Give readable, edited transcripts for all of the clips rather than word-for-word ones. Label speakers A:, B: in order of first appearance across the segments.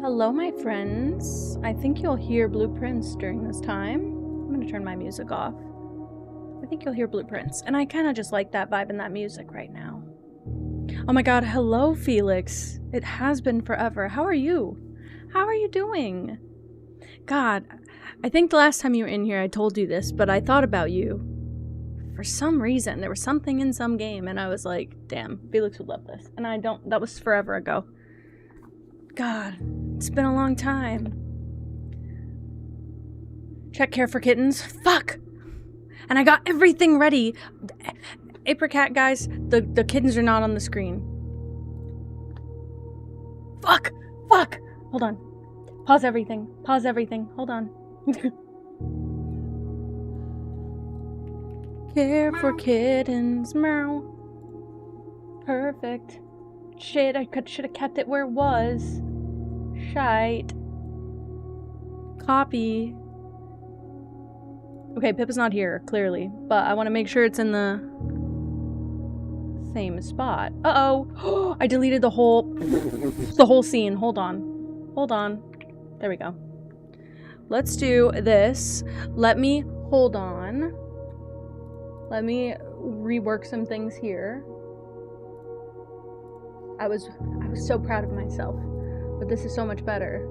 A: Hello, my friends. I think you'll hear blueprints during this time. I'm gonna turn my music off. I think you'll hear blueprints. And I kind of just like that vibe and that music right now. Oh my god, hello, Felix. It has been forever. How are you? How are you doing? God, I think the last time you were in here I told you this, but I thought about you. For some reason, there was something in some game, and I was like, damn, Felix would love this. And that was forever ago. God, it's been a long time. Check care for kittens. Fuck! And I got everything ready. Apricot, guys, the kittens are not on the screen. Fuck! Fuck! Hold on. Pause everything. Pause everything. Hold on. Care for kittens. Meow. Perfect. Shit, I should have kept it where it was. Shite. Copy. Okay, Pip is not here, clearly. But I want to make sure it's in the same spot. Uh-oh! I deleted the whole scene. Hold on. Hold on. There we go. Let's do this. Hold on. Let me rework some things here. I was so proud of myself, but this is so much better.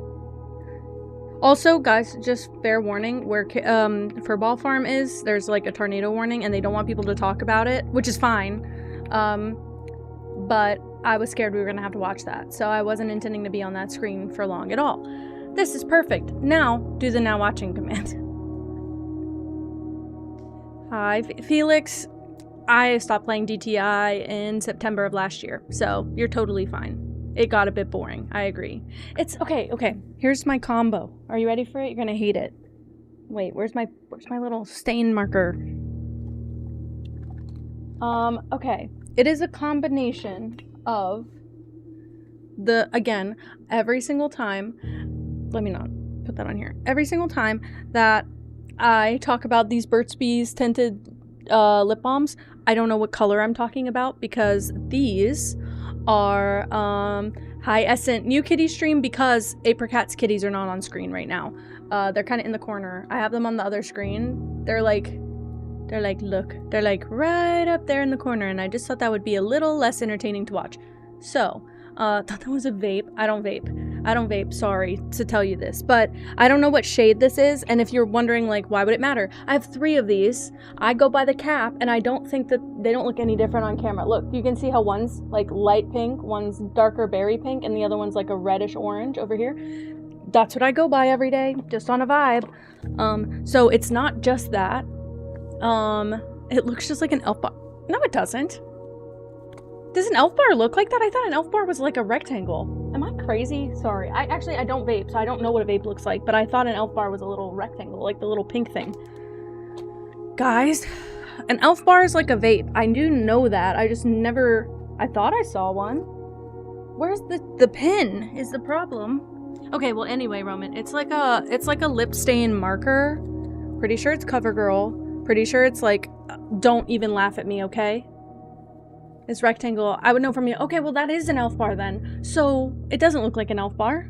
A: Also, guys, just fair warning, where Furball Farm is, there's like a tornado warning, and they don't want people to talk about it, which is fine. But I was scared we were gonna have to watch that, so I wasn't intending to be on that screen for long at all. This is perfect. Now, do the now watching command. Hi, Felix. I stopped playing DTI in September of last year, so you're totally fine. It got a bit boring, I agree. It's okay, here's my combo. Are you ready for it? You're gonna hate it. Wait, where's my little stain marker? Okay. It is a combination of again, every single time, let me not put that on here. Every single time that I talk about these Burt's Bees tinted lip balms, I don't know what color I'm talking about, because these are High Essence New Kitty Stream, because Apricot's kitties are not on screen right now. They're kind of in the corner. I have them on the other screen. They're like right up there in the corner, and I just thought that would be a little less entertaining to watch. So, thought that was a vape. I don't vape, sorry to tell you this, but I don't know what shade this is, and if you're wondering, like, why would it matter? I have 3 of these. I go by the cap, and I don't think that they don't look any different on camera. Look, you can see how one's, like, light pink, one's darker berry pink, and the other one's, like, a reddish orange over here. That's what I go by every day, just on a vibe. So it's not just that. It looks just like an elf bar. No, it doesn't. Does an elf bar look like that? I thought an elf bar was like a rectangle. Am I crazy? Sorry. I don't vape, so I don't know what a vape looks like, but I thought an elf bar was a little rectangle, like the little pink thing. Guys, an elf bar is like a vape. I do know that. I just never... I thought I saw one. Where's the pin is the problem. Okay, well anyway, Roman, it's like a lip stain marker. Pretty sure it's CoverGirl. Pretty sure it's like, don't even laugh at me, okay? This rectangle, I would know from you. Okay, well that is an elf bar then. So, it doesn't look like an elf bar.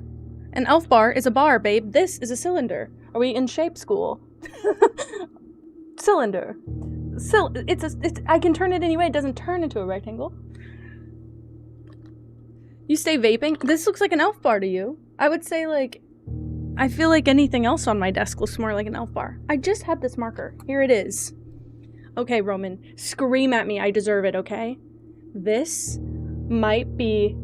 A: An elf bar is a bar, babe. This is a cylinder. Are we in shape school? Cylinder. I can turn it any way. It doesn't turn into a rectangle. You stay vaping? This looks like an elf bar to you. I would say, like, I feel like anything else on my desk looks more like an elf bar. I just had this marker. Here it is. Okay, Roman. Scream at me. I deserve it, okay? This might be,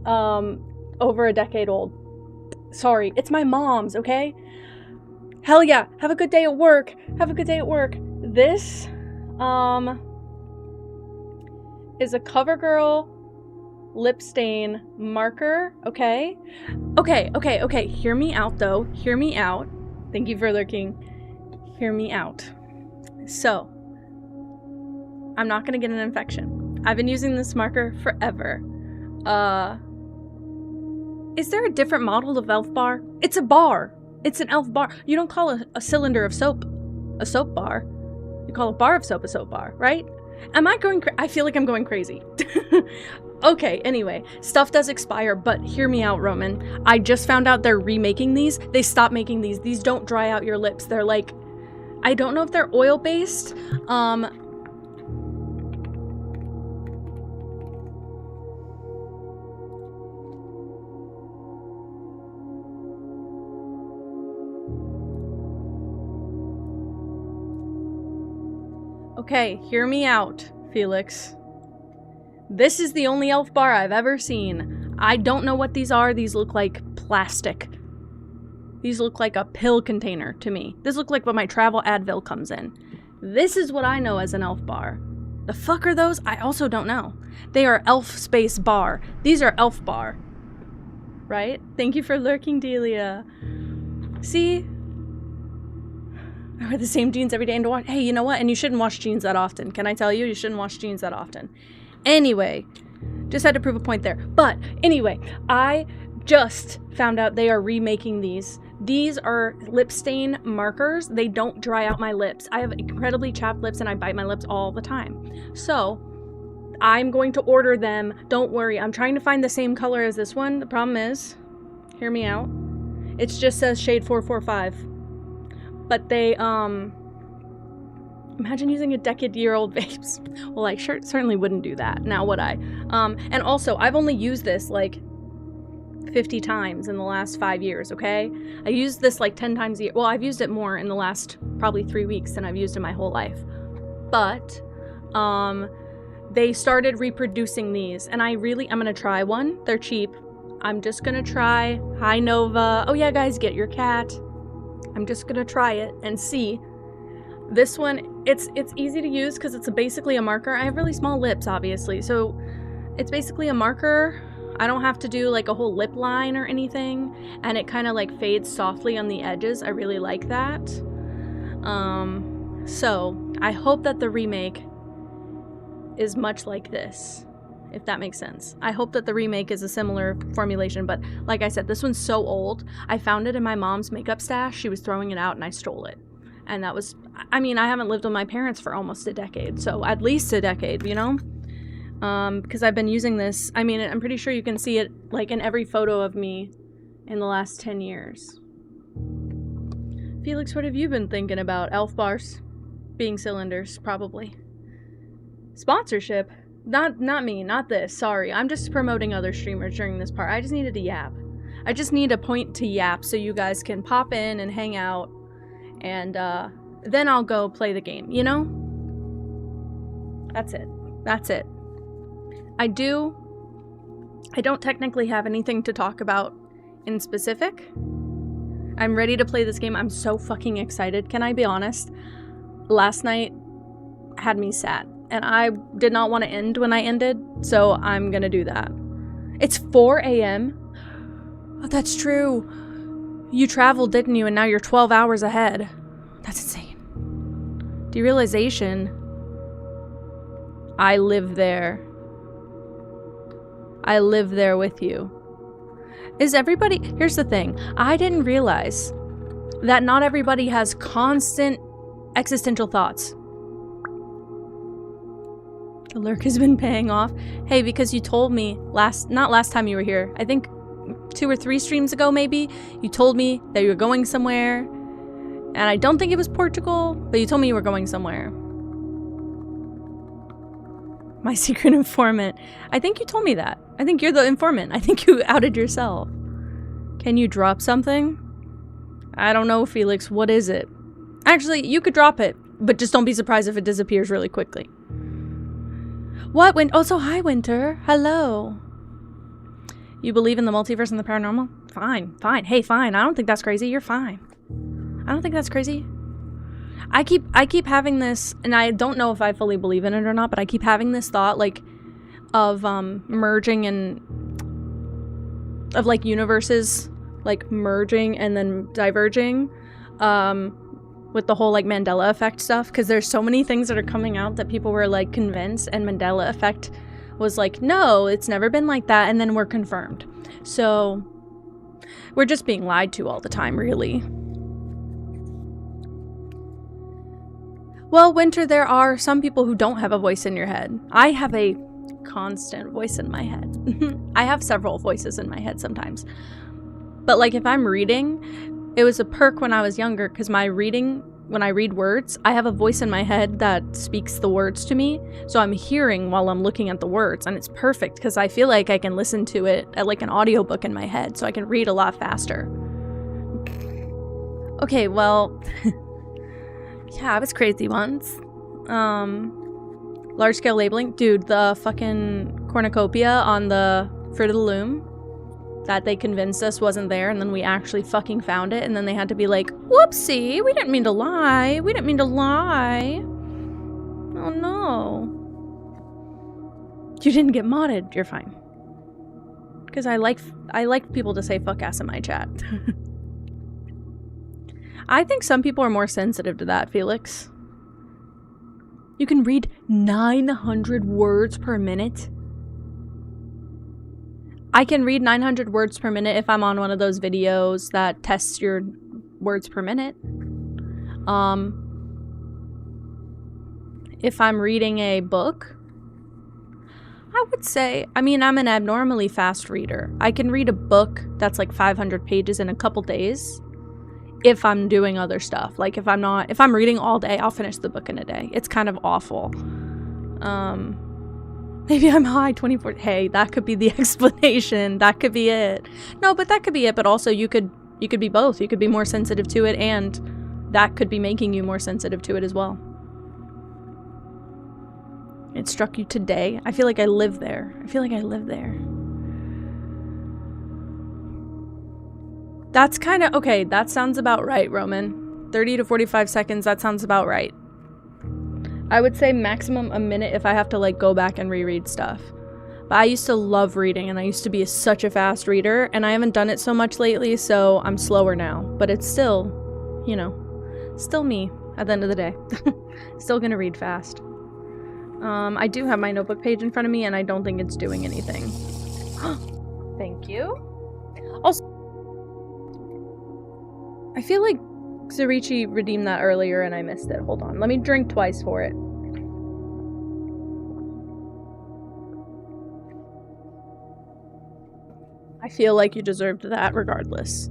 A: over a decade old. Sorry. It's my mom's, okay? Hell yeah. Have a good day at work. Have a good day at work. This, is a CoverGirl lip stain marker, okay? Okay. Hear me out, though. Hear me out. Thank you for lurking. Hear me out. So, I'm not gonna get an infection. I've been using this marker forever. Is there a different model of elf bar? It's a bar. It's an elf bar. You don't call a cylinder of soap a soap bar. You call a bar of soap a soap bar, right? Am I going I feel like I'm going crazy. Okay, anyway, stuff does expire, but hear me out, Roman. I just found out they're remaking these. They stopped making these. These don't dry out your lips. They're like, I don't know if they're oil-based. Okay, hear me out, Felix. This is the only elf bar I've ever seen. I don't know what these are. These look like plastic. These look like a pill container to me. This look like what my travel Advil comes in. This is what I know as an elf bar. The fuck are those? I also don't know. They are elf space bar. These are elf bar. Right? Thank you for lurking, Delia. See? I wear the same jeans every day and wash. Hey, you know what? And you shouldn't wash jeans that often. Can I tell you? You shouldn't wash jeans that often. Anyway, just had to prove a point there. But anyway, I just found out they are remaking these. These are lip stain markers. They don't dry out my lips. I have incredibly chapped lips and I bite my lips all the time. So I'm going to order them. Don't worry. I'm trying to find the same color as this one. The problem is, hear me out. It just says shade 445. But they, imagine using a decade-year-old vapes. Well, I certainly wouldn't do that. Now would I? And also, I've only used this like 50 times in the last 5 years, okay? I used this like 10 times a year. Well, I've used it more in the last probably 3 weeks than I've used in my whole life. But, they started reproducing these, and I'm gonna try one. They're cheap. I'm just gonna try. Hi, Nova. Oh yeah, guys, get your cat. I'm just gonna try it and see. This one, it's easy to use because it's basically a marker. I have really small lips, obviously, so it's basically a marker. I don't have to do like a whole lip line or anything, and it kind of like fades softly on the edges. I really like that. So I hope that the remake is much like this, if that makes sense. I hope that the remake is a similar formulation, but like I said, this one's so old. I found it in my mom's makeup stash. She was throwing it out and I stole it. And that was, I mean, I haven't lived with my parents for almost a decade, so at least a decade, you know? Because I've been using this, I mean, I'm pretty sure you can see it like in every photo of me in the last 10 years. Felix, what have you been thinking about? Elf bars being cylinders, probably. Sponsorship? Not me, not this, sorry. I'm just promoting other streamers during this part. I just needed a yap. I just need a point to yap so you guys can pop in and hang out. And then I'll go play the game, you know? That's it. That's it. I don't technically have anything to talk about in specific. I'm ready to play this game. I'm so fucking excited. Can I be honest? Last night had me sad. And I did not want to end when I ended, so I'm gonna do that. It's 4 a.m. Oh, that's true. You traveled, didn't you? And now you're 12 hours ahead. That's insane. Derealization. I live there. I live there with you. Is everybody... Here's the thing. I didn't realize that not everybody has constant existential thoughts. The lurk has been paying off. Hey, because you told me not last time you were here, I think 2 or 3 streams ago maybe, you told me that you were going somewhere. And I don't think it was Portugal, but you told me you were going somewhere. My secret informant. I think you told me that. I think you're the informant. I think you outed yourself. Can you drop something? I don't know, Felix. What is it? Actually, you could drop it, but just don't be surprised if it disappears really quickly. What? Oh, so hi, Winter. Hello. You believe in the multiverse and the paranormal? Fine, fine. Hey, fine. I don't think that's crazy. You're fine. I don't think that's crazy. I keep having this, and I don't know if I fully believe in it or not, but I keep having this thought, like, of merging and of like universes like merging and then diverging with the whole like Mandela effect stuff, because there's so many things that are coming out that people were like convinced, and Mandela effect was like, no, it's never been like that, and then we're confirmed. So we're just being lied to all the time, really. Well, Winter, there are some people who don't have a voice in your head. I have a constant voice in my head. I have several voices in my head sometimes. But like if I'm reading, it was a perk when I was younger, because when I read words, I have a voice in my head that speaks the words to me. So I'm hearing while I'm looking at the words, and it's perfect because I feel like I can listen to it at like an audiobook in my head, so I can read a lot faster. Okay, well, yeah, I was crazy once. Large scale labeling. Dude, the fucking cornucopia on the Fruit of the Loom that they convinced us wasn't there, and then we actually fucking found it, and then they had to be like, whoopsie, we didn't mean to lie. We didn't mean to lie. Oh no. You didn't get modded. You're fine. Because I like people to say fuck ass in my chat. I think some people are more sensitive to that, Felix. You can read 900 words per minute. I can read 900 words per minute if I'm on one of those videos that tests your words per minute. If I'm reading a book, I would say, I mean, I'm an abnormally fast reader. I can read a book that's like 500 pages in a couple days. If I'm doing other stuff, like if I'm reading all day, I'll finish the book in a day. It's kind of awful. Maybe I'm high 24. Hey, that could be the explanation. That could be it. No, but that could be it. But also you could be both. You could be more sensitive to it, and that could be making you more sensitive to it as well. It struck you today. I feel like I live there. That's kind of, okay, that sounds about right, Roman. 30 to 45 seconds, that sounds about right. I would say maximum a minute if I have to like go back and reread stuff. But I used to love reading, and I used to be such a fast reader, and I haven't done it so much lately, so I'm slower now. But it's still, you know, still me at the end of the day. Still gonna read fast. I do have my notebook page in front of me, and I don't think it's doing anything. Thank you. Also, I feel like Zarichi redeemed that earlier and I missed it. Hold on. Let me drink twice for it. I feel like you deserved that regardless.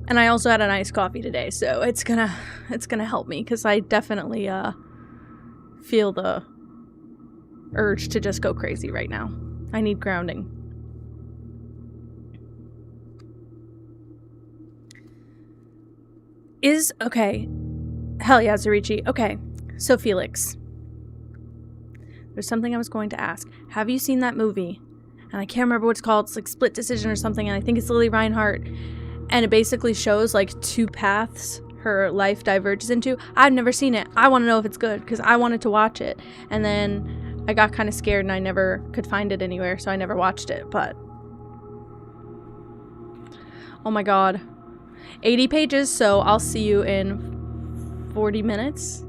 A: And I also had an iced coffee today, so it's gonna help me, because I definitely feel the urge to just go crazy right now. I need grounding. Okay. Hell yeah, Zarichi. Okay, so Felix. There's something I was going to ask. Have you seen that movie? And I can't remember what it's called. It's like Split Decision or something, and I think it's Lily Reinhart. And it basically shows like 2 paths her life diverges into. I've never seen it. I want to know if it's good, because I wanted to watch it. And then I got kind of scared and I never could find it anywhere, so I never watched it. But oh my god. 80 pages, so I'll see you in 40 minutes.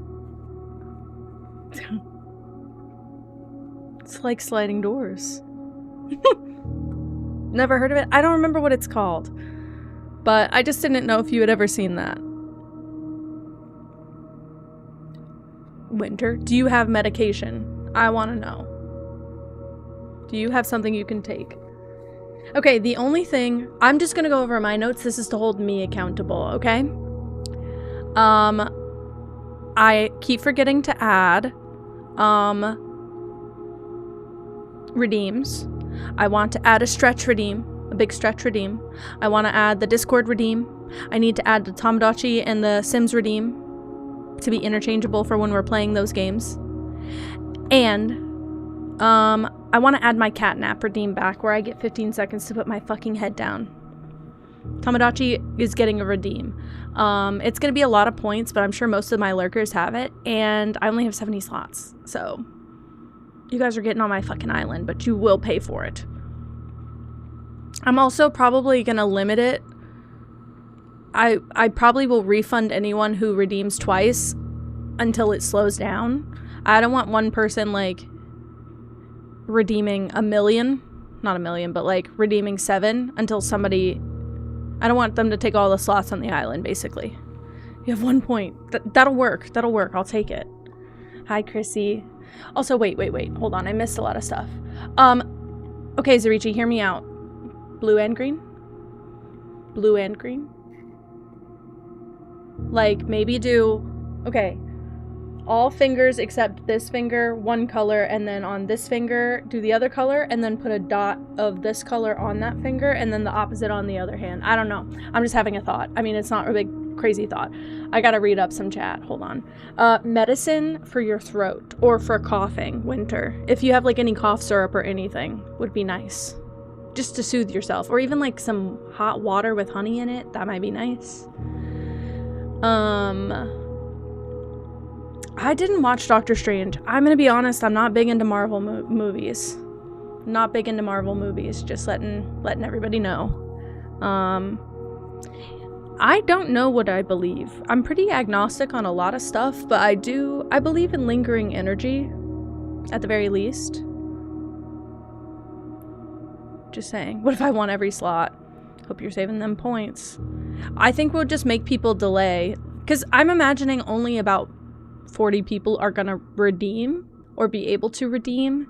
A: It's like sliding doors. Never heard of it? I don't remember what it's called. But I just didn't know if you had ever seen that. Winter, do you have medication? I want to know. Do you have something you can take? Okay, the only thing... I'm just going to go over my notes. This is to hold me accountable, okay? I keep forgetting to add redeems. I want to add a stretch redeem, a big stretch redeem. I want to add the Discord redeem. I need to add the Tamagotchi and the Sims redeem to be interchangeable for when we're playing those games. And I want to add my catnap redeem back where I get 15 seconds to put my fucking head down. Tamagotchi is getting a redeem. It's going to be a lot of points, but I'm sure most of my lurkers have it, and I only have 70 slots, so you guys are getting on my fucking island, but you will pay for it. I'm also probably going to limit it. I probably will refund anyone who redeems twice until it slows down. I don't want one person, like, redeeming 1 million. Not 1 million, but, like, redeeming 7 until somebody... I don't want them to take all the slots on the island, basically. You have 1 point. That'll work. That'll work. I'll take it. Hi, Chrissy. Also, wait. Hold on. I missed a lot of stuff. Okay, Zarichi, hear me out. Blue and green? Blue and green? Like, maybe do... Okay. All fingers except this finger, one color, and then on this finger, do the other color, and then put a dot of this color on that finger, and then the opposite on the other hand. I don't know. I'm just having a thought. I mean, it's not a big, crazy thought. I gotta read up some chat. Hold on. Medicine for your throat, or for coughing, winter. If you have, like, any cough syrup or anything, would be nice. Just to soothe yourself. Or even, like, some hot water with honey in it. That might be nice. I didn't watch Doctor Strange. I'm gonna be honest, I'm not big into Marvel movies. Not big into Marvel movies, just letting everybody know. I don't know what I believe. I'm pretty agnostic on a lot of stuff, but I believe in lingering energy, at the very least. Just saying. What if I want every slot? Hope you're saving them points. I think we'll just make people delay, because I'm imagining only about 40 people are gonna redeem or be able to redeem,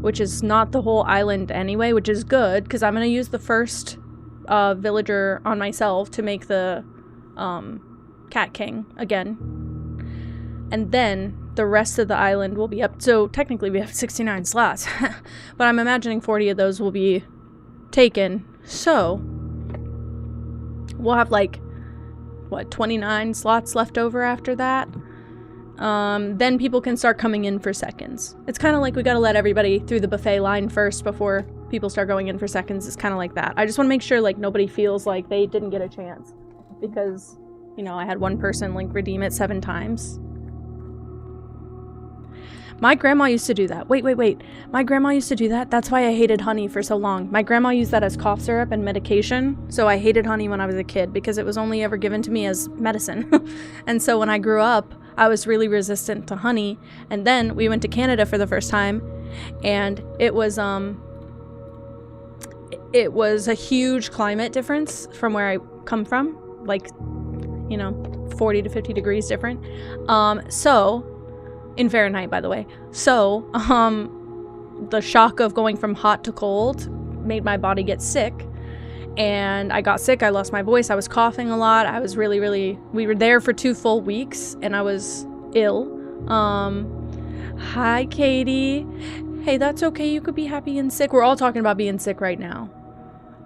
A: which is not the whole island anyway, which is good because I'm gonna use the first villager on myself to make the Cat King again, and then the rest of the island will be up. So technically we have 69 slots, but I'm imagining 40 of those will be taken, so we'll have like 29 slots left over after that. Then people can start coming in for seconds. It's kind of like we gotta let everybody through the buffet line first before people start going in for seconds. It's kind of like that. I just want to make sure like nobody feels like they didn't get a chance because, you know, I had one person like redeem it 7 times. My grandma used to do that. Wait. My grandma used to do that. That's why I hated honey for so long. My grandma used that as cough syrup and medication. So I hated honey when I was a kid because it was only ever given to me as medicine. And so when I grew up, I was really resistant to honey. And then we went to Canada for the first time. And it was a huge climate difference from where I come from. Like, you know, 40 to 50 degrees different. In Fahrenheit, by the way. So, the shock of going from hot to cold made my body get sick. And I got sick, I lost my voice, I was coughing a lot, I was we were there for 2 full weeks, and I was ill. Hi, Katie. Hey, that's okay, you could be happy and sick. We're all talking about being sick right now.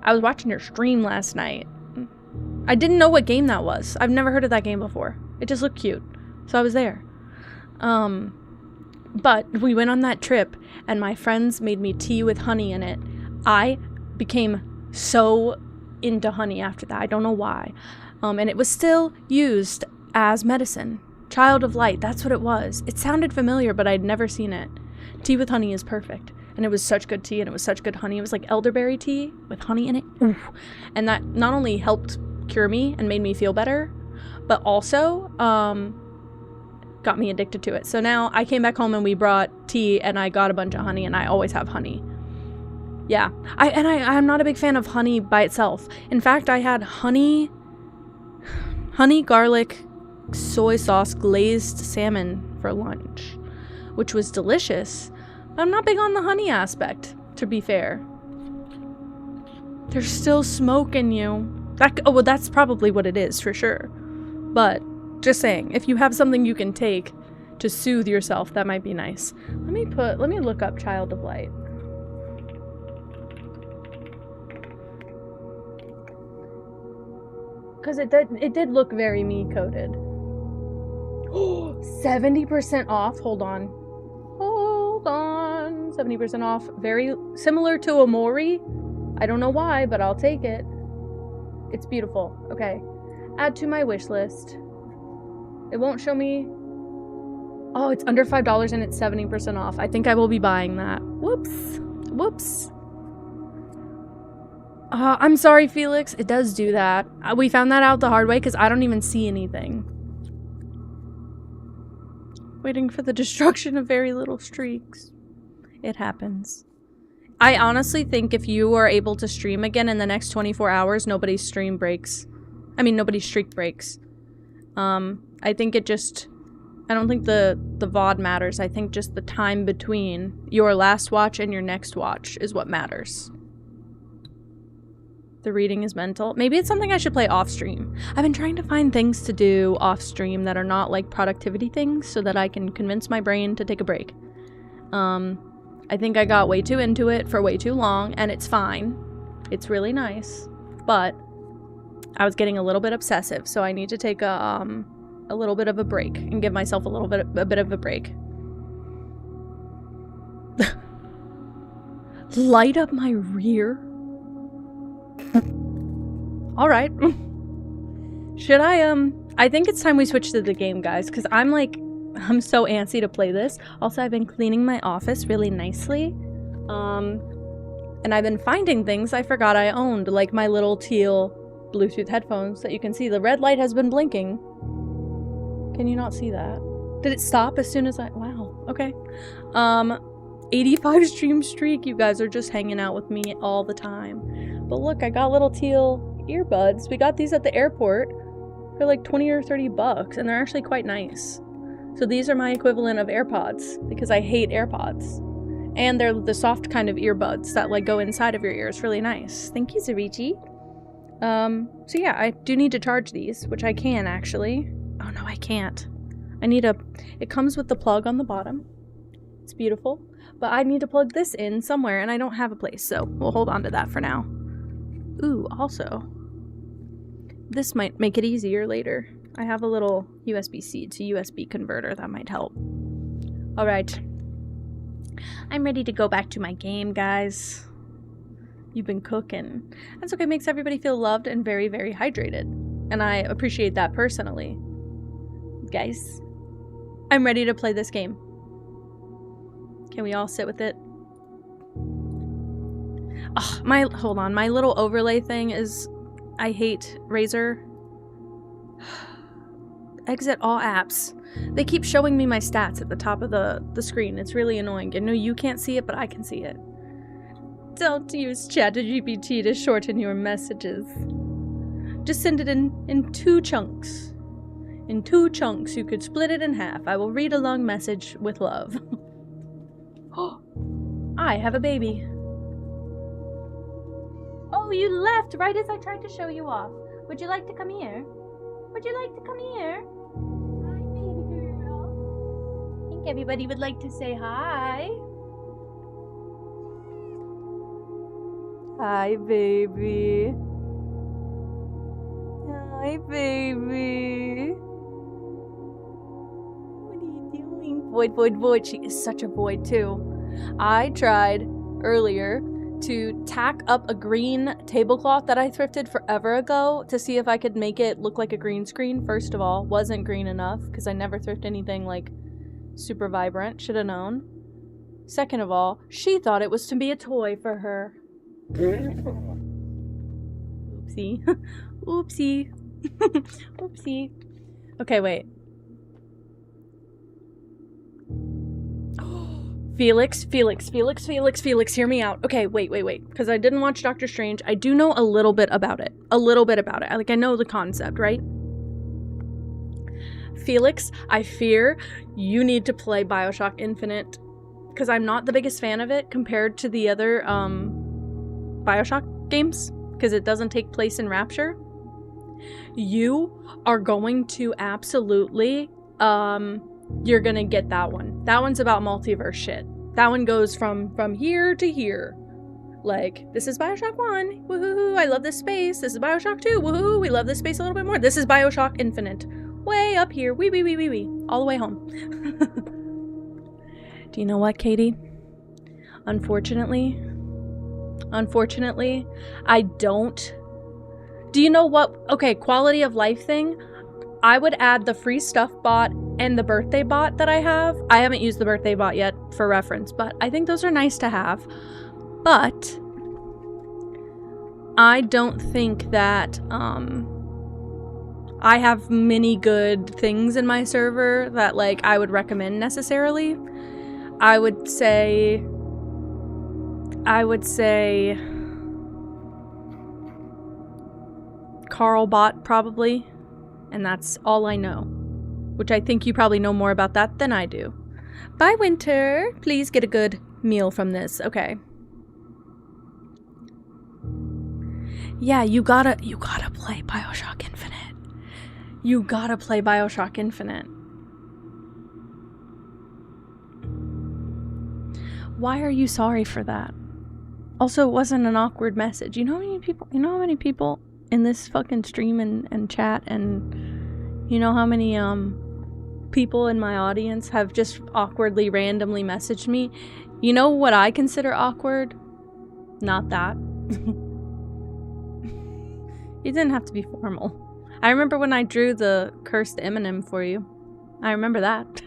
A: I was watching your stream last night. I didn't know what game that was. I've never heard of that game before. It just looked cute. So I was there. But we went on that trip and my friends made me tea with honey in it. I became so into honey after that. I don't know why. And it was still used as medicine. Child of Light, that's what it was. It sounded familiar, but I'd never seen it. Tea with honey is perfect. And it was such good tea and it was such good honey. It was like elderberry tea with honey in it. Oof. And that not only helped cure me and made me feel better, but also, got got me addicted to it. So now I came back home and we brought tea and I got a bunch of honey, and I always have honey. Yeah. I'm not a big fan of honey by itself. In fact, I had honey, garlic, soy sauce, glazed salmon for lunch, which was delicious. But I'm not big on the honey aspect, to be fair. There's still smoke in you. Oh, well, that's probably what it is, for sure. But, just saying, if you have something you can take to soothe yourself, that might be nice. Let me look up Child of Light. Because it did look very me-coded. 70% off? Hold on. 70% off. Very similar to Amori. I don't know why, but I'll take it. It's beautiful. Okay. Add to my wish list. It won't show me. Oh, it's under $5 and it's 70% off. I think I will be buying that. Whoops. I'm sorry, Felix. It does do that. We found that out the hard way because I don't even see anything. Waiting for the destruction of very little streaks. It happens. I honestly think if you are able to stream again in the next 24 hours, nobody's streak breaks. I think it just... I don't think the VOD matters. I think just the time between your last watch and your next watch is what matters. The reading is mental. Maybe it's something I should play off stream. I've been trying to find things to do off stream that are not like productivity things so that I can convince my brain to take a break. I think I got way too into it for way too long, and it's fine. It's really nice, but I was getting a little bit obsessive, so I need to take a little bit of a break and give myself a bit of a break. Light up my rear? Alright. Should I think it's time we switch to the game, guys, because I'm so antsy to play this. Also, I've been cleaning my office really nicely. And I've been finding things I forgot I owned, like my little teal Bluetooth headphones that you can see. The red light has been blinking. Can you not see that? Did it stop as soon as wow, okay. 85 stream streak. You guys are just hanging out with me all the time. But look, I got little teal earbuds. We got these at the airport for like 20 or 30 bucks, and they're actually quite nice. So these are my equivalent of AirPods, because I hate AirPods. And they're the soft kind of earbuds that like go inside of your ears. Really nice. Thank you, Zarichi. So yeah, I do need to charge these, which I can actually. Oh no, I can't. It comes with the plug on the bottom. It's beautiful. But I need to plug this in somewhere, and I don't have a place, so we'll hold on to that for now. Ooh, also, this might make it easier later. I have a little USB-C to USB converter that might help. Alright. I'm ready to go back to my game, guys. You've been cooking. That's okay, makes everybody feel loved and very, very hydrated. And I appreciate that personally. Guys, I'm ready to play this game. Can we all sit with it? Ugh, hold on, my little overlay thing is, I hate Razer. Exit all apps. They keep showing me my stats at the top of the screen. It's really annoying. I know you can't see it, but I can see it. Don't use ChatGPT to shorten your messages. Just send it in 2 chunks. In 2 chunks, you could split it in half. I will read a long message with love. I have a baby. Oh, you left right as I tried to show you off. Would you like to come here? Would you like to come here? Hi, baby girl. I think everybody would like to say hi. Hi, baby. Hi, baby. What are you doing? Void, void, void. She is such a void, too. I tried earlier to tack up a green tablecloth that I thrifted forever ago to see if I could make it look like a green screen. First of all, wasn't green enough because I never thrift anything like super vibrant. Should have known. Second of all, she thought it was to be a toy for her. Oopsie. Oopsie. Oopsie. Okay, wait. Felix, hear me out. Okay, wait. Because I didn't watch Doctor Strange. I do know a little bit about it. Like, I know the concept, right? Felix, I fear you need to play BioShock Infinite. Because I'm not the biggest fan of it compared to the other BioShock games. Because it doesn't take place in Rapture. You are going to absolutely... you're gonna get that one. That one's about multiverse shit. That one goes from here to here. Like, this is BioShock 1. Woohoo, I love this space. This is BioShock 2. Woohoo, we love this space a little bit more. This is BioShock Infinite. Way up here. Wee. All the way home. Do you know what, Katie? Unfortunately, I don't. Do you know what? Okay, quality of life thing. I would add the free stuff bot and the birthday bot that I have. I haven't used the birthday bot yet for reference, but I think those are nice to have. But I don't think that I have many good things in my server that, like, I would recommend necessarily. I would say Carlbot probably, and that's all I know. Which I think you probably know more about that than I do. Bye, Winter. Please get a good meal from this. Okay. Yeah, you gotta play BioShock Infinite. You gotta play BioShock Infinite. Why are you sorry for that? Also, it wasn't an awkward message. You know how many people in this fucking stream and chat, and you know how many people in my audience have just awkwardly randomly messaged me? You know what I consider awkward? Not that. You didn't have to be formal. I remember when I drew the cursed Eminem for you. I remember that.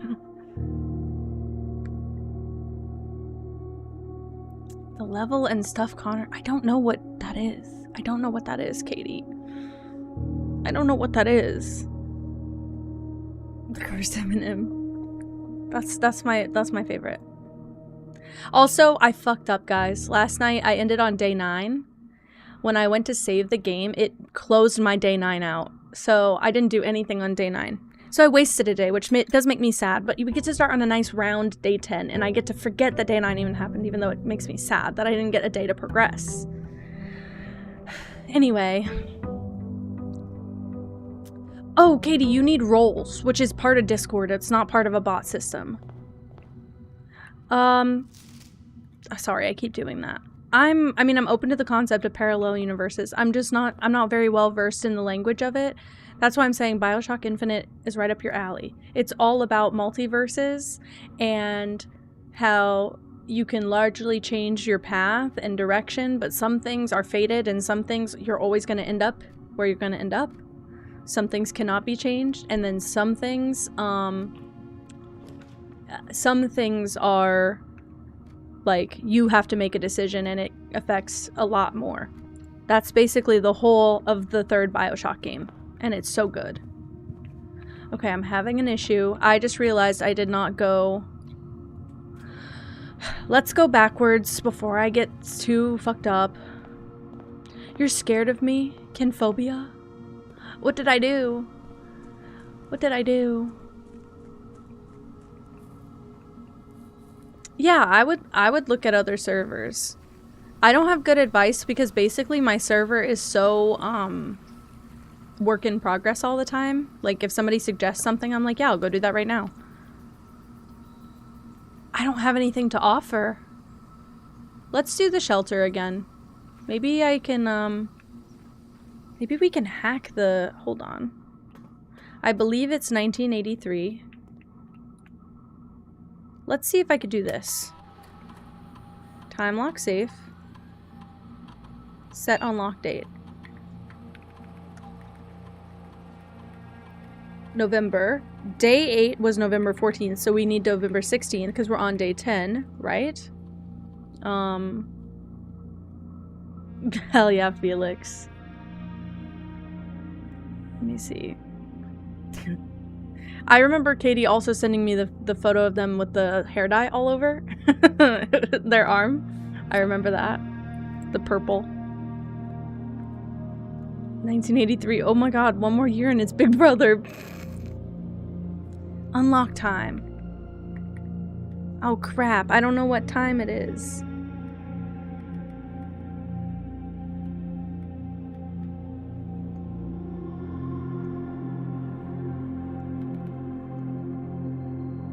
A: The level and stuff, Connor. I don't know what that is. Katie. I don't know what that is. The cursed Eminem. That's my favorite. Also, I fucked up, guys. Last night I ended on day 9. When I went to save the game, it closed my day 9 out. So I didn't do anything on day 9. So I wasted a day, which does make me sad. But you get to start on a nice round day 10, and I get to forget that day 9 even happened, even though it makes me sad that I didn't get a day to progress. Anyway. Oh, Katie, you need roles, which is part of Discord. It's not part of a bot system. Sorry, I keep doing that. I'm open to the concept of parallel universes. I'm not very well versed in the language of it. That's why I'm saying BioShock Infinite is right up your alley. It's all about multiverses and how you can largely change your path and direction, but some things are fated and some things you're always going to end up where you're going to end up. Some things cannot be changed, and then some things are like you have to make a decision and it affects a lot more. That's basically the whole of the third BioShock game, and it's so good. Okay, I'm having an issue. I just realized I did not go... Let's go backwards before I get too fucked up. You're scared of me? Kinphobia? What did I do? Yeah, I would look at other servers. I don't have good advice because basically my server is so work in progress all the time. Like if somebody suggests something, I'm like, yeah, I'll go do that right now. I don't have anything to offer. Let's do the shelter again. Maybe I can maybe we can hack the... Hold on. I believe it's 1983. Let's see if I could do this. Time lock safe. Set unlock date. November. Day 8 was November 14th, so we need November 16th because we're on day 10, right? Hell yeah, Felix. Let me see. I remember Katie also sending me the photo of them with the hair dye all over their arm. I remember that. The purple. 1983. Oh my god, one more year and it's Big Brother. Unlock time. Oh crap, I don't know what time it is.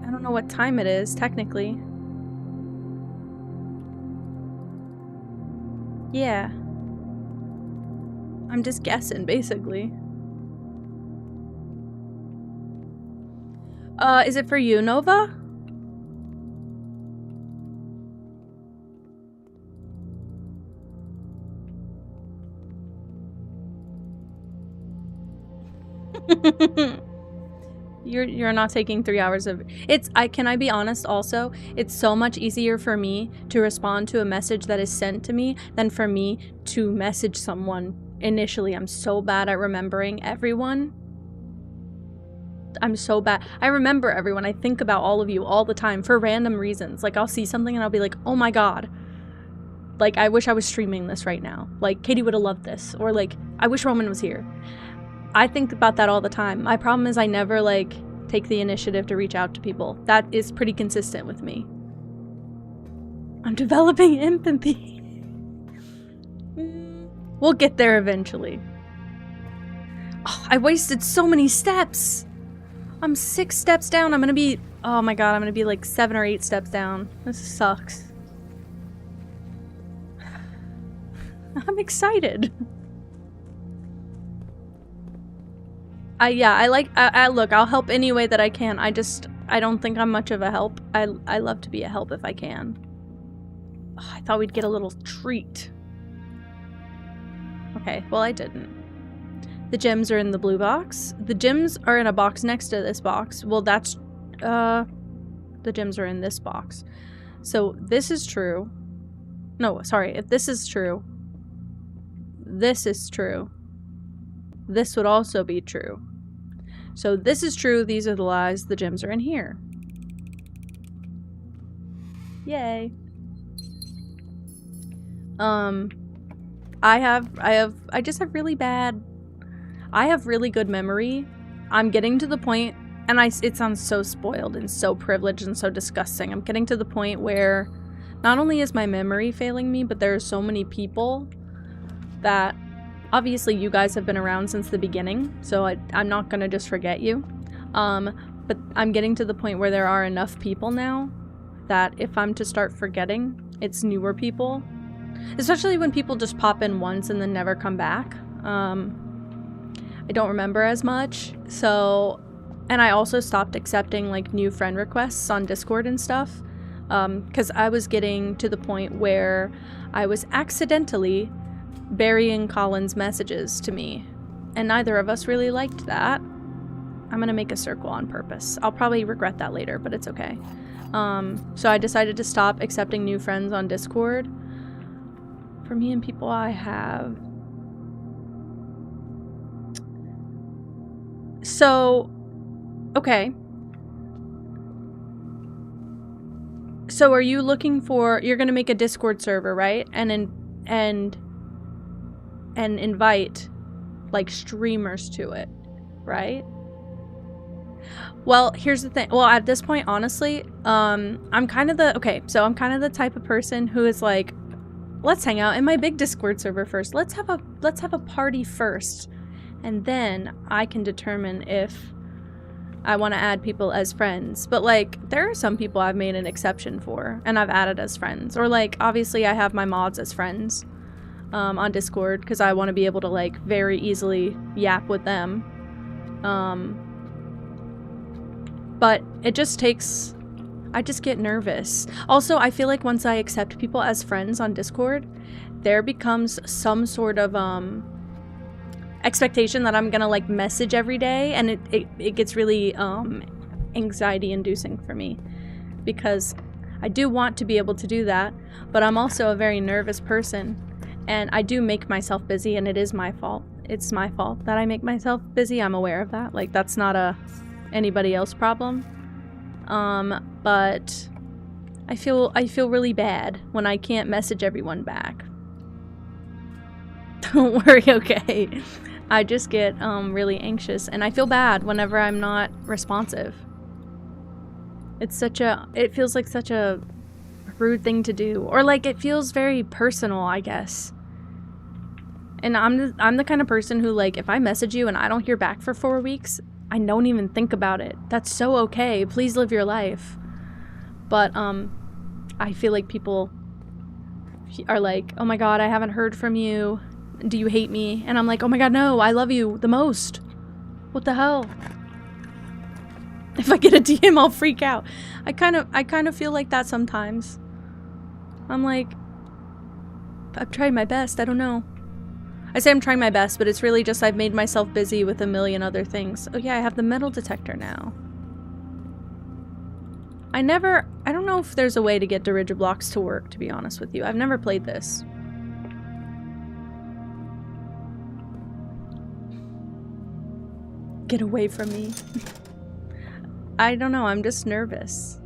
A: I don't know what time it is, technically. Yeah. I'm just guessing, basically. Is it for you, Nova? You're not taking 3 hours of can I be honest also? It's so much easier for me to respond to a message that is sent to me than for me to message someone initially. I'm so bad at remembering everyone. I'm so bad. I remember everyone. I think about all of you all the time for random reasons. Like, I'll see something and I'll be like, oh my god. Like, I wish I was streaming this right now. Like, Katie would have loved this. Or like, I wish Roman was here. I think about that all the time. My problem is I never, like, take the initiative to reach out to people. That is pretty consistent with me. I'm developing empathy. We'll get there eventually. Oh, I wasted so many steps. I'm 6 steps down. I'm gonna be... Oh my god, I'm gonna be like 7 or 8 steps down. This sucks. I'm excited. Look, I'll help any way that I can. I don't think I'm much of a help. I love to be a help if I can. Oh, I thought we'd get a little treat. Okay, well I didn't. The gems are in the blue box. The gems are in a box next to this box. Well, that's, the gems are in this box. So this is true. No, sorry, if this is true, this is true. This would also be true. So this is true, these are the lies, the gems are in here. Yay. I just have really bad, I have really good memory. I'm getting to the point, and it sounds so spoiled and so privileged and so disgusting. I'm getting to the point where not only is my memory failing me, but there are so many people that, obviously you guys have been around since the beginning, so I'm not gonna just forget you. But I'm getting to the point where there are enough people now that if I'm to start forgetting, it's newer people. Especially when people just pop in once and then never come back. I don't remember as much, so... And I also stopped accepting, like, new friend requests on Discord and stuff. Because I was getting to the point where I was accidentally burying Colin's messages to me. And neither of us really liked that. I'm gonna make a circle on purpose. I'll probably regret that later, but it's okay. So I decided to stop accepting new friends on Discord. For me and people I have. So, okay. So are you looking for, you're gonna make a Discord server, right? And invite, like, streamers to it, right? Well, here's the thing. Well, at this point, honestly, I'm kind of the type of person who is like, let's hang out in my big Discord server first. Let's have a party first, and then I can determine if I want to add people as friends. But, like, there are some people I've made an exception for, and I've added as friends. Or, like, obviously I have my mods as friends on Discord, because I want to be able to, like, very easily yap with them. But it just takes... I just get nervous. Also, I feel like once I accept people as friends on Discord, there becomes some sort of expectation that I'm gonna, like, message every day, and it gets really anxiety inducing for me, because I do want to be able to do that, but I'm also a very nervous person, and I do make myself busy, and it is my fault. It's my fault that I make myself busy. I'm aware of that. Like, that's not a anybody else's problem. But I feel really bad when I can't message everyone back. Don't worry, okay. I just get really anxious, and I feel bad whenever I'm not responsive. It feels like such a rude thing to do, or like it feels very personal, I guess. And I'm the kind of person who, like, if I message you and I don't hear back for 4 weeks, I don't even think about it. That's so okay. Please live your life. But I feel like people are like, oh my god, I haven't heard from you. Do you hate me? And I'm like, oh my god, no, I love you the most. What the hell? If I get a DM, I'll freak out. I kind of feel like that sometimes. I'm like, I've tried my best. I don't know. I say I'm trying my best, but it's really just I've made myself busy with a million other things. Oh yeah, I have the metal detector now. I don't know if there's a way to get Dirigiblocks to work, to be honest with you. I've never played this. Get away from me. I don't know, I'm just nervous.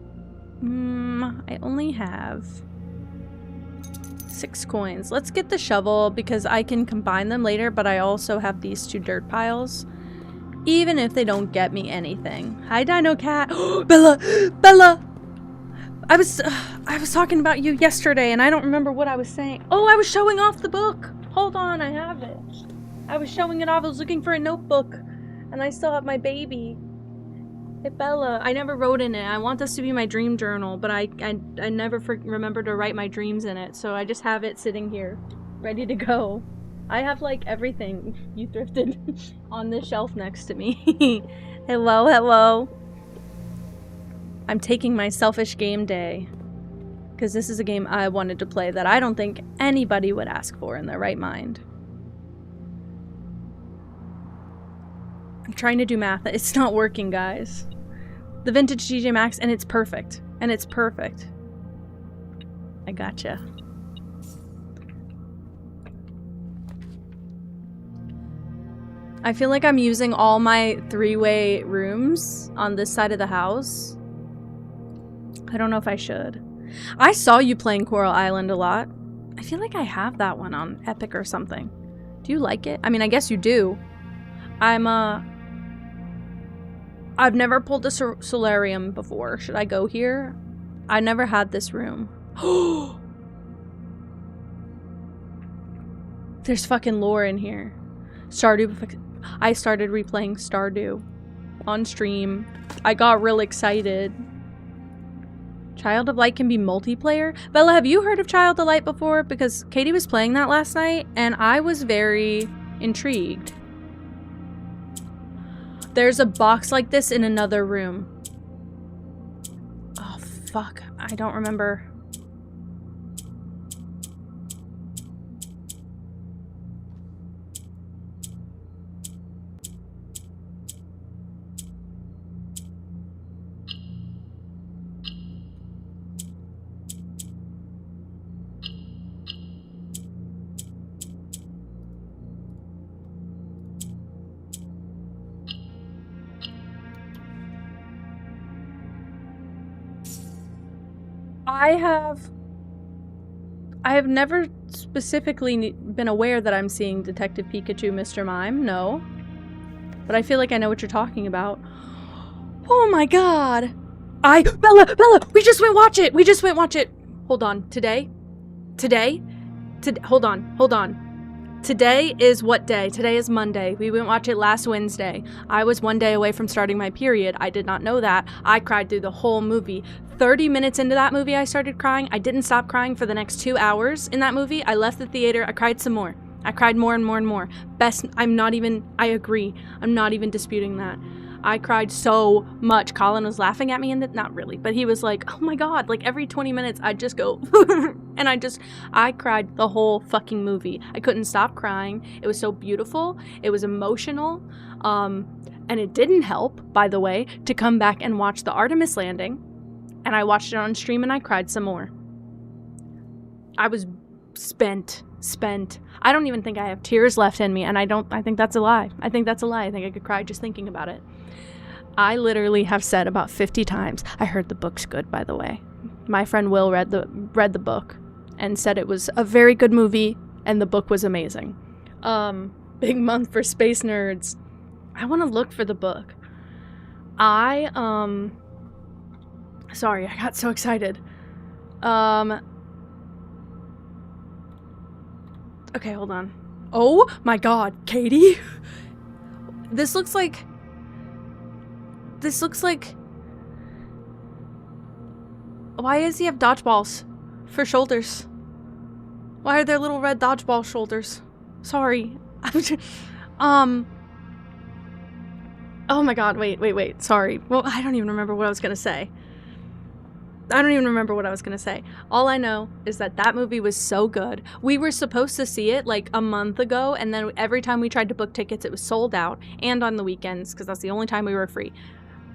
A: I only have 6 coins. Let's get the shovel because I can combine them later, but I also have these 2 dirt piles. Even if they don't get me anything. Hi, Dino Cat. Bella! Bella! I was talking about you yesterday and I don't remember what I was saying. Oh, I was showing off the book. Hold on, I have it. I was showing it off. I was looking for a notebook. And I still have my baby. Hey, Bella. I never wrote in it. I want this to be my dream journal, but I never remember to write my dreams in it. So I just have it sitting here, ready to go. I have, like, everything you thrifted on this shelf next to me. Hello, hello. I'm taking my selfish game day. Because this is a game I wanted to play that I don't think anybody would ask for in their right mind. I'm trying to do math. It's not working, guys. The vintage TJ Maxx, and it's perfect. And it's perfect. I gotcha. I feel like I'm using all my 3-way rooms on this side of the house. I don't know if I should. I saw you playing Coral Island a lot. I feel like I have that one on Epic or something. Do you like it? I mean, I guess you do. I've never pulled a solarium before. Should I go here? I never had this room. There's fucking lore in here. Stardew. I started replaying Stardew on stream. I got real excited. Child of Light can be multiplayer? Bella, have you heard of Child of Light before? Because Katie was playing that last night and I was very intrigued. There's a box like this in another room. Oh, fuck. I don't remember. I have never specifically been aware that I'm seeing Detective Pikachu, Mr. Mime, no. But I feel like I know what you're talking about. Oh my god! Bella, we just went watch it! Hold on, hold on. Today is what day? Today is Monday. We went watch it last Wednesday. I was 1 day away from starting my period. I did not know that. I cried through the whole movie. 30 minutes into that movie, I started crying. I didn't stop crying for the next 2 hours in that movie. I left the theater. I cried some more. I cried more and more and more. I agree. I'm not even disputing that. I cried so much. Colin was laughing at me, and not really, but he was like, oh my god, like every 20 minutes I'd just go, and I cried the whole fucking movie. I couldn't stop crying. It was so beautiful. It was emotional. And it didn't help, by the way, to come back and watch the Artemis landing, and I watched it on stream and I cried some more. I was spent. I don't even think I have tears left in me, and I think that's a lie. I think I could cry just thinking about it. I literally have said about 50 times, I heard the book's good, by the way. My friend Will read the book and said it was a very good movie and the book was amazing. Big month for space nerds. I want to look for the book. Sorry, I got so excited. Okay, hold on. Oh my god, Katie. This looks like... Why does he have dodgeballs for shoulders? Why are there little red dodgeball shoulders? Sorry. Oh my god, wait. Sorry. Well, I don't even remember what I was gonna say. All I know is that movie was so good. We were supposed to see it like a month ago, and then every time we tried to book tickets, it was sold out, and on the weekends, because that's the only time we were free.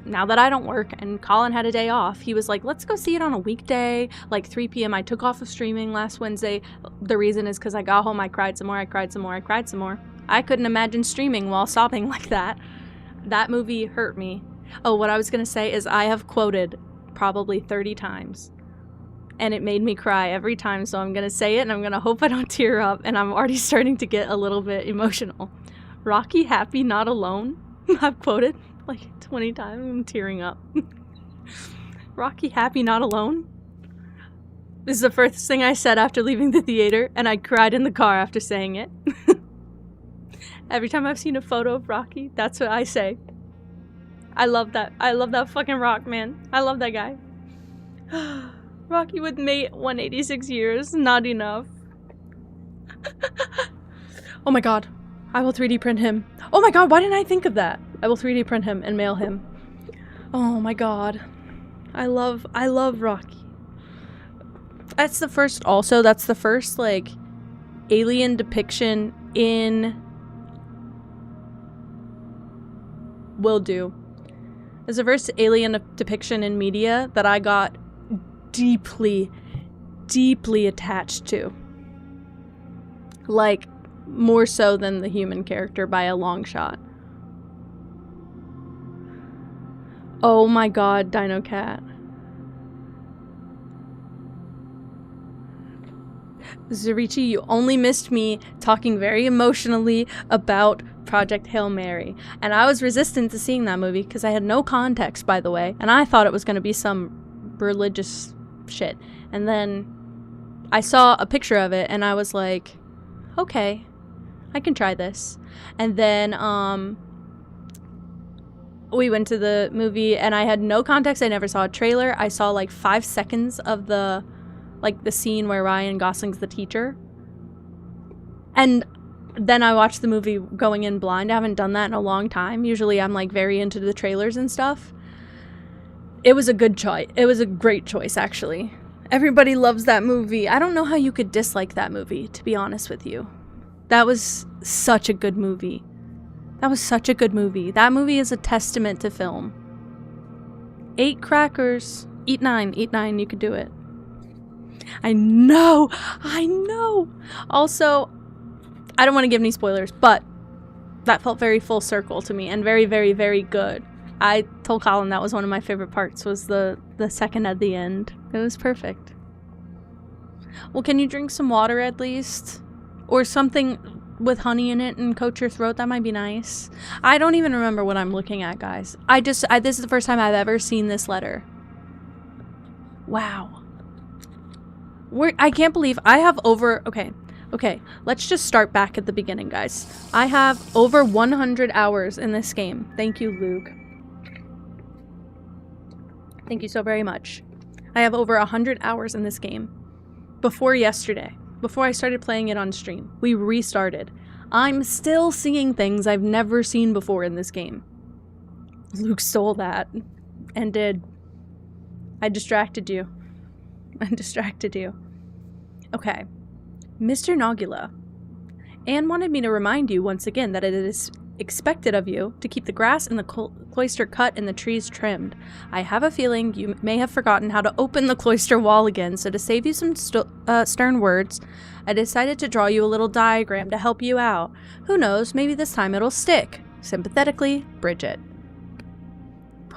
A: Now that I don't work and Colin had a day off, he was like, let's go see it on a weekday, like 3 p.m. I took off of streaming last Wednesday. The reason is because I got home, I cried some more. I couldn't imagine streaming while sobbing like that. That movie hurt me. Oh, what I was going to say is I have quoted probably 30 times. And it made me cry every time, so I'm going to say it and I'm going to hope I don't tear up, and I'm already starting to get a little bit emotional. Rocky, happy, not alone. I've quoted like 20 times. I'm tearing up. Rocky, happy, not alone. This is the first thing I said after leaving the theater, and I cried in the car after saying it. Every time I've seen a photo of Rocky, that's what I say. I love that. I love that fucking Rock, man. I love that guy. Rocky with mate 186 years. Not enough. Oh my god. I will 3D print him. Oh my god, why didn't I think of that? I will 3D print him and mail him. Oh my god. I love Rocky. That's the first, like, alien depiction in... Will do. It's the first alien depiction in media that I got deeply, deeply attached to. Like, more so than the human character by a long shot. Oh my god, Dino Cat. Zurichi, you only missed me talking very emotionally about Project Hail Mary. And I was resistant to seeing that movie because I had no context, by the way. And I thought it was going to be some religious shit. And then I saw a picture of it and I was like, okay, I can try this. And then we went to the movie and I had no context. I never saw a trailer. I saw like 5 seconds of the scene where Ryan Gosling's the teacher. And then I watched the movie going in blind. I haven't done that in a long time. Usually I'm like very into the trailers and stuff. It was a good choice. It was a great choice, actually. Everybody loves that movie. I don't know how you could dislike that movie, to be honest with you. That was such a good movie. That movie is a testament to film. 8 crackers. Eat 9. You could do it. I know. Also, I don't want to give any spoilers, but that felt very full circle to me and very, very, very good. I told Colin that was one of my favorite parts, was the second at the end. It was perfect. Well, can you drink some water at least? Or something with honey in it and coat your throat? That might be nice. I don't even remember what I'm looking at, guys. This is the first time I've ever seen this letter. Wow. I can't believe I have over... Okay, let's just start back at the beginning, guys. I have over 100 hours in this game. Thank you, Luke. Thank you so very much. I have over 100 hours in this game. Before yesterday, before I started playing it on stream, we restarted. I'm still seeing things I've never seen before in this game. Luke stole that and did. I distracted you. Okay. Mr. Nogula. Anne wanted me to remind you once again that it is expected of you to keep the grass in the cloister cut and the trees trimmed. I have a feeling you may have forgotten how to open the cloister wall again, so to save you some stern words, I decided to draw you a little diagram to help you out. Who knows, maybe this time it'll stick. Sympathetically, Bridget.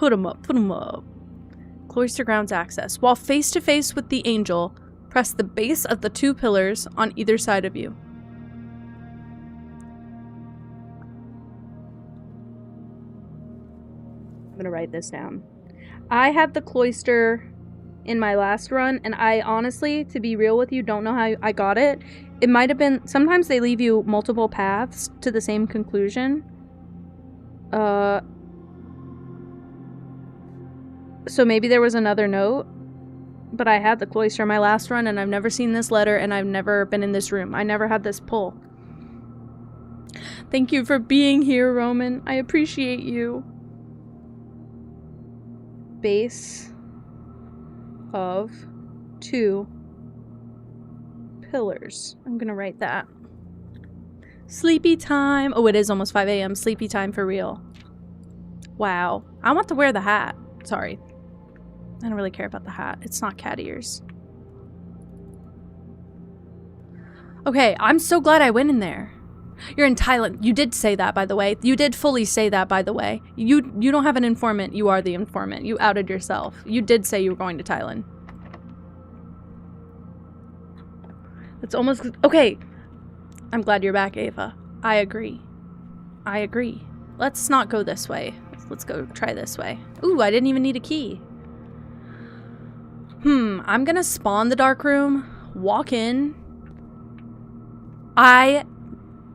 A: Put 'em up, put 'em up. Cloister grounds access. While face to face with the angel, press the base of the 2 pillars on either side of you. I'm gonna write this down. I had the cloister in my last run, and I honestly, to be real with you, don't know how I got it. It might have been, sometimes they leave you multiple paths to the same conclusion. So maybe there was another note, but I had the cloister in my last run, and I've never seen this letter, and I've never been in this room. I never had this pull. Thank you for being here, Roman. I appreciate you. Base of 2 pillars. I'm gonna write that. Sleepy time. Oh, it is almost 5 a.m. Sleepy time for real. Wow. I want to wear the hat. Sorry. I don't really care about the hat. It's not cat ears. Okay, I'm so glad I went in there. You're in Thailand. You did say that, by the way. You did fully say that, by the way. You don't have an informant. You are the informant. You outed yourself. You did say you were going to Thailand. It's almost... Okay. I'm glad you're back, Ava. I agree. I agree. Let's not go this way. Let's go try this way. Ooh, I didn't even need a key. I'm gonna spawn the dark room, walk in. I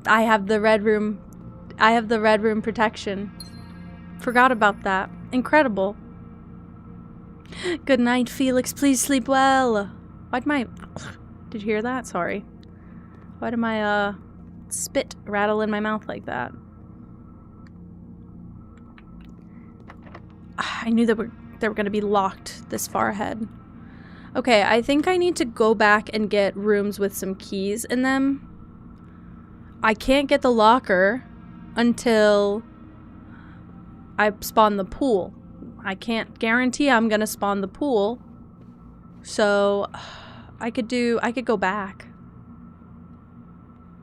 A: have the red room. I have the red room protection. Forgot about that. Incredible. Good night, Felix. Please sleep well. Why'd my... Did you hear that? Sorry. Why did my spit rattle in my mouth like that? I knew that they were going to be locked this far ahead. Okay, I think I need to go back and get rooms with some keys in them. I can't get the locker until I spawn the pool. I can't guarantee I'm going to spawn the pool. So I could go back.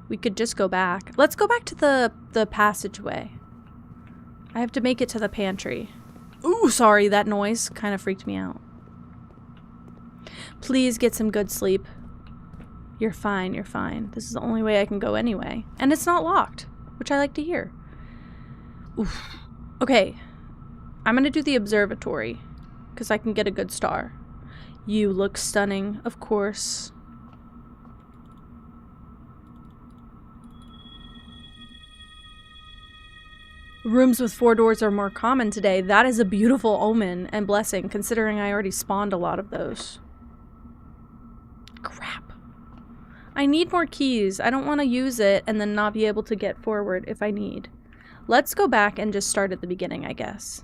A: We could just go back. Let's go back to the passageway. I have to make it to the pantry. Ooh, sorry, that noise kind of freaked me out. Please get some good sleep. You're fine, you're fine. This is the only way I can go anyway. And it's not locked, which I like to hear. Oof. Okay, I'm gonna do the observatory, because I can get a good star. You look stunning, of course. Rooms with 4 doors are more common today. That is a beautiful omen and blessing, considering I already spawned a lot of those. Crap. I need more keys. I don't want to use it and then not be able to get forward if I need. Let's go back and just start at the beginning, I guess.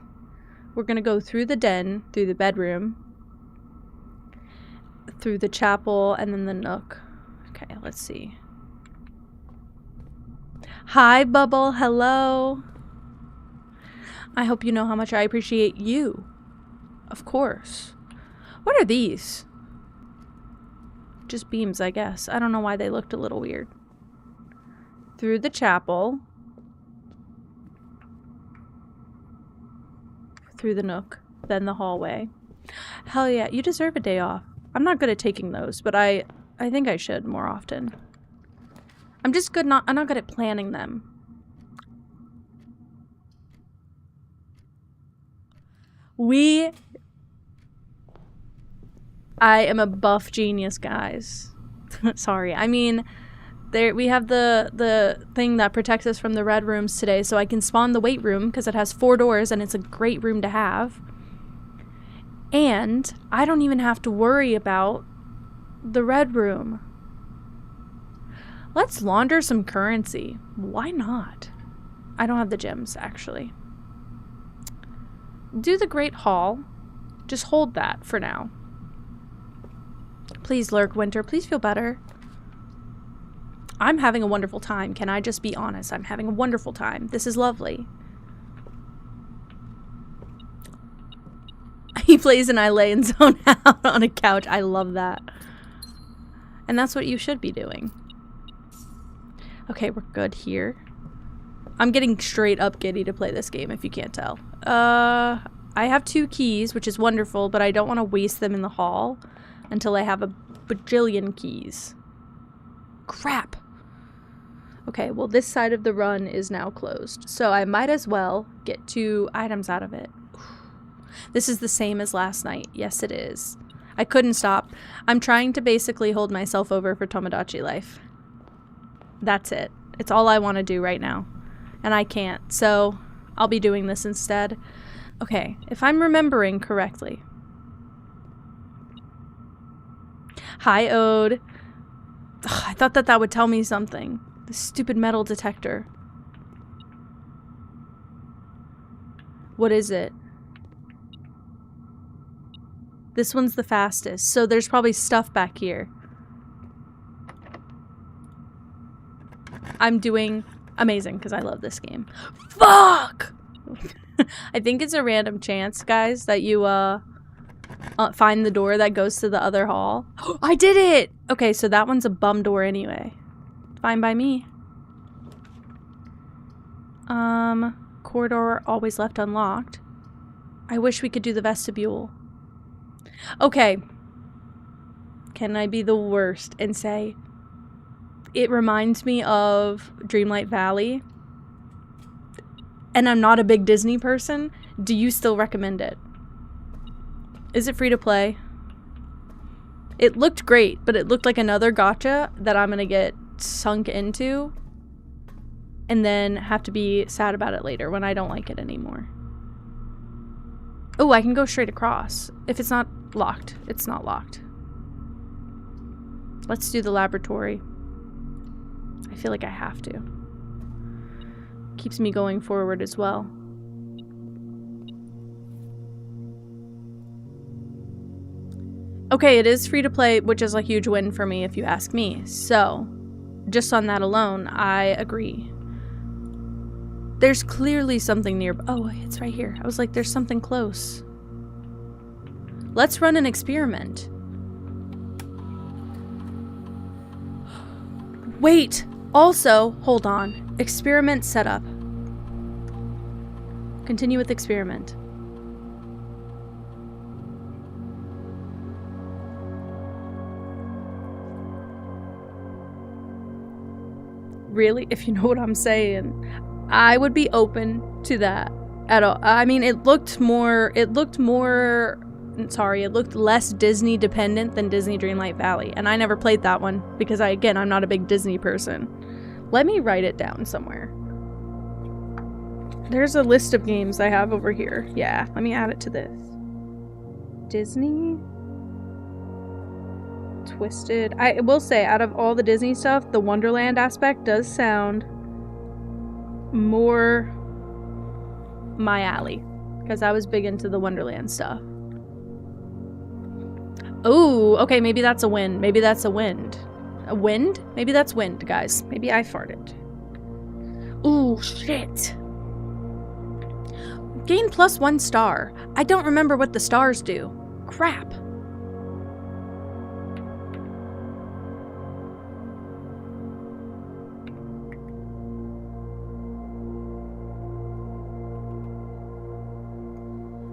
A: We're going to go through the den, through the bedroom, through the chapel, and then the nook. Okay, let's see. Hi, Bubble. Hello. I hope you know how much I appreciate you. Of course. What are these? Just beams, I guess. I don't know why they looked a little weird. Through the chapel. Through the nook. Then the hallway. Hell yeah, you deserve a day off. I'm not good at taking those, but I think I should more often. I'm not good at planning them. I am a buff genius, guys. Sorry. I mean, we have the thing that protects us from the red rooms today, so I can spawn the weight room because it has 4 doors and it's a great room to have. And I don't even have to worry about the red room. Let's launder some currency. Why not? I don't have the gems, actually. Do the Great Hall. Just hold that for now. Please, Lurk Winter. Please feel better. I'm having a wonderful time. Can I just be honest? I'm having a wonderful time. This is lovely. He plays and I lay and zone out on a couch. I love that. And that's what you should be doing. Okay, we're good here. I'm getting straight up giddy to play this game, if you can't tell. I I have 2 keys, which is wonderful, but I don't want to waste them in the hall until I have a bajillion keys. Crap. Okay, well, this side of the run is now closed, so I might as well get 2 items out of it. This is the same as last night. Yes, it is. I couldn't stop. I'm trying to basically hold myself over for Tomodachi Life. That's it. It's all I want to do right now. And I can't, so I'll be doing this instead. Okay, if I'm remembering correctly. Hi, Ode. Ugh, I thought that would tell me something. The stupid metal detector. What is it? This one's the fastest, so there's probably stuff back here. I'm doing amazing because I love this game. Fuck! I think it's a random chance, guys, that you find the door that goes to the other hall. I did it! Okay, so that one's a bum door anyway. Fine by me. Corridor always left unlocked. I wish we could do the vestibule. Okay. Can I be the worst and say it reminds me of Dreamlight Valley? And I'm not a big Disney person. Do you still recommend it? Is it free to play? It looked great, but it looked like another gacha that I'm gonna get sunk into and then have to be sad about it later when I don't like it anymore. Oh, I can go straight across. If it's not locked, it's not locked. Let's do the laboratory. I feel like I have to. Keeps me going forward as well. Okay, it is free to play, which is a huge win for me if you ask me. So, just on that alone, I agree. There's clearly something near. Oh, it's right here. I was like, there's something close. Let's run an experiment. Wait! Also, hold on. Experiment setup. Continue with experiment. Really? If you know what I'm saying. I would be open to that at all. I mean, it looked less Disney dependent than Disney Dreamlight Valley. And I never played that one because I'm not a big Disney person. Let me write it down somewhere. There's a list of games I have over here. Yeah, let me add it to this. Disney Twisted. I will say, out of all the Disney stuff, the Wonderland aspect does sound more my alley, because I was big into the Wonderland stuff. Oh, okay, maybe that's a wind. Maybe that's a wind. A wind? Maybe that's wind, guys. Maybe I farted. Ooh, shit. Gain +1 star. I don't remember what the stars do. Crap.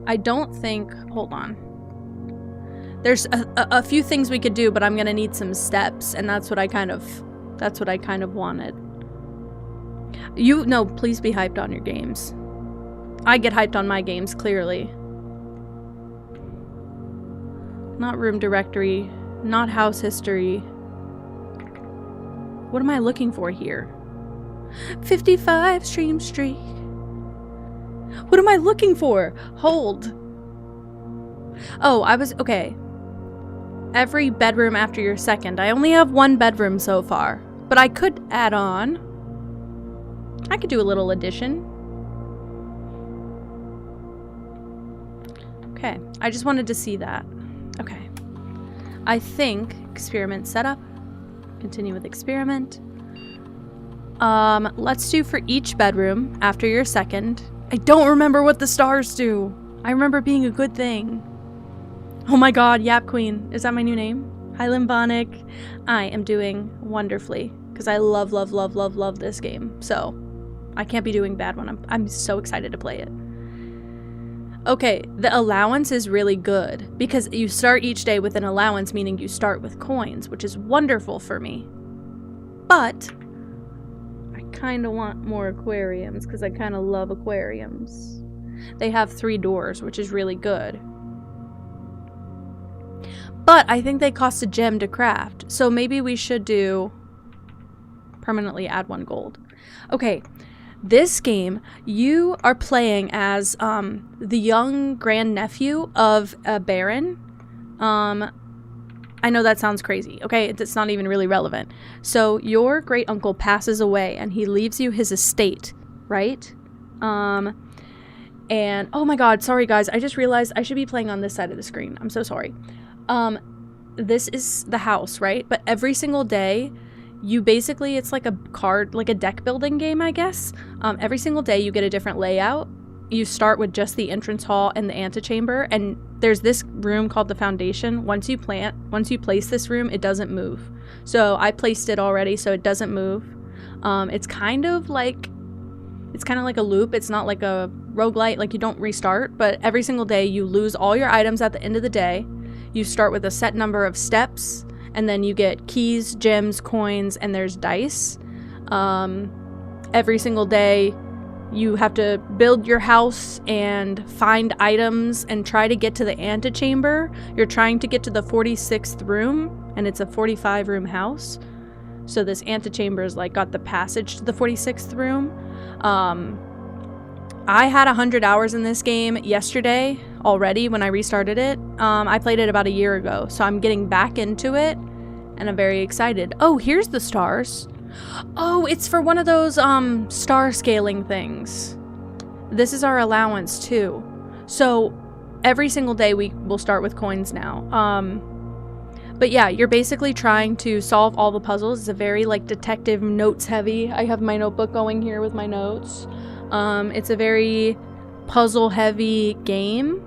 A: I don't think, hold on. There's a few things we could do, but I'm gonna need some steps, and that's what I kind of wanted. No, please be hyped on your games. I get hyped on my games, clearly. Not room directory, not house history. What am I looking for here? 55 stream streak. What am I looking for? Hold. Oh, okay. Every bedroom after your second. I only have 1 bedroom so far, but I could add on. I could do a little addition. Okay, I just wanted to see that. Okay. I think experiment setup. Continue with experiment. Let's do for each bedroom after your second. I don't remember what the stars do. I remember being a good thing. Oh my god, Yap Queen. Is that my new name? Hi, Limbonic. I am doing wonderfully because I love this game. So I can't be doing bad when I'm so excited to play it. Okay, the allowance is really good because you start each day with an allowance, meaning you start with coins, which is wonderful for me. But I kind of want more aquariums because I kind of love aquariums. They have 3 doors, which is really good. But I think they cost a gem to craft, so maybe we should do permanently add 1 gold. Okay, this game, you are playing as the young grandnephew of a baron. I know that sounds crazy, okay? It's not even really relevant. So your great uncle passes away and he leaves you his estate, right? And oh my god, sorry guys, I just realized I should be playing on this side of the screen. I'm so sorry. This is the house, right? But every single day, you basically, it's like a card, like a deck building game, I guess. Every single day you get a different layout. You start with just the entrance hall and the antechamber, and there's this room called the foundation. Once you place this room, it doesn't move. So I placed it already, so it doesn't move. It's kind of like a loop. It's not like a roguelite, like you don't restart, but every single day you lose all your items at the end of the day. You start with a set number of steps, and then you get keys, gems, coins, and there's dice. Every single day, you have to build your house and find items and try to get to the antechamber. You're trying to get to the 46th room, and it's a 45-room house. So this antechamber is like got the passage to the 46th room. I had 100 hours in this game yesterday already when I restarted it. I played it about a year ago, so I'm getting back into it, and I'm very excited. Oh, here's the stars. Oh, it's for one of those star scaling things. This is our allowance too. So every single day we will start with coins now. But yeah, you're basically trying to solve all the puzzles. It's a very like detective notes heavy. I have my notebook going here with my notes. It's a very puzzle heavy game,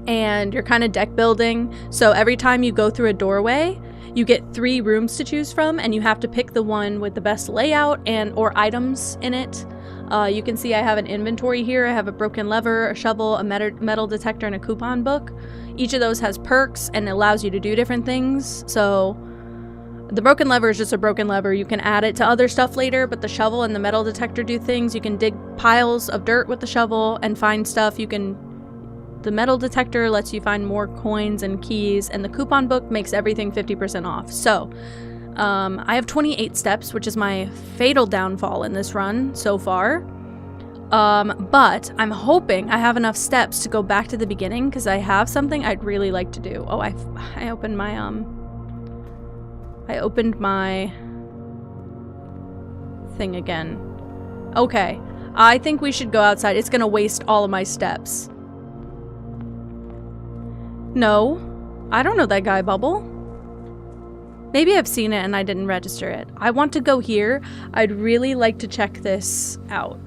A: and you're kind of deck building. So every time you go through a doorway, you get 3 rooms to choose from, and you have to pick the one with the best layout and or items in it. You can see I have an inventory here. I have a broken lever, a shovel, a metal detector, and a coupon book. Each of those has perks and allows you to do different things. So the broken lever is just a broken lever. You can add it to other stuff later, but the shovel and the metal detector do things. You can dig piles of dirt with the shovel and find stuff. The metal detector lets you find more coins and keys, and the coupon book makes everything 50% off. So I have 28 steps, which is my fatal downfall in this run so far. But I'm hoping I have enough steps to go back to the beginning because I have something I'd really like to do. Oh, I opened my thing again. Okay, I think we should go outside. It's gonna waste all of my steps. No, I don't know that guy, Bubble. Maybe I've seen it and I didn't register it. I want to go here. I'd really like to check this out.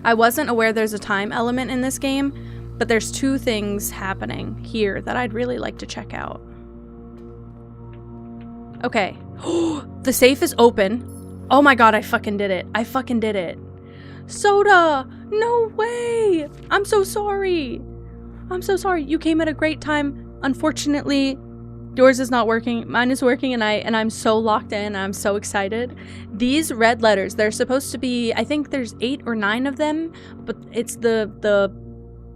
A: I wasn't aware there's a time element in this game, but there's 2 things happening here that I'd really like to check out. Okay. The safe is open. Oh my god, I fucking did it. I fucking did it. Soda! No way! I'm so sorry. I'm so sorry. You came at a great time. Unfortunately, yours is not working. Mine is working, and I'm so locked in. I'm so excited. These red letters, they're supposed to be, I think there's 8 or 9 of them, but it's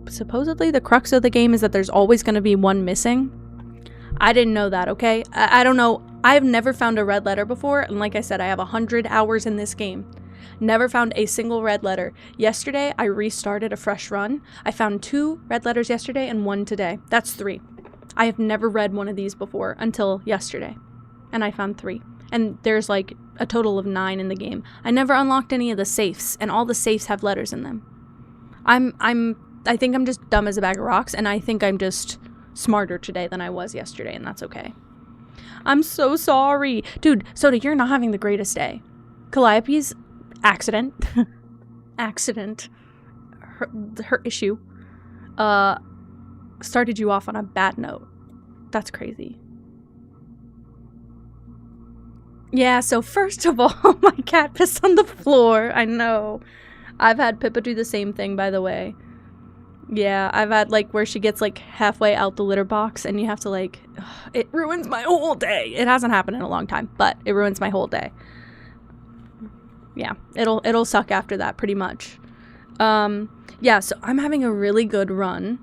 A: supposedly the crux of the game is that there's always going to be one missing. I didn't know that, okay? I don't know. I've never found a red letter before, and like I said, I have 100 hours in this game. Never found a single red letter. Yesterday, I restarted a fresh run. I found 2 red letters yesterday and 1 today. That's 3. I have never read one of these before until yesterday, and I found 3. And there's like a total of 9 in the game. I never unlocked any of the safes, and all the safes have letters in them. I think I'm just dumb as a bag of rocks, and I think I'm just smarter today than I was yesterday, and that's okay. I'm so sorry. Dude, Soda, you're not having the greatest day. Calliope's accident. Her issue. Started you off on a bad note. That's crazy. Yeah, so first of all, my cat pissed on the floor. I know. I've had Pippa do the same thing, by the way. Yeah, I've had, like, where she gets, like, halfway out the litter box and you have to, like, it ruins my whole day. It hasn't happened in a long time, but it ruins my whole day. Yeah, it'll suck after that, pretty much. Yeah, so I'm having a really good run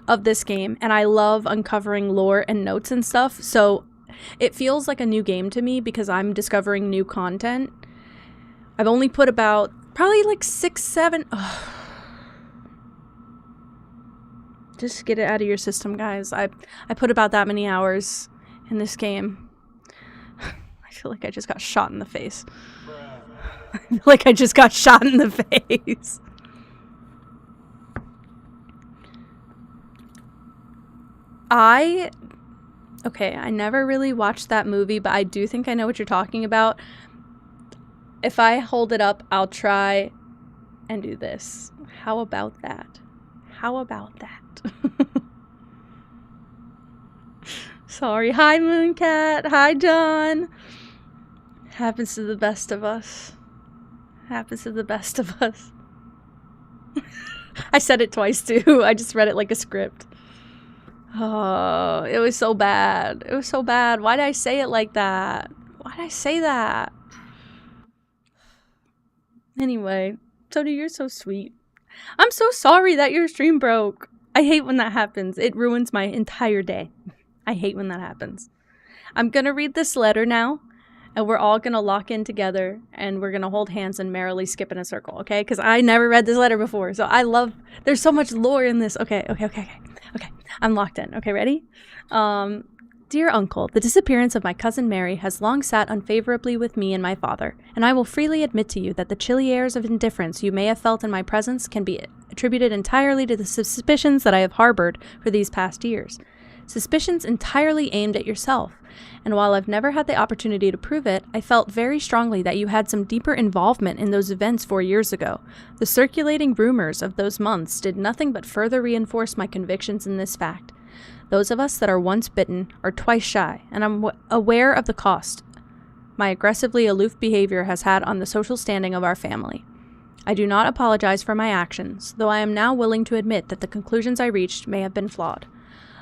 A: of this game, and I love uncovering lore and notes and stuff, so it feels like a new game to me because I'm discovering new content. I've only put about, probably, like, 6, 7... Just get it out of your system, guys. I put about that many hours in this game. I feel like I just got shot in the face. I feel like I just got shot in the face. Okay, I never really watched that movie, but I do think I know what you're talking about. If I hold it up, I'll try and do this. How about that? How about that? Sorry. Hi, Mooncat. Hi, John. Happens to the best of us. Happens to the best of us. I said it twice, too. I just read it like a script. Oh, it was so bad. It was so bad. Why did I say it like that? Why did I say that? Anyway, Soda, you're so sweet. I'm so sorry that your stream broke. I hate when that happens. It ruins my entire day. I hate when that happens. I'm going to read this letter now, and we're all going to lock in together, and we're going to hold hands and merrily skip in a circle, okay? Because I never read this letter before, so there's so much lore in this. Okay. I'm locked in. Okay, ready? Dear Uncle, the disappearance of my cousin Mary has long sat unfavorably with me and my father, and I will freely admit to you that the chilly airs of indifference you may have felt in my presence can be attributed entirely to the suspicions that I have harbored for these past years. Suspicions entirely aimed at yourself, and while I've never had the opportunity to prove it, I felt very strongly that you had some deeper involvement in those events 4 years ago. The circulating rumors of those months did nothing but further reinforce my convictions in this fact. Those of us that are once bitten are twice shy, and I'm aware of the cost my aggressively aloof behavior has had on the social standing of our family. I do not apologize for my actions, though I am now willing to admit that the conclusions I reached may have been flawed.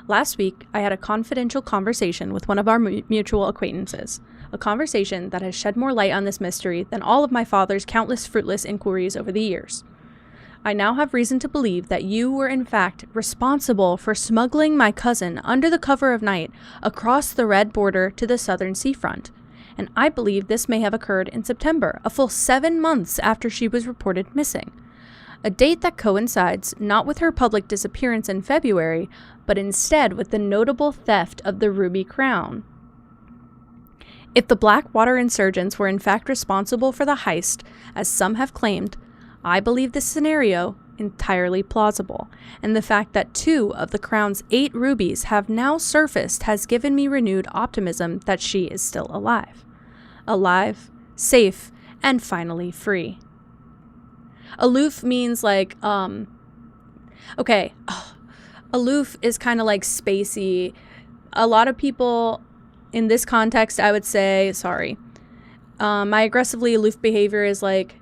A: Last week, I had a confidential conversation with one of our mutual acquaintances, a conversation that has shed more light on this mystery than all of my father's countless fruitless inquiries over the years. I now have reason to believe that you were in fact responsible for smuggling my cousin under the cover of night across the red border to the southern seafront, and I believe this may have occurred in September, a full 7 months after she was reported missing. A date that coincides not with her public disappearance in February, but instead with the notable theft of the Ruby Crown. If the Blackwater insurgents were in fact responsible for the heist, as some have claimed, I believe this scenario entirely plausible, and the fact that 2 of the Crown's 8 rubies have now surfaced has given me renewed optimism that she is still alive. Alive, safe, and finally free. Aloof means like, aloof is kind of like spacey. A lot of people in this context, I would say, my aggressively aloof behavior is like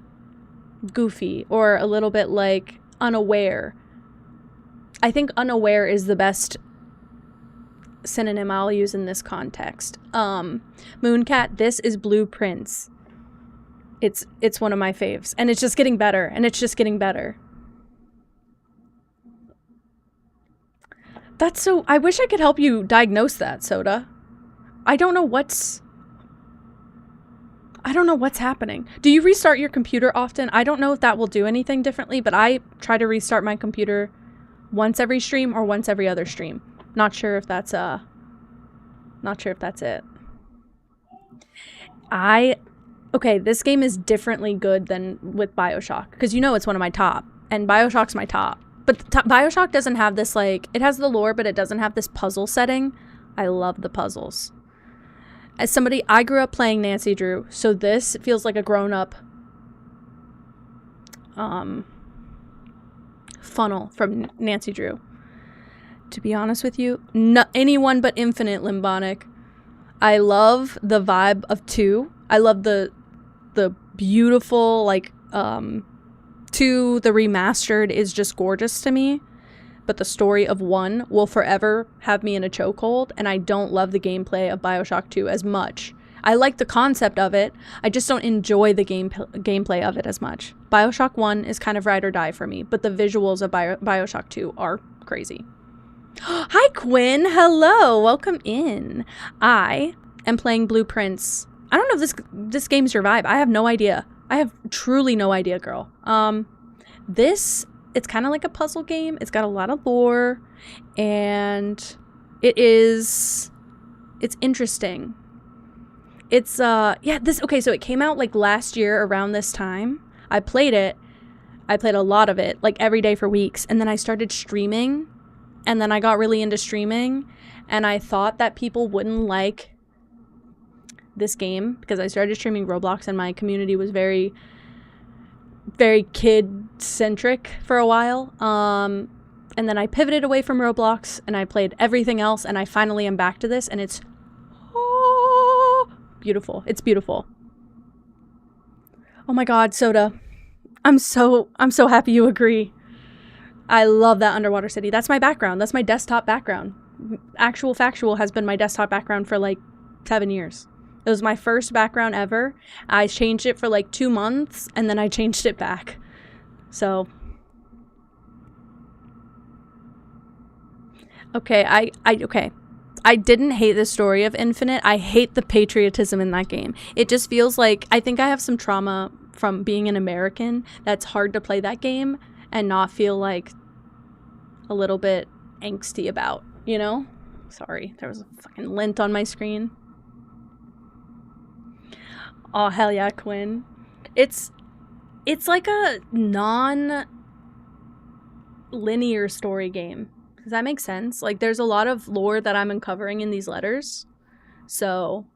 A: goofy or a little bit like unaware. I think unaware is the best synonym I'll use in this context. Mooncat, this is Blueprints. It's one of my faves, and it's just getting better, and it's just getting better. That's so... I wish I could help you diagnose that, Soda. I don't know what's happening. Do you restart your computer often? I don't know if that will do anything differently, but I try to restart my computer once every stream or once every other stream. Not sure if that's it. Okay, this game is differently good than with BioShock, because you know it's one of my top, and BioShock's my top. But BioShock doesn't have this, like, it has the lore, but it doesn't have this puzzle setting. I love the puzzles. As somebody, I grew up playing Nancy Drew, so this feels like a grown-up funnel from Nancy Drew. To be honest with you, anyone but Infinite Limbonic. I love the vibe of 2. I love the beautiful, like, 2 2, the remastered, is just gorgeous to me. But the story of 1 will forever have me in a chokehold, and I don't love the gameplay of BioShock 2 as much. I like the concept of it, I just don't enjoy the gameplay of it as much. BioShock 1 is kind of ride or die for me, but the visuals of BioShock 2 are crazy. Hi Quinn, hello, welcome in. I am playing Blueprints. I don't know if this game's your vibe. I have no idea. I have truly no idea, girl. It's kind of like a puzzle game. It's got a lot of lore, and it's interesting. So it came out like last year around this time. I played a lot of it, like every day for weeks, and then I started streaming, and then I got really into streaming, and I thought that people wouldn't like this game because I started streaming Roblox, and my community was very, very kid-centric for a while. And then I pivoted away from Roblox, and I played everything else, and I finally am back to this, and it's beautiful. It's beautiful. Oh my god, Soda. I'm so happy you agree. I love that underwater city. That's my background. That's my desktop background. Actual Factual has been my desktop background for like 7 years. It was my first background ever. I changed it for like 2 months, and then I changed it back. So okay, I didn't hate the story of Infinite. I hate the patriotism in that game. It just feels like, I think I have some trauma from being an American that's hard to play that game and not feel like a little bit angsty about, you know? Sorry, there was a fucking lint on my screen. Oh, hell yeah, Quinn. It's like a non-linear story game. Does that make sense? Like, there's a lot of lore that I'm uncovering in these letters. So,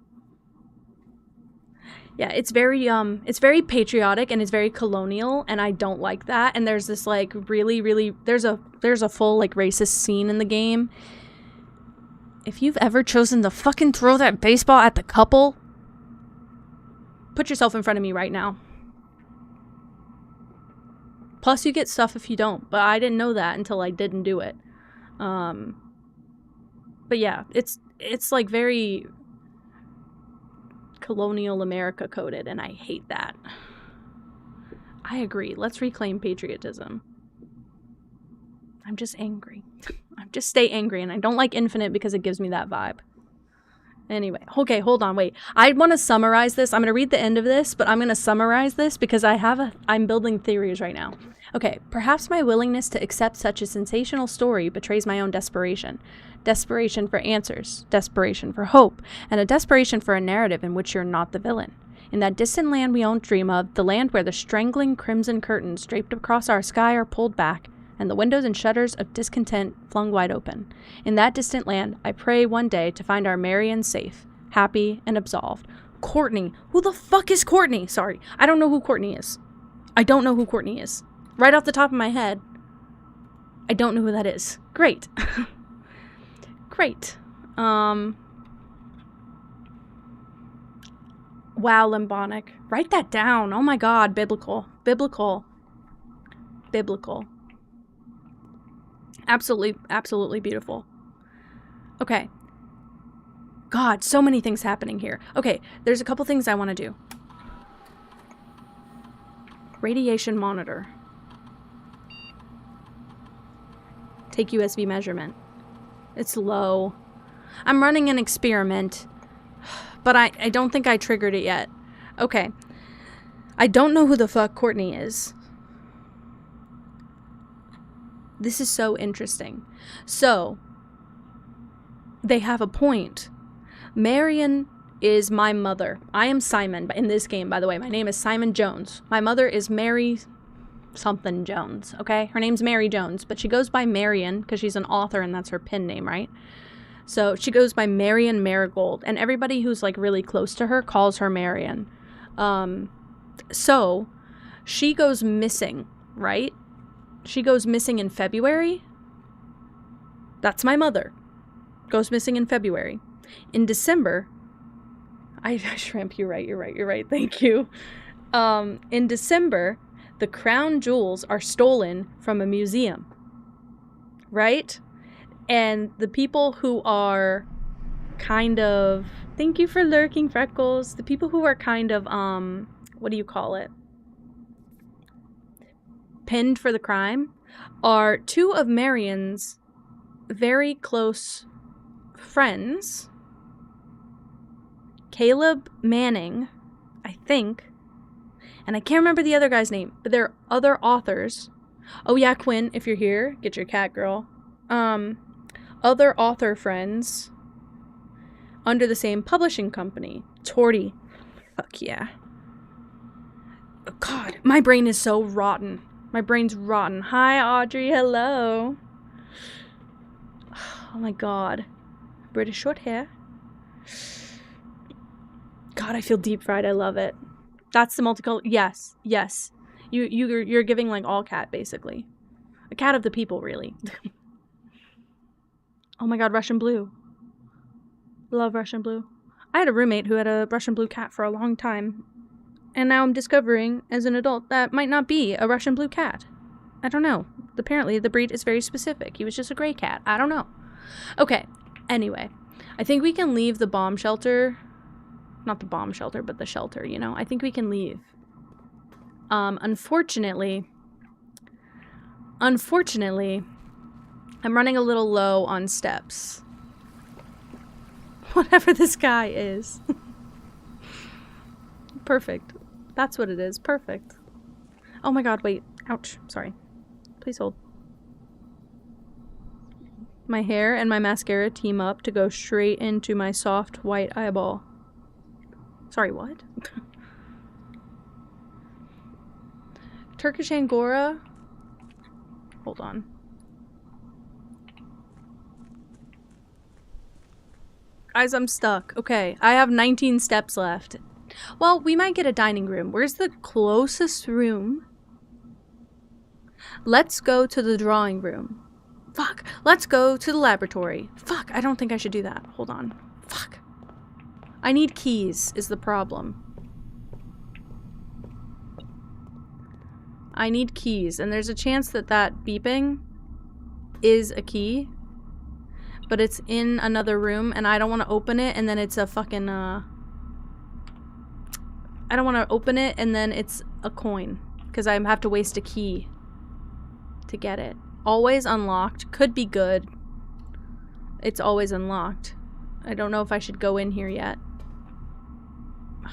A: yeah, it's very patriotic, and it's very colonial, and I don't like that. And there's this, like, really, there's a full, like, racist scene in the game. If you've ever chosen to fucking throw that baseball at the couple, put yourself in front of me right now. Plus, you get stuff if you don't, but I didn't know that until I didn't do it. But yeah, it's like very colonial America coded, and I hate that. I agree. Let's reclaim patriotism. I'm just angry. I just stay angry, and I don't like Infinite because it gives me that vibe. Anyway, okay, hold on, wait. I want to summarize this. I'm going to read the end of this, but I'm going to summarize this because I'm building theories right now. Okay, perhaps my willingness to accept such a sensational story betrays my own desperation. Desperation for answers, desperation for hope, and a desperation for a narrative in which you're not the villain. In that distant land we don't dream of, the land where the strangling crimson curtains draped across our sky are pulled back, and the windows and shutters of discontent flung wide open. In that distant land, I pray one day to find our Marion safe, happy, and absolved. Courtney. Who the fuck is Courtney? Sorry, I don't know who Courtney is. Right off the top of my head, I don't know who that is. Great. Great. Wow, Limbonic. Write that down. Oh my god, biblical. Absolutely beautiful. Okay. God, so many things happening here. Okay, there's a couple things I want to do. Radiation monitor. Take USB measurement. It's low. I'm running an experiment, but I don't think I triggered it yet. Okay. I don't know who the fuck Courtney is. This is so interesting. So, they have a point. Marion is my mother. I am Simon in this game, by the way. My name is Simon Jones. My mother is Mary something Jones, okay? Her name's Mary Jones, but she goes by Marion because she's an author and that's her pen name, right? So she goes by Marion Marigold, and everybody who's like really close to her calls her Marion. So she goes missing, right? She goes missing in February. That's my mother. Goes missing in February. In December, Shrimp, you're right. Thank you. In December, the crown jewels are stolen from a museum, right? And the people who are kind of, thank you for lurking, Freckles. The people who are kind of, what do you call it? Pinned for the crime are two of Marion's very close friends. Caleb Manning, I think, and I can't remember the other guy's name, but they're other authors. Oh yeah, Quinn, if you're here, get your cat, girl. Other author friends under the same publishing company. Torty. Fuck yeah. Oh, God, my brain is so rotten. My brain's rotten. Hi, Audrey. Hello. Oh my God. British short hair. God, I feel deep fried. I love it. That's the multicolor. Yes, yes. You're giving like all cat basically. A cat of the people, really. Oh my God, Russian blue. Love Russian blue. I had a roommate who had a Russian blue cat for a long time. And now I'm discovering as an adult that might not be a Russian blue cat. I don't know. Apparently the breed is very specific. He was just a gray cat. I don't know. Okay. Anyway, I think we can leave the bomb shelter. Not the bomb shelter, but the shelter, you know? I think we can leave. Unfortunately, I'm running a little low on steps. Whatever this guy is. Perfect. That's what it is. Perfect. Oh my God, wait. Ouch. Sorry. Please hold. My hair and my mascara team up to go straight into my soft white eyeball. Sorry, what? Turkish Angora? Hold on. Guys, I'm stuck. Okay, I have 19 steps left. Well, we might get a dining room. Where's the closest room? Let's go to the drawing room. Fuck. Let's go to the laboratory. Fuck, I don't think I should do that. Hold on. Fuck. I need keys is the problem. I need keys, and there's a chance that that beeping is a key. But it's in another room, and I don't want to open it, and then it's a fucking, I don't want to open it, and then it's a coin. Because I have to waste a key to get it. Always unlocked. Could be good. It's always unlocked. I don't know if I should go in here yet.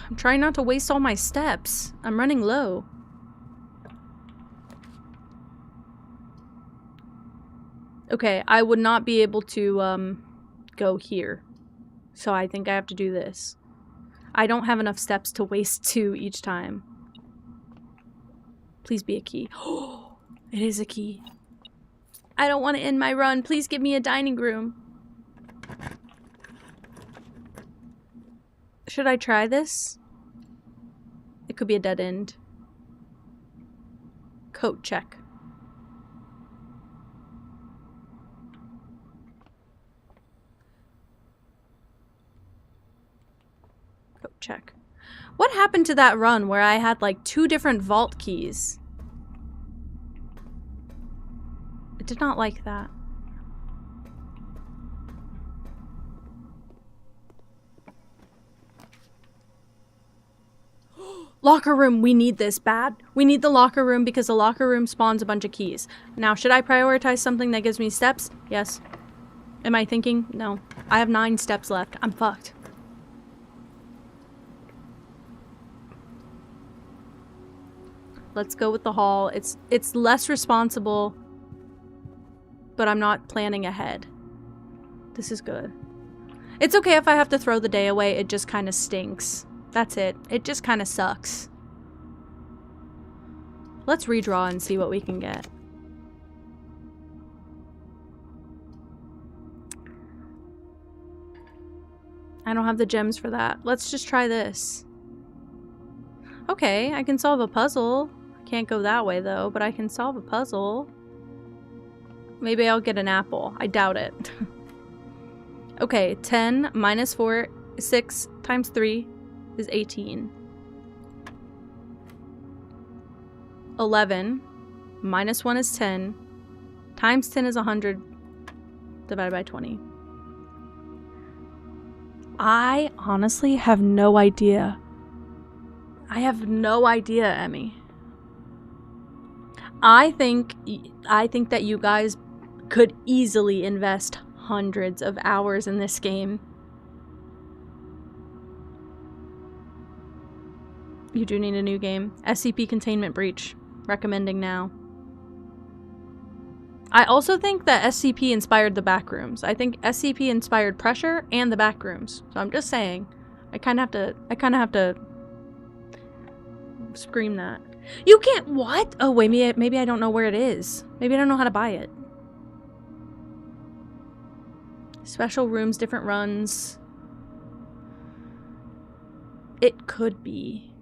A: I'm trying not to waste all my steps. I'm running low. Okay, I would not be able to, go here. So I think I have to do this. I don't have enough steps to waste 2 each time. Please be a key. Oh, it is a key. I don't want to end my run. Please give me a dining room. Should I try this? It could be a dead end. Coat check. Coat check. What happened to that run where I had like 2 different vault keys? I did not like that. Locker room, we need this bad. We need the locker room because the locker room spawns a bunch of keys. Now, should I prioritize something that gives me steps? Yes. Am I thinking? No. I have 9 steps left. I'm fucked. Let's go with the hall. It's less responsible, but I'm not planning ahead. This is good. It's okay if I have to throw the day away. It just kind of stinks. That's it. It just kind of sucks. Let's redraw and see what we can get. I don't have the gems for that. Let's just try this. Okay, I can solve a puzzle. Can't go that way though, but I can solve a puzzle. Maybe I'll get an apple. I doubt it. Okay, 10 minus 4, 6 times 3 is 18. 11. Minus 1 is 10. Times 10 is 100. Divided by 20. I honestly have no idea. I have no idea, Emmy. I think that you guys could easily invest hundreds of hours in this game. You do need a new game. SCP Containment Breach. Recommending now. I also think that SCP inspired the Backrooms. I think SCP inspired Pressure and the Backrooms. So I'm just saying. I kinda have to scream that. You can't what? Oh wait, maybe I don't know where it is. Maybe I don't know how to buy it. Special rooms, different runs. It could be.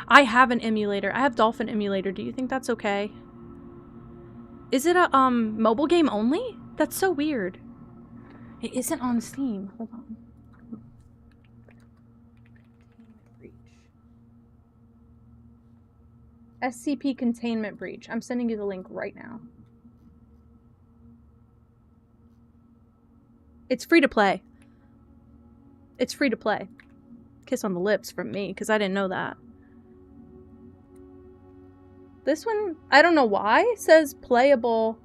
A: I have an emulator. I have Dolphin Emulator. Do you think that's okay? Is it a mobile game only? That's so weird. It isn't on Steam. Hold on. SCP Containment Breach. I'm sending you the link right now. It's free to play. It's free to play. Kiss on the lips from me, because I didn't know that. This one, I don't know why, it says playable.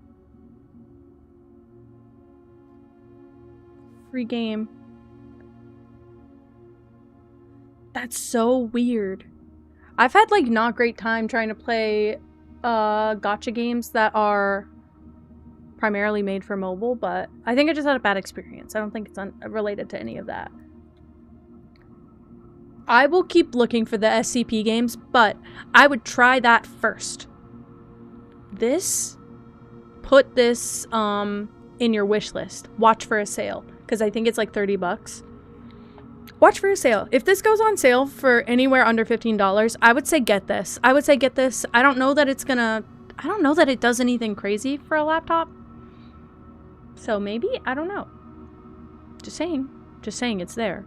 A: Free game. That's so weird. I've had like not great time trying to play gacha games that are primarily made for mobile, but I think I just had a bad experience. I don't think it's related to any of that. I will keep looking for the SCP games, but I would try that first. Put this in your wish list. Watch for a sale, because I think it's like $30. Watch for a sale. If this goes on sale for anywhere under $15, I would say get this. I would say get this. I don't know that it does anything crazy for a laptop. So maybe, I don't know. Just saying it's there.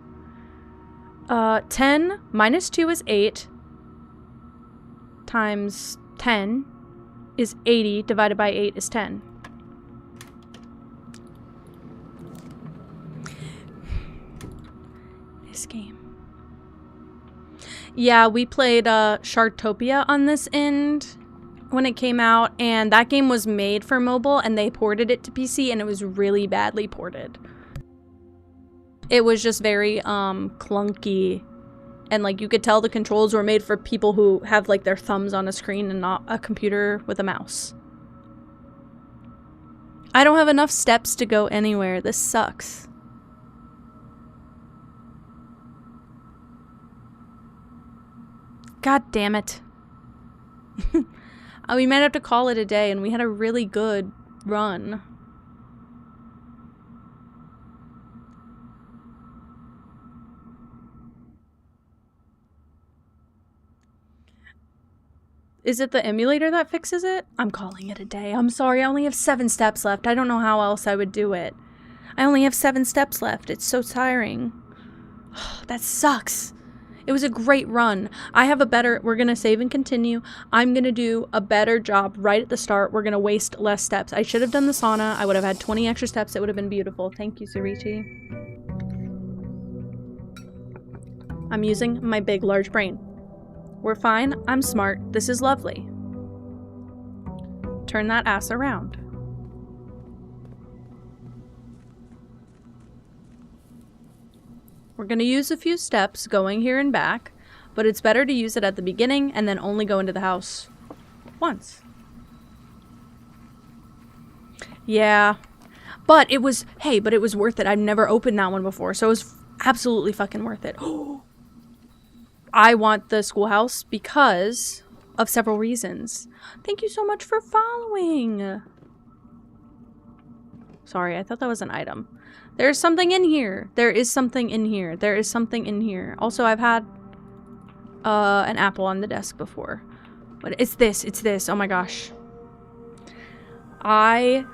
A: 10 minus 2 is 8 times 10 is 80 divided by 8 is 10. This game. Yeah, we played Sharktopia on this end when it came out, and that game was made for mobile and they ported it to PC and it was really badly ported. It was just very clunky, and like you could tell the controls were made for people who have like their thumbs on a screen and not a computer with a mouse. I don't have enough steps to go anywhere. This sucks. God damn it. We might have to call it a day, and we had a really good run. Is it the emulator that fixes it? I'm calling it a day. I'm sorry, I only have 7 steps left. I don't know how else I would do it. I only have 7 steps left. It's so tiring. That sucks. It was a great run. We're gonna save and continue. I'm gonna do a better job right at the start. We're gonna waste less steps. I should have done the sauna. I would have had 20 extra steps. It would have been beautiful. Thank you, Sarichi. I'm using my big, large brain. We're fine. I'm smart. This is lovely. Turn that ass around. We're going to use a few steps going here and back, but it's better to use it at the beginning and then only go into the house once. Yeah. But it was worth it. I've never opened that one before, so it was absolutely fucking worth it. I want the schoolhouse because of several reasons. Thank you so much for following. Sorry, I thought that was an item. There's something in here. There is something in here. There is something in here. Also, I've had an apple on the desk before. But it's this. It's this. Oh my gosh. I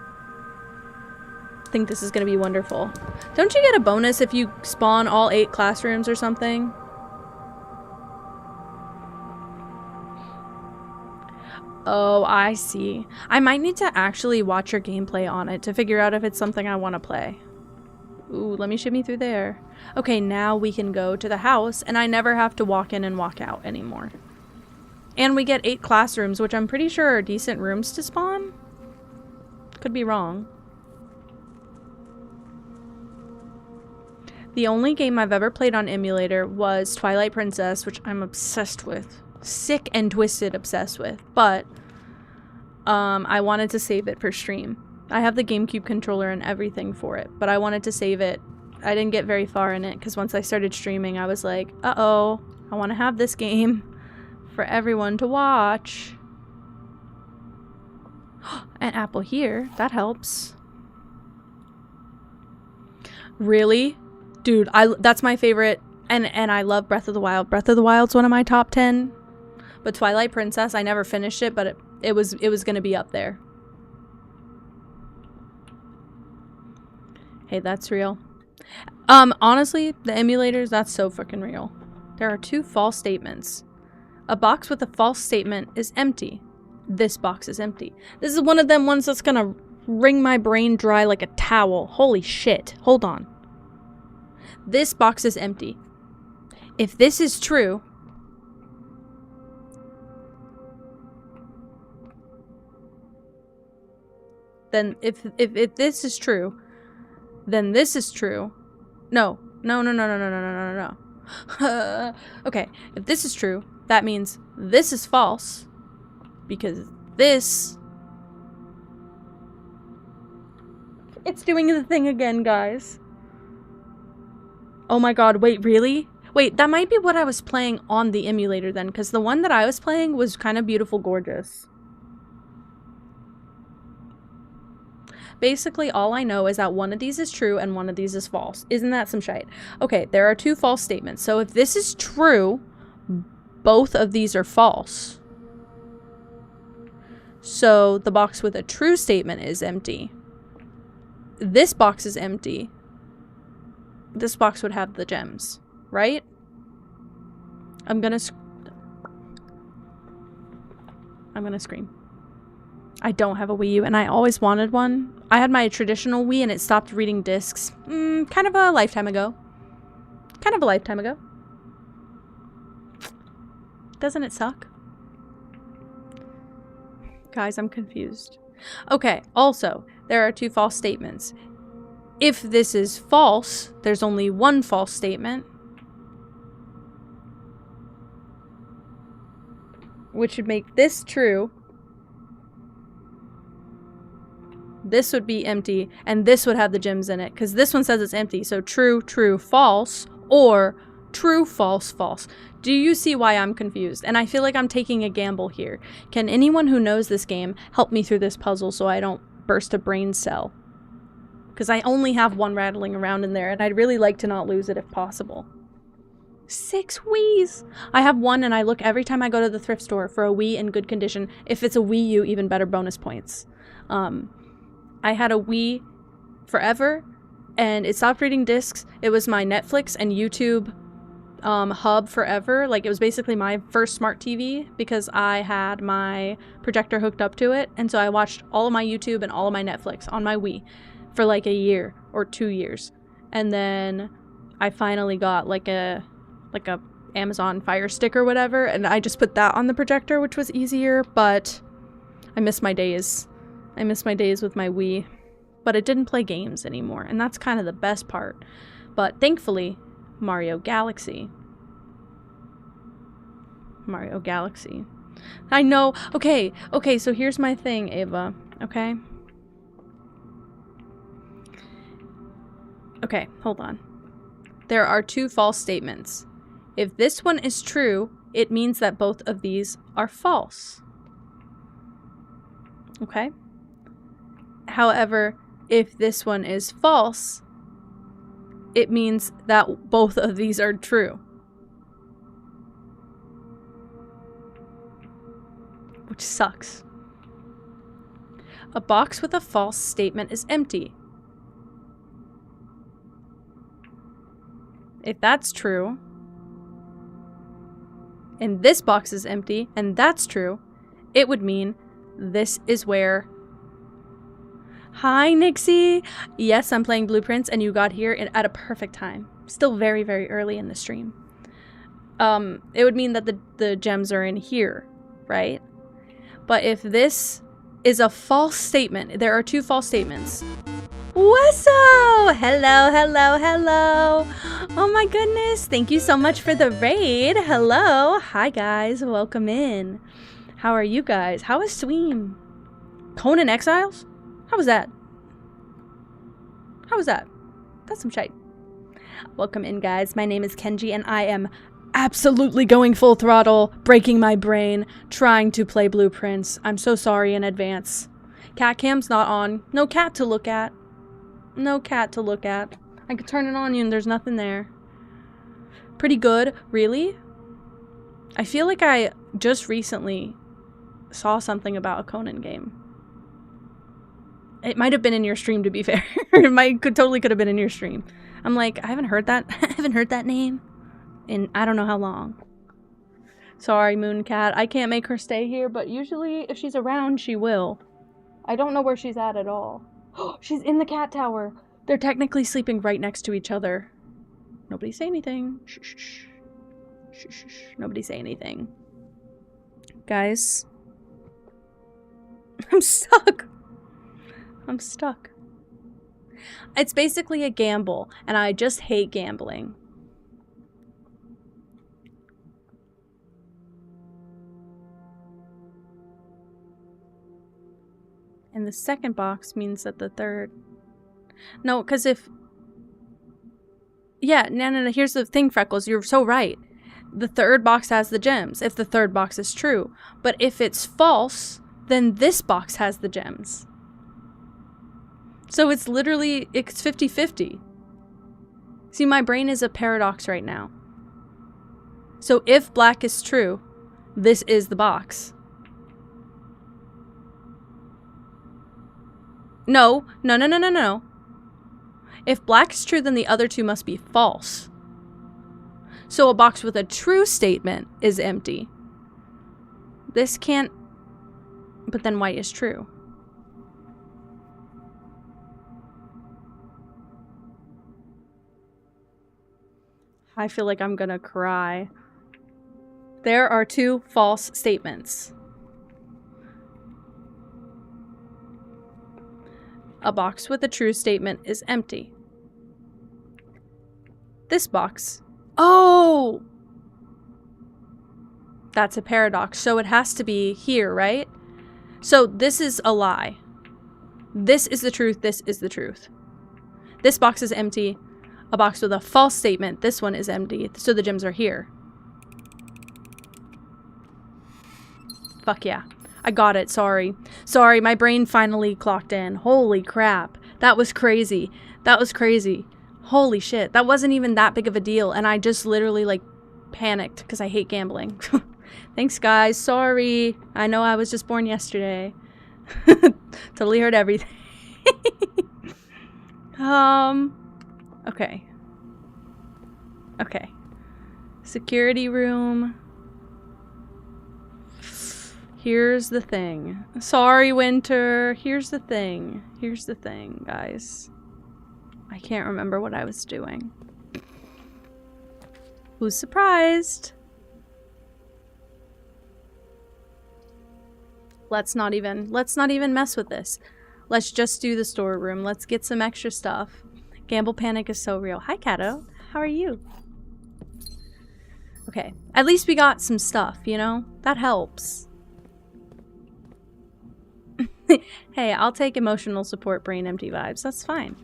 A: think this is going to be wonderful. Don't you get a bonus if you spawn all 8 classrooms or something? Oh, I see. I might need to actually watch your gameplay on it to figure out if it's something I want to play. Ooh, let me shimmy through there. Okay, now we can go to the house, and I never have to walk in and walk out anymore. And we get 8 classrooms, which I'm pretty sure are decent rooms to spawn. Could be wrong. The only game I've ever played on emulator was Twilight Princess, which I'm obsessed with. Sick and twisted obsessed with. But I wanted to save it for stream. I have the GameCube controller and everything for it, but I wanted to save it. I didn't get very far in it because once I started streaming, I was like, uh-oh, I want to have this game for everyone to watch. An apple here. That helps. Really? Dude, that's my favorite. And I love Breath of the Wild. Breath of the Wild's one of my top 10. But Twilight Princess, I never finished it, but it was going to be up there. Hey, that's real. Honestly, the emulators, that's so fucking real. There are 2 false statements. A box with a false statement is empty. This box is empty. This is one of them ones that's gonna wring my brain dry like a towel. Holy shit. Hold on. This box is empty. If this is true, then if this is true, then this is true. No. Okay, if this is true, that means this is false. Because this... It's doing the thing again, guys. Oh my god, wait, really? Wait, that might be what I was playing on the emulator then, because the one that I was playing was kind of beautiful gorgeous. Basically, all I know is that one of these is true and one of these is false. Isn't that some shite? Okay, there are 2 false statements. So if this is true, both of these are false. So the box with a true statement is empty. This box is empty. This box would have the gems, right? I'm gonna scream. I don't have a Wii U, and I always wanted one. I had my traditional Wii, and it stopped reading discs. Kind of a lifetime ago. Doesn't it suck? Guys, I'm confused. Okay, also, there are 2 false statements. If this is false, there's only one false statement. Which would make this true. This would be empty, and this would have the gems in it, because this one says it's empty. So true, true, false, or true, false, false. Do you see why I'm confused? And I feel like I'm taking a gamble here. Can anyone who knows this game help me through this puzzle so I don't burst a brain cell? Because I only have one rattling around in there, and I'd really like to not lose it if possible. 6 Wiis! I have one, and I look every time I go to the thrift store for a Wii in good condition. If it's a Wii U, even better bonus points. I had a Wii forever, and it stopped reading discs. It was my Netflix and YouTube hub forever. Like, it was basically my first smart TV because I had my projector hooked up to it, and so I watched all of my YouTube and all of my Netflix on my Wii for like a year or 2 years. And then I finally got like a Amazon Fire Stick or whatever, and I just put that on the projector, which was easier, but I miss my days. I miss my days with my Wii, but it didn't play games anymore, and that's kind of the best part. But thankfully, Mario Galaxy. I know. Okay, so here's my thing, Ava, okay? Okay, hold on. There are 2 false statements. If this one is true, it means that both of these are false. Okay? However, if this one is false, it means that both of these are true. Which sucks. A box with a false statement is empty. If that's true, and this box is empty, and that's true, it would mean this is where... Hi, Nixie! Yes, I'm playing Blueprints, and you got here at a perfect time. Still very, very early in the stream. It would mean that the gems are in here, right? But if this is a false statement, there are two false statements. Wesso! Hello, hello, hello! Oh my goodness, thank you so much for the raid. Hello! Hi guys, welcome in. How are you guys? How is Sweem? Conan Exiles? How was that? How was that? That's some shite. Welcome in, guys. My name is Kenji, and I am absolutely going full throttle, breaking my brain, trying to play Blueprints. I'm so sorry in advance. Cat cam's not on. No cat to look at. No cat to look at. I could turn it on you and there's nothing there. Pretty good. Really? I feel like I just recently saw something about a Conan game. It might have been in your stream, to be fair. It totally could have been in your stream. I'm like, I haven't heard that. I haven't heard that name in I don't know how long. Sorry, Mooncat. I can't make her stay here, but usually if she's around, she will. I don't know where she's at all. She's in the cat tower. They're technically sleeping right next to each other. Nobody say anything. Shh, shh, shh. Shh, shh, shh. Nobody say anything. Guys. I'm stuck. I'm stuck. It's basically a gamble, and I just hate gambling. And the second box means that the third... No, because if... Yeah, no, here's the thing, Freckles. You're so right. The third box has the gems, if the third box is true. But if it's false, then this box has the gems. So it's literally, it's 50-50. See, my brain is a paradox right now. So if black is true, this is the box. No. If black is true, then the other two must be false. So a box with a true statement is empty. This can't... But then white is true. I feel like I'm gonna cry. There are two false statements. A box with a true statement is empty. This box. Oh! That's a paradox. So it has to be here, right? So this is a lie. This is the truth. This is the truth. This box is empty. A box with a false statement. This one is empty. So the gems are here. Fuck yeah. I got it. Sorry. Sorry, my brain finally clocked in. Holy crap. That was crazy. That was crazy. Holy shit. That wasn't even that big of a deal. And I just literally, like, panicked because I hate gambling. Thanks, guys. Sorry. I know I was just born yesterday. Totally heard everything. Okay. Okay. Security room. Here's the thing. Sorry, Winter. Here's the thing. Here's the thing, guys. I can't remember what I was doing. Who's surprised? Let's not even mess with this. Let's just do the storeroom. Let's get some extra stuff. Gamble panic is so real. Hi, Kato. How are you? Okay. At least we got some stuff, you know? That helps. Hey, I'll take emotional support brain empty vibes. That's fine.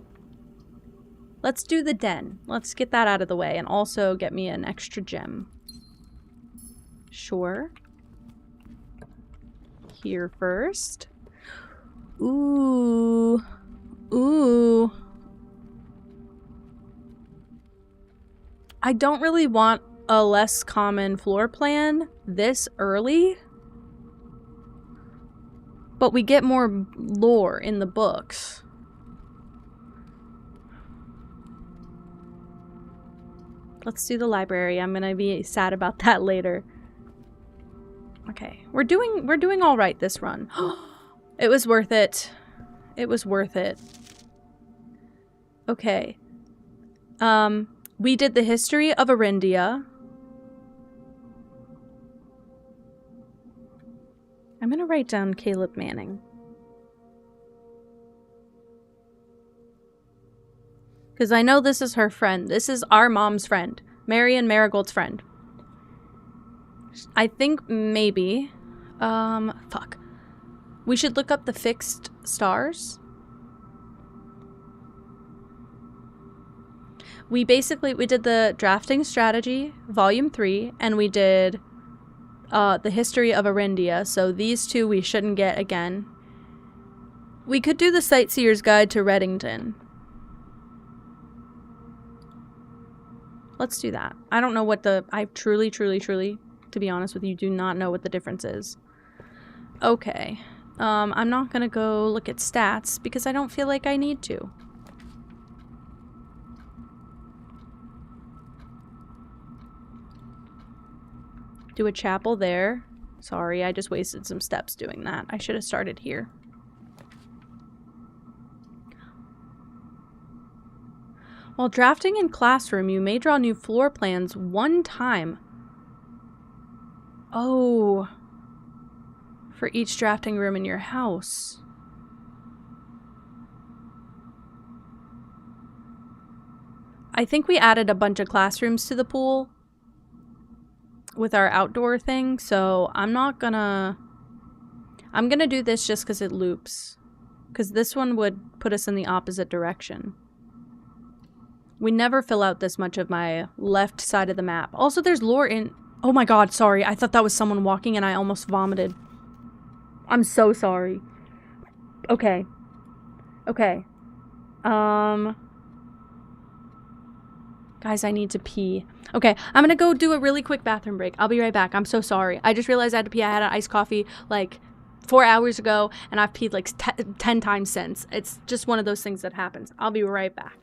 A: Let's do the den. Let's get that out of the way and also get me an extra gem. Sure. Here first. Ooh. Ooh. I don't really want a less common floor plan this early. But we get more lore in the books. Let's do the library. I'm gonna be sad about that later. Okay, we're doing all right this run. It was worth it. It was worth it. Okay. We did the history of Arindia. I'm gonna write down Caleb Manning. Because I know this is her friend. This is our mom's friend. Marion Marigold's friend. I think maybe... fuck. We should look up the fixed stars. We did the drafting strategy, volume 3, and we did the history of Arindia, so these two we shouldn't get again. We could do the Sightseer's Guide to Reddington. Let's do that. I don't know what I truly, to be honest with you, do not know what the difference is. Okay. I'm not gonna go look at stats because I don't feel like I need to. Do a chapel there. Sorry, I just wasted some steps doing that. I should have started here. While drafting in classroom, you may draw new floor plans 1 time. Oh. For each drafting room in your house. I think we added a bunch of classrooms to the pool with our outdoor thing, so I'm gonna do this just because it loops. Because this one would put us in the opposite direction. We never fill out this much of my left side of the map. Also, there's lore in... Oh my god, sorry. I thought that was someone walking and I almost vomited. I'm so sorry. Okay. Okay. Guys, I need to pee. Okay, I'm gonna go do a really quick bathroom break. I'll be right back. I'm so sorry. I just realized I had to pee. I had an iced coffee like 4 hours ago, and I've peed like 10 times since. It's just one of those things that happens. I'll be right back.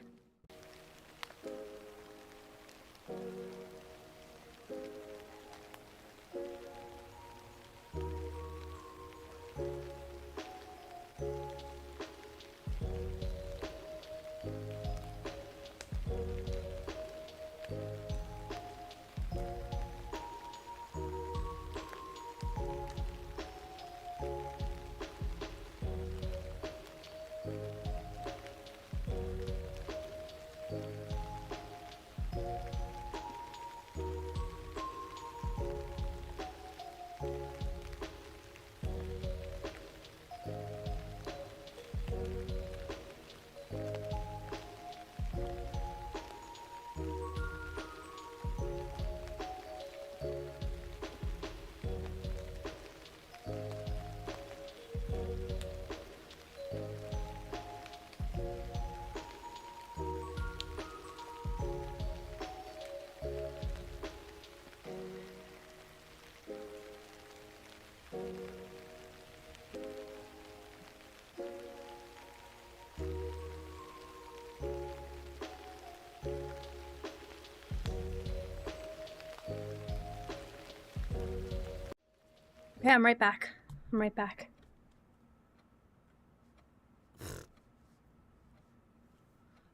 A: Okay, I'm right back. I'm right back.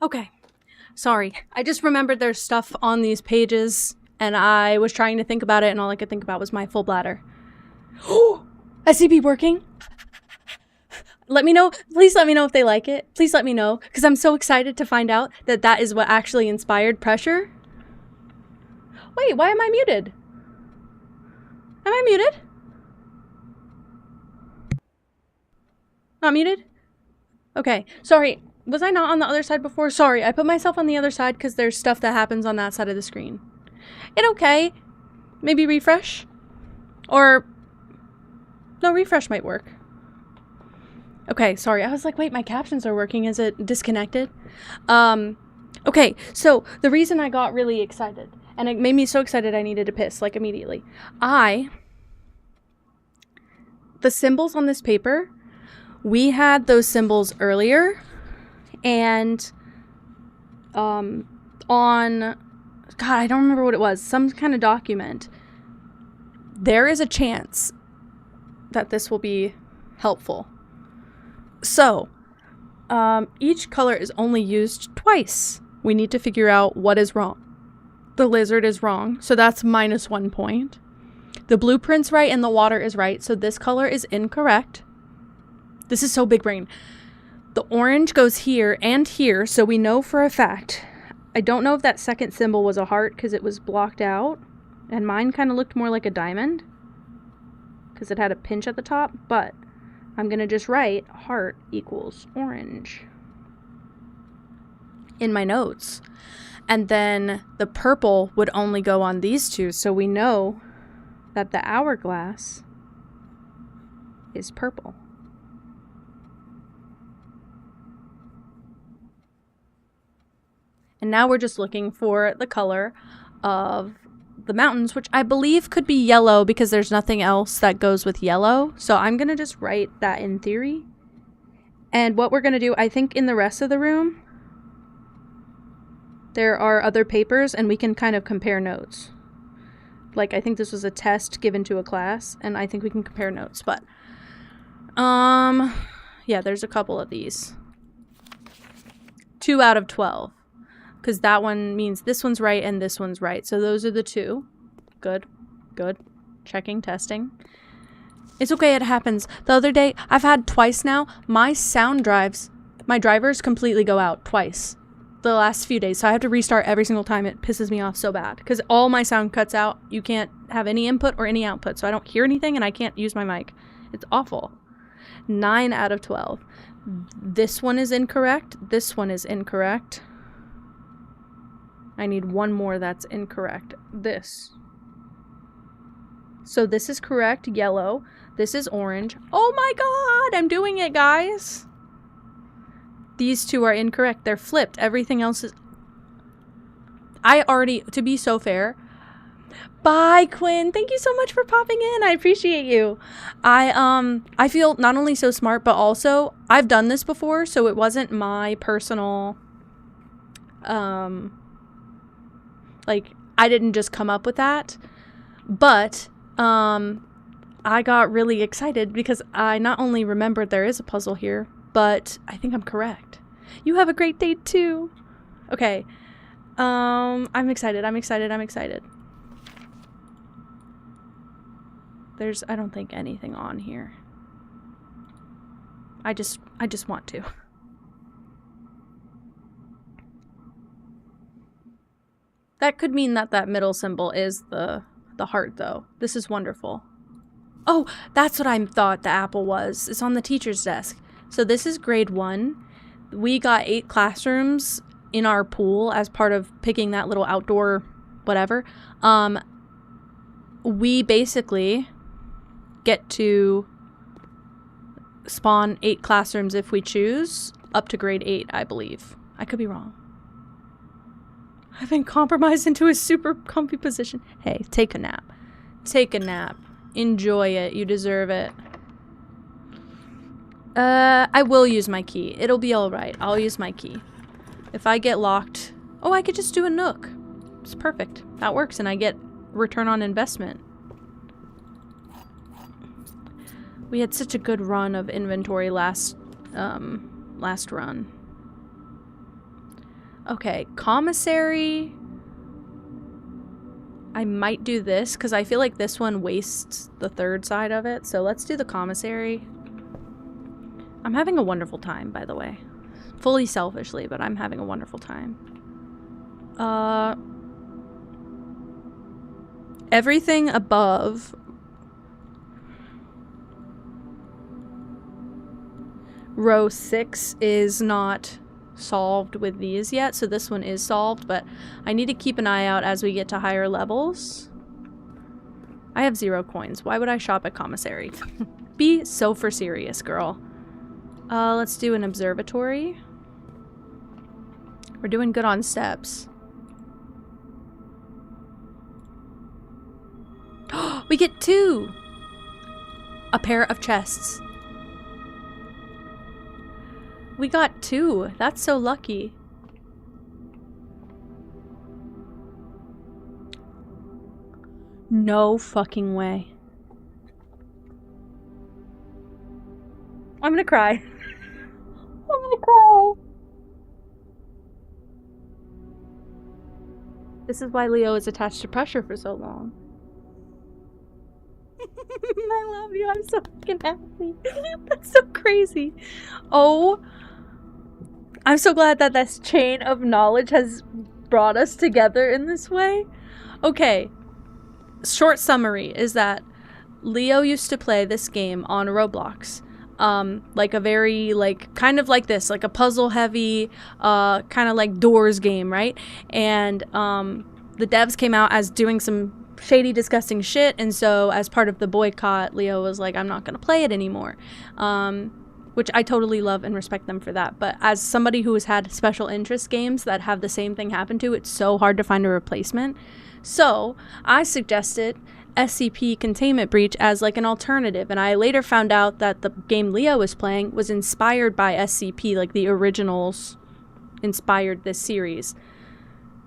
A: Okay. Sorry. I just remembered there's stuff on these pages, and I was trying to think about it, and all I could think about was my full bladder. Oh! SCP working? Let me know. Please let me know if they like it. Please let me know, because I'm so excited to find out that that is what actually inspired pressure. Wait, why am I muted? Am I muted? Not muted? Okay, sorry. Was I not on the other side before? Sorry, I put myself on the other side because there's stuff that happens on that side of the screen. It okay. Maybe refresh? Or... No, refresh might work. Okay, sorry. I was like, wait, my captions are working. Is it disconnected? Okay, so the reason I got really excited, and it made me so excited I needed to piss, like, immediately. The symbols on this paper... We had those symbols earlier, and on, God, I don't remember what it was, some kind of document. There is a chance that this will be helpful. So, each color is only used twice. We need to figure out what is wrong. The lizard is wrong, so that's -1 point. The blueprint's right and the water is right, so this color is incorrect. This is so big brain. The orange goes here and here, so we know for a fact. I don't know if that second symbol was a heart because it was blocked out, and mine kind of looked more like a diamond because it had a pinch at the top, but I'm going to just write heart equals orange in my notes. And then the purple would only go on these two, so we know that the hourglass is purple. And now we're just looking for the color of the mountains, which I believe could be yellow because there's nothing else that goes with yellow. So I'm going to just write that in theory. And what we're going to do, I think in the rest of the room, there are other papers and we can kind of compare notes. Like, I think this was a test given to a class and I think we can compare notes, but yeah, there's a couple of these. 2 out of 12. Because that one means this one's right and this one's right. So those are the two. Good. Good. Checking, testing. It's okay, it happens. The other day, I've had twice now, my sound drives, my drivers completely go out twice the last few days. So I have to restart every single time. It pisses me off so bad. Because all my sound cuts out. You can't have any input or any output. So I don't hear anything and I can't use my mic. It's awful. 9 out of 12. This one is incorrect. This one is incorrect. I need one more that's incorrect. This. So this is correct, yellow. This is orange. Oh my god, I'm doing it, guys. These two are incorrect. They're flipped. Everything else is... I already, to be so fair... Bye, Quinn. Thank you so much for popping in. I appreciate you. I feel not only so smart, but also I've done this before, so it wasn't my personal... like, I didn't just come up with that, but I got really excited because I not only remembered there is a puzzle here, but I think I'm correct. You have a great day too. Okay, I'm excited, I'm excited, I'm excited. There's, I don't think anything on here. I just want to. That could mean that that middle symbol is the heart, though. This is wonderful. Oh, that's what I thought the apple was. It's on the teacher's desk. So this is grade 1. We got 8 classrooms in our pool as part of picking that little outdoor whatever. We basically get to spawn 8 classrooms if we choose, up to grade 8, I believe. I could be wrong. I've been compromised into a super comfy position. Hey, take a nap. Take a nap. Enjoy it. You deserve it. I will use my key. It'll be alright. I'll use my key. If I get locked... Oh, I could just do a nook. It's perfect. That works, and I get return on investment. We had such a good run of inventory last run. Okay, commissary. I might do this because I feel like this one wastes the third side of it. So let's do the commissary. I'm having a wonderful time, by the way. Fully selfishly, but I'm having a wonderful time. Everything above row 6 is not solved with these yet, so this one is solved, but I need to keep an eye out as we get to higher levels. I have 0 coins. Why would I shop at commissary? Be so for serious, girl. Let's do an observatory. We're doing good on steps. We get 2! A pair of chests. We got 2. That's so lucky. No fucking way. I'm gonna cry. I'm gonna cry. This is why Leo is attached to pressure for so long. I love you. I'm so fucking happy. That's so crazy. Oh, I'm so glad that this chain of knowledge has brought us together in this way. Okay. Short summary is that Leo used to play this game on Roblox. Like a very, like, kind of like this, like a puzzle heavy, kind of like Doors game, right? And, the devs came out as doing some shady, disgusting shit, and so as part of the boycott, Leo was like, I'm not gonna play it anymore. Which I totally love and respect them for that. But as somebody who has had special interest games that have the same thing happen to, it's so hard to find a replacement. So I suggested SCP Containment Breach as like an alternative, and I later found out that the game Leo was playing was inspired by SCP, like the originals inspired this series.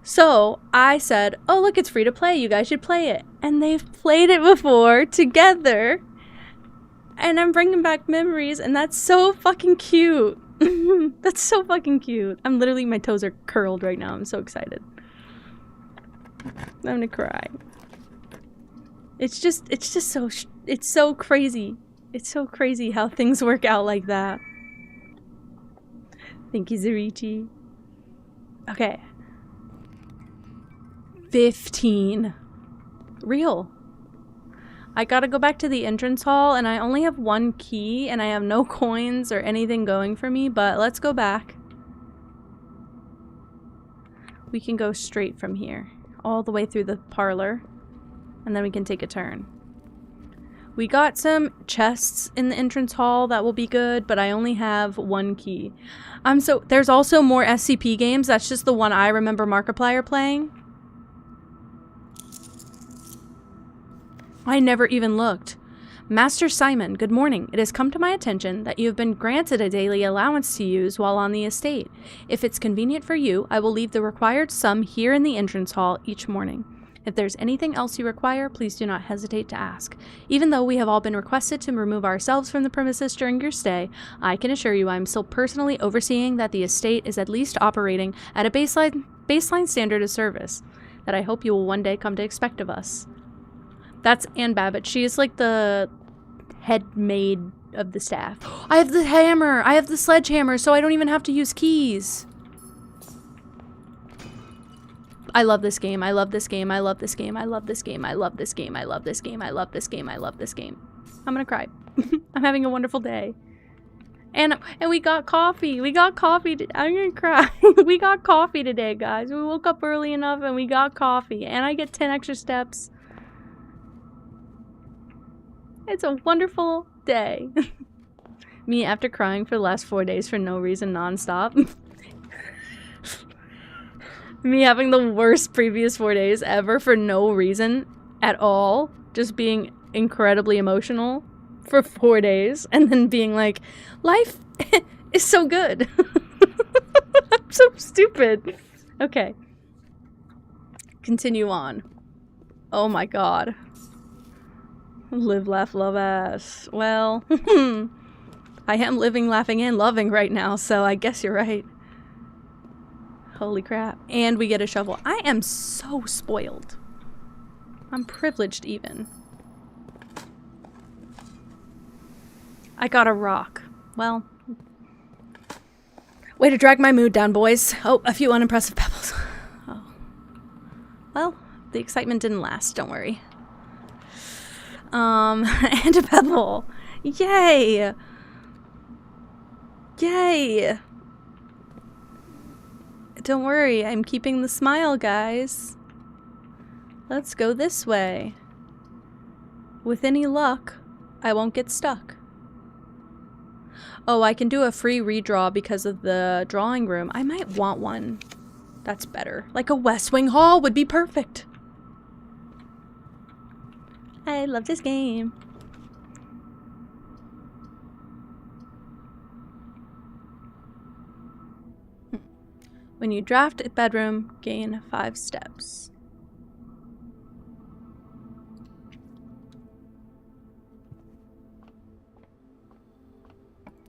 A: So I said, oh look, it's free to play, you guys should play it. And they've played it before together, and I'm bringing back memories, and that's so fucking cute. That's so fucking cute. I'm literally, my toes are curled right now. I'm so excited. I'm gonna cry. It's so crazy. It's so crazy how things work out like that. Thank you, Zarichi. Okay. 15. Real. I gotta go back to the entrance hall, and I only have 1 key, and I have no coins or anything going for me, but let's go back. We can go straight from here, all the way through the parlor, and then we can take a turn. We got some chests in the entrance hall that will be good, but I only have 1 key. There's also more SCP games. That's just the one I remember Markiplier playing. I never even looked. Master Simon, good morning. It has come to my attention that you have been granted a daily allowance to use while on the estate. If it's convenient for you, I will leave the required sum here in the entrance hall each morning. If there's anything else you require, please do not hesitate to ask. Even though we have all been requested to remove ourselves from the premises during your stay, I can assure you I am still personally overseeing that the estate is at least operating at a baseline standard of service that I hope you will one day come to expect of us. That's Ann Babbitt. She is like the head maid of the staff. I have the hammer! I have the sledgehammer, so I don't even have to use keys! I love this game. I love this game. I love this game. I love this game. I love this game. I love this game. I love this game. I love this game. I'm gonna cry. I'm having a wonderful day. And we got coffee. We got coffee. I'm gonna cry. We got coffee today, guys. We woke up early enough and we got coffee. And I get 10 extra steps. It's a wonderful day. Me after crying for the last 4 days for no reason nonstop. Me having the worst previous 4 days ever for no reason at all. Just being incredibly emotional for 4 days. And then being like, life is so good. I'm so stupid. Okay. Continue on. Oh my god. Live, laugh, love ass. Well, I am living, laughing, and loving right now, so I guess you're right. Holy crap. And we get a shovel. I am so spoiled. I'm privileged even. I got a rock. Well. Way to drag my mood down, boys. Oh, a few unimpressive pebbles. Oh. Well, the excitement didn't last, don't worry. And a pebble. Yay! Yay! Don't worry, I'm keeping the smile, guys. Let's go this way. With any luck, I won't get stuck. Oh, I can do a free redraw because of the drawing room. I might want one. That's better. Like a West Wing Hall would be perfect. I love this game. When you draft a bedroom, gain 5 steps.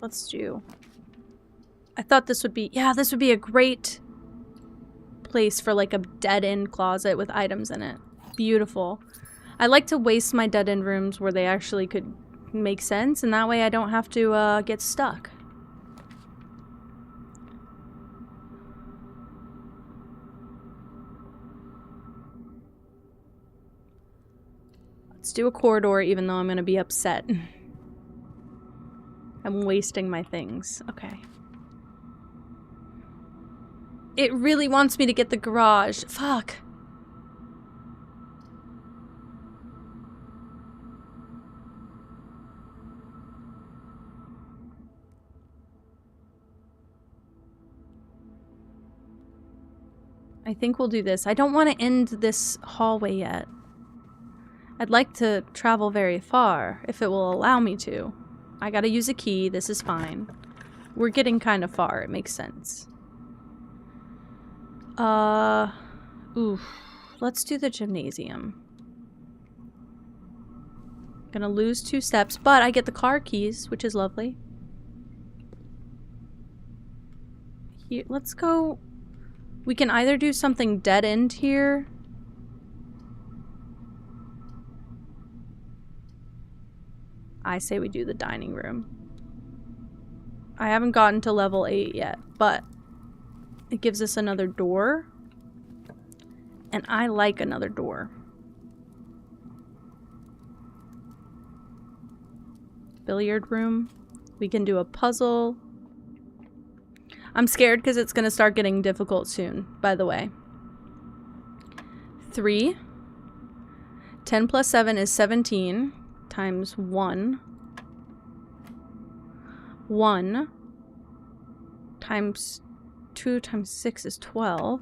A: Let's do... I thought this would be... Yeah, this would be a great place for like a dead-end closet with items in it. Beautiful. I like to waste my dead-end rooms where they actually could make sense, and that way I don't have to get stuck. Let's do a corridor even though I'm gonna be upset. I'm wasting my things. Okay. It really wants me to get the garage. Fuck. I think we'll do this. I don't want to end this hallway yet. I'd like to travel very far, if it will allow me to. I gotta use a key. This is fine. We're getting kind of far. It makes sense. Oof. Let's do the gymnasium. Gonna lose 2 steps, but I get the car keys, which is lovely. Here, let's go... We can either do something dead end here. I say we do the dining room. I haven't gotten to level 8 yet, but it gives us another door. And I like another door. Billiard room. We can do a puzzle. I'm scared because it's going to start getting difficult soon, by the way. 3. 10 plus 7 is 17 times 1. 1 times 2 times 6 is 12.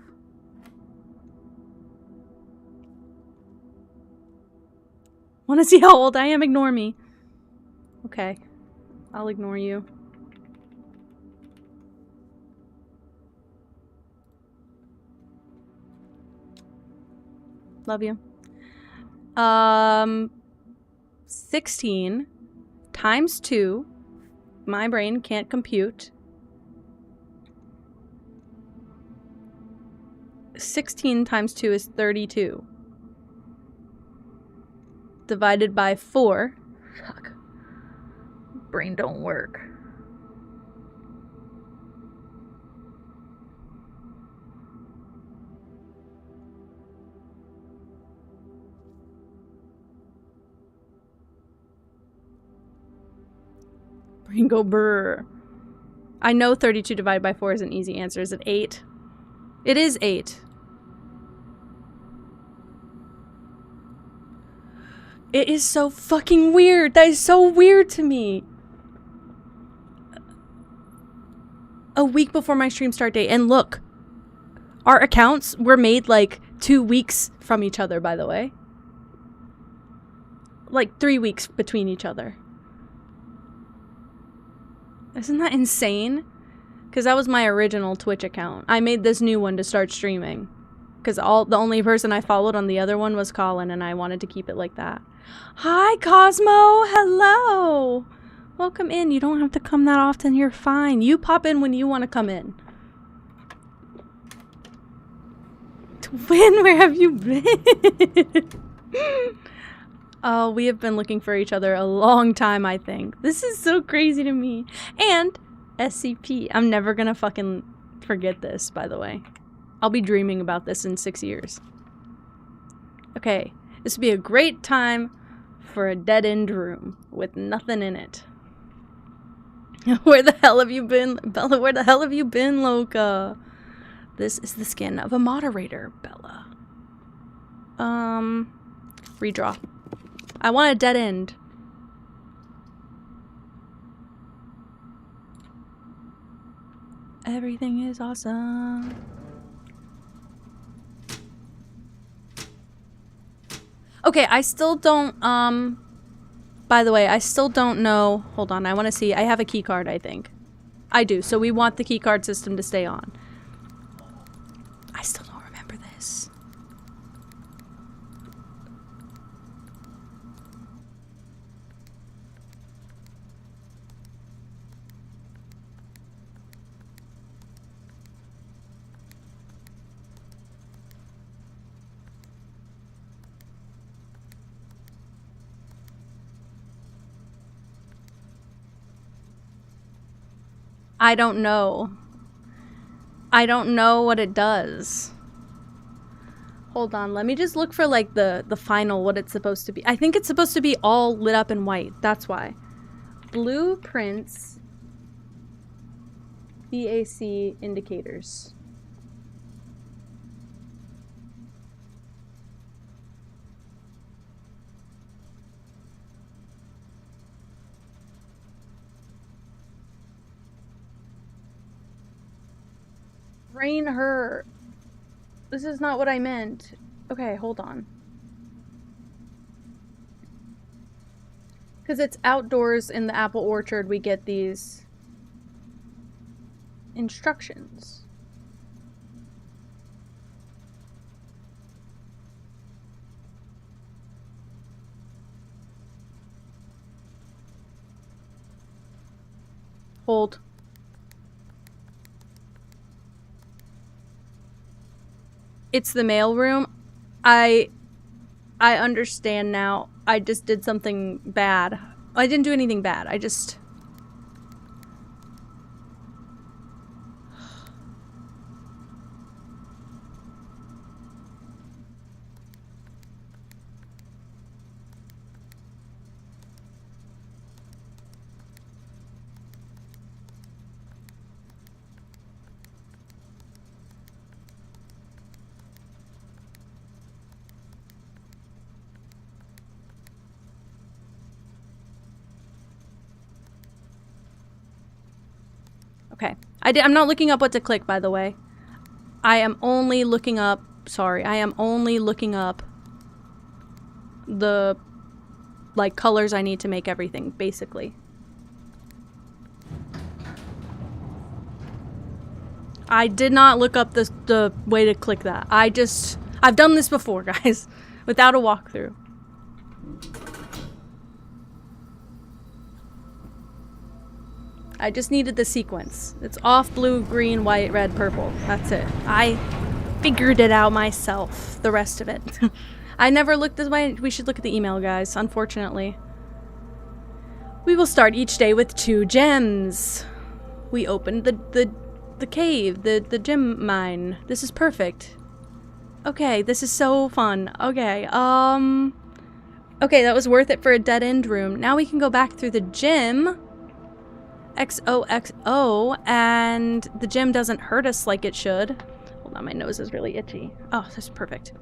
A: Want to see how old I am? Ignore me. Okay. I'll ignore you. Love you. 16 times 2. My brain can't compute. 16 times 2 is 32. Divided by 4. Fuck. Brain don't work. Brain go brr. I know 32 divided by 4 is an easy answer. Is it 8? It is 8. It is so fucking weird. That is so weird to me. A week before my stream start date. And look, our accounts were made like 2 weeks from each other, by the way. Like 3 weeks between each other. Isn't that insane? Because that was my original Twitch account. I made this new one to start streaming. Because the only person I followed on the other one was Colin, and I wanted to keep it like that. Hi, Cosmo! Hello! Welcome in. You don't have to come that often. You're fine. You pop in when you want to come in. Twin, where have you been? Oh, we have been looking for each other a long time, I think. This is so crazy to me. And SCP. I'm never gonna fucking forget this, by the way. I'll be dreaming about this in 6 years. Okay, this would be a great time for a dead-end room with nothing in it. Where the hell have you been? Bella, where the hell have you been, Loca? This is the skin of a moderator, Bella. Redraw. I want a dead end. Everything is awesome. Okay, I still don't, by the way, I still don't know. Hold on, I want to see. I have a key card, I think. I do, so we want the key card system to stay on. I still don't remember this. I don't know. I don't know what it does. Hold on, let me just look for like the final, what it's supposed to be. I think it's supposed to be all lit up in white. That's why. Blueprints. BAC indicators. Brain hurt. This is not what I meant. Okay, hold on. Because it's outdoors in the apple orchard, we get these instructions. Hold. It's the mailroom. I understand now. I just did something bad. I didn't do anything bad. I just... Okay. I'm not looking up what to click, by the way. I am only looking up... Sorry. I am only looking up the, like, colors I need to make everything, basically. I did not look up the way to click that. I've done this before, guys. Without a walkthrough. I just needed the sequence. It's off, blue, green, white, red, purple. That's it. I figured it out myself. The rest of it. I never looked this way. We should look at the email, guys, unfortunately. We will start each day with 2 gems. We opened the cave, the gem mine. This is perfect. Okay, this is so fun. Okay, okay, that was worth it for a dead-end room. Now we can go back through the gym. XOXO, and the gym doesn't hurt us like it should. Hold on, my nose is really itchy. Oh, this is perfect.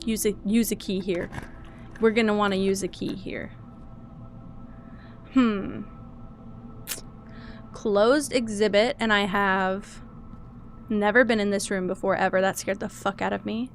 A: Use a key here. We're gonna want to use a key here. Closed exhibit, and I have never been in this room before ever. That scared the fuck out of me.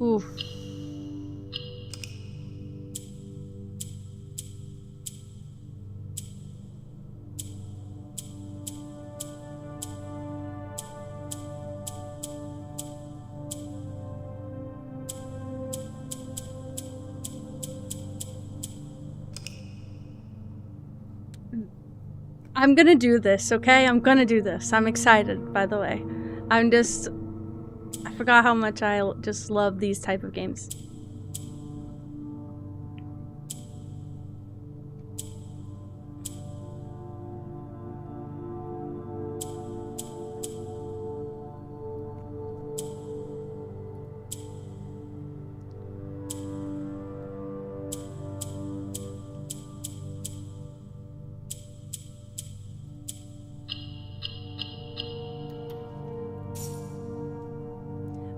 A: Oof. I'm gonna do this, okay? I'm gonna do this. I'm excited, by the way. I forgot how much I just love these type of games.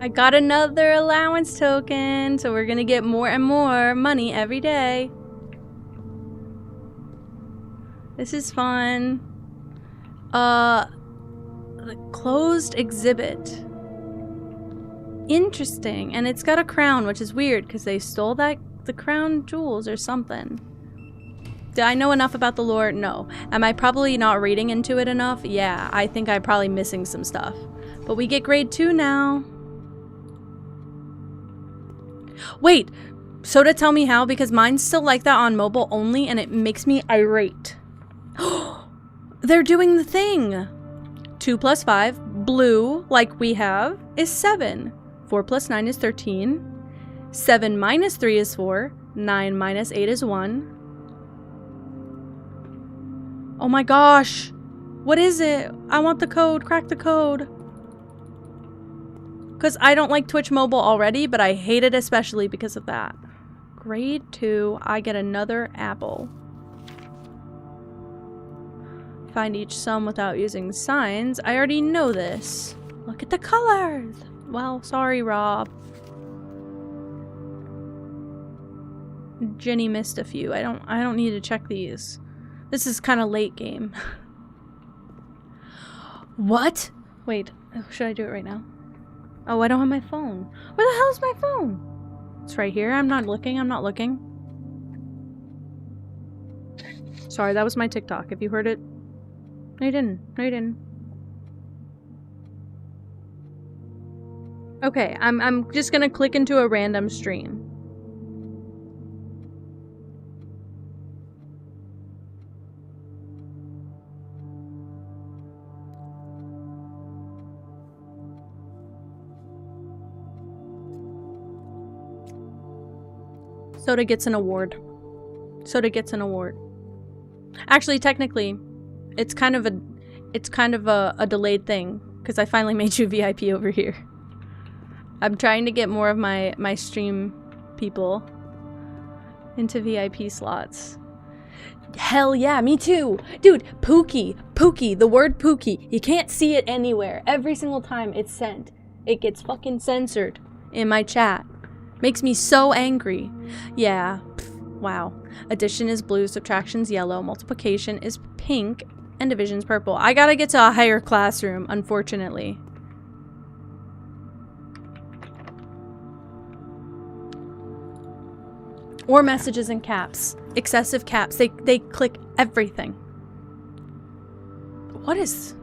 A: I got another allowance token, so we're gonna get more and more money every day. This is fun. The closed exhibit. Interesting. And it's got a crown, which is weird because they stole the crown jewels or something. Do I know enough about the lore? No. Am I probably not reading into it enough? Yeah, I think I'm probably missing some stuff. But we get grade 2 now. Wait, Soda, tell me how, because mine's still like that on mobile only and it makes me irate. They're doing the thing. 2 plus 5, blue, like we have, is 7. 4 plus 9 is 13. 7 minus 3 is 4. 9 minus 8 is 1. Oh my gosh. What is it? I want the code. Crack the code. Because I don't like Twitch Mobile already, but I hate it especially because of that. Grade 2, I get another apple. Find each sum without using signs. I already know this. Look at the colors. Well, sorry, Rob. Jenny missed a few. I don't need to check these. This is kind of late game. What? Wait, should I do it right now? Oh, I don't have my phone. Where the hell is my phone? It's right here. I'm not looking. I'm not looking. Sorry, that was my TikTok. If you heard it. No, you didn't. No, you didn't. Okay, I'm just gonna click into a random stream. Soda gets an award. Soda gets an award. Actually, technically, it's kind of a delayed thing because I finally made you VIP over here. I'm trying to get more of my stream people into VIP slots. Hell yeah, me too. Dude, Pookie. Pookie, the word Pookie. You can't see it anywhere. Every single time it's sent, it gets fucking censored in my chat. Makes me so angry. Yeah. Wow. Addition is blue, subtraction's yellow, multiplication is pink, and division's purple. I gotta get to a higher classroom, unfortunately. Or messages in caps. Excessive caps. They click everything. What is...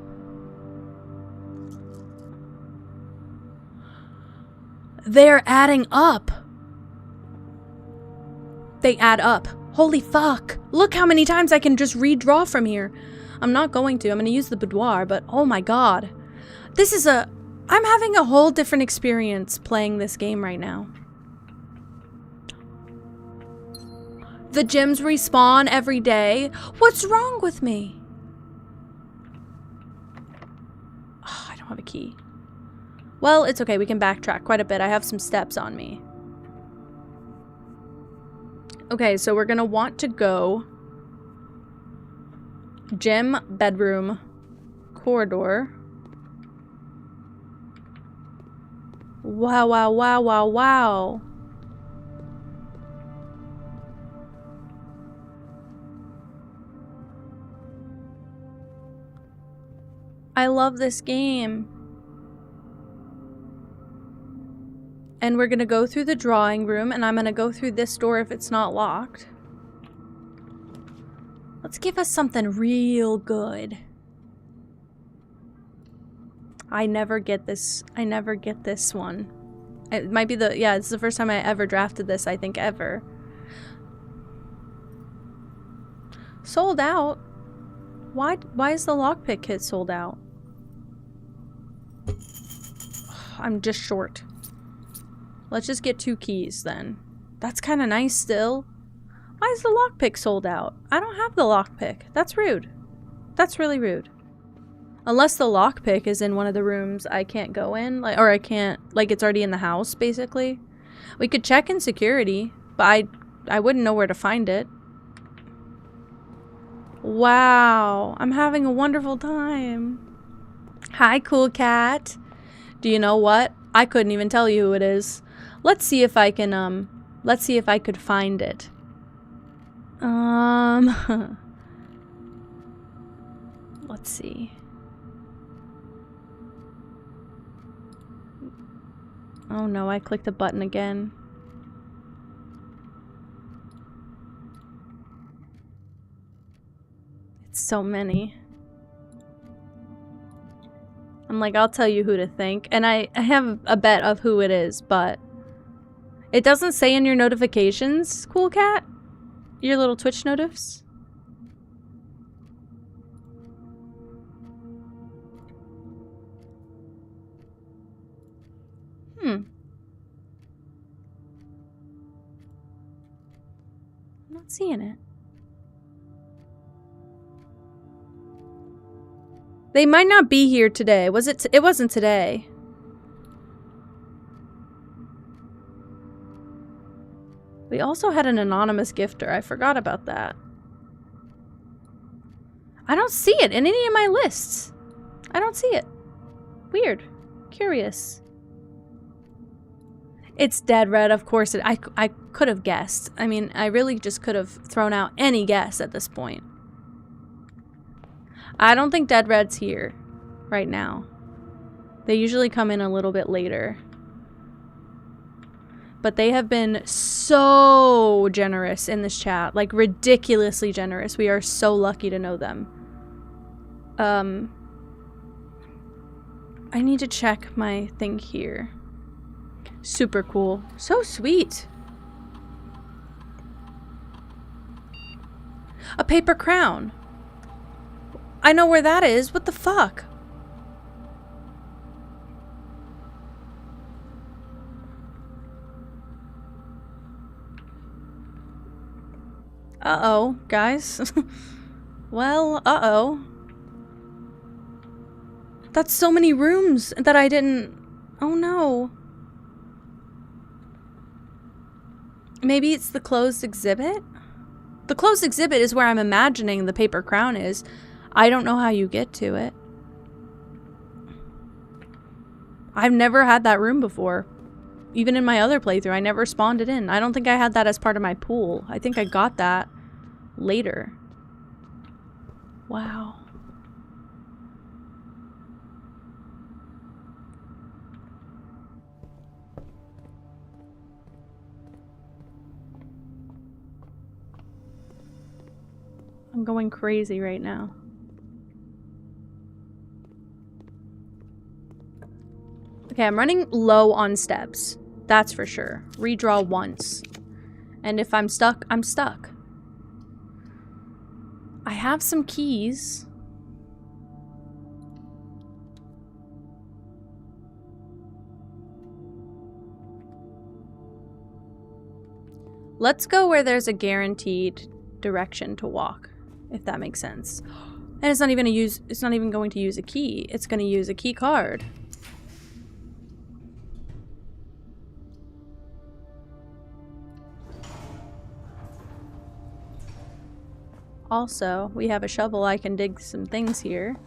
A: They're adding up. They add up. Holy fuck. Look how many times I can just redraw from here. I'm not going to. I'm going to use the boudoir, but oh my god. This is a... I'm having a whole different experience playing this game right now. The gyms respawn every day. What's wrong with me? Oh, I don't have a key. Well, it's okay. We can backtrack quite a bit. I have some steps on me. Okay, so we're gonna want to go gym, bedroom, corridor. Wow, wow, wow, wow, wow. I love this game. And we're gonna go through the drawing room, and I'm gonna go through this door if it's not locked. Let's give us something real good. I never get this. I never get this one. It might be the... Yeah, it's the first time I ever drafted this, I think, ever. Sold out? Why is the lockpick kit sold out? I'm just short. Let's just get 2 keys then. That's kind of nice still. Why is the lockpick sold out? I don't have the lockpick. That's rude. That's really rude. Unless the lockpick is in one of the rooms I can't go in, like, or I can't, like, it's already in the house, basically. We could check in security, but I wouldn't know where to find it. Wow, I'm having a wonderful time. Hi, cool cat. Do you know what? I couldn't even tell you who it is. Let's see if I can, let's see if I could find it. Let's see. Oh no, I clicked a button again. It's so many. I'm like, I'll tell you who to think. And I have a bet of who it is, but it doesn't say in your notifications, Cool Cat? Your little Twitch notifs? I'm not seeing it. They might not be here today. Was it? It wasn't today. We also had an anonymous gifter. I forgot about that. I don't see it in any of my lists. I don't see it. Weird. Curious. It's dead red, of course. I could have guessed. I mean, I really just could have thrown out any guess at this point. I don't think dead red's here right now. They usually come in a little bit later. But they have been so generous in this chat. Like, ridiculously generous. We are so lucky to know them. I need to check my thing here. Super cool. So sweet. A paper crown. I know where that is. What the fuck? Uh-oh, guys. Well, uh-oh. That's so many rooms that I didn't... Oh, no. Maybe it's the closed exhibit? The closed exhibit is where I'm imagining the paper crown is. I don't know how you get to it. I've never had that room before. Even in my other playthrough, I never spawned it in. I don't think I had that as part of my pool. I think I got that later. Wow. I'm going crazy right now. Okay, I'm running low on steps. That's for sure. Redraw once. And if I'm stuck, I'm stuck. I have some keys. Let's go where there's a guaranteed direction to walk, if that makes sense. And it's not even going to use a key. It's going to use a key card. Also, we have a shovel. I can dig some things here.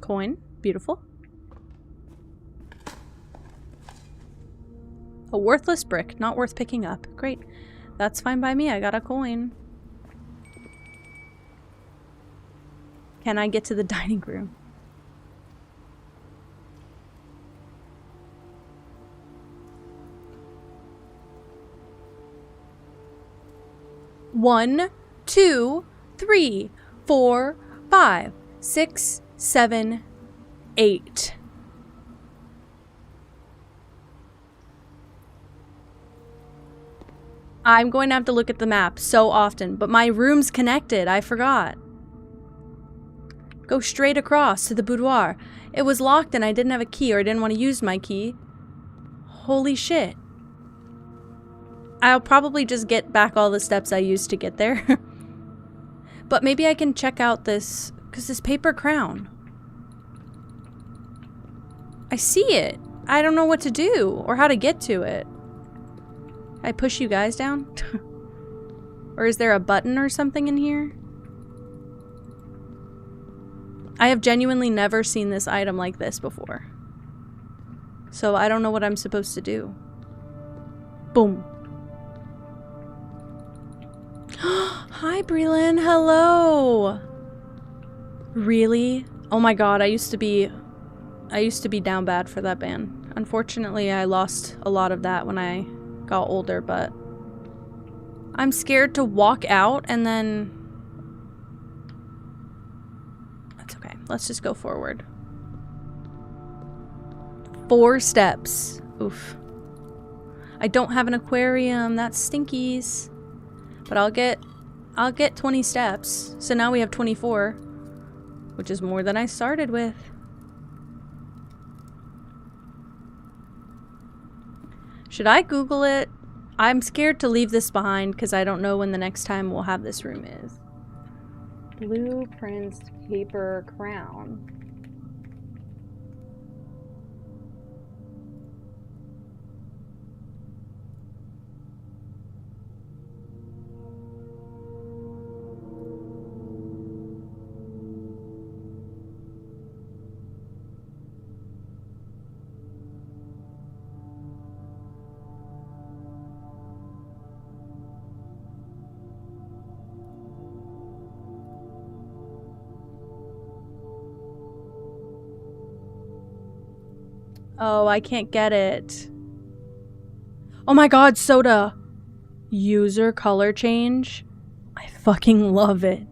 A: Coin. Beautiful. A worthless brick. Not worth picking up. Great. That's fine by me. I got a coin. Can I get to the dining room? One, 2, 3, 4, 5, 6, 7, 8. I'm going to have to look at the map so often, but my room's connected. I forgot. Go straight across to the boudoir. It was locked and I didn't have a key, or I didn't want to use my key. Holy shit. I'll probably just get back all the steps I used to get there. But maybe I can check out this, because this paper crown. I see it. I don't know what to do or how to get to it. I push you guys down? Or is there a button or something in here? I have genuinely never seen this item like this before. So I don't know what I'm supposed to do. Boom. Hi, Breland. Hello. Really? Oh my god, I used to be down bad for that band. Unfortunately, I lost a lot of that when I got older, but I'm scared to walk out and then... That's okay. Let's just go forward. 4 steps. Oof. I don't have an aquarium. That stinkies. But I'll get 20 steps. So now we have 24. Which is more than I started with. Should I Google it? I'm scared to leave this behind because I don't know when the next time we'll have this room is. Blueprints paper crown. Oh, I can't get it. Oh my god, Soda! User color change? I fucking love it.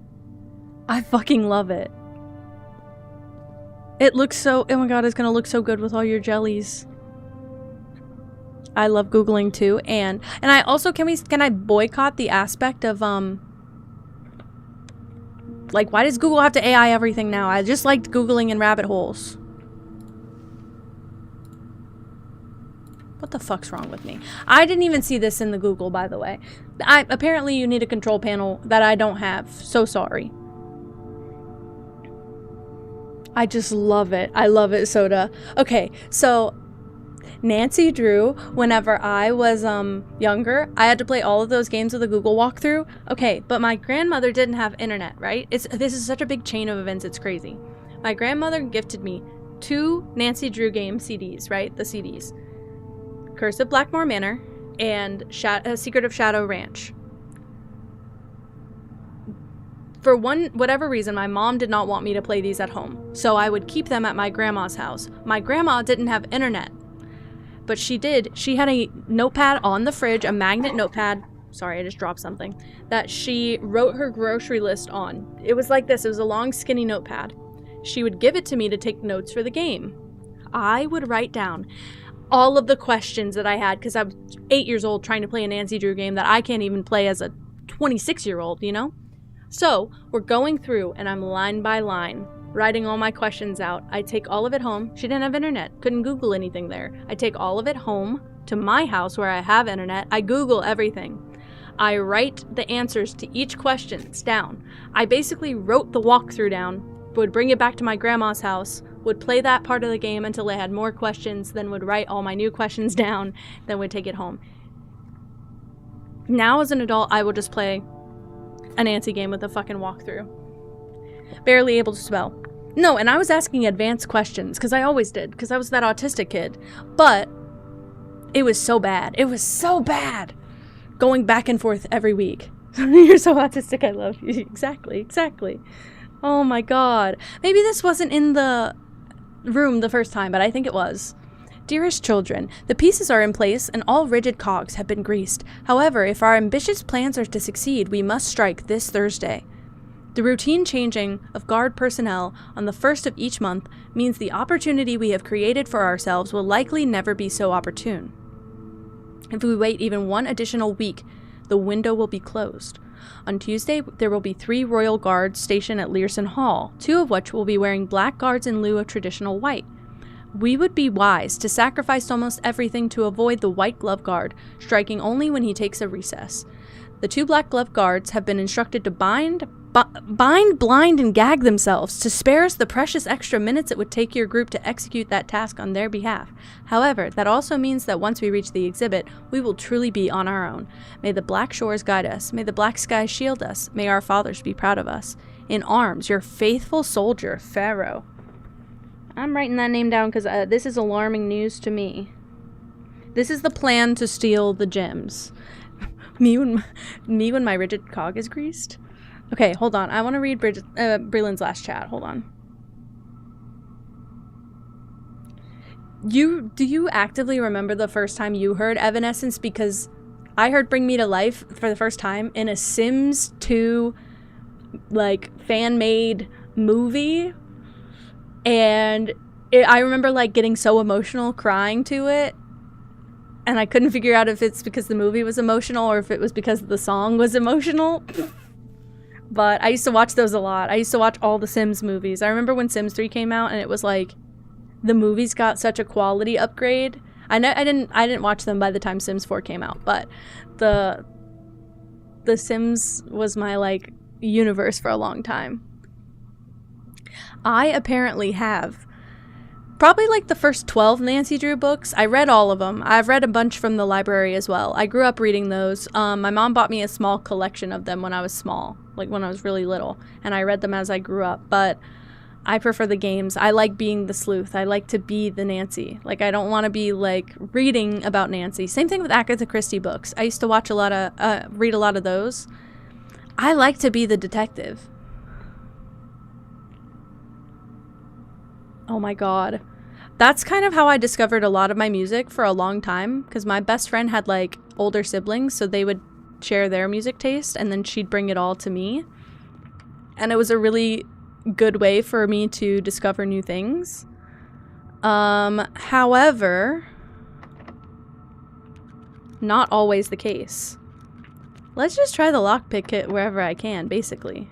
A: I fucking love it. It looks so... Oh my god, it's gonna look so good with all your jellies. I love Googling too, and I also... Can I boycott the aspect of, like, why does Google have to AI everything now? I just liked Googling in rabbit holes. What the fuck's wrong with me? I didn't even see this in the Google, by the way. Apparently you need a control panel that I don't have. So sorry. I just love it. I love it, Soda. Okay, so Nancy Drew, whenever I was younger, I had to play all of those games with a Google walkthrough. Okay, but my grandmother didn't have internet, right? This is such a big chain of events, it's crazy. My grandmother gifted me 2 Nancy Drew game CDs, right? The CDs. Curse of Blackmore Manor and Secret of Shadow Ranch. For whatever reason, my mom did not want me to play these at home, so I would keep them at my grandma's house. My grandma didn't have internet, but she did. She had a notepad on the fridge, a magnet notepad. Sorry, I just dropped something. That she wrote her grocery list on. It was like this. It was a long, skinny notepad. She would give it to me to take notes for the game. I would write down all of the questions that I had, because I was 8 years old trying to play a Nancy Drew game that I can't even play as a 26-year-old, you know? So, we're going through, and I'm line by line, writing all my questions out. I take all of it home. She didn't have internet. Couldn't Google anything there. I take all of it home to my house where I have internet. I Google everything. I write the answers to each question down. I basically wrote the walkthrough down, would bring it back to my grandma's house, would play that part of the game until I had more questions, then would write all my new questions down, then would take it home. Now as an adult, I will just play a Nancy game with a fucking walkthrough. Barely able to spell. No, and I was asking advanced questions, because I always did, because I was that autistic kid. But it was so bad. It was so bad. Going back and forth every week. You're so autistic, I love you. Exactly, exactly. Oh my god. Maybe this wasn't in the room the first time, but I think it was. Dearest children, the pieces are in place and all rigid cogs have been greased. However, if our ambitious plans are to succeed, we must strike this Thursday. The routine changing of guard personnel on the first of each month means the opportunity we have created for ourselves will likely never be so opportune. If we wait even one additional week, the window will be closed. On Tuesday, there will be 3 royal guards stationed at Learson Hall, 2 of which will be wearing black guards in lieu of traditional white. We would be wise to sacrifice almost everything to avoid the white glove guard, striking only when he takes a recess. The 2 black glove guards have been instructed to bind, blind, and gag themselves to spare us the precious extra minutes it would take your group to execute that task on their behalf. However, that also means that once we reach the exhibit, we will truly be on our own. May the black shores guide us. May the black skies shield us. May our fathers be proud of us. In arms, your faithful soldier, Pharaoh. I'm writing that name down because this is alarming news to me. This is the plan to steal the gems. Me when my rigid cog is greased. Okay, hold on. I want to read Breland's last chat. Hold on. Do you actively remember the first time you heard Evanescence? Because I heard Bring Me to Life for the first time in a Sims 2 like fan-made movie, and I remember like getting so emotional crying to it, and I couldn't figure out if it's because the movie was emotional or if it was because the song was emotional. But I used to watch those a lot. I used to watch all the Sims movies. I remember when Sims 3 came out and it was like the movies got such a quality upgrade. I didn't watch them by the time Sims 4 came out, but the Sims was my like universe for a long time. I apparently have probably like the first 12 Nancy Drew books. I read all of them. I've read a bunch from the library as well. I grew up reading those. My mom bought me a small collection of them when I was small, like when I was really little, and I read them as I grew up. But I prefer the games. I like being the sleuth. I like to be the Nancy. Like, I don't want to be, like, reading about Nancy. Same thing with Agatha Christie books. I used to watch read a lot of those. I like to be the detective. Oh my god. That's kind of how I discovered a lot of my music for a long time, because my best friend had, like, older siblings, so they would share their music taste, and then she'd bring it all to me. And it was a really good way for me to discover new things. However, not always the case. Let's just try the lockpick kit wherever I can, basically.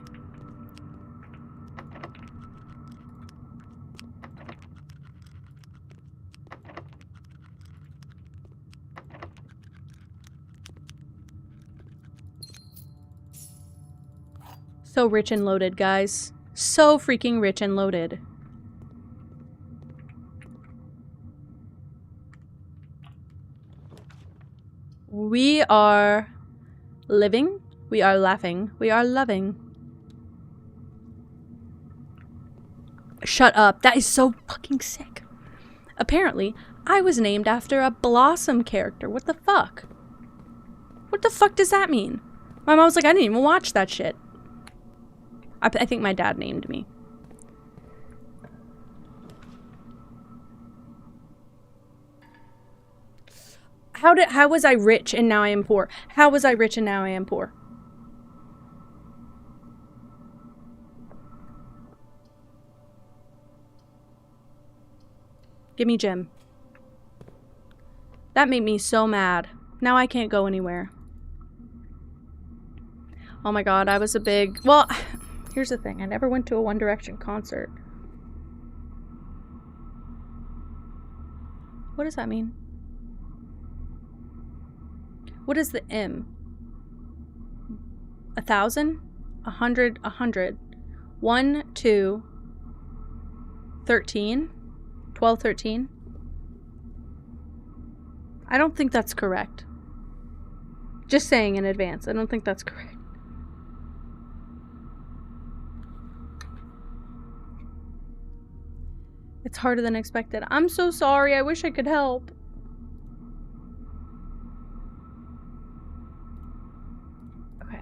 A: So rich and loaded, guys. So freaking rich and loaded. We are living, we are laughing, we are loving. Shut up. That is so fucking sick. Apparently, I was named after a Blossom character. What the fuck? What the fuck does that mean? My mom was like, I didn't even watch that shit. I think my dad named me. How was I rich and now I am poor? How was I rich and now I am poor? Give me Jim. That made me so mad. Now I can't go anywhere. Oh my god, I was a big... Well, here's the thing. I never went to a One Direction concert. What does that mean? What is the M? 1,000? 100? 100? 1, 2, 13? 12, 13? I don't think that's correct. Just saying in advance, I don't think that's correct. It's harder than expected. I'm so sorry. I wish I could help. Okay.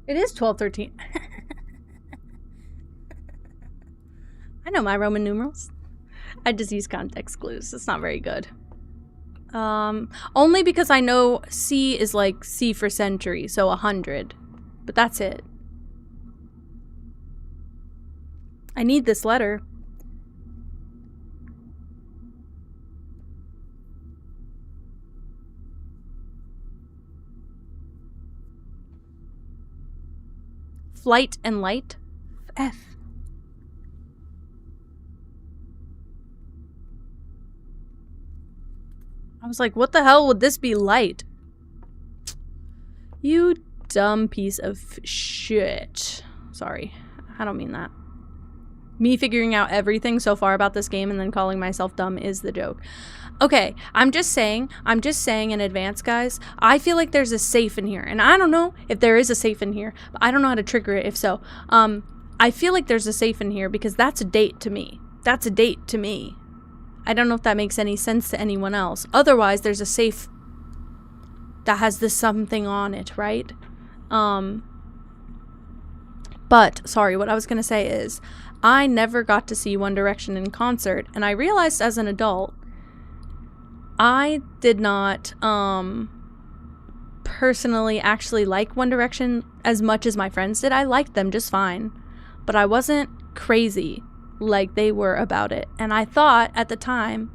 A: It is 1213. I know my Roman numerals. I just use context clues. It's not very good. Only because I know C is like C for century, so 100. But that's it. I need this letter. Flight and light. F. I was like, what the hell would this be light? You dumb piece of shit. Sorry, I don't mean that. Me figuring out everything so far about this game and then calling myself dumb is the joke. Okay, I'm just saying in advance, guys, I feel like there's a safe in here. And I don't know if there is a safe in here, but I don't know how to trigger it if so. I feel like there's a safe in here because that's a date to me. That's a date to me. I don't know if that makes any sense to anyone else. Otherwise, there's a safe that has this something on it, right? But, sorry, what I was gonna say is, I never got to see One Direction in concert, and I realized as an adult, I did not, personally actually like One Direction as much as my friends did. I liked them just fine, but I wasn't crazy like they were about it. And I thought at the time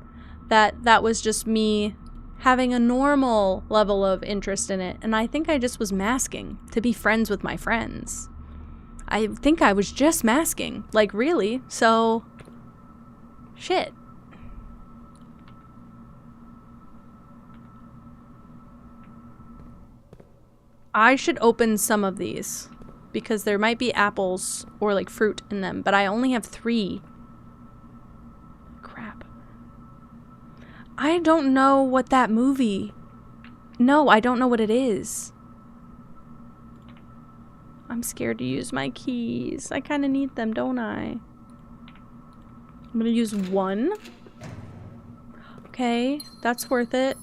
A: that that was just me having a normal level of interest in it, and I think I just was masking to be friends with my friends. I think I was just masking, like really, so shit. I should open some of these because there might be apples or like fruit in them, but I only have 3. Crap. I don't know what that movie... No, I don't know what it is. I'm scared to use my keys. I kind of need them, don't I? I'm gonna use 1. Okay, that's worth it.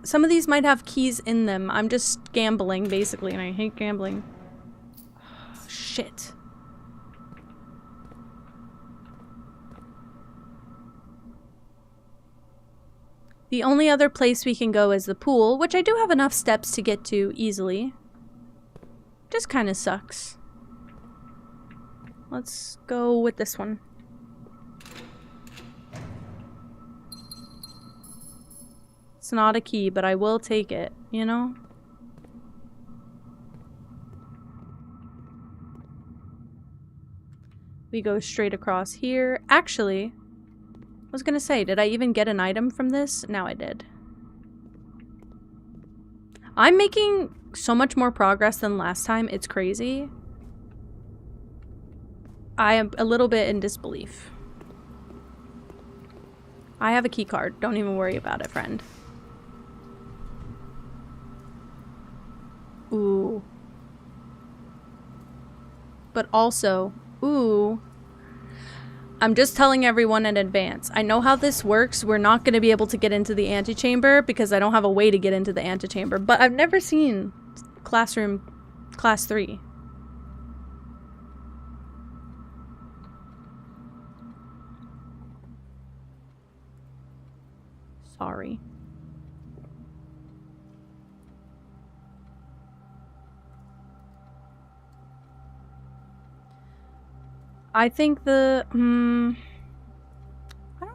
A: Some of these might have keys in them. I'm just gambling, basically, and I hate gambling. Oh, shit. The only other place we can go is the pool, which I do have enough steps to get to easily. Just kind of sucks. Let's go with this one. It's not a key, but I will take it, you know? We go straight across here. Actually, I was gonna say, did I even get an item from this? Now I did. I'm making so much more progress than last time. It's crazy. I am a little bit in disbelief. I have a key card. Don't even worry about it, friend. Ooh. But also, ooh. I'm just telling everyone in advance. I know how this works. We're not going to be able to get into the antechamber because I don't have a way to get into the antechamber. But I've never seen Classroom Class 3. Sorry. I think the, I don't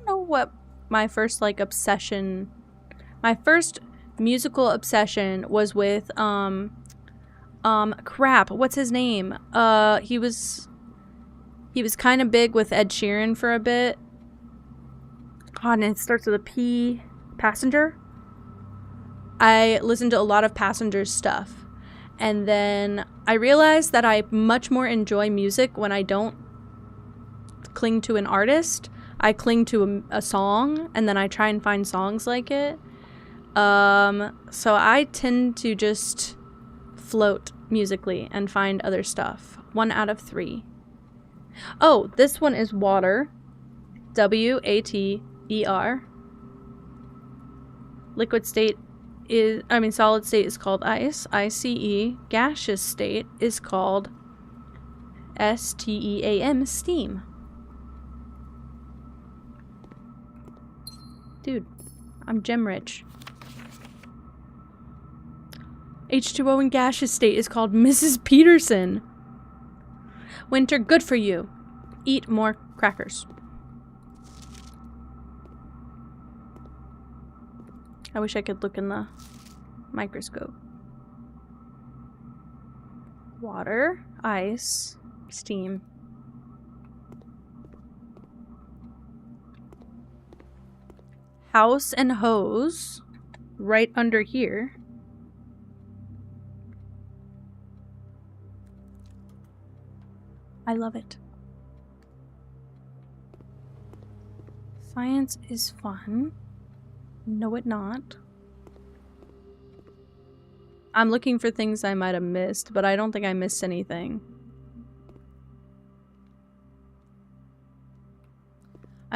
A: know what my first, like, obsession, my first musical obsession was with, crap, what's his name? He was kind of big with Ed Sheeran for a bit. Oh, and it starts with a P. Passenger? I listened to a lot of Passenger's stuff. And then I realized that I much more enjoy music when I don't cling to an artist. I cling to a song, and then I try and find songs like it. So I tend to just float musically and find other stuff. 1 out of 3. Oh, this one is water. W-A-T-E-R. Liquid state is, solid state is called ice. I-C-E. Gaseous state is called S-T-E-A-M, steam. Dude, I'm gem rich. H2O in gaseous state is called Mrs. Peterson. Winter, good for you. Eat more crackers. I wish I could look in the microscope. Water, ice, steam. House and hose, right under here. I love it. Science is fun. No, it not. I'm looking for things I might have missed, but I don't think I missed anything.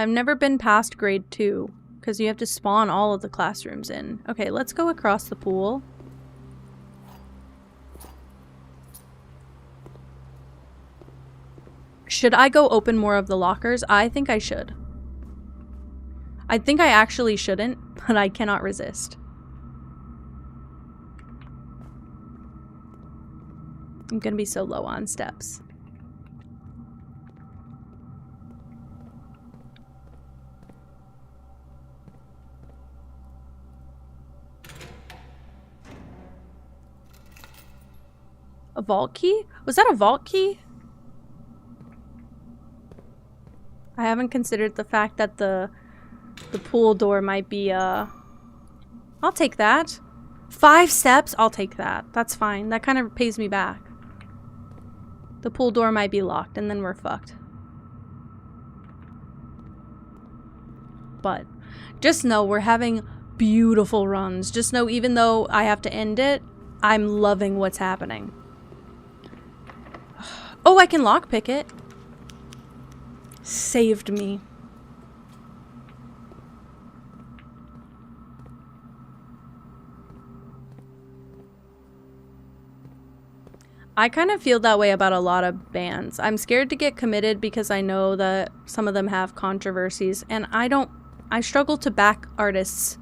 A: I've never been past grade 2 because you have to spawn all of the classrooms in. Okay, let's go across the pool. Should I go open more of the lockers? I think I should. I think I actually shouldn't, but I cannot resist. I'm gonna be so low on steps. A vault key? Was that a vault key? I haven't considered the fact that the pool door might be, I'll take that. 5 steps? I'll take that. That's fine. That kind of pays me back. The pool door might be locked, and then we're fucked. But just know we're having beautiful runs. Just know even though I have to end it, I'm loving what's happening. Oh, I can lockpick it. Saved me. I kind of feel that way about a lot of bands. I'm scared to get committed because I know that some of them have controversies, and I struggle to back artists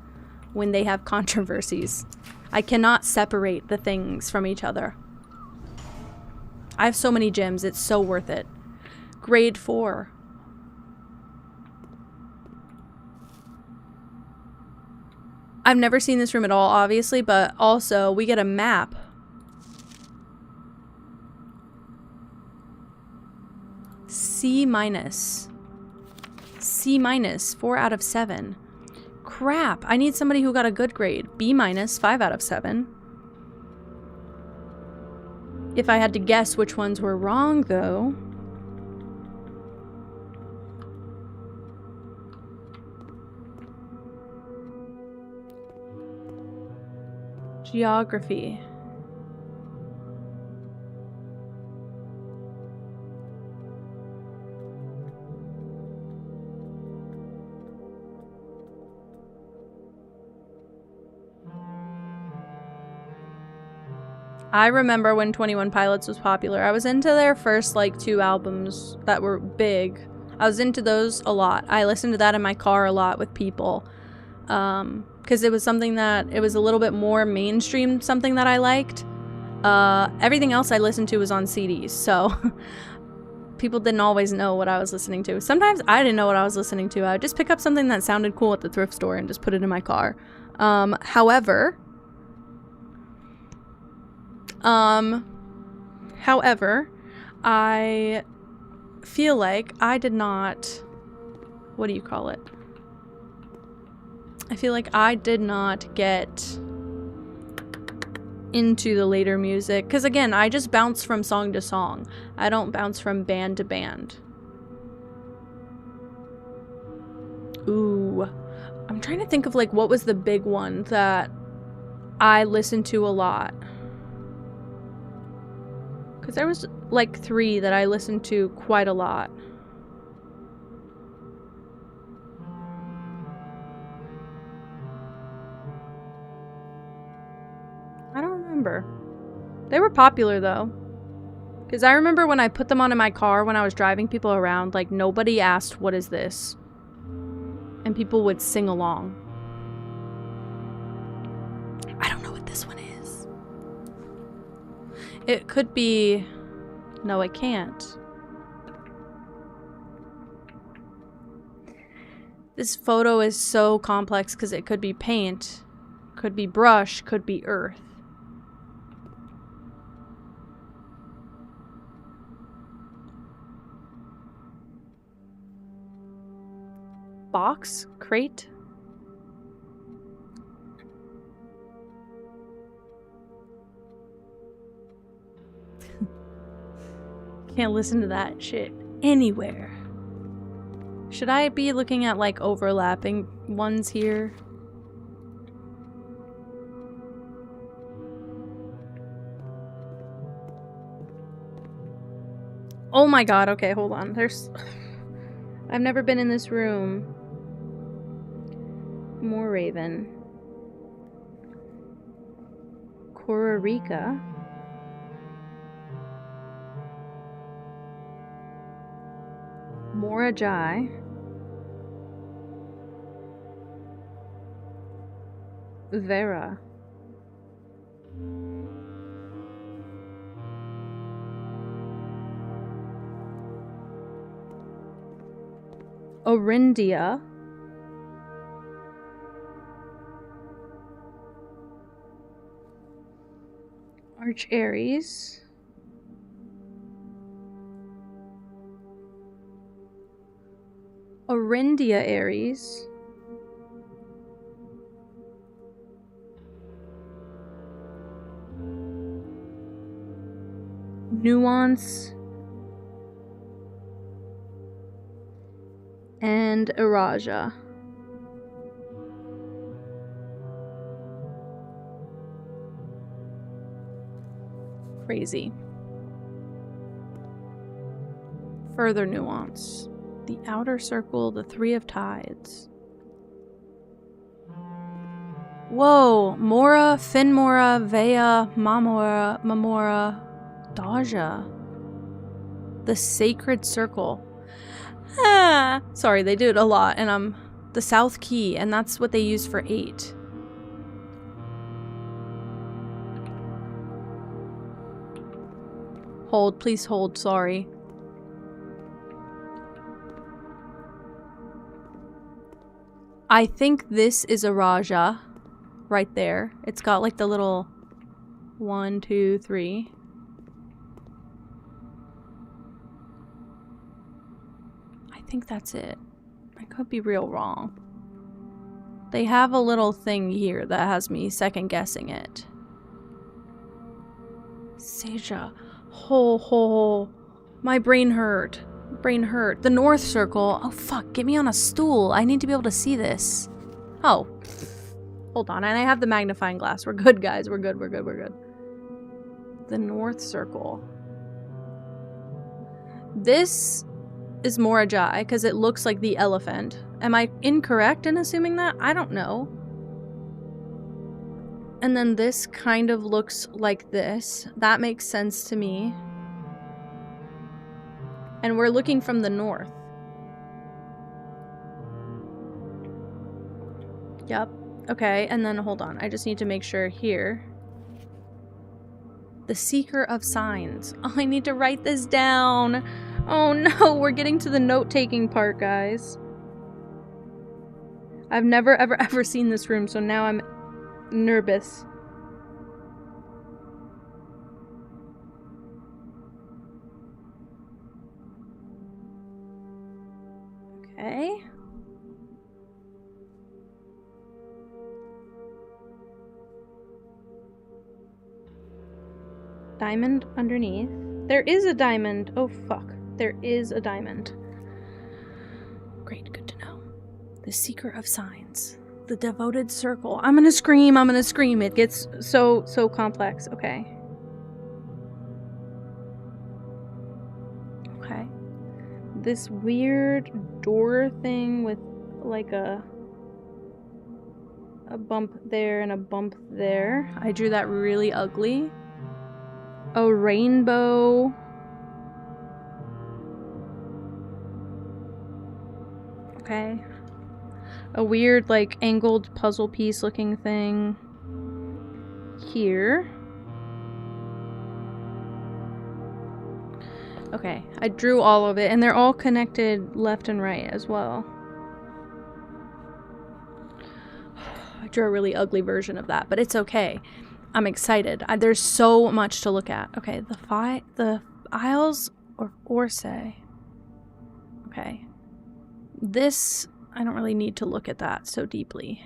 A: when they have controversies. I cannot separate the things from each other. I have so many gems, it's so worth it. Grade 4. I've never seen this room at all, obviously, but also we get a map. C minus. C minus, 4 out of 7. Crap, I need somebody who got a good grade. B minus, 5 out of 7. If I had to guess which ones were wrong, though. Geography. I remember when 21 Pilots was popular. I was into their first like 2 albums that were big. I was into those a lot. I listened to that in my car a lot with people. Because it was something that, it was a little bit more mainstream, something that I liked. Everything else I listened to was on CDs, so people didn't always know what I was listening to. Sometimes I didn't know what I was listening to. I would just pick up something that sounded cool at the thrift store and just put it in my car. However, I feel like I did not, what do you call it? I feel like I did not get into the later music. Because again, I just bounce from song to song. I don't bounce from band to band. Ooh. I'm trying to think of like what was the big one that I listened to a lot. Because there was like 3 that I listened to quite a lot. I don't remember. They were popular though. Because I remember when I put them on in my car when I was driving people around, like nobody asked, "What is this?" And people would sing along. I don't know what this one is. It could be... No, it can't. This photo is so complex because it could be paint, could be brush, could be earth. Box? Crate? Can't listen to that shit anywhere. Should I be looking at like overlapping ones here? Oh my god, okay, hold on. I've never been in this room. More Raven. Kororika. Morajai. Vera. Orindia. Arch Aries. Orindia Aries. Nuance. And Iraja. Crazy. Further nuance. The outer circle, the Three of Tides. Whoa! Mora, Finmora, Vea, Mamora, Mamora, Daja. The Sacred Circle. Ah! Sorry, they do it a lot, and I'm the South Key, and that's what they use for 8. Hold, please hold, sorry. I think this is a Raja. Right there. It's got like the little 1, 2, 3. I think that's it. I could be real wrong. They have a little thing here that has me second guessing it. Seja. Ho. My brain hurt. Brain hurt. The North Circle. Oh fuck, get me on a stool. I need to be able to see this. Oh. Hold on, and I have the magnifying glass. We're good, guys. We're good. The North Circle. This is Morajai, because it looks like the elephant. Am I incorrect in assuming that? I don't know. And then this kind of looks like this. That makes sense to me. And we're looking from the north. Yep. Okay, and then hold on. I just need to make sure here. The Seeker of Signs. Oh, I need to write this down. Oh no, we're getting to the note-taking part, guys. I've never, ever seen this room, so now I'm nervous. Okay. Diamond underneath. There is a diamond. Oh, fuck. There is a diamond. Great, good to know. The Seeker of Signs. The Devoted Circle. I'm gonna scream. It gets so complex. Okay. Okay. This weird door thing with like a bump there and a bump there. I drew that really ugly. A rainbow. Okay. A weird, like, angled puzzle piece looking thing. Here. Okay, I drew all of it, and they're all connected left and right as well. I drew a really ugly version of that, but it's okay. I'm excited. There's so much to look at. Okay, the Isles of Orsay. Okay. This, I don't really need to look at that so deeply.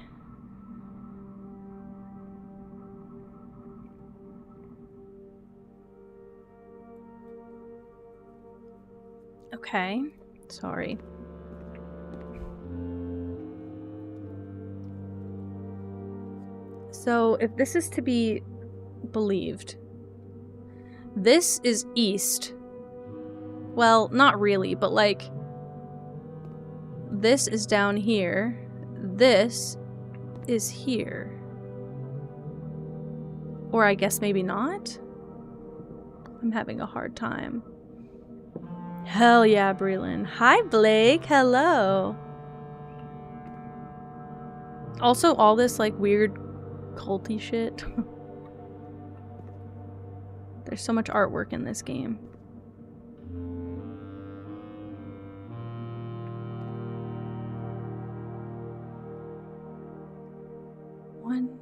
A: Okay. Sorry. So, if this is to be believed, this is east. Well, not really, but like, this is down here. This is here. Or I guess maybe not? I'm having a hard time. Hell yeah, Breland. Hi, Blake. Hello. Also, all this, like, weird culty shit. There's so much artwork in this game. One.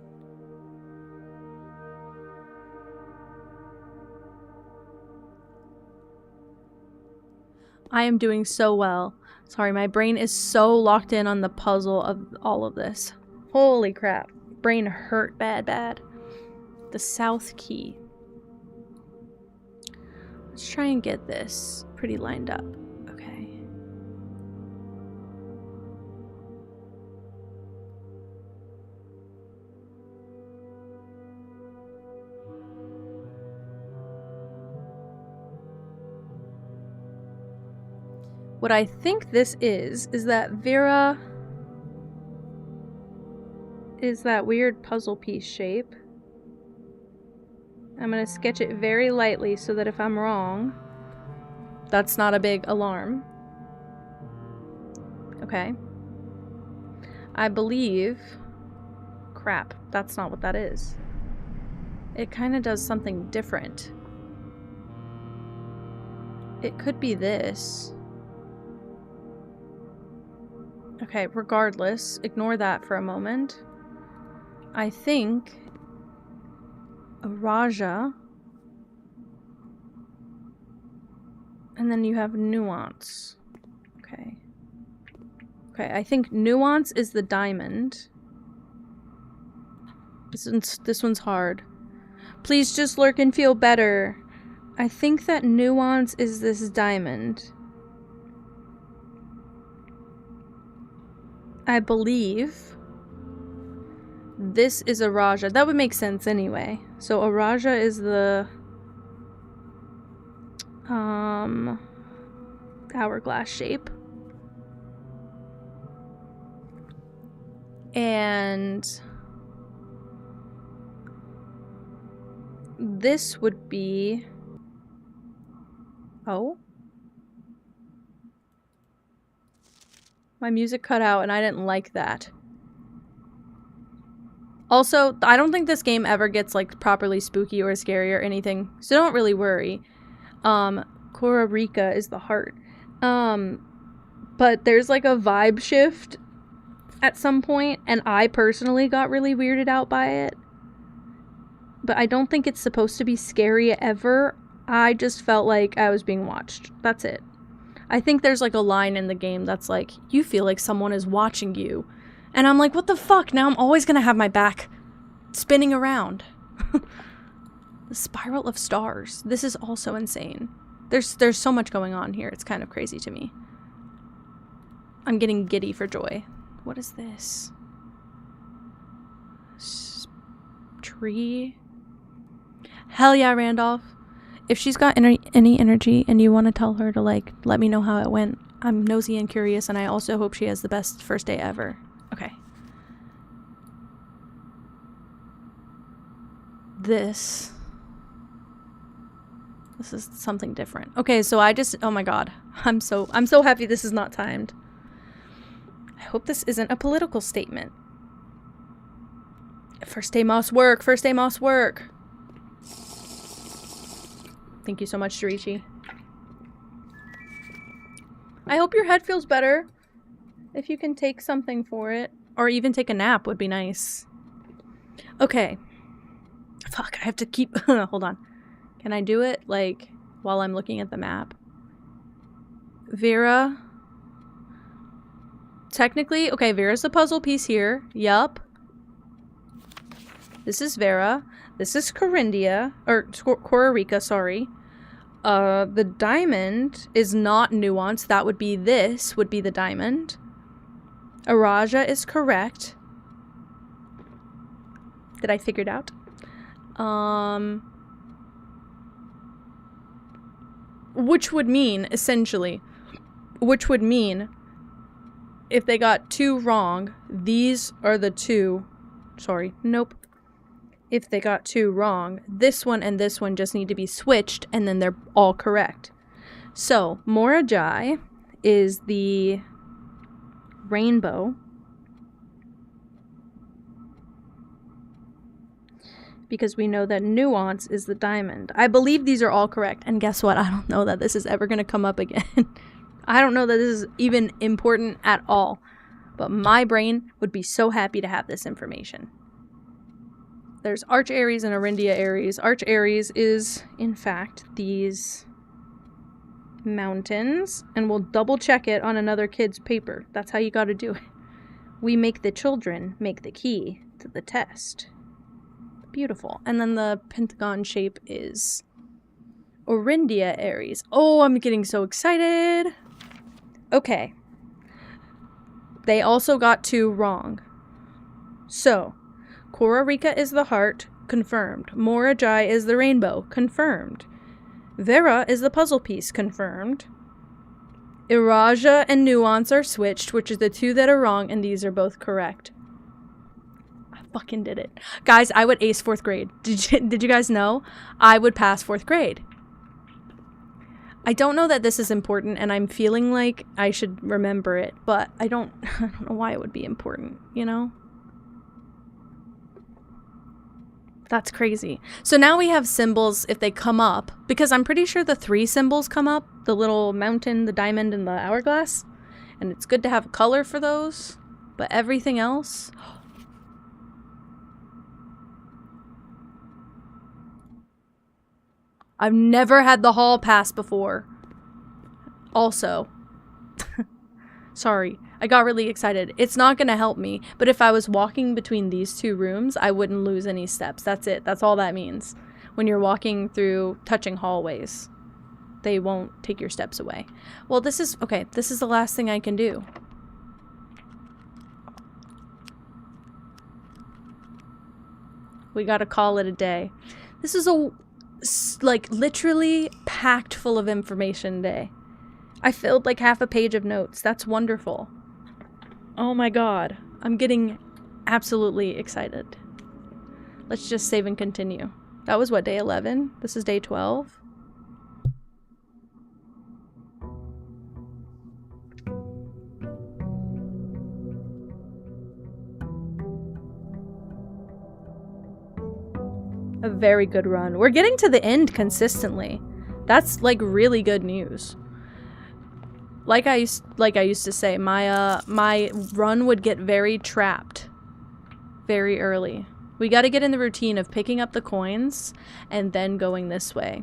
A: I am doing so well. Sorry, my brain is so locked in on the puzzle of all of this. Holy crap. Brain hurt bad, bad. The south key. Let's try and get this pretty lined up. Okay. What I think this is that Vera is that weird puzzle piece shape. I'm gonna sketch it very lightly so that if I'm wrong, that's not a big alarm. Okay. I believe... Crap, that's not what that is. It kind of does something different. It could be this. Okay, regardless, ignore that for a moment. I think a Raja, and then you have nuance. Okay. Okay, I think nuance is the diamond. This one's hard. Please just lurk and feel better. I think that nuance is this diamond. I believe this is a Raja. That would make sense anyway. So a Raja is the hourglass shape. And this would be... Oh? My music cut out and I didn't like that. Also, I don't think this game ever gets like properly spooky or scary or anything, so don't really worry. Cora Rica is the heart. But there's like a vibe shift at some point, and I personally got really weirded out by it. But I don't think it's supposed to be scary ever. I just felt like I was being watched. That's it. I think there's like a line in the game that's like, you feel like someone is watching you. And I'm like, what the fuck? Now I'm always gonna have my back spinning around. The spiral of stars. This is also insane. There's so much going on here. It's kind of crazy to me. I'm getting giddy for joy. What is this? Tree? Hell yeah, Randolph. If she's got any energy and you want to tell her to, like, let me know how it went, I'm nosy and curious, and I also hope she has the best first day ever. Okay. This is something different. Okay, so I just... Oh my god. I'm so happy this is not timed. I hope this isn't a political statement. First day must work. First day must work. Thank you so much, Jirichi. I hope your head feels better. If you can take something for it. Or even take a nap would be nice. Okay. Fuck, I have to keep... Hold on. Can I do it, like, while I'm looking at the map? Vera. Technically, okay, Vera's the puzzle piece here. Yup. This is Vera. This is Corindia. Or, Cora Rica, sorry. The diamond is not nuanced. That would be this, would be the diamond. Araja is correct. Did I figure it out? Which would mean, essentially, which would mean if they got 2 wrong, these are the 2. Sorry, nope. If they got 2 wrong, this one and this one just need to be switched, and then they're all correct. So, Morajai is the rainbow. Because we know that nuance is the diamond. I believe these are all correct. And guess what? I don't know that this is ever going to come up again. I don't know that this is even important at all. But my brain would be so happy to have this information. There's Arch Aries and Arindia Aries. Arch Aries is, in fact, these mountains. And we'll double check it on another kid's paper. That's how you got to do it. We make the children make the key to the test. Beautiful. And then the pentagon shape is Orindia Aries. Oh, I'm getting so excited. Okay. They also got 2 wrong. So, Kororika is the heart, confirmed. Morajai is the rainbow, confirmed. Vera is the puzzle piece, confirmed. Iraja and Nuance are switched, which is the 2 that are wrong, and these are both correct. Fucking did it. Guys, I would ace 4th grade. Did you guys know? I would pass 4th grade. I don't know that this is important, and I'm feeling like I should remember it, but I don't know why it would be important, you know? That's crazy. So now we have symbols if they come up, because I'm pretty sure the 3 symbols come up, the little mountain, the diamond, and the hourglass, and it's good to have color for those, but everything else... I've never had the hall pass before. Also. Sorry. I got really excited. It's not going to help me, but if I was walking between these 2 rooms, I wouldn't lose any steps. That's it. That's all that means. When you're walking through touching hallways, they won't take your steps away. Well, this is... Okay, this is the last thing I can do. We gotta call it a day. This is a... like literally packed full of information day. I filled like half a page of notes. That's wonderful. Oh my god. I'm getting absolutely excited. Let's just save and continue. That was what, day 11? This is day 12? A very good run. We're getting to the end consistently. That's like really good news. Like I used to say, my run would get very trapped very early. We got to get in the routine of picking up the coins and then going this way.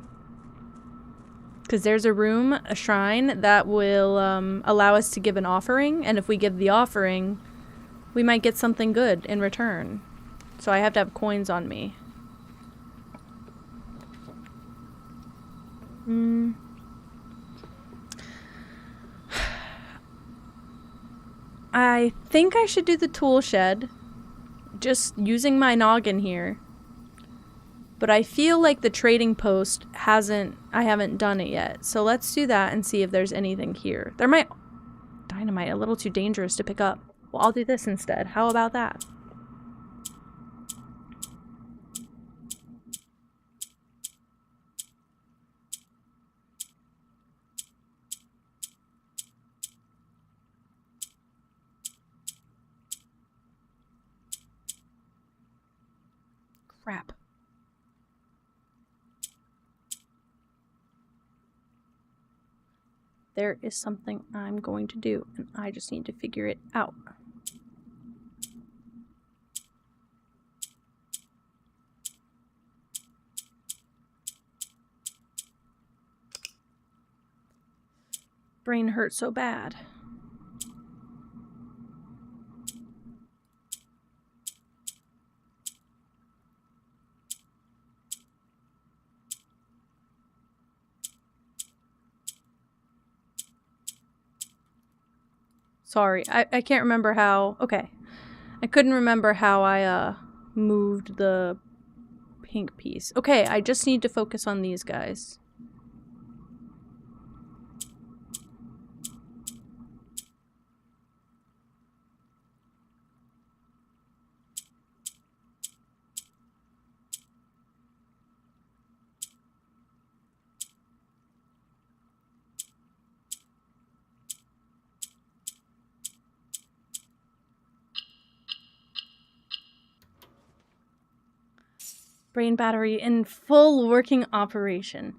A: Because there's a room, a shrine, that will allow us to give an offering, and if we give the offering, we might get something good in return. So I have to have coins on me. I think I should do the tool shed, just using my noggin here. But I feel like the trading post I haven't done it yet. So let's do that and see if there's anything here. There might... Dynamite, a little too dangerous to pick up. Well, I'll do this instead. How about that? Crap. There is something I'm going to do, and I just need to figure it out. Brain hurts so bad. Sorry, I can't remember how... Okay. I couldn't remember how I moved the pink piece. Okay, I just need to focus on these guys. Brain battery in full working operation.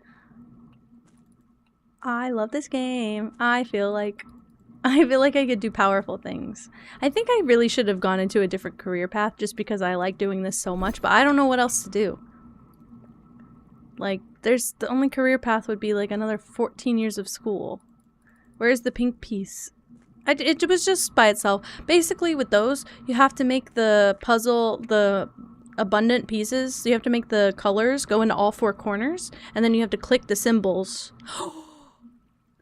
A: I love this game. I feel like I could do powerful things. I think I really should have gone into a different career path just because I like doing this so much, but I don't know what else to do. Like, the only career path would be like another 14 years of school. Where's the pink piece? It was just by itself. Basically, with those, you have to make the puzzle, the abundant pieces. So you have to make the colors go into all four corners, and then you have to click the symbols.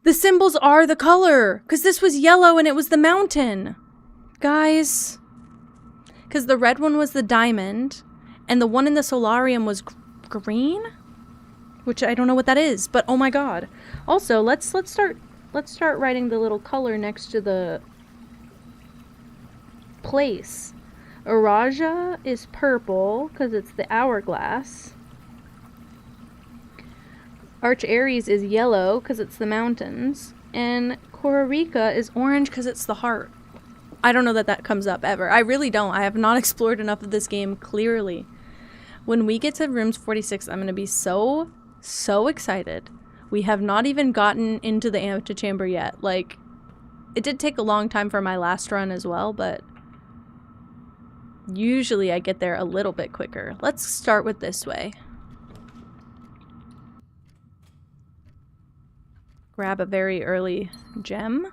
A: The symbols are the color! Because this was yellow and it was the mountain. Guys. Because the red one was the diamond, and the one in the solarium was green? Which I don't know what that is, but oh my god. Also, let's start writing the little color next to the place. Araja is purple, because it's the hourglass. Arch Aries is yellow, because it's the mountains. And Kororika is orange, because it's the heart. I don't know that comes up ever. I really don't. I have not explored enough of this game, clearly. When we get to rooms 46, I'm going to be so excited. We have not even gotten into the antechamber yet. Like, it did take a long time for my last run as well, but usually I get there a little bit quicker. Let's start with this way. Grab a very early gem.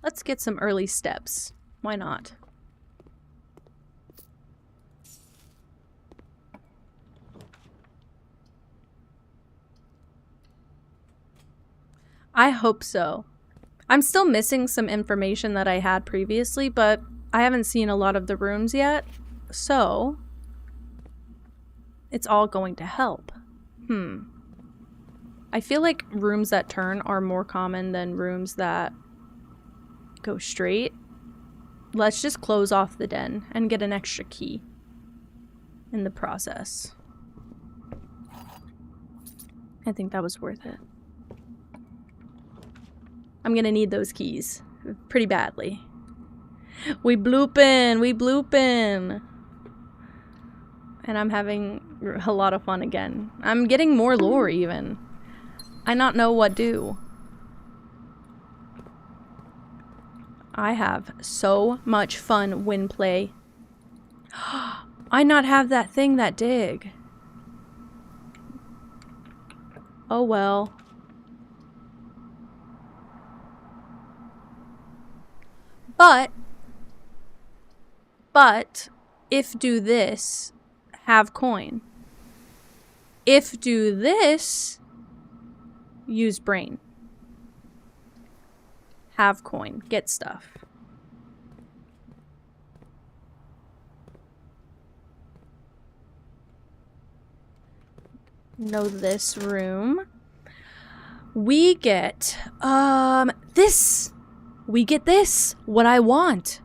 A: Let's get some early steps. Why not? I hope so. I'm still missing some information that I had previously, but I haven't seen a lot of the rooms yet, so it's all going to help. I feel like rooms that turn are more common than rooms that go straight. Let's just close off the den and get an extra key in the process. I think that was worth it. I'm gonna need those keys pretty badly. We bloopin'! And I'm having a lot of fun again. I'm getting more lore even. I not know what do. I have so much fun when play. I not have that thing that dig. Oh well. But, if do this, have coin. If do this, use brain. Have coin, get stuff. Know this room. We get, this. We get this. What I want.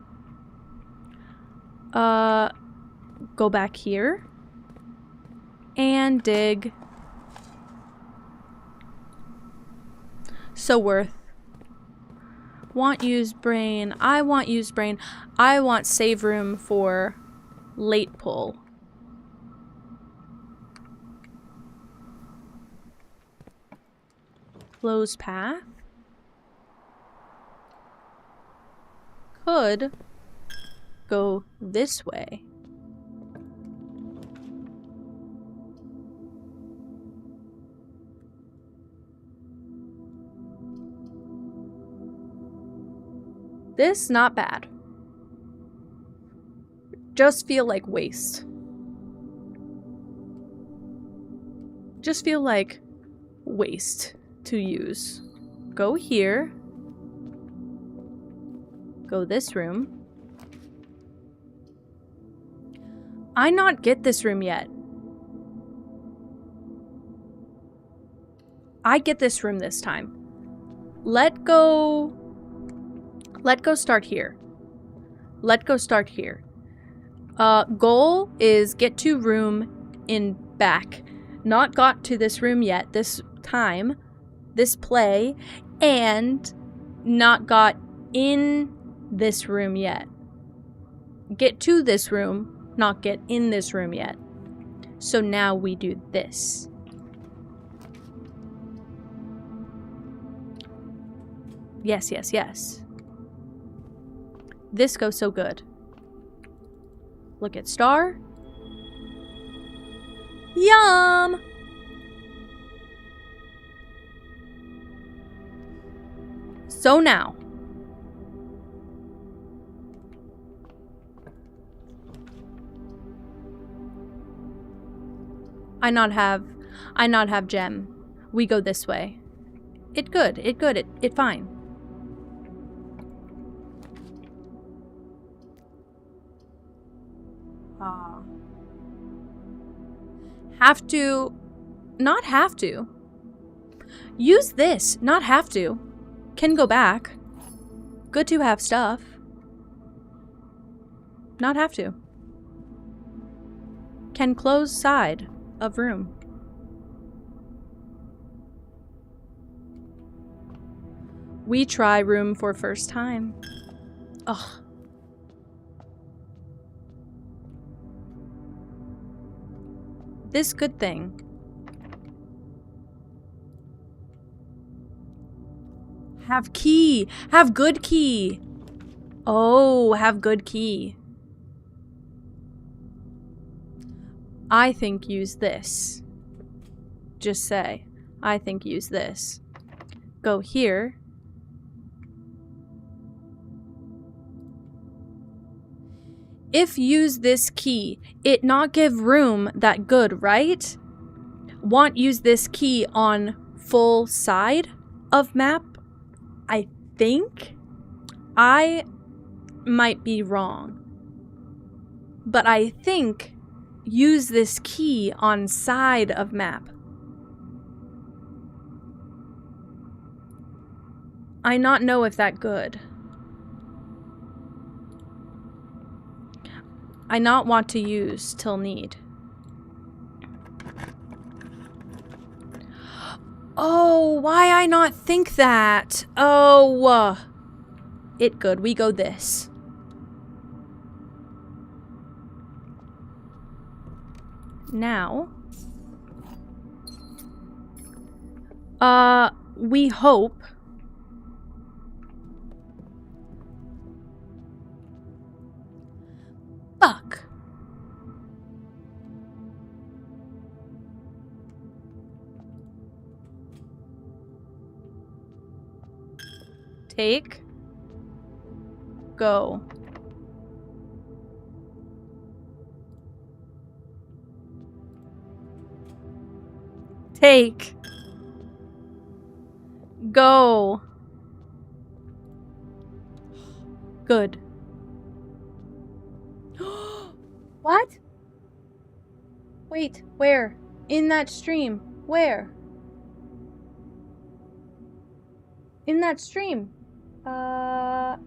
A: Go back here. And dig. So worth. Want use brain. I want use brain. I want save room for late pull. Close path. Could go this way. This, not bad. Just feel like waste. Just feel like waste to use. Go here. Go this room. I not get this room yet. I get this room this time. Let go start here. Let go start here. Goal is get to room in back. Not got to this room yet this time. This play. And not got in this room yet. Get to this room, not get in this room yet. So now we do this. Yes, yes, yes. This goes so good. Look at star. Yum! So now. I not have gem. We go this way. It fine. Have to, not have to. Use this, not have to. Can go back. Good to have stuff. Not have to. Can close side of room. We try room for first time. Ugh. This good thing. Have key. Have good key. Oh, have good key. I think use this. Just say. I think use this. Go here. If use this key, it not give room that good, right? Want use this key on full side of map? I think. I might be wrong. But I think use this key on side of map. I not know if that good. I not want to use till need. Oh, why I not think that? Oh, it good. We go this. Now, we hope. Fuck. Take. Go. Take. Go. Good. What? Wait, where? In that stream. Where? In that stream.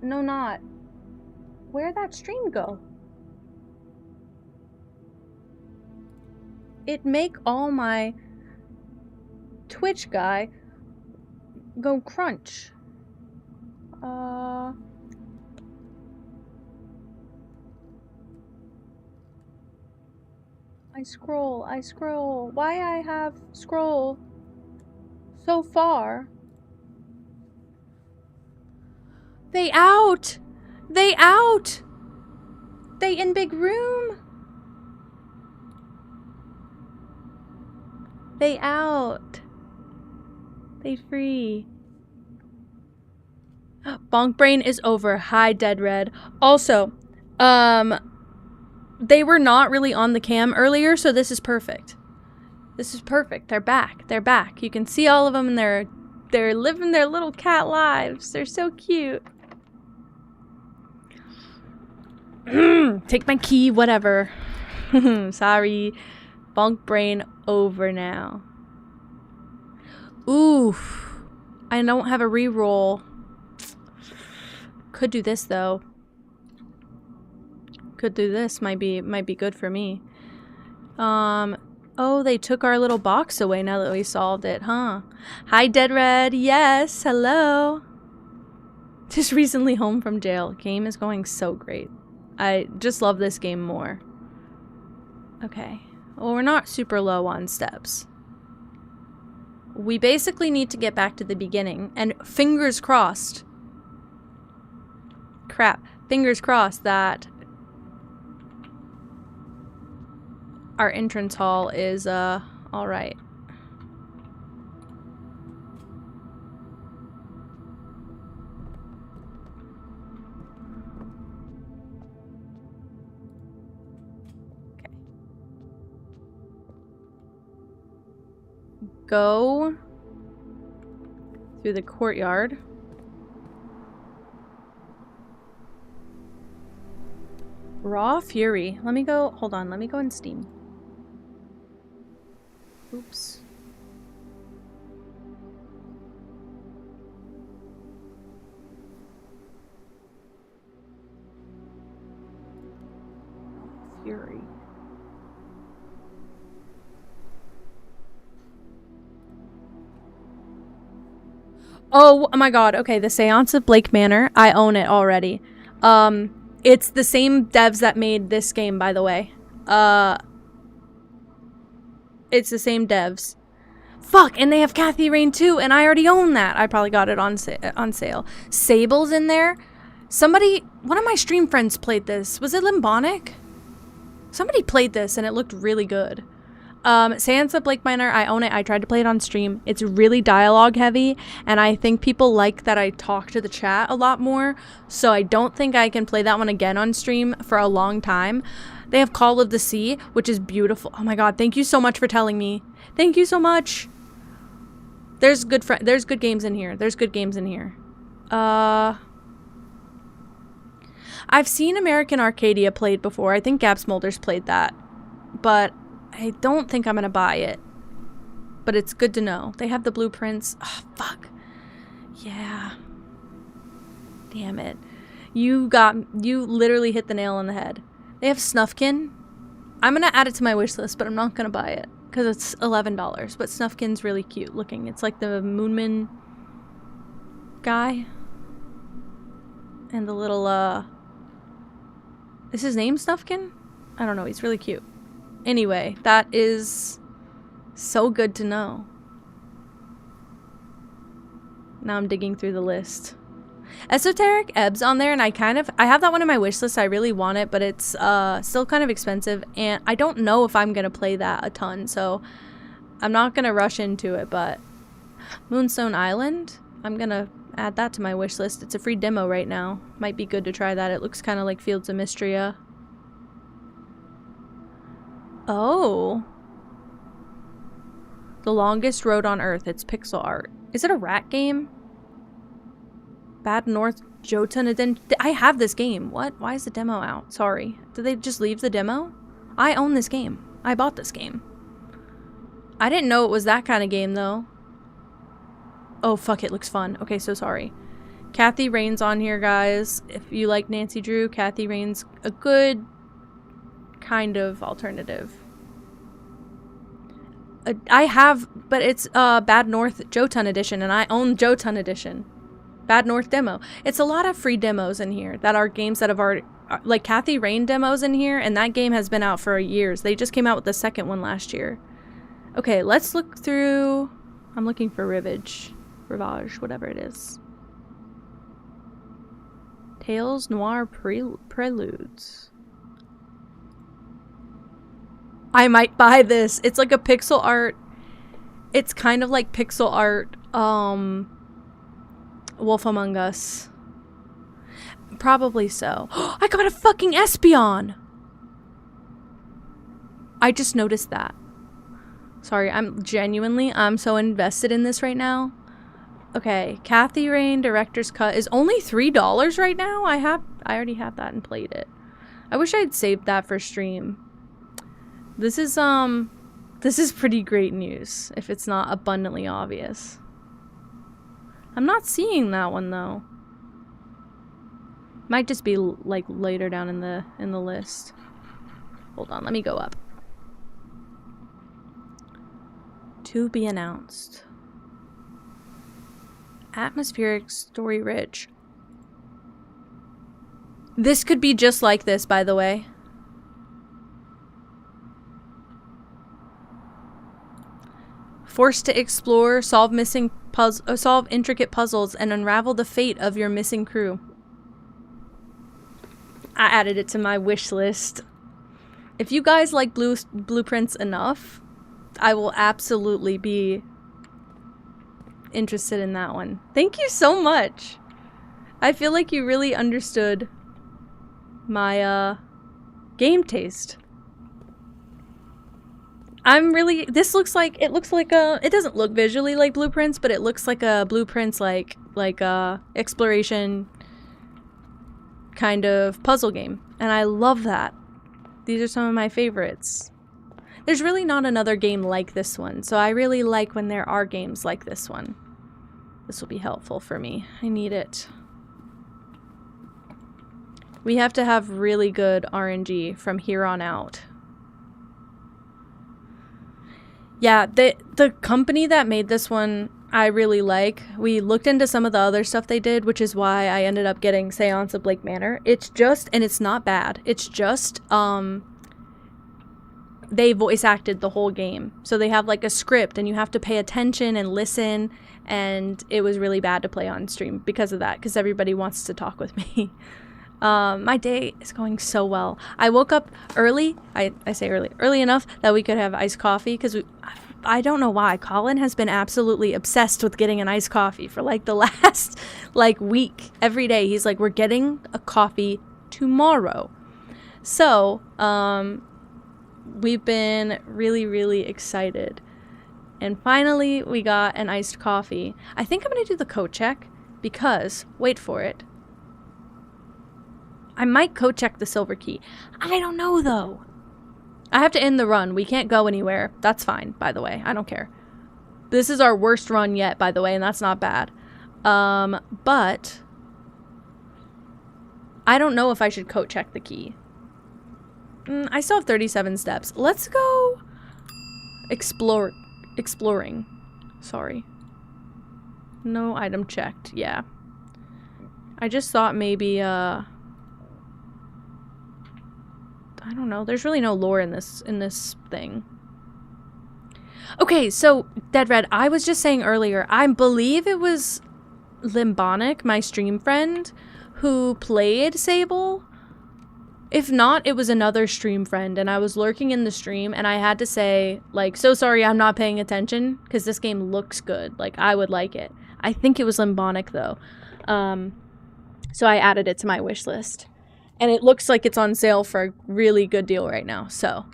A: No, not. Where'd that stream go? It make all my Twitch guy go crunch. I scroll. Why I have scroll so far? They out! They out! They in big room! They out! They free. Bonk brain is over. Hi, Dead Red. Also, they were not really on the cam earlier, so this is perfect. This is perfect. They're back. They're back. You can see all of them, and they're living their little cat lives. They're so cute. Take my key, whatever. Sorry. Bonk brain over now. Oof. I don't have a reroll. Could do this though. Could do this. Might be good for me. Oh, they took our little box away now that we solved it, huh? Hi, Dead Red. Yes, hello. Just recently home from jail. Game is going so great. I just love this game more. Okay. Well, we're not super low on steps. We basically need to get back to the beginning. And fingers crossed. Crap. Fingers crossed that our entrance hall is, alright. Go through the courtyard. Raw Fury. Let me go. Hold on. Let me go in Steam. Oops. Fury. Oh my god, okay, the Seance of Blake Manor. I own it already. It's the same devs that made this game, by the way. It's the same devs. Fuck, and they have Kathy Rain too, and I already own that. I probably got it on sale. Sable's in there. Somebody, one of my stream friends played this. Was it Limbonic? Somebody played this, and it looked really good. Seance of Blake Manor, I own it. I tried to play it on stream. It's really dialogue heavy, and I think people like that I talk to the chat a lot more, so I don't think I can play that one again on stream for a long time. They have Call of the Sea, which is beautiful. Oh my god, thank you so much for telling me. Thank you so much. There's good games in here. There's good games in here. I've seen American Arcadia played before. I think Gab Smolders played that, but I don't think I'm gonna buy it, but it's good to know. They have the blueprints. Oh, fuck. Yeah. Damn it. You literally hit the nail on the head. They have Snufkin. I'm gonna add it to my wish list, but I'm not gonna buy it because it's $11. But Snufkin's really cute looking. It's like the Moonman guy. And the little, is his name Snufkin? I don't know. He's really cute. Anyway, that is so good to know. Now I'm digging through the list. Esoteric Ebbs on there, and I have that one in my wish list. I really want it, but it's still kind of expensive, and I don't know if I'm gonna play that a ton, so I'm not gonna rush into it. But Moonstone Island, I'm gonna add that to my wish list. It's a free demo right now. Might be good to try that. It looks kind of like Fields of Mystria. Oh. The Longest Road on Earth. It's pixel art. Is it a rat game? Bad North Jotun. I have this game. What? Why is the demo out? Sorry. Did they just leave the demo? I own this game. I bought this game. I didn't know it was that kind of game, though. Oh, fuck. It looks fun. Okay, so sorry. Kathy Rain's on here, guys. If you like Nancy Drew, Kathy Rain's a good kind of alternative. I have, but it's Bad North Jotun edition, and I own Jotun edition. Bad North demo. It's a lot of free demos in here that are games that have already, like Kathy Rain demos in here, and that game has been out for years. They just came out with the second one last year. Okay, let's look through. I'm looking for Rivage, whatever it is. Tales Noir Preludes. I might buy this. It's like a pixel art. It's kind of like pixel art, Wolf Among Us. Probably so. I got a fucking Espeon! I just noticed that. Sorry, I'm so invested in this right now. Okay, Kathy Rain Director's Cut is only $3 right now? I already have that and played it. I wish I had saved that for stream. This is pretty great news, if it's not abundantly obvious. I'm not seeing that one, though. Might just be, like, later down in the list. Hold on, let me go up. To be announced. Atmospheric, story rich. This could be just like this, by the way. Forced to explore, solve intricate puzzles, and unravel the fate of your missing crew. I added it to my wish list. If you guys like blueprints enough, I will absolutely be interested in that one. Thank you so much. I feel like you really understood my game taste. It looks like it doesn't look visually like blueprints, but it looks like a blueprints like exploration kind of puzzle game. And I love that. These are some of my favorites. There's really not another game like this one, so I really like when there are games like this one. This will be helpful for me. I need it. We have to have really good RNG from here on out. Yeah, the company that made this one, I really like. We looked into some of the other stuff they did, which is why I ended up getting Seance of Blake Manor. It's just, and it's not bad. It's just, they voice acted the whole game. So they have like a script and you have to pay attention and listen. And it was really bad to play on stream because of that, because everybody wants to talk with me. My day is going so well. I woke up early. I say early enough that we could have iced coffee because I don't know why. Colin has been absolutely obsessed with getting an iced coffee for like the last like week. Every day he's like, we're getting a coffee tomorrow. So we've been really, really excited. And finally we got an iced coffee. I think I'm going to do the code check because, wait for it, I might code check the silver key. I don't know though. I have to end the run. We can't go anywhere. That's fine, by the way. I don't care. This is our worst run yet, by the way, and that's not bad. But I don't know if I should code check the key. I still have 37 steps. Let's go exploring. Sorry. No item checked. Yeah. I just thought maybe I don't know. There's really no lore in this thing. Okay, so Dead Red, I was just saying earlier, I believe it was Limbonic, my stream friend, who played Sable. If not, it was another stream friend, and I was lurking in the stream, and I had to say, like, so sorry I'm not paying attention, because this game looks good. Like, I would like it. I think it was Limbonic, though. So I added it to my wish list. And it looks like it's on sale for a really good deal right now, so.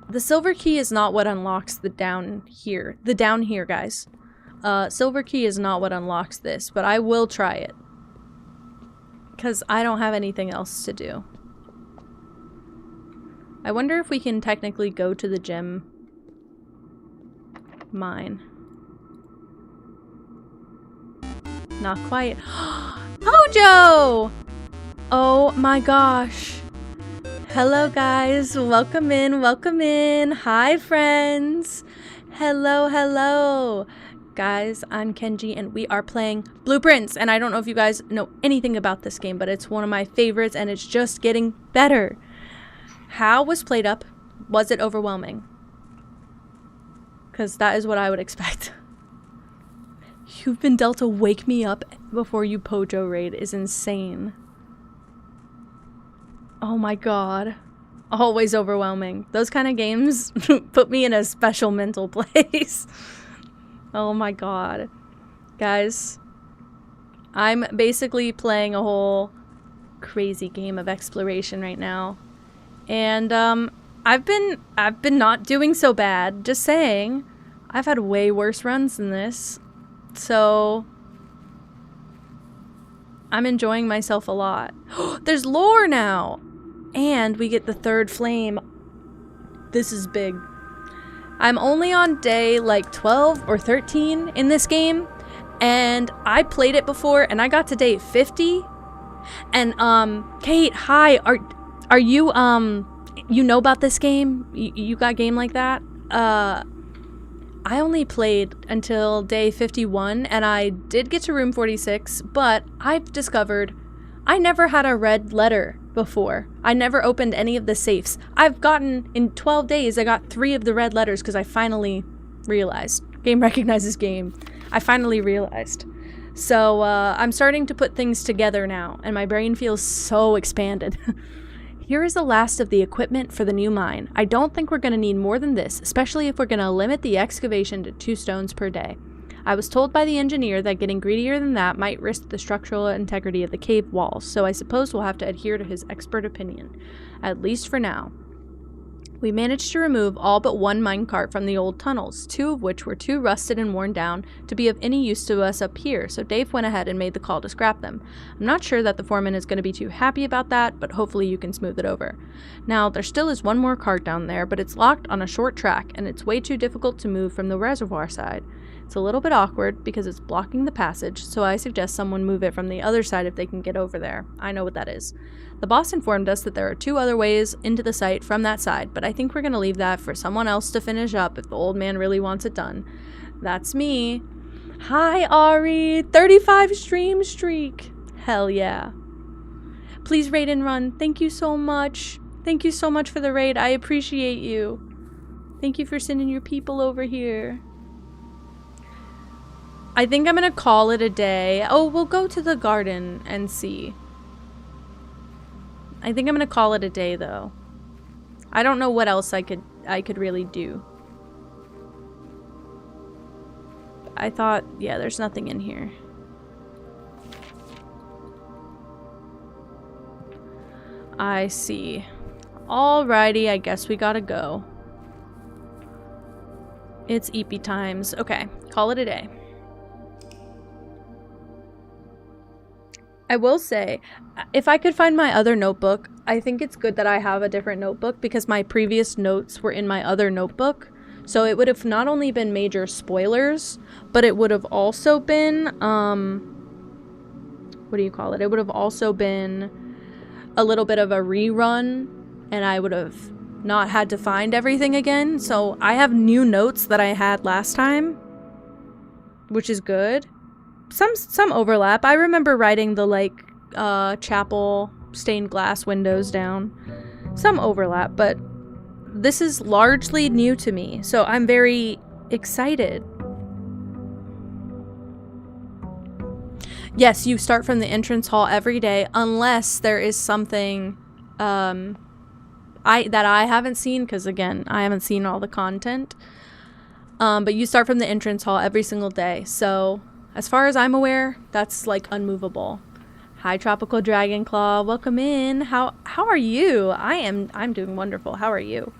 A: The silver key is not what unlocks the down here. The down here, guys. Silver key is not what unlocks this, but I will try it. Because I don't have anything else to do. I wonder if we can technically go to the gem mine. Not quite. Hojo! Oh my gosh. Hello guys, welcome in, welcome in. Hi friends. Hello, hello. Guys, I'm Kenji and we are playing Blueprints. And I don't know if you guys know anything about this game, but it's one of my favorites and it's just getting better. How was played up? Was it overwhelming? Because that is what I would expect. You've been dealt a wake me up before you Pojo raid is insane. Oh my god. Always overwhelming. Those kind of games put me in a special mental place. Oh my god. Guys, I'm basically playing a whole crazy game of exploration right now. And I've been not doing so bad. Just saying. I've had way worse runs than this. So I'm enjoying myself a lot. There's lore now! And we get the third flame. This is big. I'm only on day like 12 or 13 in this game. And I played it before and I got to day 50. And Kate, hi. Are you you know about this game? You got a game like that? I only played until day 51 and I did get to room 46, but I've discovered I never had a red letter before. I never opened any of the safes. I've gotten, in 12 days, I got 3 of the red letters because I finally realized. Game recognizes game. I finally realized. So, I'm starting to put things together now, and my brain feels so expanded. Here is the last of the equipment for the new mine. I don't think we're going to need more than this, especially if we're going to limit the excavation to 2 stones per day. I was told by the engineer that getting greedier than that might risk the structural integrity of the cave walls, so I suppose we'll have to adhere to his expert opinion, at least for now. We managed to remove all but 1 minecart from the old tunnels, 2 of which were too rusted and worn down to be of any use to us up here, so Dave went ahead and made the call to scrap them. I'm not sure that the foreman is going to be too happy about that, but hopefully you can smooth it over. Now, there still is 1 more cart down there, but it's locked on a short track, and it's way too difficult to move from the reservoir side. It's a little bit awkward because it's blocking the passage, so I suggest someone move it from the other side if they can get over there. I know what that is. The boss informed us that there are 2 other ways into the site from that side, but I think we're going to leave that for someone else to finish up if the old man really wants it done. That's me. Hi, Ari! 35 stream streak! Hell yeah. Please raid and run. Thank you so much. Thank you so much for the raid. I appreciate you. Thank you for sending your people over here. I think I'm gonna call it a day. Oh, we'll go to the garden and see. I think I'm gonna call it a day though. I don't know what else I could really do. I thought, yeah, there's nothing in here. I see. Alrighty, I guess we gotta go. It's EP times. Okay, call it a day. I will say, if I could find my other notebook, I think it's good that I have a different notebook because my previous notes were in my other notebook. So it would have not only been major spoilers, but it would have also been, what do you call it? It would have also been a little bit of a rerun, and I would have not had to find everything again. So I have new notes that I had last time, which is good. Some overlap. I remember writing the chapel stained glass windows down. Some overlap, but this is largely new to me, so I'm very excited. Yes, you start from the entrance hall every day unless there is something that I haven't seen, because again, I haven't seen all the content. But you start from the entrance hall every single day, so as far as I'm aware, that's like unmovable. Hi, Tropical Dragonclaw. Welcome in. How are you? I'm doing wonderful. How are you?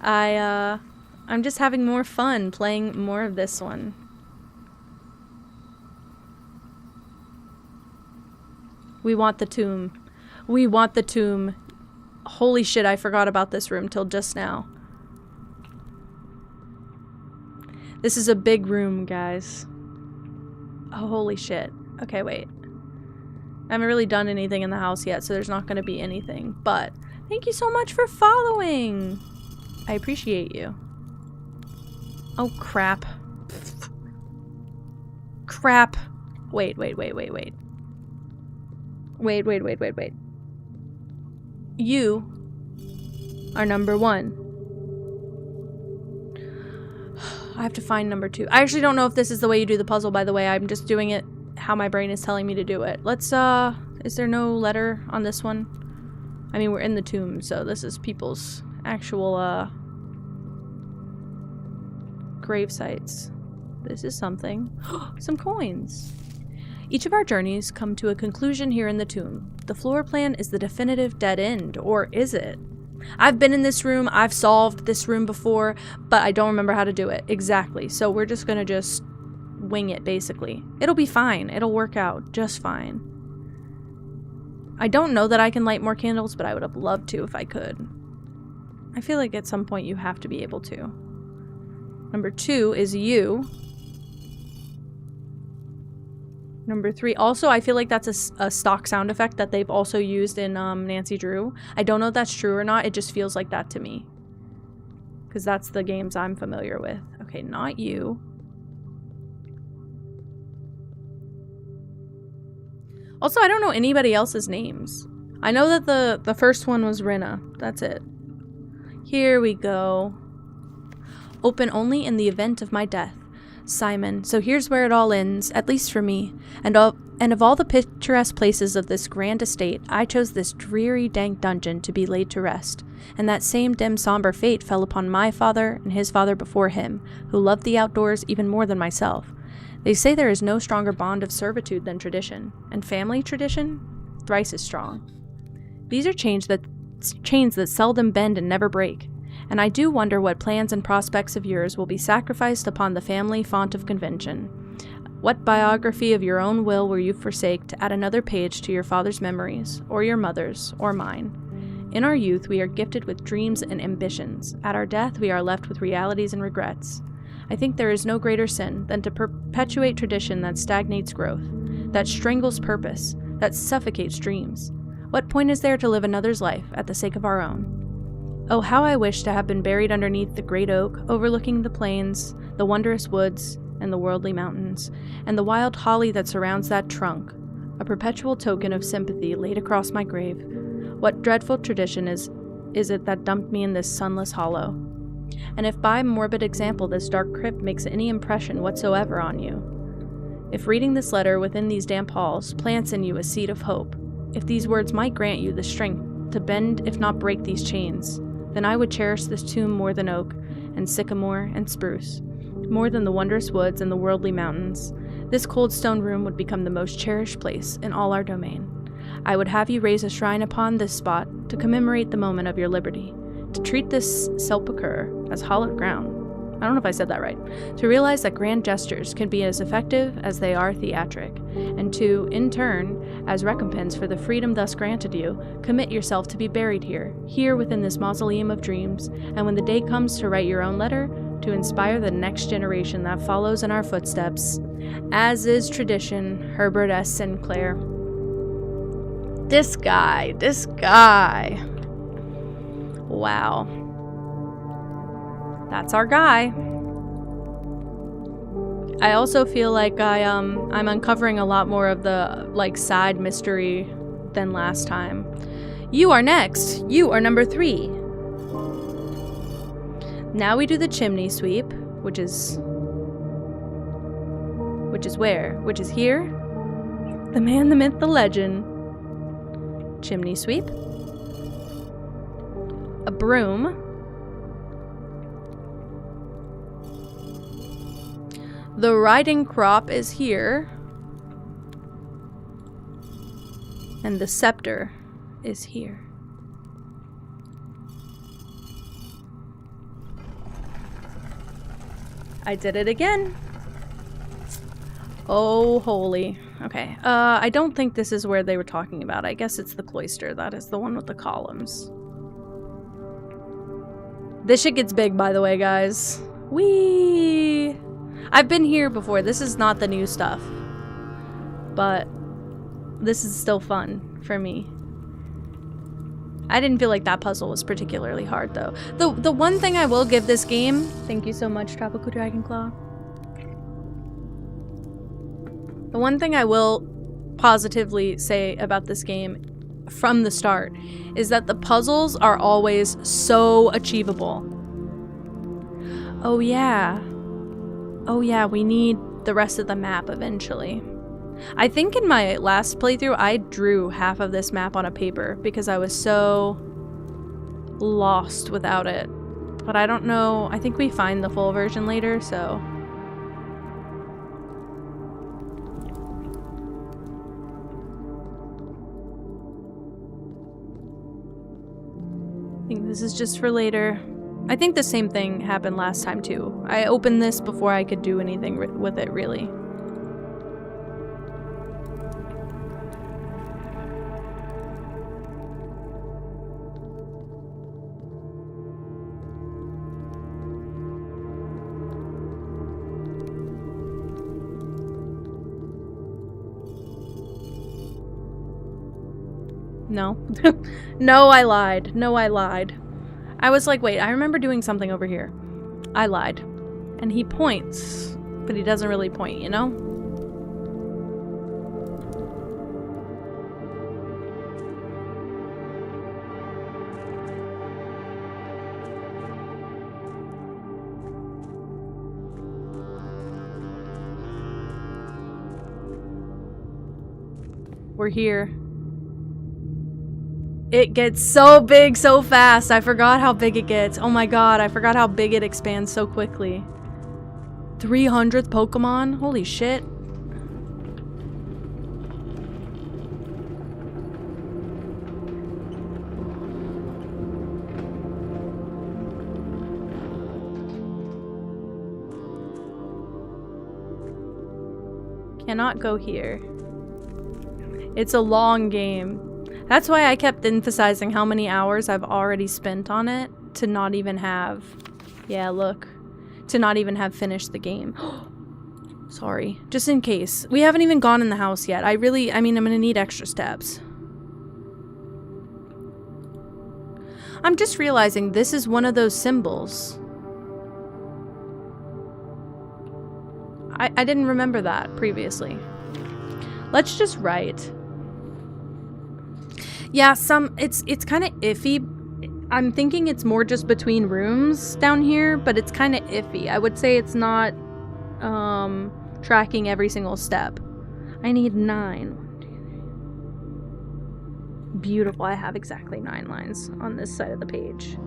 A: I'm just having more fun playing more of this one. We want the tomb. We want the tomb. Holy shit, I forgot about this room till just now. This is a big room, guys. Oh, holy shit. Okay, wait. I haven't really done anything in the house yet, so there's not going to be anything. But thank you so much for following. I appreciate you. Oh, crap. Crap. Wait. Wait. You are number 1. I have to find number 2. I actually don't know if this is the way you do the puzzle, by the way. I'm just doing it how my brain is telling me to do it. Let's, is there no letter on this one? I mean, we're in the tomb, so this is people's actual, grave sites. This is something. Some coins. Each of our journeys come to a conclusion here in the tomb. The floor plan is the definitive dead end, or is it? I've been in this room, I've solved this room before, but I don't remember how to do it. Exactly. So we're just gonna just wing it, basically. It'll be fine. It'll work out just fine. I don't know that I can light more candles, but I would have loved to if I could. I feel like at some point you have to be able to. Number 2 is you. Number 3. Also, I feel like that's a stock sound effect that they've also used in Nancy Drew. I don't know if that's true or not. It just feels like that to me. Because that's the games I'm familiar with. Okay, not you. Also, I don't know anybody else's names. I know that the first one was Rinna. That's it. Here we go. Open only in the event of my death. Simon. So here's where it all ends, at least for me. And of all the picturesque places of this grand estate, I chose this dreary, dank dungeon to be laid to rest. And that same dim, somber fate fell upon my father and his father before him, who loved the outdoors even more than myself. They say there is no stronger bond of servitude than tradition, and family tradition, thrice as strong. These are chains that seldom bend and never break, and I do wonder what plans and prospects of yours will be sacrificed upon the family font of convention. What biography of your own will you forsake to add another page to your father's memories, or your mother's, or mine? In our youth, we are gifted with dreams and ambitions. At our death, we are left with realities and regrets. I think there is no greater sin than to perpetuate tradition that stagnates growth, that strangles purpose, that suffocates dreams. What point is there to live another's life at the sake of our own? Oh, how I wish to have been buried underneath the great oak, overlooking the plains, the wondrous woods, and the worldly mountains, and the wild holly that surrounds that trunk, a perpetual token of sympathy laid across my grave. What dreadful tradition is it that dumped me in this sunless hollow? And if by morbid example this dark crypt makes any impression whatsoever on you, if reading this letter within these damp halls plants in you a seed of hope, if these words might grant you the strength to bend if not break these chains, then I would cherish this tomb more than oak, and sycamore, and spruce, more than the wondrous woods and the worldly mountains. This cold stone room would become the most cherished place in all our domain. I would have you raise a shrine upon this spot to commemorate the moment of your liberty, to treat this sepulchre as hallowed ground. I don't know if I said that right. To realize that grand gestures can be as effective as they are theatric, and to, in turn, as recompense for the freedom thus granted you, commit yourself to be buried here within this mausoleum of dreams, and when the day comes to write your own letter, to inspire the next generation that follows in our footsteps, as is tradition. Herbert S. Sinclair. This guy. Wow. That's our guy. I also feel like I'm uncovering a lot more of the side mystery than last time. You are next. You are number 3. Now we do the chimney sweep, which is where? Which is here? The man, the myth, the legend. Chimney sweep. A broom. The riding crop is here. And the scepter is here. I did it again. Oh, holy. Okay. I don't think this is where they were talking about. I guess it's the cloister. That is the one with the columns. This shit gets big, by the way, guys. Whee! I've been here before. This is not the new stuff. But this is still fun for me. I didn't feel like that puzzle was particularly hard, though. The one thing I will give this game... Thank you so much, Tropical Dragonclaw. The one thing I will positively say about this game from the start is that the puzzles are always so achievable. Oh yeah. Oh yeah, we need the rest of the map eventually. I think in my last playthrough, I drew half of this map on a paper because I was so lost without it. But I don't know. I think we find the full version later, so... I think this is just for later. I think the same thing happened last time too. I opened this before I could do anything with it, really. No. No, I lied. No, I lied. I was like, wait, I remember doing something over here. I lied. And he points, but he doesn't really point, you know? We're here. It gets so big so fast. I forgot how big it gets. Oh my god, I forgot how big it expands so quickly. 300th Pokemon? Holy shit. Cannot go here. It's a long game. That's why I kept emphasizing how many hours I've already spent on it to not even have... Yeah, look. To not even have finished the game. Sorry. Just in case. We haven't even gone in the house yet. I mean, I'm gonna need extra steps. I'm just realizing this is one of those symbols. I didn't remember that previously. Let's just write. Yeah, it's kind of iffy. I'm thinking it's more just between rooms down here, but it's kind of iffy. I would say it's not tracking every single step. I need 9. 1, 2, 3. Beautiful. I have exactly 9 lines on this side of the page.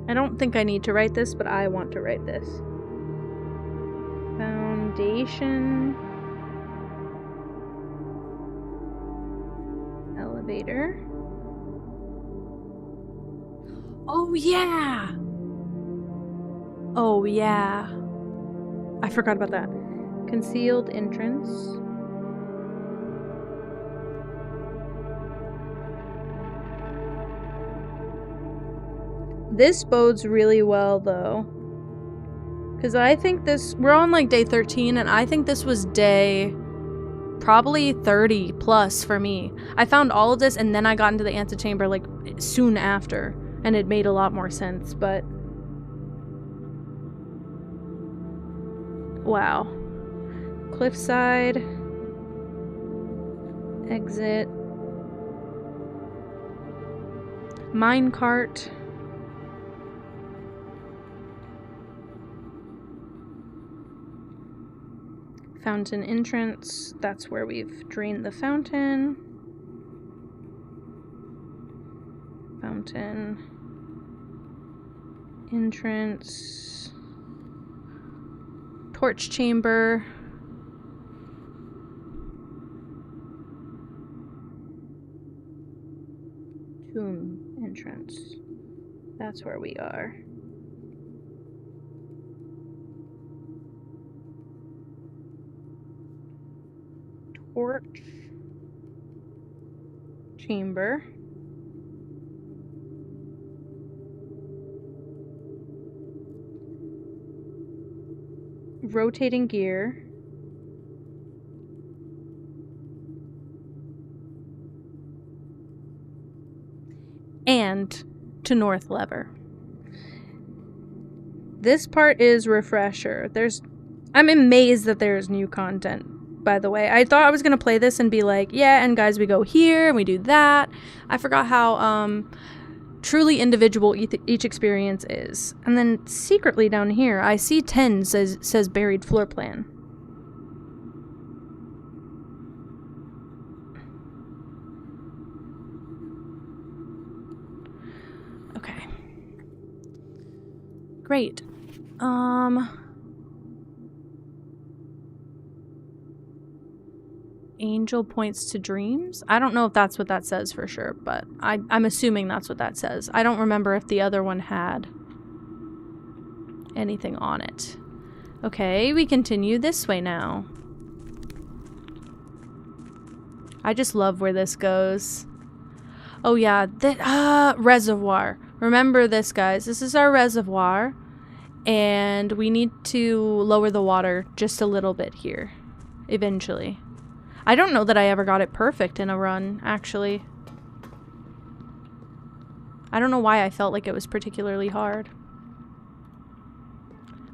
A: I don't think I need to write this, but I want to write this. Foundation. Elevator. Oh yeah! Oh yeah. I forgot about that. Concealed entrance. This bodes really well, though. Because I think this... We're on, like, day 13, and I think this was day... probably 30 plus for me. I found all of this, and then I got into the antechamber, like, soon after. And it made a lot more sense, but... Wow. Cliffside. Exit. Minecart. Fountain entrance, that's where we've drained the fountain. Fountain entrance. Torch chamber. Tomb entrance. That's where we are. Torch chamber. Rotating gear. And to north lever. This part is refresher. I'm amazed that there's new content. By the way, I thought I was gonna play this and be like, yeah, and guys, we go here and we do that. I forgot how truly individual each experience is. And then secretly down here, I see 10 says buried floor plan. Okay. Great. Angel points to dreams. I don't know if that's what that says for sure, but I'm assuming that's what that says. I don't remember if the other one had anything on it. Okay, we continue this way now. I just love where this goes. Oh yeah, reservoir. Remember this, guys. This is our reservoir, and we need to lower the water just a little bit here, eventually. I don't know that I ever got it perfect in a run, actually. I don't know why I felt like it was particularly hard.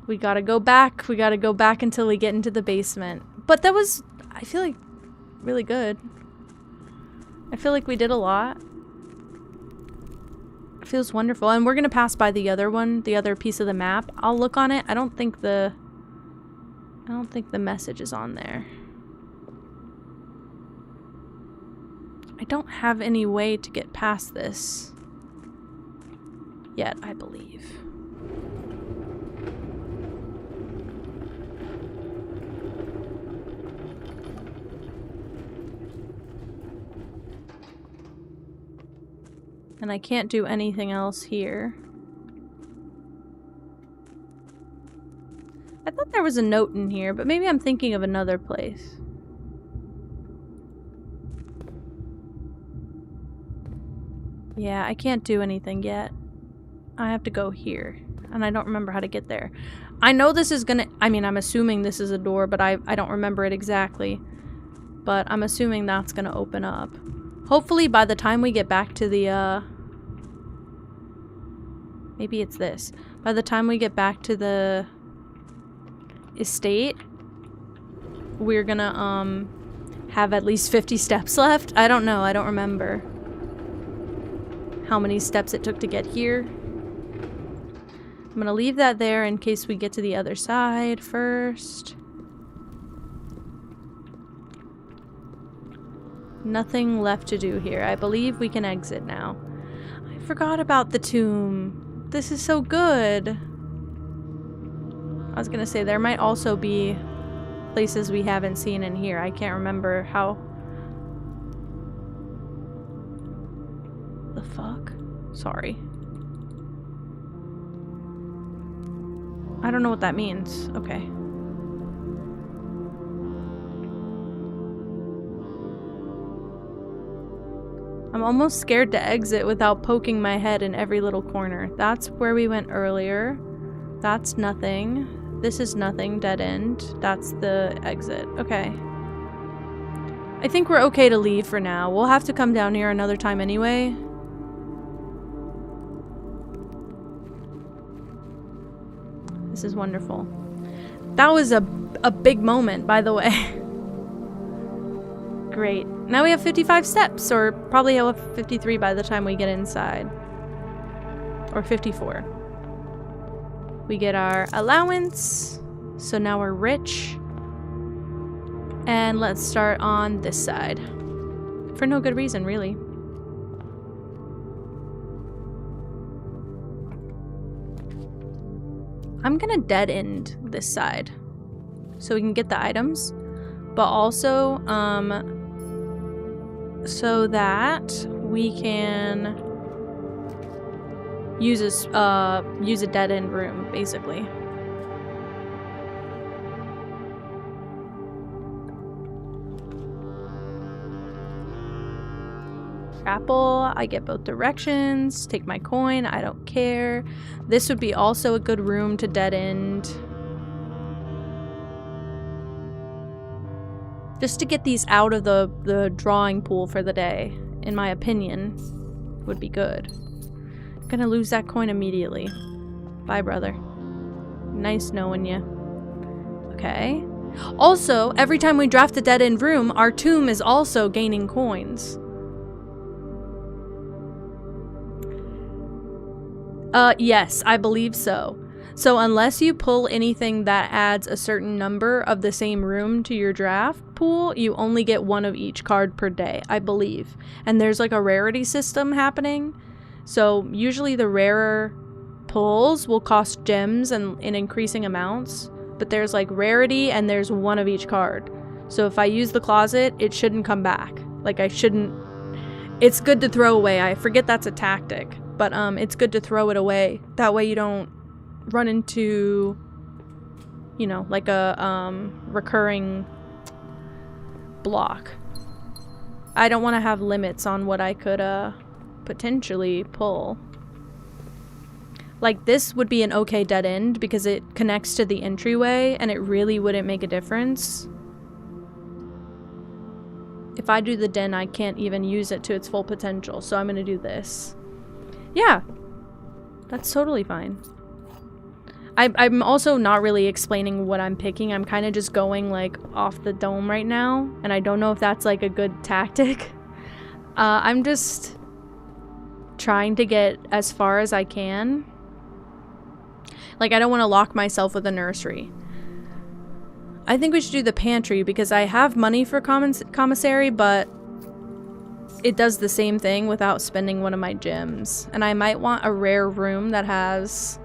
A: We gotta go back. We gotta go back until we get into the basement. But that was, I feel like, really good. I feel like we did a lot. It feels wonderful. And we're gonna pass by the other one, the other piece of the map. I'll look on it. I don't think the message is on there. I don't have any way to get past this yet, I believe. And I can't do anything else here. I thought there was a note in here, but maybe I'm thinking of another place. Yeah, I can't do anything yet. I have to go here, and I don't remember how to get there. I know this is gonna... I mean, I'm assuming this is a door, but I don't remember it exactly. But I'm assuming that's gonna open up. Hopefully by the time we get back to the, maybe it's this. By the time we get back to the estate, we're gonna, have at least 50 steps left. I don't know. I don't remember how many steps it took to get here. I'm gonna leave that there in case we get to the other side first. Nothing left to do here. I believe we can exit now. I forgot about the tomb. This is so good. I was gonna say there might also be places we haven't seen in here. I can't remember how... The fuck? Sorry. I don't know what that means. Okay. I'm almost scared to exit without poking my head in every little corner. That's where we went earlier. That's nothing. This is nothing. Dead end. That's the exit. Okay. I think we're okay to leave for now. We'll have to come down here another time anyway. This is wonderful. That was a big moment, by the way. Great. Now we have 55 steps, or probably have 53 by the time we get inside. Or 54. We get our allowance, so now we're rich. And let's start on this side. For no good reason, really. I'm gonna dead end this side so we can get the items, but also so that we can use a dead end room, basically. Grapple, I get both directions, take my coin, I don't care. This would be also a good room to dead end. Just to get these out of the drawing pool for the day, in my opinion, would be good. I'm gonna lose that coin immediately. Bye, brother. Nice knowing you. Okay. Also, every time we draft a dead end room, our tomb is also gaining coins. Yes, I believe so. So unless you pull anything that adds a certain number of the same room to your draft pool, you only get one of each card per day, I believe. And there's like a rarity system happening. So usually the rarer pulls will cost gems and in increasing amounts. But there's like rarity and there's one of each card. So if I use the closet, it shouldn't come back. Like I shouldn't... It's good to throw away. I forget that's a tactic. But it's good to throw it away. That way you don't run into, you know, like a recurring block. I don't want to have limits on what I could potentially pull. Like this would be an okay dead end because it connects to the entryway and it really wouldn't make a difference. If I do the den, I can't even use it to its full potential, so I'm gonna do this. Yeah, that's totally fine. I'm also not really explaining what I'm picking. I'm kind of just going like off the dome right now, and I don't know if that's like a good tactic. I'm just trying to get as far as I can. Like, I don't want to lock myself with a nursery. I think we should do the pantry because I have money for commissary, but it does the same thing without spending one of my gems. And I might want a rare room that has,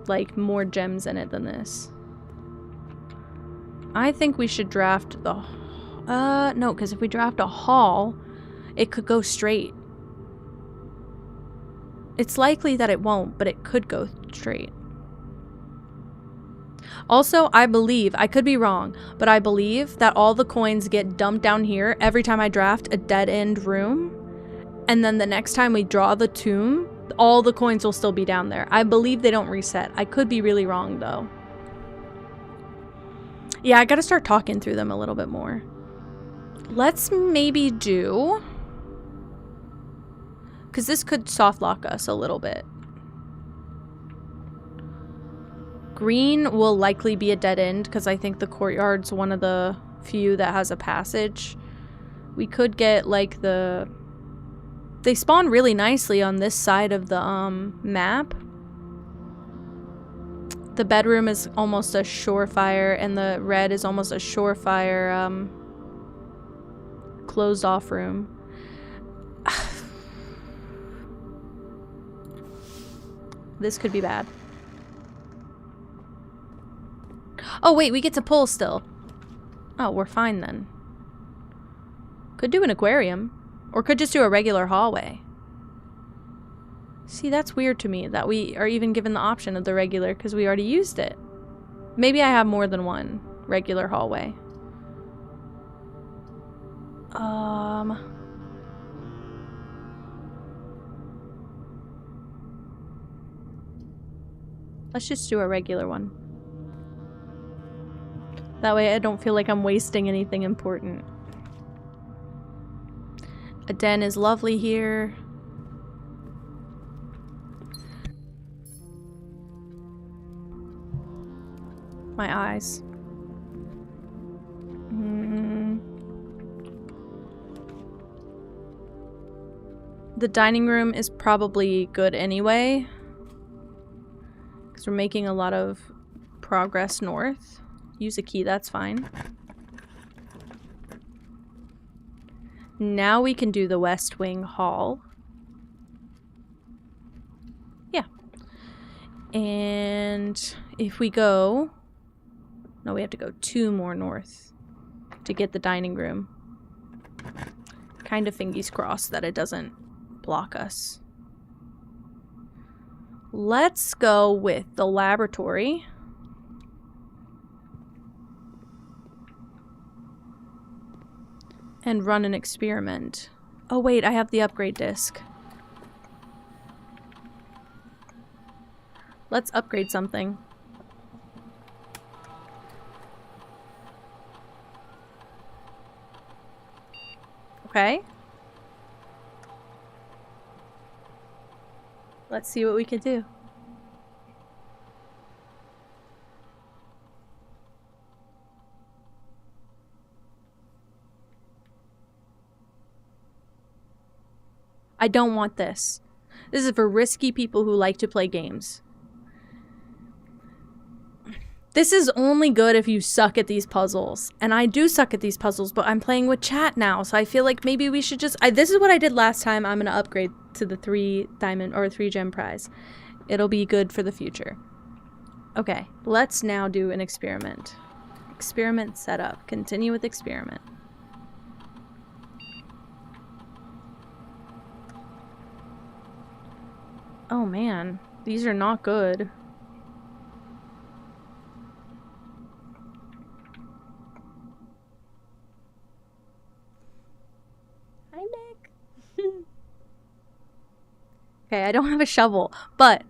A: like, more gems in it than this. I think we should draft the... no, because if we draft a hall, it could go straight. It's likely that it won't, but it could go straight. Also, I believe, I could be wrong, but I believe that all the coins get dumped down here every time I draft a dead-end room. And then the next time we draw the tomb, all the coins will still be down there. I believe they don't reset. I could be really wrong, though. Yeah, I gotta start talking through them a little bit more. Let's maybe do... because this could soft lock us a little bit. Green will likely be a dead end because I think the courtyard's one of the few that has a passage. We could get like the... they spawn really nicely on this side of the map. The bedroom is almost a surefire and the red is almost a surefire closed off room. This could be bad. Oh wait, we get to pull still. Oh, we're fine then. Could do an aquarium. Or could just do a regular hallway. See, that's weird to me that we are even given the option of the regular because we already used it. Maybe I have more than one regular hallway. Let's just do a regular one. That way I don't feel like I'm wasting anything important. A den is lovely here. My eyes. The dining room is probably good anyway. Because we're making a lot of progress north. Use a key, that's fine. Now we can do the West Wing Hall. Yeah. And if we go... no, we have to go 2 more north to get the dining room. Kind of fingers crossed that it doesn't block us. Let's go with the laboratory. And run an experiment. Oh wait, I have the upgrade disc. Let's upgrade something. Okay. Let's see what we can do. I don't want this. This is for risky people who like to play games. This is only good if you suck at these puzzles. And I do suck at these puzzles, but I'm playing with chat now, so I feel like maybe we should just... this is what I did last time. I'm going to upgrade to the 3 diamond or 3 gem prize. It'll be good for the future. Okay, let's now do an experiment. Experiment setup. Continue with experiment. Oh man, these are not good. Hi, Nick. Okay, I don't have a shovel, but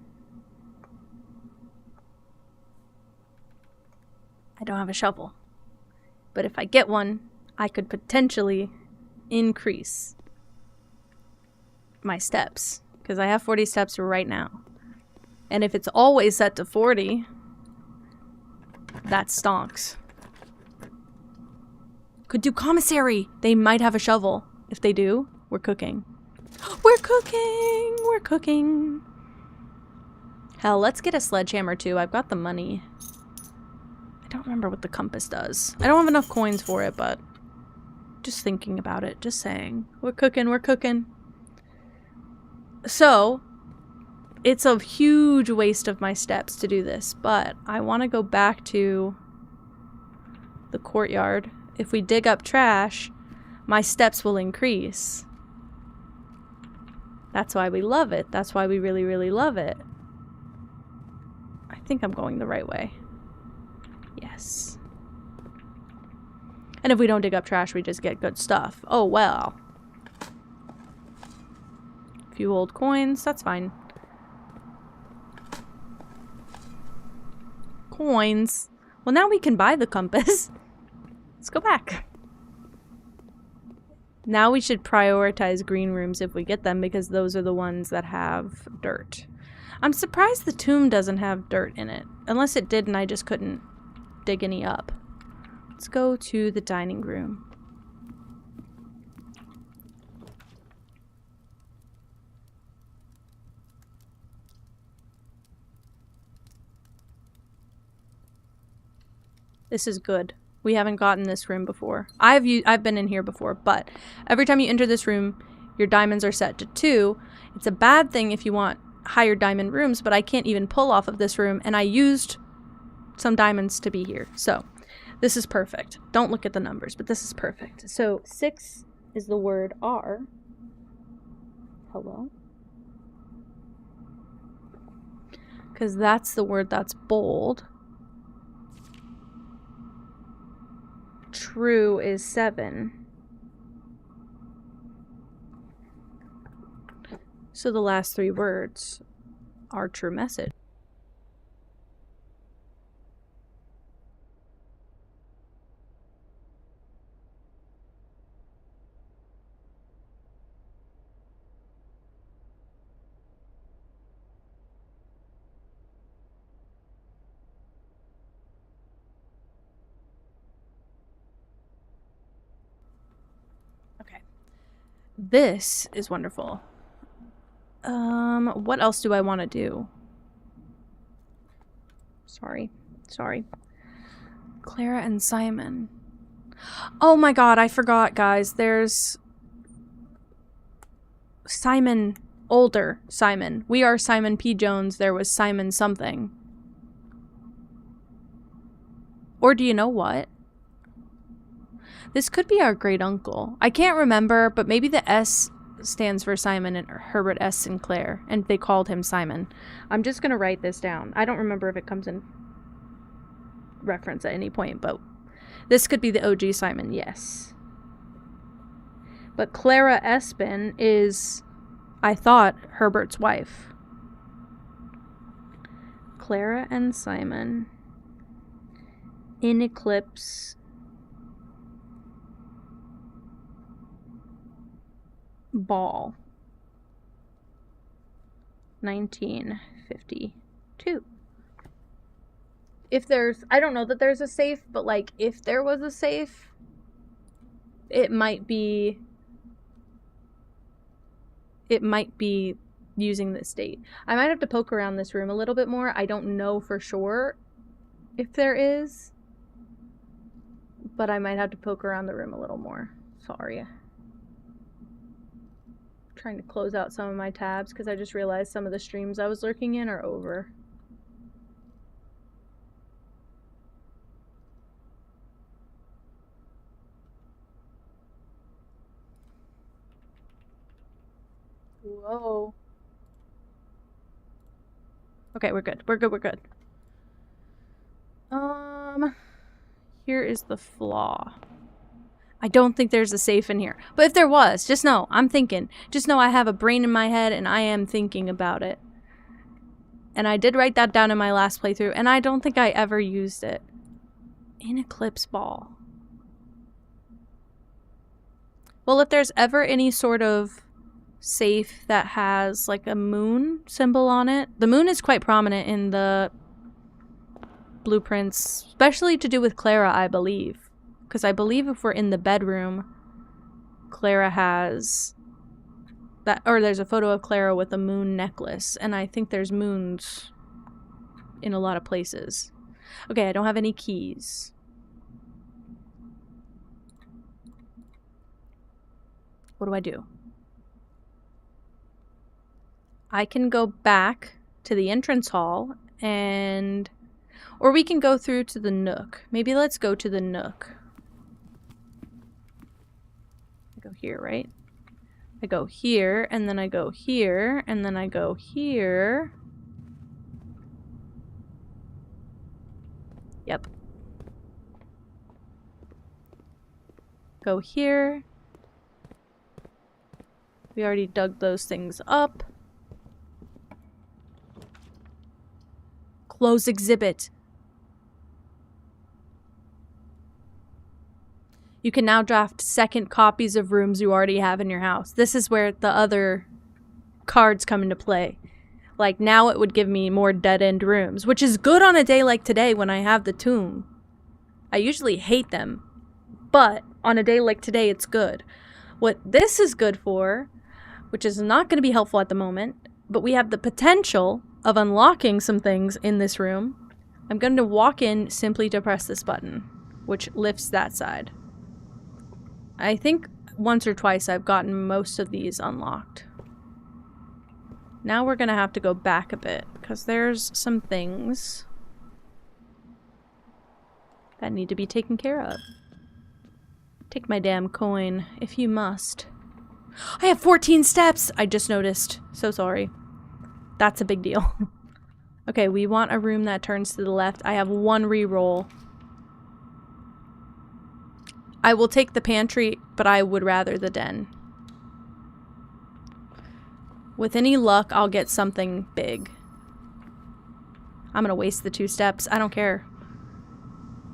A: But if I get one, I could potentially increase my steps. Because I have 40 steps right now. And if it's always set to 40, that stonks. Could do commissary. They might have a shovel. If they do, we're cooking. We're cooking! We're cooking! Hell, let's get a sledgehammer too. I've got the money. I don't remember what the compass does. I don't have enough coins for it, but just thinking about it, just saying. We're cooking, we're cooking. So, it's a huge waste of my steps to do this, but I want to go back to the courtyard. If we dig up trash, my steps will increase. That's why we love it. That's why we really, really love it. I think I'm going the right way. Yes. And if we don't dig up trash, we just get good stuff. Oh, well. A few old coins. That's fine. Coins. Well, now we can buy the compass. Let's go back. Now we should prioritize green rooms if we get them, because those are the ones that have dirt. I'm surprised the tomb doesn't have dirt in it. Unless it did and I just couldn't dig any up. Let's go to the dining room. This is good. We haven't gotten this room before. I've been in here before, but every time you enter this room, your diamonds are set to 2. It's a bad thing if you want higher diamond rooms, but I can't even pull off of this room, and I used some diamonds to be here. So, this is perfect. Don't look at the numbers, but this is perfect. So, 6 is the word R. Hello? Because that's the word that's bold. True is 7. So the last 3 words are true message. Okay. This is wonderful. What else do I want to do? Sorry. Clara and Simon. Oh my god, I forgot, guys. There's Simon, older Simon. We are Simon P. Jones. There was Simon something. Or do you know what? This could be our great uncle. I can't remember, but maybe the S stands for Simon and Herbert S. Sinclair, and they called him Simon. I'm just gonna write this down. I don't remember if it comes in reference at any point, but this could be the OG Simon, yes. But Clara Espin is, I thought, Herbert's wife. Clara and Simon in Eclipse Ball, 1952. If there's, I don't know that there's a safe, but like if there was a safe, it might be using this date. I might have to poke around this room a little bit more. I don't know for sure if there is, but I might have to poke around the room a little more. Sorry. Trying to close out some of my tabs because I just realized some of the streams I was lurking in are over. Whoa. Okay, we're good. We're good. Here is the flaw. I don't think there's a safe in here. But if there was, just know, I'm thinking. Just know I have a brain in my head and I am thinking about it. And I did write that down in my last playthrough, and I don't think I ever used it. In Eclipse Ball. Well, if there's ever any sort of safe that has like a moon symbol on it, the moon is quite prominent in the blueprints, especially to do with Clara, I believe. Because I believe if we're in the bedroom, Clara has that, or there's a photo of Clara with a moon necklace, and I think there's moons in a lot of places. Okay, I don't have any keys. What do I do? I can go back to the entrance hall and... Or we can go through to the Nook. Maybe let's go to the Nook. I go here, right? I go here, and then I go here, and then I go here. Yep. Go here. We already dug those things up. Close exhibit. You can now draft second copies of rooms you already have in your house. This is where the other cards come into play. Like, now it would give me more dead-end rooms, which is good on a day like today when I have the tomb. I usually hate them, but on a day like today, it's good. What this is good for, which is not going to be helpful at the moment, but we have the potential of unlocking some things in this room. I'm going to walk in simply to press this button, which lifts that side. I think once or twice I've gotten most of these unlocked. Now we're going to have to go back a bit, because there's some things that need to be taken care of. Take my damn coin, if you must. I have 14 steps! I just noticed. So sorry. That's a big deal. Okay, we want a room that turns to the left. I have one reroll. I will take the pantry, but I would rather the den. With any luck, I'll get something big. I'm gonna waste the 2 steps. I don't care.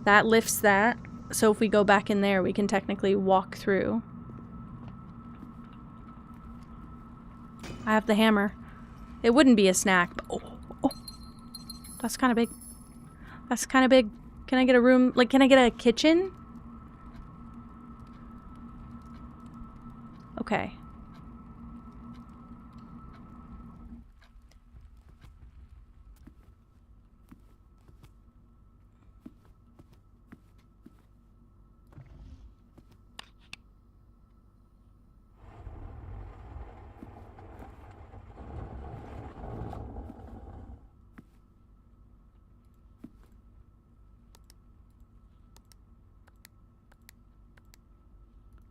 A: That lifts that. So if we go back in there, we can technically walk through. I have the hammer. It wouldn't be a snack, but oh. That's kind of big. That's kind of big. Can I get a room? Like, can I get a kitchen? Okay.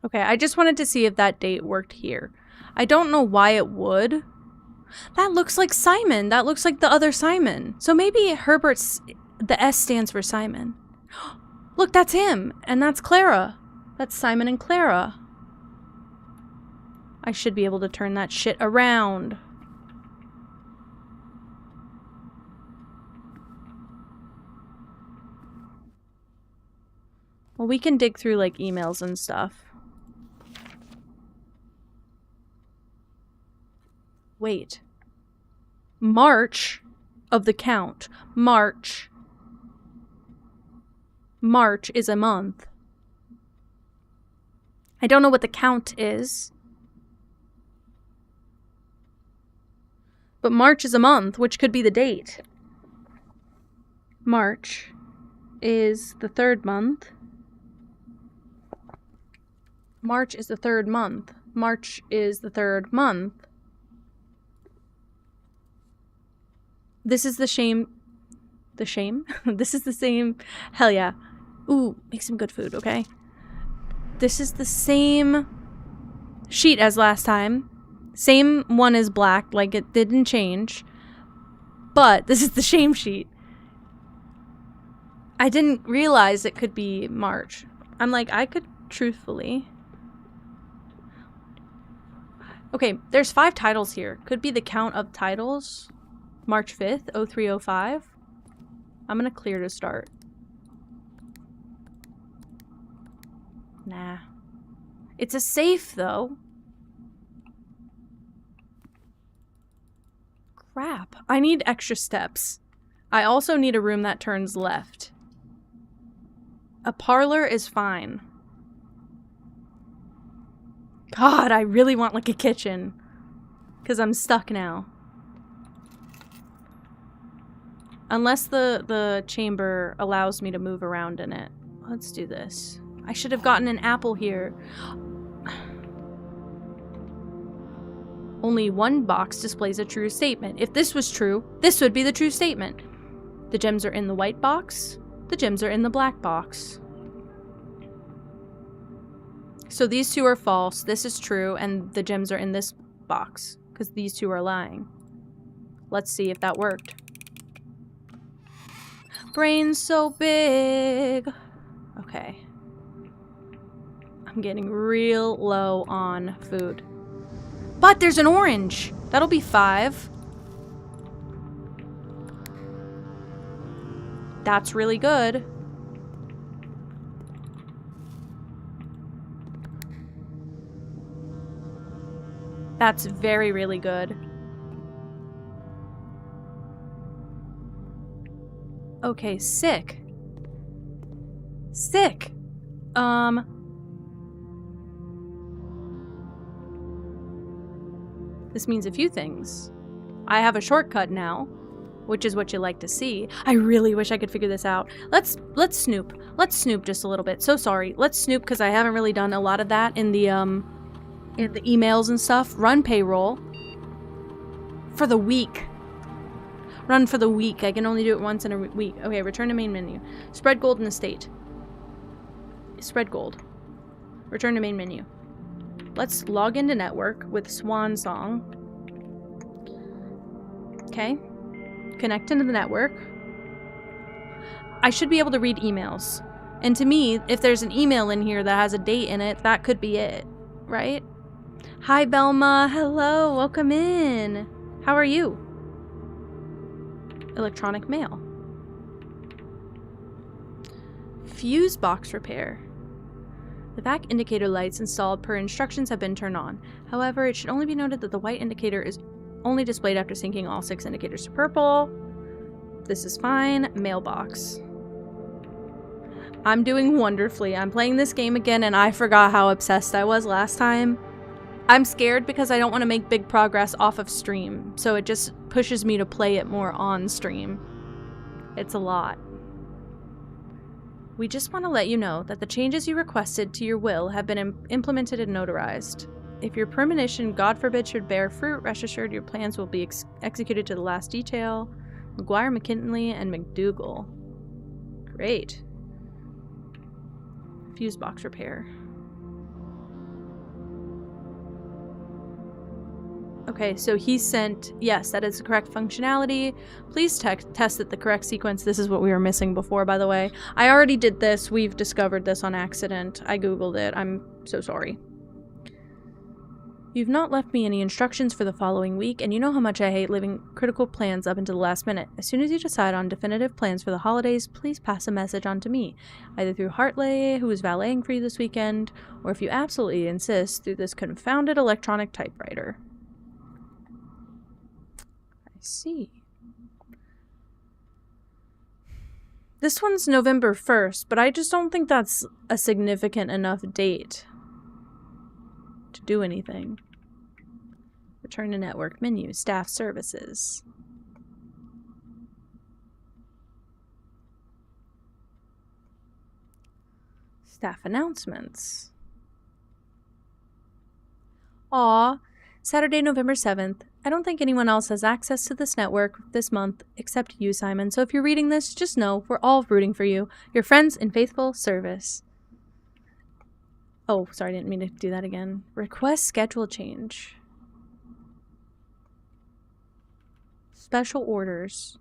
A: Okay, I just wanted to see if that date worked here. I don't know why it would. That looks like Simon. That looks like the other Simon. So maybe Herbert's... The S stands for Simon. Look, that's him. And that's Clara. That's Simon and Clara. I should be able to turn that shit around. Well, we can dig through, like, emails and stuff. Wait. March of the count. March. March is a month. I don't know what the count is. But March is a month, which could be the date. March is the 3rd month. March is the 3rd month. March is the 3rd month. This is the shame. The shame? This is the same. Hell yeah. Ooh, make some good food, okay? This is the same sheet as last time. Same one as black, like it didn't change. But this is the shame sheet. I didn't realize it could be March. I'm like, I could truthfully. Okay, there's 5 titles here. Could be the count of titles. March 5th, 0305. I'm gonna clear to start. Nah. It's a safe, though. Crap. I need extra steps. I also need a room that turns left. A parlor is fine. God, I really want like a kitchen. Because I'm stuck now. Unless the chamber allows me to move around in it. Let's do this. I should have gotten an apple here. Only one box displays a true statement. If this was true, this would be the true statement. The gems are in the white box. The gems are in the black box. So these two are false. This is true, and the gems are in this box. Because these two are lying. Let's see if that worked. Brain's so big. Okay. I'm getting real low on food. But there's an orange. That'll be 5. That's really good. That's very, really good. Okay, sick. Sick. This means a few things. I have a shortcut now, which is what you like to see. I really wish I could figure this out. Let's snoop. Let's snoop just a little bit. So sorry. Let's snoop because I haven't really done a lot of that in the emails and stuff. Run payroll for the week. Run for the week. I can only do it once in a week. Okay, return to main menu. Spread gold in estate. Spread gold. Return to main menu. Let's log into network with Swan Song. Okay. Connect into the network. I should be able to read emails. And to me, if there's an email in here that has a date in it, that could be it. Right? Hi, Belma. Hello. Welcome in. How are you? Electronic mail. Fuse box repair. The back indicator lights installed per instructions have been turned on. However, it should only be noted that the white indicator is only displayed after syncing all 6 indicators to purple. This is fine. Mailbox. I'm doing wonderfully. I'm playing this game again and I forgot how obsessed I was last time. I'm scared because I don't want to make big progress off of stream, so it just pushes me to play it more on stream. It's a lot. We just want to let you know that the changes you requested to your will have been implemented and notarized. If your premonition, God forbid, should bear fruit, rest assured your plans will be executed to the last detail. McGuire, McKinley, and McDougal. Great. Fuse box repair. Okay, so he sent, yes, that is the correct functionality. Please test it the correct sequence. This is what we were missing before, by the way. I already did this. We've discovered this on accident. I googled it. I'm so sorry. You've not left me any instructions for the following week, and you know how much I hate leaving critical plans up until the last minute. As soon as you decide on definitive plans for the holidays, please pass a message on to me, either through Hartley, who is valeting for you this weekend, or if you absolutely insist, through this confounded electronic typewriter. I see. This one's November 1st, but I just don't think that's a significant enough date to do anything. Return to network menu, staff services. Staff announcements. Aw, Saturday, November 7th. I don't think anyone else has access to this network this month except you, Simon. So if you're reading this, just know we're all rooting for you. Your friends in faithful service. Oh, sorry, I didn't mean to do that again. Request schedule change. Special orders.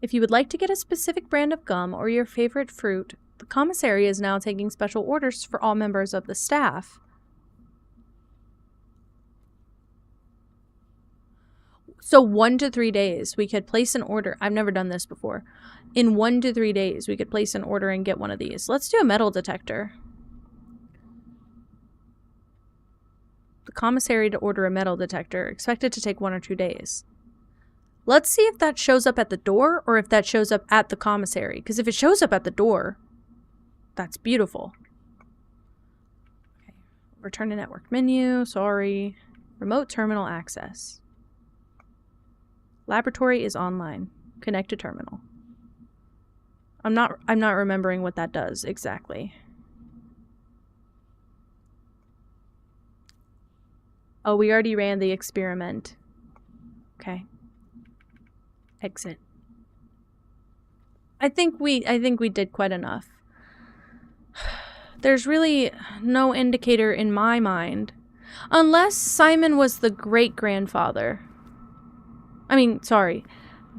A: If you would like to get a specific brand of gum or your favorite fruit, the commissary is now taking special orders for all members of the staff. So 1 to 3 days, we could place an order. I've never done this before. In 1 to 3 days, we could place an order and get one of these. Let's do a metal detector. The commissary to order a metal detector, expected to take 1 or 2 days. Let's see if that shows up at the door or if that shows up at the commissary. Because if it shows up at the door, that's beautiful. Okay. Return to network menu. Sorry. Remote terminal access. Laboratory is online. Connect to terminal. I'm not remembering what that does exactly. Oh, we already ran the experiment. Okay. Exit. I think we did quite enough. There's really no indicator in my mind. Unless Simon was the great-grandfather. I mean, sorry.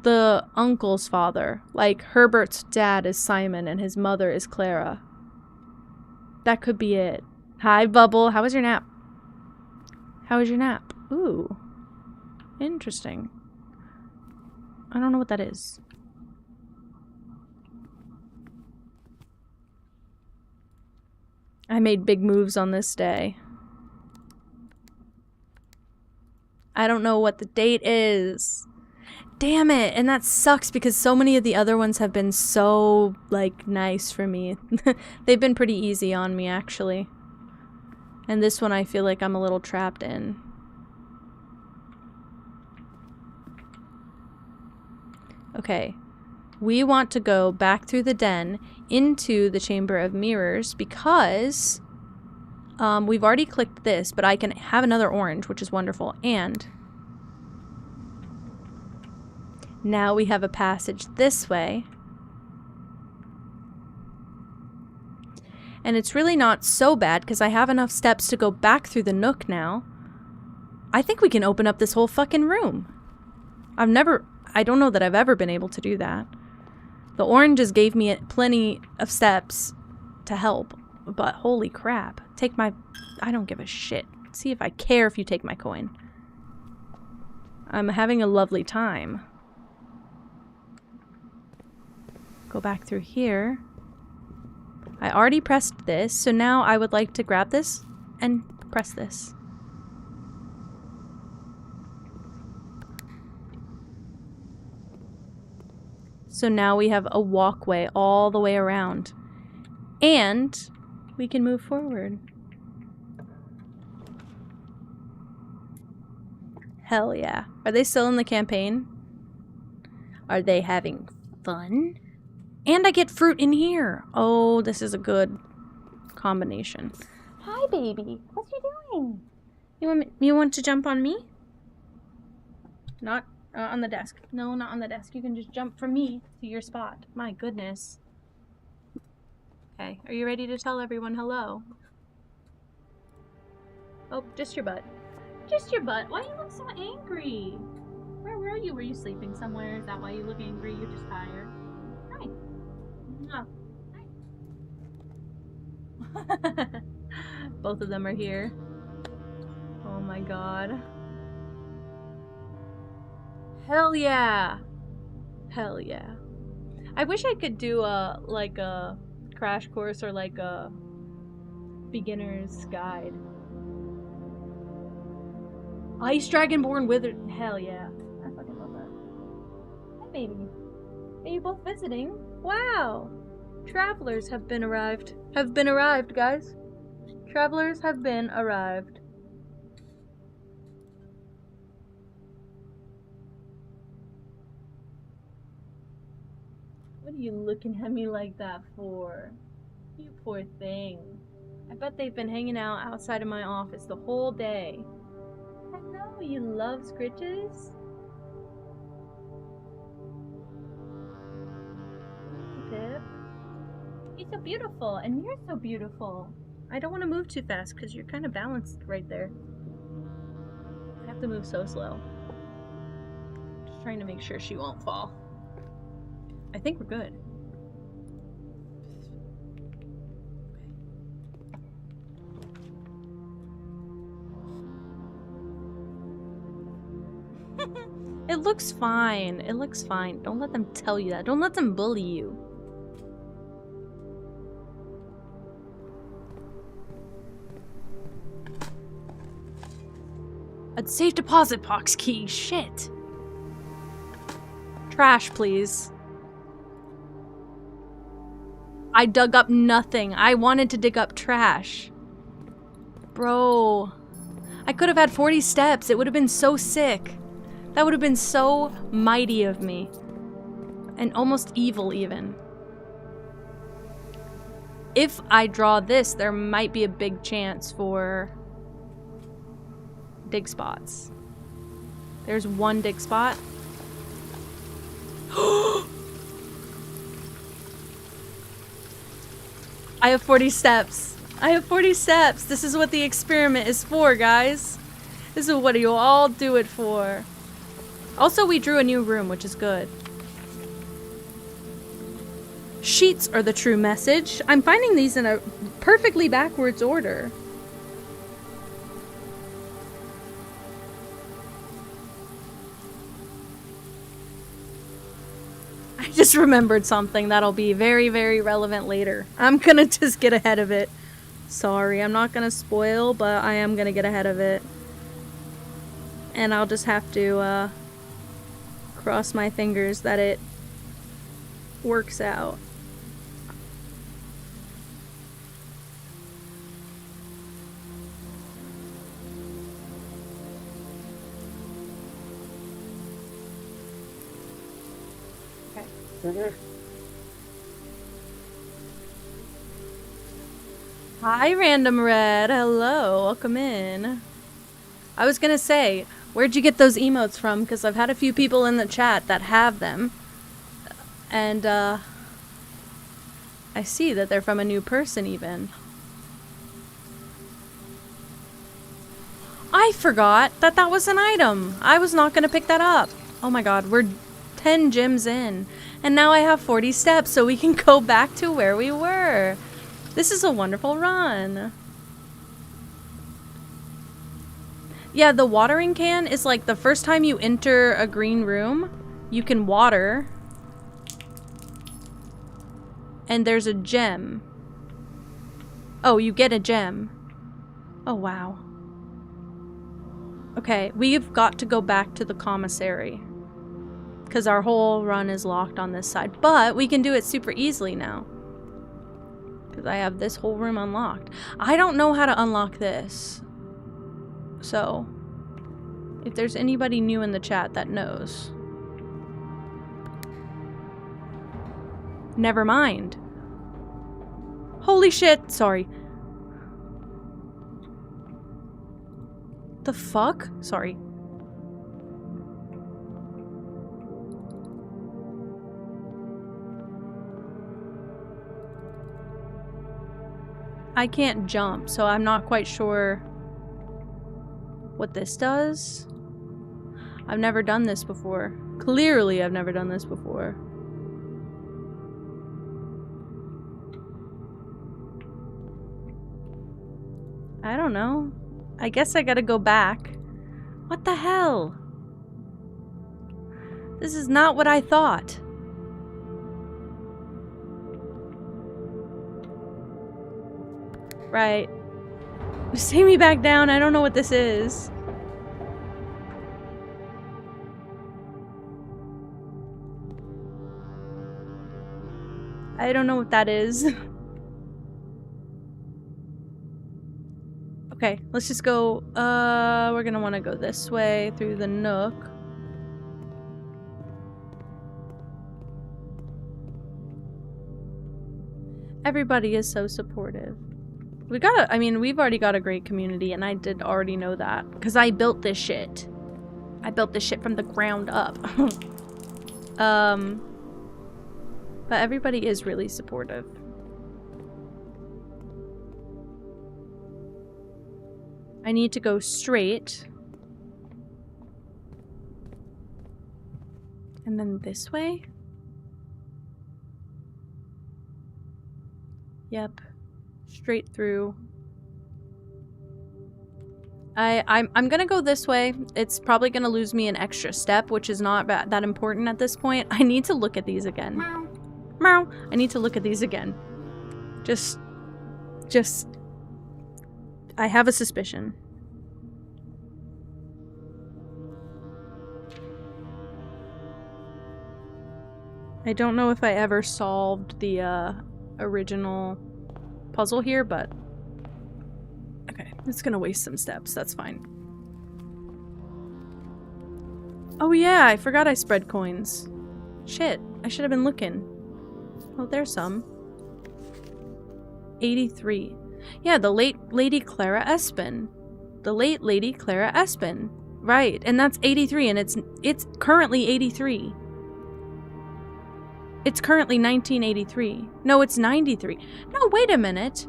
A: The uncle's father. Like, Herbert's dad is Simon and his mother is Clara. That could be it. Hi, Bubble. How was your nap? How was your nap? Ooh. Interesting. I don't know what that is. I made big moves on this day. I don't know what the date is. Damn it. And that sucks because so many of the other ones have been so, like, nice for me. They've been pretty easy on me, actually. And this one I feel like I'm a little trapped in. Okay. We want to go back through the den into the Chamber of Mirrors because we've already clicked this, but I can have another orange, which is wonderful. And now we have a passage this way. And it's really not so bad because I have enough steps to go back through the nook now. I think we can open up this whole fucking room. I don't know that I've ever been able to do that. The oranges gave me plenty of steps to help, but holy crap. I don't give a shit. See if I care if you take my coin. I'm having a lovely time. Go back through here. I already pressed this, so now I would like to grab this and press this. So now we have a walkway all the way around. And we can move forward. Hell yeah. Are they still in the campaign? Are they having fun? And I get fruit in here. Oh, this is a good combination. Hi, baby. What you doing? You want to jump on me? Not on the desk. No, not on the desk. You can just jump from me to your spot. My goodness. Okay, are you ready to tell everyone hello? Oh, just your butt. Just your butt. Why do you look so angry? Where were you? Were you sleeping somewhere? Is that why you look angry? You're just tired. Hi. Oh. Hi. Both of them are here. Oh my god. Hell yeah. Hell yeah. I wish I could do a crash course or like a beginner's guide. Ice Dragonborn Withered. Hell yeah. I fucking love that. Hi, baby. Are you both visiting? Wow. Travelers have been arrived. Have been arrived, guys. Travelers have been arrived. What are you looking at me like that for? You poor thing. I bet they've been hanging out outside of my office the whole day. I know, you love scritches. Pip. You're so beautiful, and you're so beautiful. I don't want to move too fast because you're kind of balanced right there. I have to move so slow. Just trying to make sure she won't fall. I think we're good. It looks fine. It looks fine. Don't let them tell you that. Don't let them bully you. A safe deposit box key. Shit. Trash, please. I dug up nothing. I wanted to dig up trash. Bro. I could have had 40 steps. It would have been so sick. That would have been so mighty of me. And almost evil, even. If I draw this, there might be a big chance for dig spots. There's one dig spot. I have 40 steps. I have 40 steps. This is what the experiment is for, guys. This is what you all do it for. Also, we drew a new room, which is good. Sheets are the true message. I'm finding these in a perfectly backwards order. I just remembered something that'll be very, very relevant later. I'm gonna just get ahead of it. Sorry, I'm not gonna spoil, but I am gonna get ahead of it. And I'll just have to, cross my fingers that it works out. Hi, Random Red. Hello. Welcome in. I was gonna say, where'd you get those emotes from? Because I've had a few people in the chat that have them. And, I see that they're from a new person, even. I forgot that that was an item. I was not gonna pick that up. Oh my god, we're 10 gyms in. And now I have 40 steps, so we can go back to where we were. This is a wonderful run. Yeah, the watering can is like the first time you enter a green room, you can water. And there's a gem. Oh, you get a gem. Oh, wow. Okay, we've got to go back to the commissary. Because our whole run is locked on this side. But we can do it super easily now. Because I have this whole room unlocked. I don't know how to unlock this. So, if there's anybody new in the chat that knows. Never mind. Holy shit! Sorry. The fuck? Sorry. I can't jump, so I'm not quite sure what this does. I've never done this before. Clearly, I've never done this before. I don't know. I guess I gotta go back. What the hell? This is not what I thought. Right. Just take me back down. I don't know what this is. I don't know what that is. Okay, let's just go. We're gonna want to go this way through the nook. Everybody is so supportive. I mean, we've already got a great community, and I did already know that. Because I built this shit. I built this shit from the ground up. But everybody is really supportive. I need to go straight. And then this way? Yep. Straight through. I'm gonna go this way. It's probably gonna lose me an extra step, which is not that important at this point. I need to look at these again. Meow. Meow. I need to look at these again. Just... I have a suspicion. I don't know if I ever solved the original puzzle here, but okay, it's gonna waste some steps, that's fine. Oh yeah, I forgot I spread coins. Shit, I should have been looking. Oh, there's some. 83. Yeah, the late Lady Clara Espin. The late Lady Clara Espin. Right, and that's 83, and it's currently 83. It's currently 1983. No, it's 93. No, wait a minute.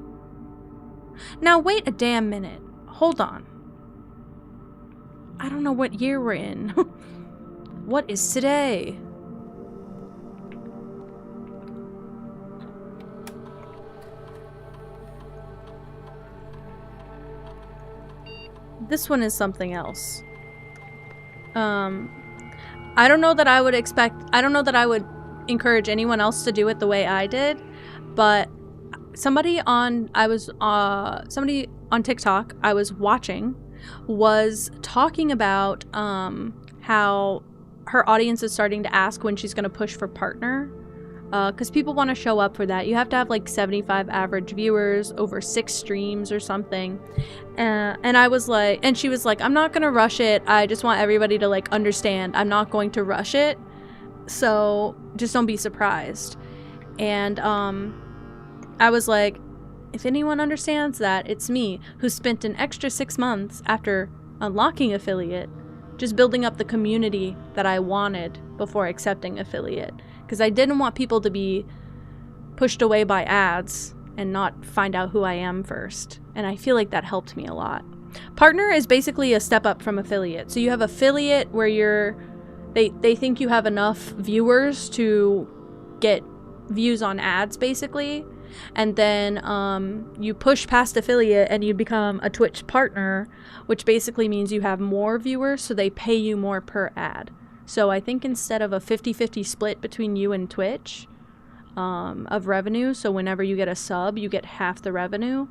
A: Now, wait a damn minute. Hold on. I don't know what year we're in. What is today? This one is something else. I don't know that I would encourage anyone else to do it the way I did, but somebody on TikTok I was watching was talking about how her audience is starting to ask when she's going to push for partner, because people want to show up for that. You have to have like 75 average viewers over 6 streams or something. And I was like, and she was like, I'm not gonna rush it, I just want everybody to like understand I'm not going to rush it, so just don't be surprised. And I was like, if anyone understands that, it's me, who spent an extra 6 months after unlocking affiliate just building up the community that I wanted before accepting affiliate, because I didn't want people to be pushed away by ads and not find out who I am first. And I feel like that helped me a lot. Partner is basically a step up from affiliate. So you have affiliate where they think you have enough viewers to get views on ads basically. And then you push past affiliate and you become a Twitch partner, which basically means you have more viewers, so they pay you more per ad. So I think instead of a 50-50 split between you and Twitch of revenue, so whenever you get a sub, you get half the revenue,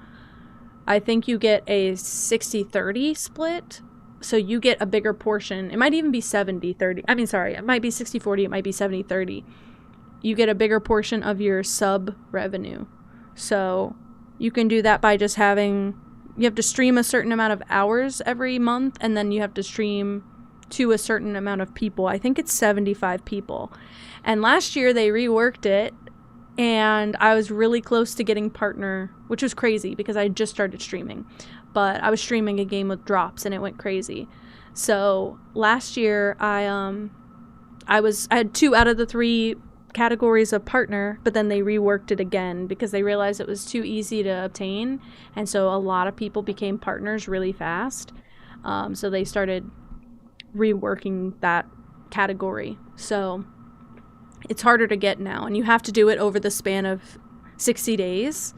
A: I think you get a 60-30 split. So you get a bigger portion. It might even be 70-30. I mean, sorry, it might be 60-40, it might be 70-30. You get a bigger portion of your sub revenue. So you can do that by just you have to stream a certain amount of hours every month, and then you have to stream to a certain amount of people. I think it's 75 people. And last year they reworked it, and I was really close to getting partner, which was crazy because I just started streaming. But I was streaming a game with drops and it went crazy. So last year I had 2 out of the 3 categories of partner, but then they reworked it again because they realized it was too easy to obtain, and so a lot of people became partners really fast. So they started reworking that category. So it's harder to get now, and you have to do it over the span of 60 days.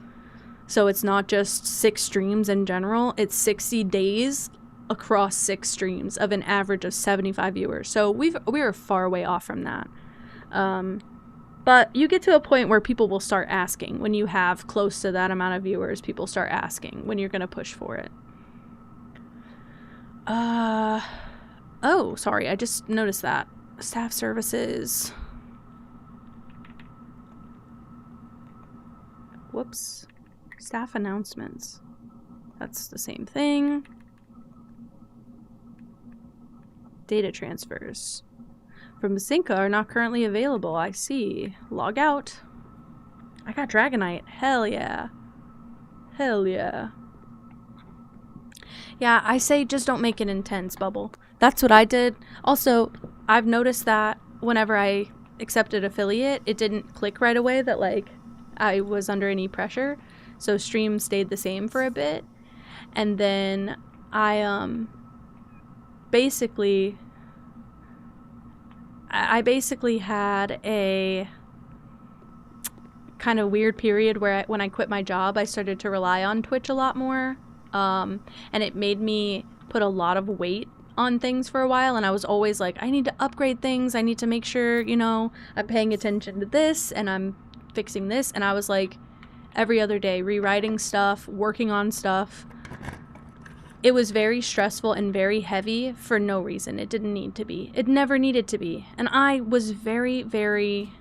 A: So it's not just 6 streams in general, it's 60 days across 6 streams of an average of 75 viewers. So we are far away off from that. But you get to a point where people will start asking. When you have close to that amount of viewers, people start asking when you're going to push for it. Oh, sorry, I just noticed that. Staff services. Whoops. Staff announcements. That's the same thing. Data transfers from Masinka are not currently available. I see. Log out. I got Dragonite. Hell yeah. Hell yeah. Yeah, I say just don't make it intense, Bubble. That's what I did. Also, I've noticed that whenever I accepted affiliate, it didn't click right away that, like, I was under any pressure. So stream stayed the same for a bit. And then I basically had a kind of weird period where when I quit my job, I started to rely on Twitch a lot more. And it made me put a lot of weight on things for a while. And I was always like, I need to upgrade things. I need to make sure, you know, I'm paying attention to this and I'm fixing this. And I was like, every other day, rewriting stuff, working on stuff. It was very stressful and very heavy for no reason. It didn't need to be. It never needed to be. And I was very, very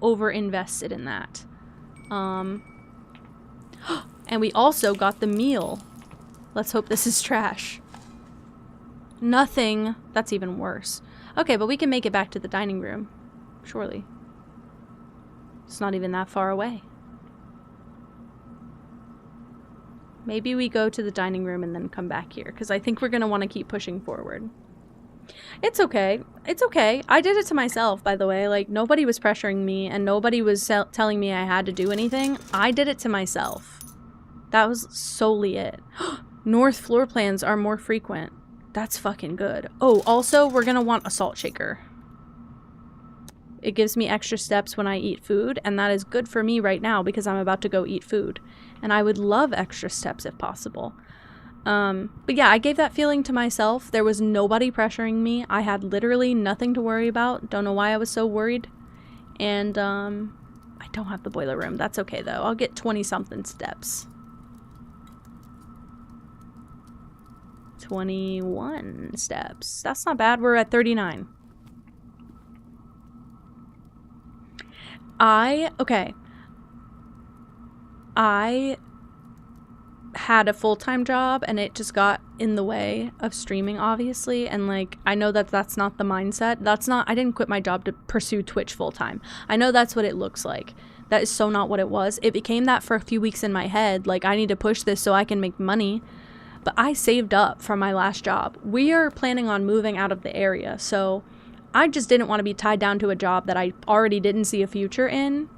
A: over invested in that. And we also got the meal. Let's hope this is trash. Nothing. That's even worse. Okay, but we can make it back to the dining room. Surely. It's not even that far away. Maybe we go to the dining room and then come back here, because I think we're going to want to keep pushing forward. It's okay. It's okay. I did it to myself, by the way. Like, nobody was pressuring me, and nobody was telling me I had to do anything. I did it to myself. That was solely it. North floor plans are more frequent. That's fucking good. Oh, also, we're gonna want a salt shaker. It gives me extra steps when I eat food, and that is good for me right now because I'm about to go eat food. And I would love extra steps if possible. But yeah, I gave that feeling to myself. There was nobody pressuring me. I had literally nothing to worry about. Don't know why I was so worried. And, I don't have the boiler room. That's okay, though. I'll get 20-something steps. 21 steps. That's not bad. We're at 39. Okay. I had a full-time job and it just got in the way of streaming, obviously, and like I know that that's not the mindset. I didn't quit my job to pursue Twitch full-time. I know that's what it looks like. That is so not what it was. It became that for a few weeks in my head, like I need to push this so I can make money. But I saved up from my last job. We are planning on moving out of the area, so I just didn't want to be tied down to a job that I already didn't see a future in.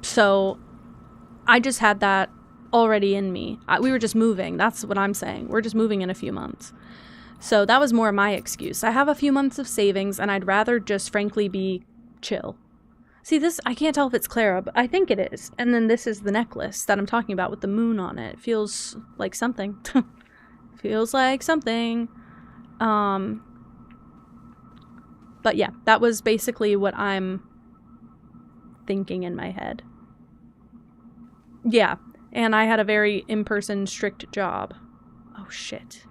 A: So I just had that already in me. We were just moving. That's what I'm saying. We're just moving in a few months. So that was more my excuse. I have a few months of savings and I'd rather just frankly be chill. See this, I can't tell if it's Clara, but I think it is. And then this is the necklace that I'm talking about with the moon on it. It feels like something. Feels like something. But yeah, that was basically what I'm thinking in my head. Yeah, and I had a very in-person strict job. Oh shit.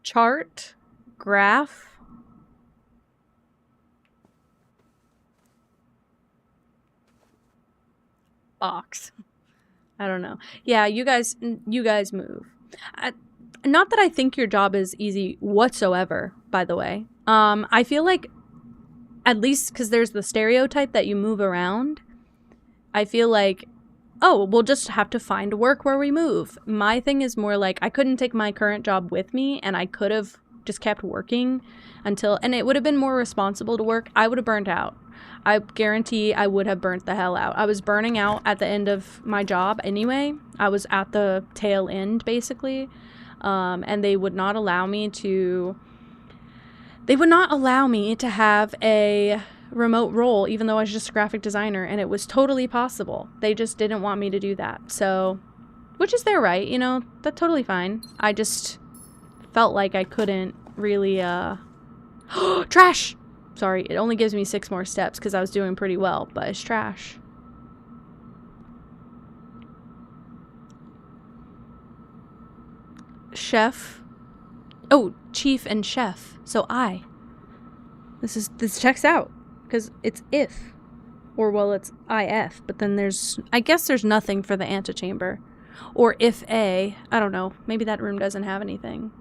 A: Chart, graph, box. I don't know. Yeah, you guys move. Not that I think your job is easy whatsoever, by the way. I feel like, at least because there's the stereotype that you move around, I feel like, oh, we'll just have to find work where we move. My thing is more like, I couldn't take my current job with me, and I could have just kept working until, and it would have been more responsible to work. I would have burnt out. I guarantee I would have burnt the hell out. I was burning out at the end of my job anyway. I was at the tail end, basically. And they would not allow me to have a remote role, even though I was just a graphic designer, and it was totally possible. They just didn't want me to do that. So, which is their right, you know, that's totally fine. I just felt like I couldn't really, trash! Sorry, it only gives me 6 more steps because I was doing pretty well, but it's trash. Chef. Oh, chief and chef. So this checks out because it's if, or well, it's if, but then I guess there's nothing for the antechamber, or if I don't know, maybe that room doesn't have anything.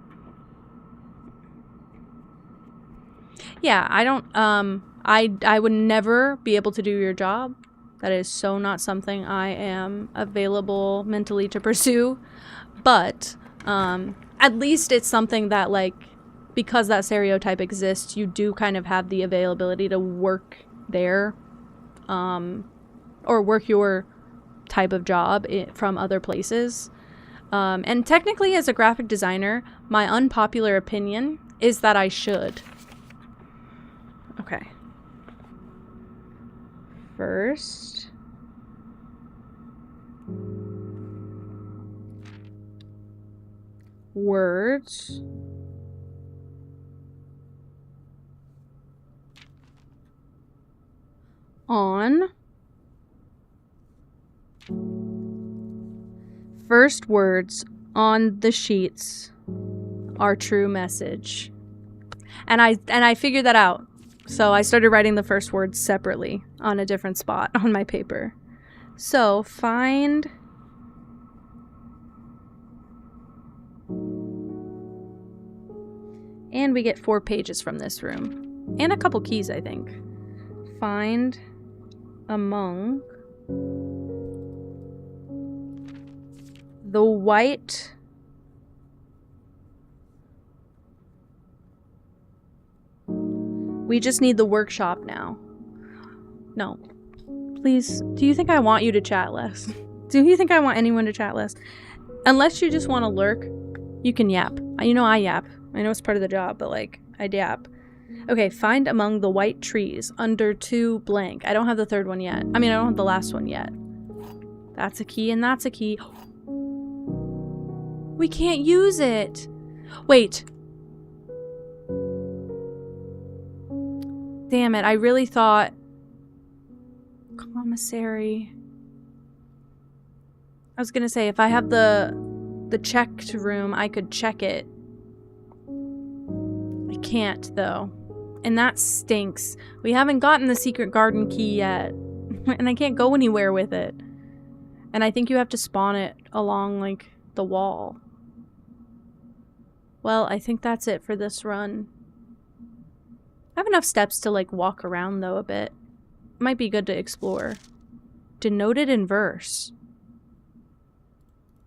A: Yeah, I don't, I would never be able to do your job. That is so not something I am available mentally to pursue, but, at least it's something that, like, because that stereotype exists, you do kind of have the availability to work there, or work your type of job from other places. And technically, as a graphic designer, my unpopular opinion is that I should. Okay. First, words. On first words on the sheets are true message. And I figured that out. So I started writing the first words separately on a different spot on my paper. So find and we get 4 pages from this room. And a couple keys, I think. Find among the white we just need the workshop now. No. Please, do you think I want you to chat less? Do you think I want anyone to chat less? Unless you just want to lurk, you can yap. You know I yap. I know it's part of the job, but like, I yap. Okay, find among the white trees under 2 blank. I don't have the 3rd one yet. I mean, I don't have the last one yet. That's a key and that's a key. We can't use it. Wait. Damn it, I really thought... Commissary. I was gonna say, if I have the checked room, I could check it. I can't, though. And that stinks. We haven't gotten the secret garden key yet. And I can't go anywhere with it. And I think you have to spawn it along, like, the wall. Well, I think that's it for this run. I have enough steps to, like, walk around, though, a bit. Might be good to explore. Denoted in verse.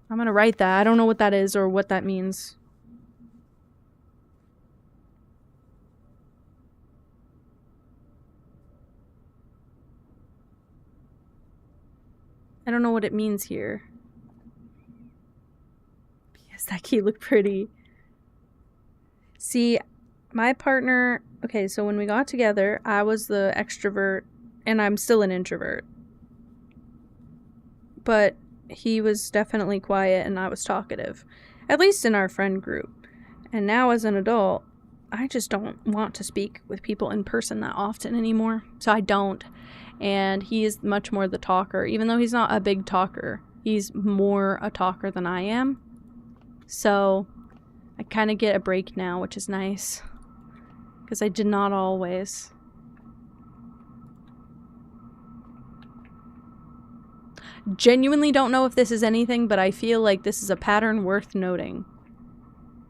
A: I'm gonna write that. I don't know what that is or what that means. I don't know what it means here. Yes, that key looked pretty. See, my partner... Okay, so when we got together, I was the extrovert, and I'm still an introvert. But he was definitely quiet, and I was talkative. At least in our friend group. And now as an adult, I just don't want to speak with people in person that often anymore. So I don't. And he is much more the talker. Even though he's not a big talker, he's more a talker than I am. So I kind of get a break now, which is nice. Because I did not always. Genuinely don't know if this is anything, but I feel like this is a pattern worth noting.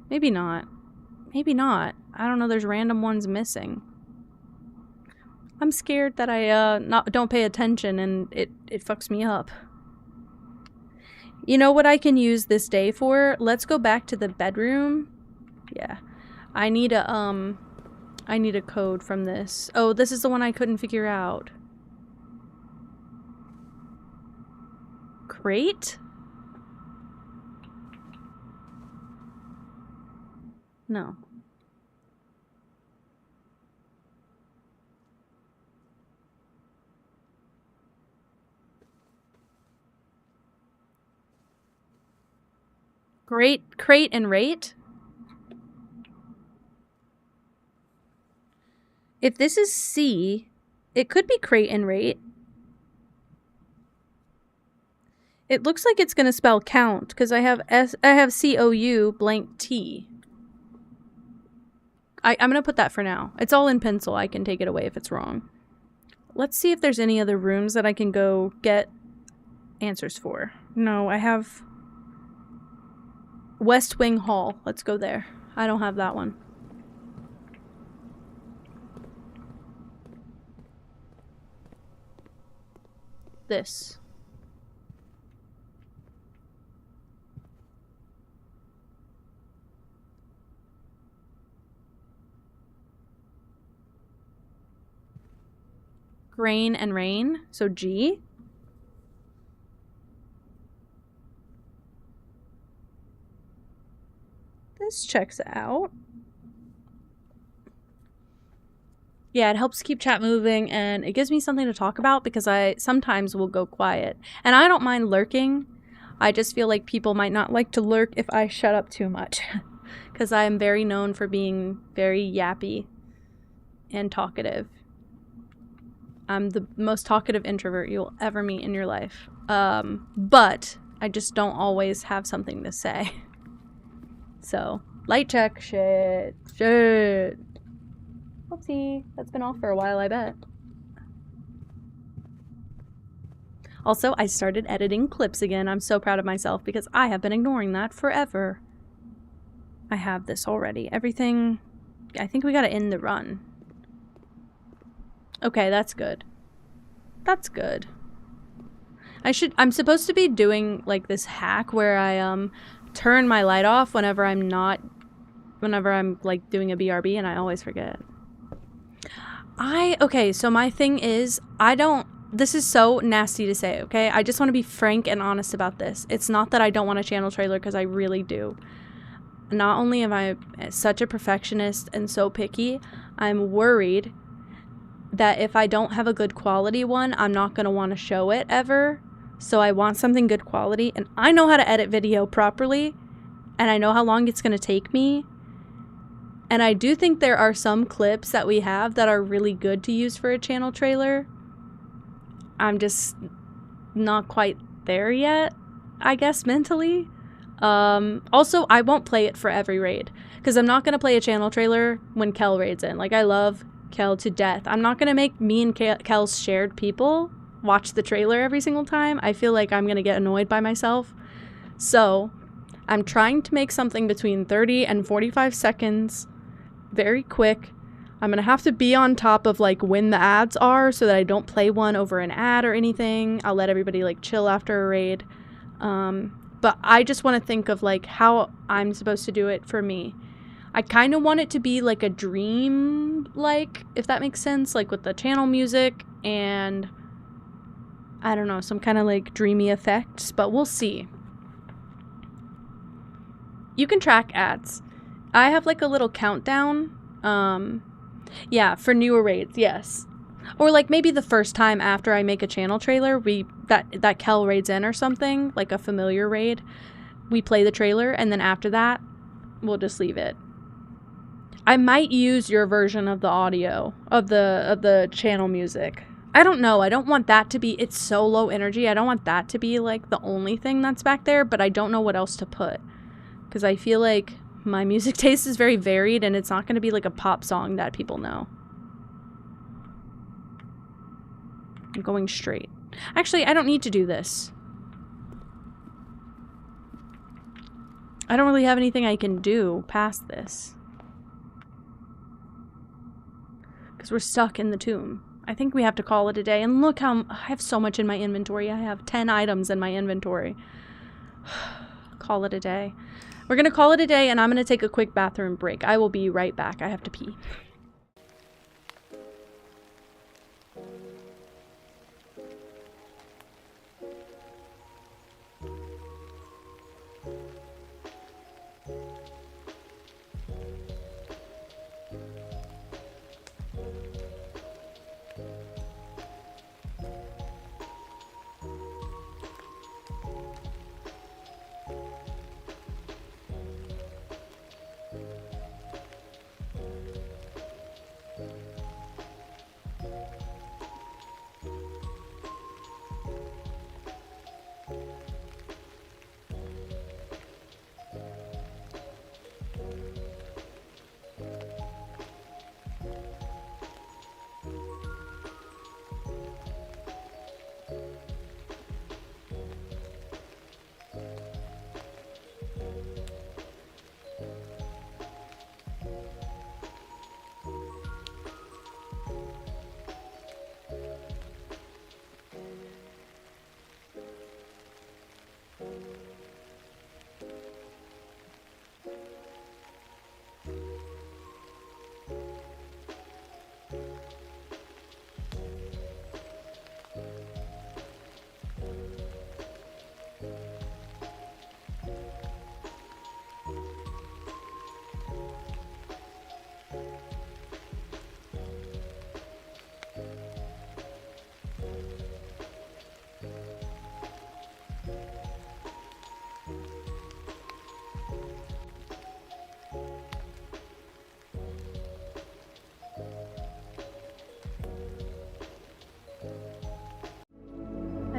A: Maybe not. Maybe not. I don't know, there's random ones missing. I'm scared that I don't pay attention and it fucks me up. You know what I can use this day for? Let's go back to the bedroom. Yeah. I need a code from this. Oh, this is the one I couldn't figure out. Crate? No. Great, crate and rate? If this is C, it could be crate and rate. It looks like it's gonna spell count because I have COU blank T. I'm gonna put that for now. It's all in pencil. I can take it away if it's wrong. Let's see if there's any other rooms that I can go get answers for. No, I have West Wing Hall. Let's go there. I don't have that one. This. Grain and rain, so G. This checks out. Yeah, it helps keep chat moving and it gives me something to talk about because I sometimes will go quiet. And I don't mind lurking. I just feel like people might not like to lurk if I shut up too much. Because I am very known for being very yappy and talkative. I'm the most talkative introvert you'll ever meet in your life. But I just don't always have something to say. So, light check. Shit. Oopsie. That's been off for a while, I bet. Also, I started editing clips again. I'm so proud of myself because I have been ignoring that forever. I have this already. Everything... I think we gotta end the run. Okay, that's good. That's good. I'm supposed to be doing, like, this hack where I, turn my light off whenever I'm, like, doing a BRB, and I always forget. Okay, so my thing is, this is so nasty to say, okay? I just want to be frank and honest about this. It's not that I don't want a channel trailer, because I really do. Not only am I such a perfectionist and so picky, I'm worried that if I don't have a good quality one, I'm not going to want to show it ever. So I want something good quality, and I know how to edit video properly, and I know how long it's going to take me. And I do think there are some clips that we have that are really good to use for a channel trailer. I'm just not quite there yet, I guess, mentally. Also, I won't play it for every raid, because I'm not going to play a channel trailer when Kel raids in. Like, I love Kel to death. I'm not going to make me and Kel's shared people watch the trailer every single time. I feel like I'm going to get annoyed by myself. So, I'm trying to make something between 30 and 45 seconds, very quick. I'm going to have to be on top of, like, when the ads are so that I don't play one over an ad or anything. I'll let everybody, like, chill after a raid. But I just want to think of, like, how I'm supposed to do it for me. I kind of want it to be, like, a dream, like, if that makes sense, like, with the channel music and, I don't know, some kind of, like, dreamy effects, but we'll see. You can track ads. I have, like, a little countdown, yeah, for newer raids, yes. Or, like, maybe the first time after I make a channel trailer, that Kel raids in or something, like a familiar raid, we play the trailer, and then after that, we'll just leave it. I might use your version of the audio, of the channel music. I don't know, I don't want that to be, it's so low energy, I don't want that to be, like, the only thing that's back there, but I don't know what else to put. Because I feel like my music taste is very varied, and it's not going to be, like, a pop song that people know. I'm going straight. Actually, I don't need to do this. I don't really have anything I can do past this. Because we're stuck in the tomb. I think we have to call it a day. And look how... I have so much in my inventory. I have 10 items in my inventory. Call it a day. We're going to call it a day, and I'm going to take a quick bathroom break. I will be right back. I have to pee.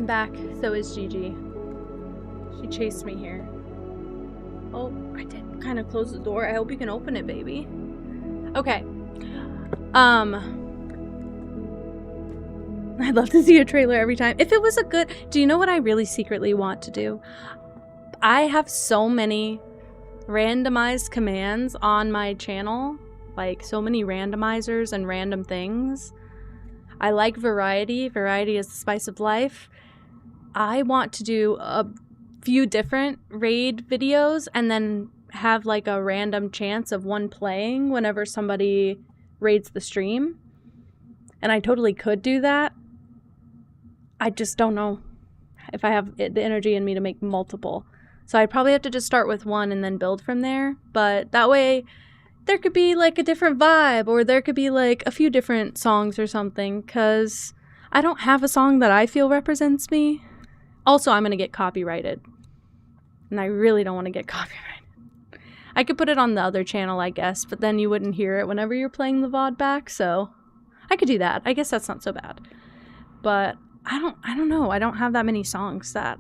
A: I'm back. So is Gigi. chased me here. Oh, I did kind of close the door. I hope you can open it, baby. Okay. I'd love to see a trailer every time. If it was a good... Do you know what I really secretly want to do? I have so many randomized commands on my channel. Like, so many randomizers and random things. I like variety. Variety is the spice of life. I want to do a few different raid videos and then have like a random chance of one playing whenever somebody raids the stream. And I totally could do that. I just don't know if I have the energy in me to make multiple. So I'd probably have to just start with one and then build from there. But that way there could be like a different vibe, or there could be like a few different songs or something, because I don't have a song that I feel represents me. Also, I'm going to get copyrighted. And I really don't want to get copyrighted. I could put it on the other channel, I guess, but then you wouldn't hear it whenever you're playing the VOD back, so I could do that. I guess that's not so bad. But I don't know. I don't have that many songs that...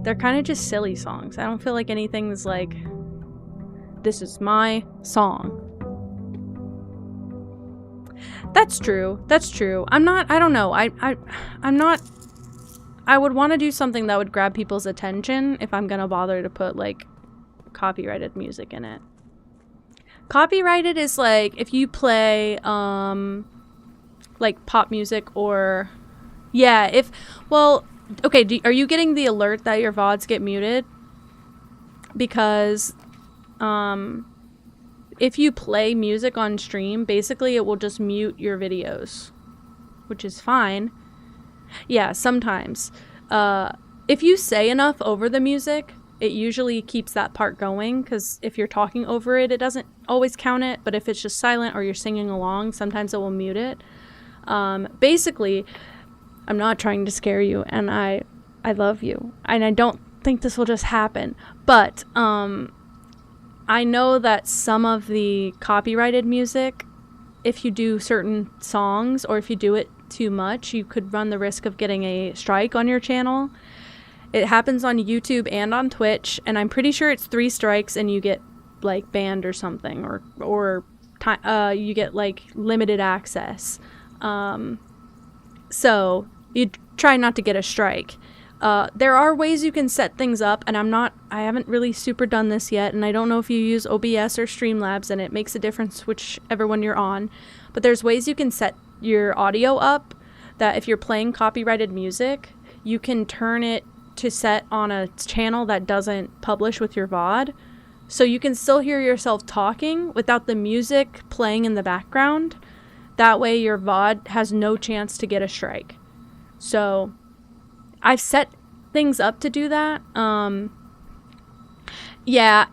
A: They're kind of just silly songs. I don't feel like anything's like, this is my song. That's true. That's true. I don't know. I'm not... I would want to do something that would grab people's attention if I'm gonna bother to put, like, copyrighted music in it. Copyrighted is, like, if you play, like, pop music or... Yeah, if... Well, okay, are you getting the alert that your VODs get muted? Because, if you play music on stream, basically it will just mute your videos. Which is fine. Yeah, sometimes. If you say enough over the music, it usually keeps that part going, because if you're talking over it, it doesn't always count it, but if it's just silent or you're singing along, sometimes it will mute it. Basically, I'm not trying to scare you, and I love you, and I don't think this will just happen, but I know that some of the copyrighted music, if you do certain songs, or if you do it too much, you could run the risk of getting a strike on your channel. It happens on YouTube and on Twitch, and I'm pretty sure it's 3 strikes and you get like banned or something, or you get like limited access. So you try not to get a strike. There are ways you can set things up, and I haven't really super done this yet, and I don't know if you use OBS or Streamlabs, and it makes a difference whichever one you're on, but there's ways you can set your audio up that if you're playing copyrighted music, you can turn it to set on a channel that doesn't publish with your VOD, so you can still hear yourself talking without the music playing in the background. That way your VOD has no chance to get a strike. So I've set things up to do that. Yeah,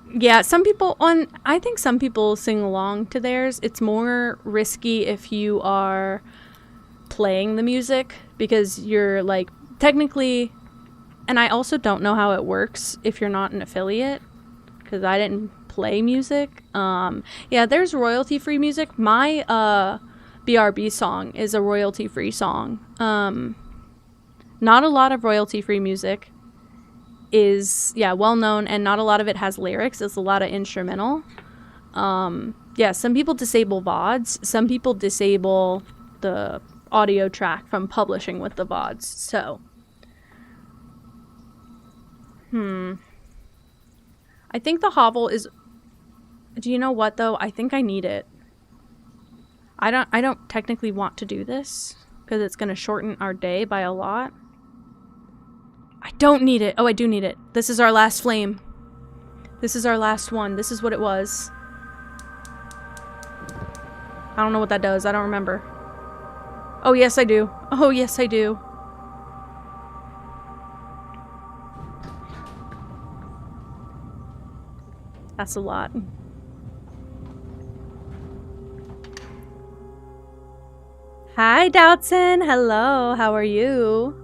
A: some people I think some people sing along to theirs. It's more risky if you are playing the music, because you're like technically, and I also don't know how it works if you're not an affiliate, because I didn't play music. Yeah, there's royalty-free music. My BRB song is a royalty-free song. Not a lot of royalty-free music is, well known, and not a lot of it has lyrics. It's a lot of instrumental. Yeah, some people disable VODs. Some people disable the audio track from publishing with the VODs. So, I think the hovel is... Do you know what, though? I think I need it. I don't technically want to do this, because it's going to shorten our day by a lot. I don't need it. Oh, I do need it. This is our last flame. This is our last one. This is what it was. I don't know what that does. I don't remember. Oh, yes, I do. Oh, yes, I do. That's a lot. Hi, Doubtson. Hello. How are you?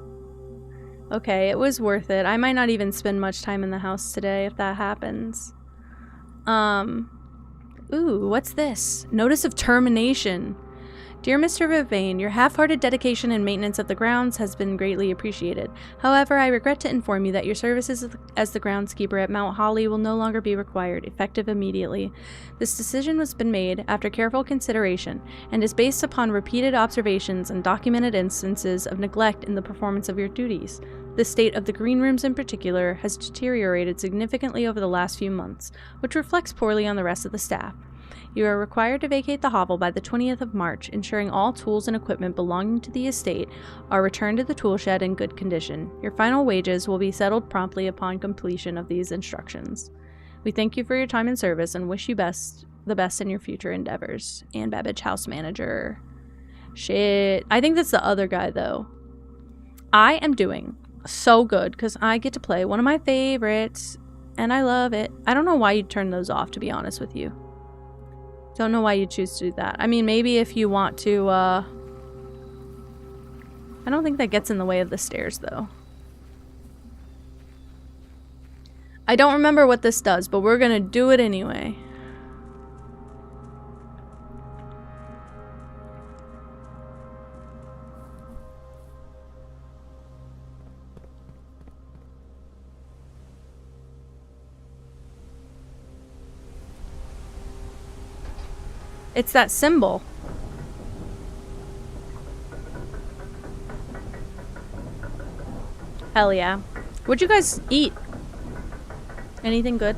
A: Okay, it was worth it. I might not even spend much time in the house today if that happens. Ooh, what's this? Notice of termination. Dear Mr. Vivane, your half-hearted dedication and maintenance of the grounds has been greatly appreciated. However, I regret to inform you that your services as the groundskeeper at Mount Holly will no longer be required, effective immediately. This decision has been made after careful consideration and is based upon repeated observations and documented instances of neglect in the performance of your duties. The state of the green rooms in particular has deteriorated significantly over the last few months, which reflects poorly on the rest of the staff. You are required to vacate the hovel by the 20th of March, ensuring all tools and equipment belonging to the estate are returned to the tool shed in good condition. Your final wages will be settled promptly upon completion of these instructions. We thank you for your time and service and wish you the best in your future endeavors. Ann Babbage, house manager. Shit. I think that's the other guy, though. I am doing so good because I get to play one of my favorites, and I love it. I don't know why you'd turn those off, to be honest with you. Don't know why you choose to do that. I mean, maybe if you want to, I don't think that gets in the way of the stairs, though. I don't remember what this does, but we're gonna do it anyway. It's that symbol. Hell yeah. What'd you guys eat? Anything good?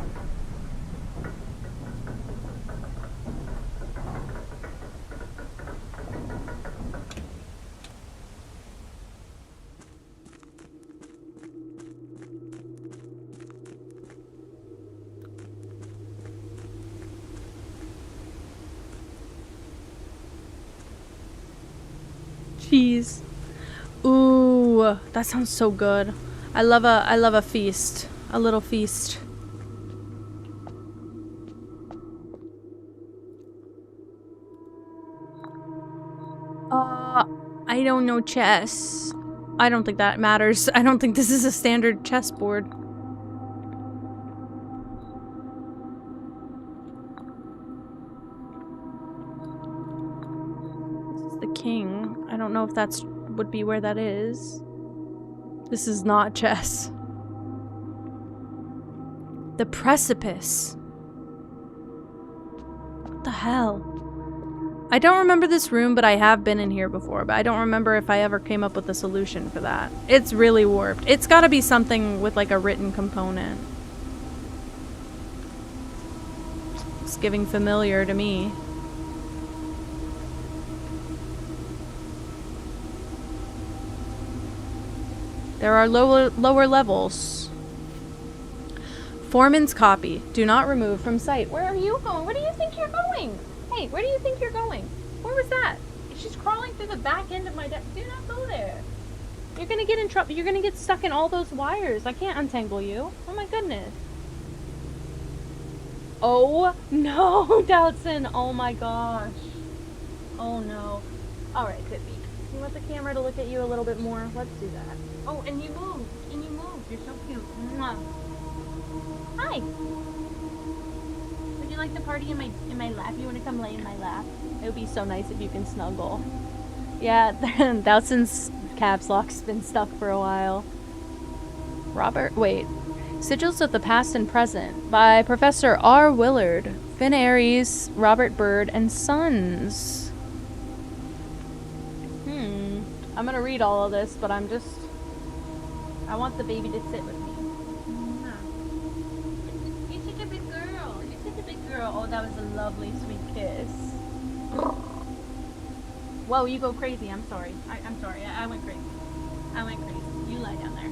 A: Cheese. Ooh, that sounds so good. I love a feast. A little feast. I don't know chess. I don't think that matters. I don't think this is a standard chessboard. This is the king. I don't know if that's would be where that is. This is not chess. The precipice. What the hell? I don't remember this room, but I have been in here before, but I don't remember if I ever came up with a solution for that. It's really warped. It's gotta be something with like a written component. It's giving familiar to me. There are lower levels. Foreman's copy. Do not remove from sight. Where are you going? Where do you think you're going? Hey, where do you think you're going? Where was that? She's crawling through the back end of my desk. Do not go there. You're gonna get in trouble. You're gonna get stuck in all those wires. I can't untangle you. Oh my goodness. Oh no, Dowdson. Oh my gosh. Oh no. Alright, Tippy. You want the camera to look at you a little bit more? Let's do that. Oh, and you moved. And you moved. You're so cute. Mwah. Hi. Would you like to party in my lap? You want to come lay in my lap? It would be so nice if you can snuggle. Yeah, Dowdson's caps lock's been stuck for a while. Wait. Sigils of the Past and Present by Professor R. Willard, Finn Aries, Robert Byrd, and Sons. I'm gonna read all of this, but I want the baby to sit with me. You're such a big girl. You're such a big girl. Oh, that was a lovely, sweet kiss. Whoa, you go crazy. I'm sorry. I'm sorry. I went crazy. I went crazy. You lie down there.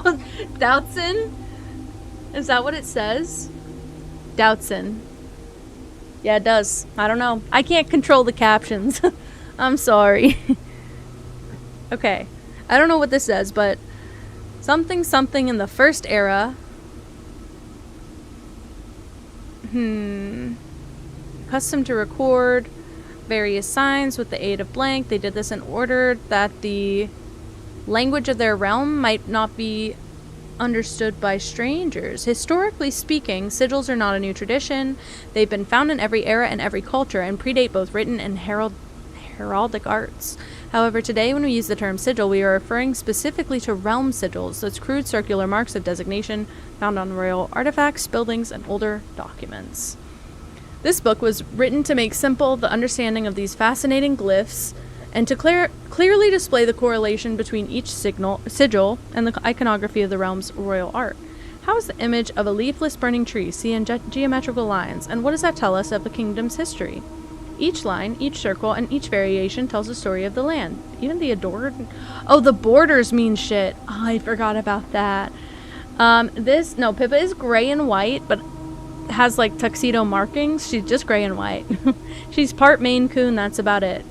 A: Okay. Dowdson? Is that what it says? Dowdson. Yeah, it does. I don't know. I can't control the captions. I'm sorry. Okay. I don't know what this says, but something in the first era. Custom to record various signs with the aid of blank. They did this in order that the language of their realm might not be understood by strangers. Historically speaking, sigils are not a new tradition. They've been found in every era and every culture and predate both written and heraldic arts. However, today when we use the term sigil, we are referring specifically to realm sigils, those crude circular marks of designation found on royal artifacts, buildings, and older documents. This book was written to make simple the understanding of these fascinating glyphs and to clearly display the correlation between each sigil and the iconography of the realm's royal art. How is the image of a leafless burning tree seen in geometrical lines, and what does that tell us of the kingdom's history? Each line, each circle, and each variation tells the story of the land. Even the adored... Oh, the borders mean shit. Oh, I forgot about that. Pippa is gray and white, but has like tuxedo markings. She's just gray and white. She's part Maine Coon, that's about it.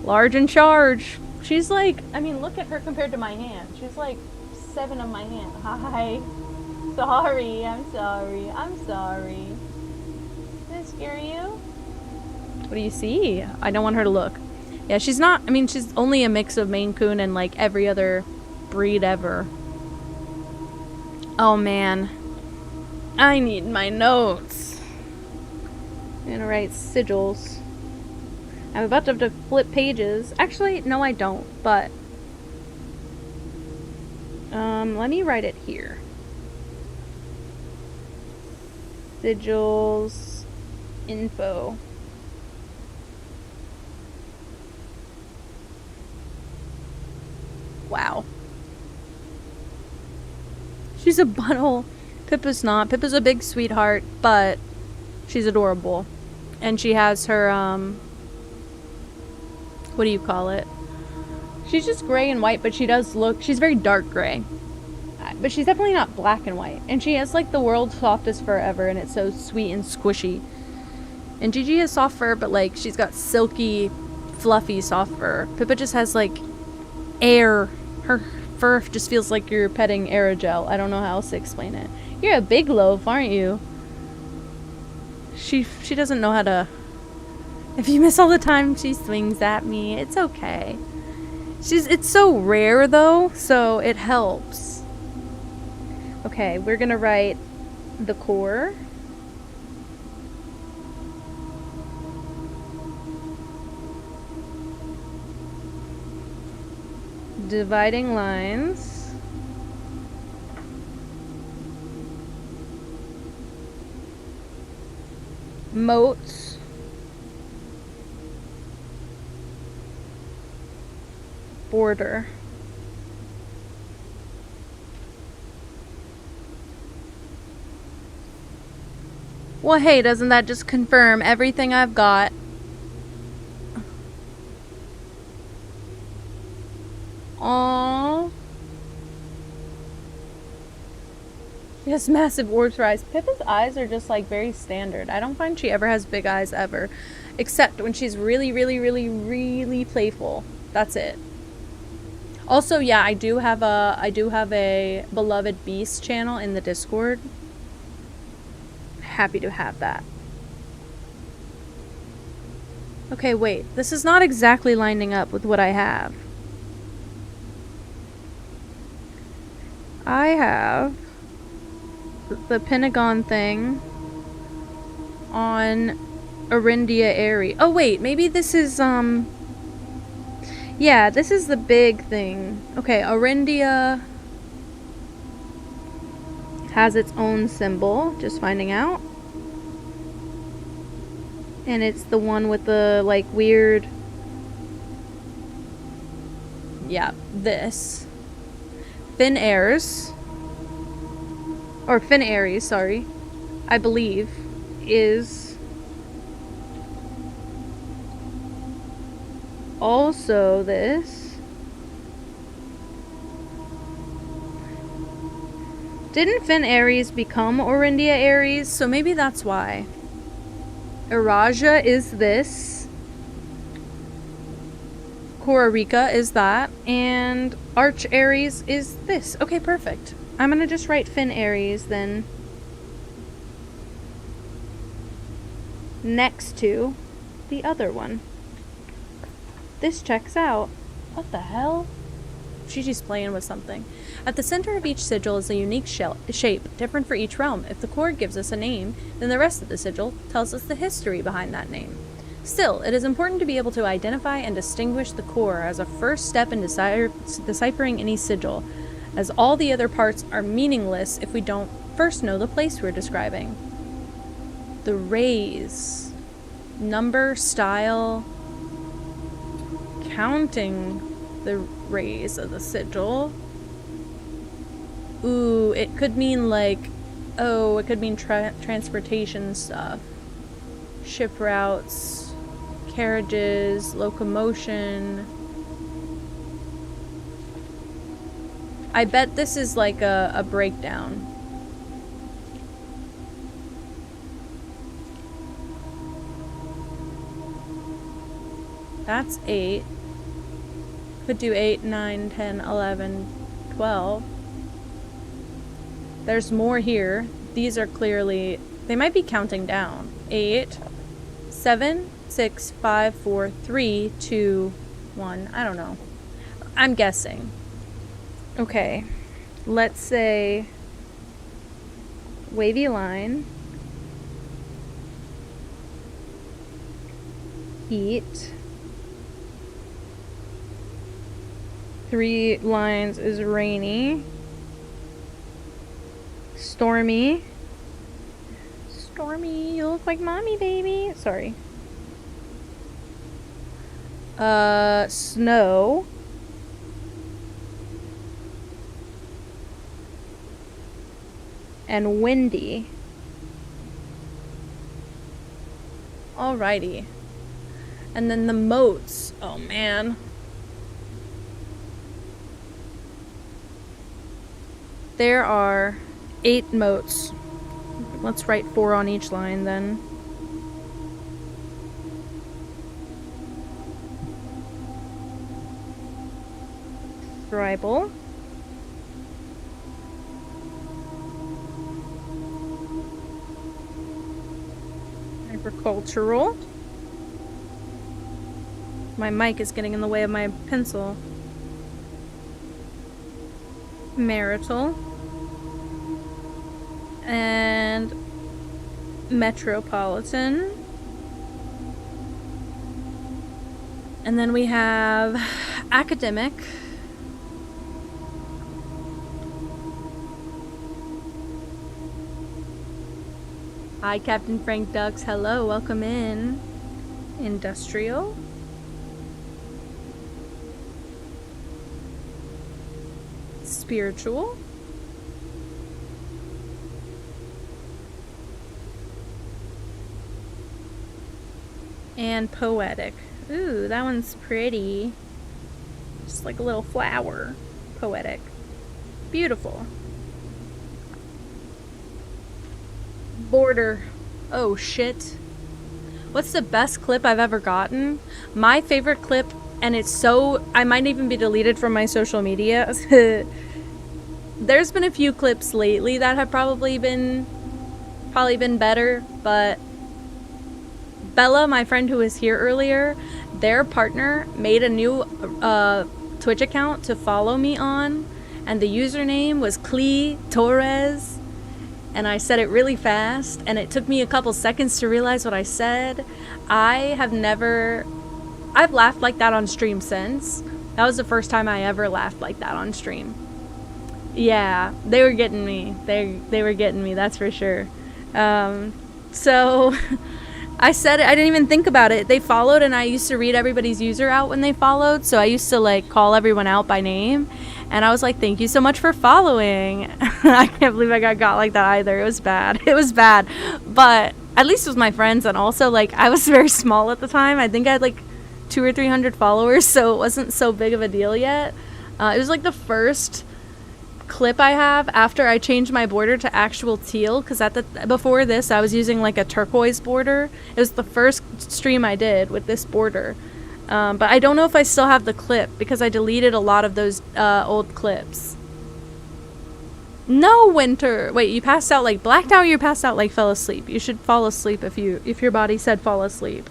A: Large in charge. She's like, I mean, look at her compared to my hand. She's like 7 of my hand. Hi. Sorry, I'm sorry. Did it scare you? What do you see? I don't want her to look. Yeah, she's not, I mean, she's only a mix of Maine Coon and like every other breed ever. Oh man. I need my notes. I'm gonna write sigils. I'm about to have to flip pages. Actually, no I don't, but let me write it here. Sigils info. Wow. She's a butthole. Pippa's not. Pippa's a big sweetheart, but she's adorable. And she has her, what do you call it? She's just gray and white, but she does look, she's very dark gray. But she's definitely not black and white. And she has like the world's softest fur ever, and it's so sweet and squishy. And Gigi has soft fur, but like she's got silky, fluffy soft fur. Pippa just has like air. Her fur just feels like you're petting aerogel. I don't know how else to explain it. You're a big loaf, aren't you? She doesn't know how to... If you miss all the time she swings at me, it's okay. It's so rare though, so it helps. Okay, we're gonna write the core. Dividing lines. Moats. Border. Well, hey, doesn't that just confirm everything I've got? Aww. She has massive orbs for eyes. Pippa's eyes are just like very standard. I don't find she ever has big eyes ever. Except when she's really, really, really, really playful. That's it. Also, yeah, I do have a Beloved Beast channel in the Discord. Happy to have that. Okay, wait. This is not exactly lining up with what I have. I have the Pentagon thing on Arindia Aerie. Oh wait, maybe this is yeah, this is the big thing. Okay, Arindia has its own symbol, just finding out. And it's the one with the like weird, yeah, this Fin Aries, or Fin Aries, sorry, I believe, is also this. Didn't Fin Aries become Orindia Aries? So maybe that's why. Iraja is this. Korarika is that. And Arch Aries is this. Okay, perfect. I'm gonna just write Fin Aries then. Next to the other one. This checks out. What the hell? Gigi's playing with something. At the center of each sigil is a unique shape, different for each realm. If the core gives us a name, then the rest of the sigil tells us the history behind that name. Still, it is important to be able to identify and distinguish the core as a first step in deciphering any sigil, as all the other parts are meaningless if we don't first know the place we're describing. The rays. Number, style, counting the rays of the sigil. Ooh, it could mean like, oh, it could mean transportation stuff. Ship routes, carriages, locomotion. I bet this is like a breakdown. That's 8. Could do 8, 9, 10, 11, 12. There's more here. These are clearly... They might be counting down. 8, 7, 6, 5, 4, 3, 2, 1. I don't know. I'm guessing. Okay. Let's say... wavy line. Heat. 3 lines is rainy. Stormy. Stormy, you look like mommy, baby. Sorry. Snow. And windy. Alrighty. And then the moats. Oh man. There are 8 moats. Let's write 4 on each line then. Tribal. Agricultural. My mic is getting in the way of my pencil. Marital. And metropolitan. And then we have academic. Hi, Captain Frank Ducks. Hello, welcome in. Industrial. Spiritual. And poetic. Ooh, that one's pretty. Just like a little flower. Poetic. Beautiful. Border. Oh shit. What's the best clip I've ever gotten? My favorite clip, and it's so... I might even be deleted from my social media. There's been a few clips lately that have probably been better, but Bella, my friend who was here earlier, their partner made a new Twitch account to follow me on, and the username was Clee Torres, and I said it really fast, and it took me a couple seconds to realize what I said. I've laughed like that on stream since. That was the first time I ever laughed like that on stream. Yeah, they were getting me. They were getting me, that's for sure. So... I said it, I didn't even think about it. They followed, and I used to read everybody's user out when they followed, so I used to like call everyone out by name, and I was like, thank you so much for following. I can't believe I got like that either. It was bad. It was bad. But at least with my friends, and also like I was very small at the time. I think I had like 200 or 300 followers, so it wasn't so big of a deal yet. It was like the first clip I have after I changed my border to actual teal, because before this I was using like a turquoise border. It was the first stream I did with this border, but I don't know if I still have the clip because I deleted a lot of those old clips. No, Winter. Wait, you passed out like blacked out, or you passed out like fell asleep? You should fall asleep if your body said fall asleep.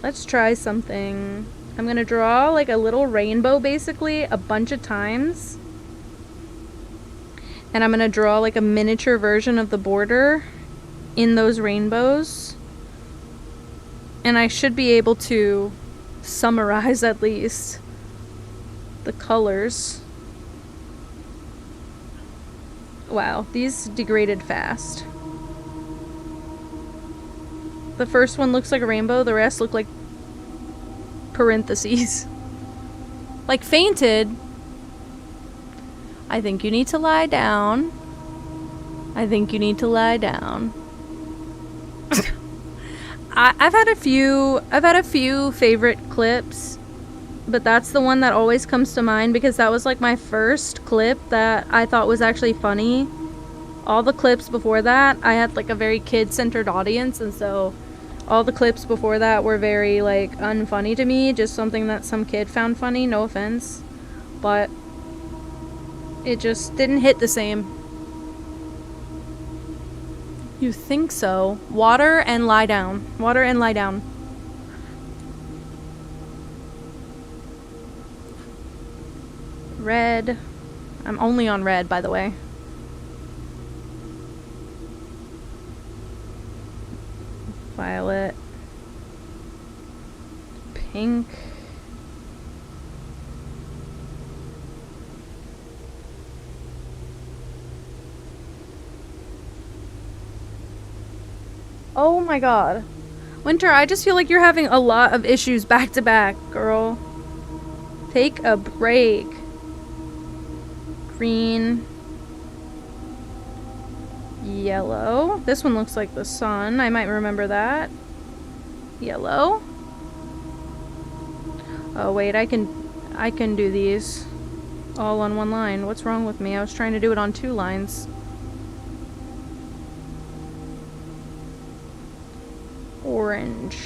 A: Let's try something. I'm gonna draw like a little rainbow basically a bunch of times. And I'm gonna draw like a miniature version of the border in those rainbows. And I should be able to summarize at least the colors. Wow, these degraded fast. The first one looks like a rainbow, the rest look like parentheses. Like fainted. I think you need to lie down. I think you need to lie down. I've had a few favorite clips, but that's the one that always comes to mind because that was like my first clip that I thought was actually funny. All the clips before that, I had like a very kid-centered audience, and so all the clips before that were very like unfunny to me, just something that some kid found funny, no offense. But it just didn't hit the same. You think so? Water and lie down. Water and lie down. Red. I'm only on red, by the way. Violet. Pink. Oh my god. Winter, I just feel like you're having a lot of issues back to back, girl. Take a break. Green. Yellow. This one looks like the sun. I might remember that. Yellow. Oh wait, I can do these all on one line. What's wrong with me? I was trying to do it on 2 lines. Orange.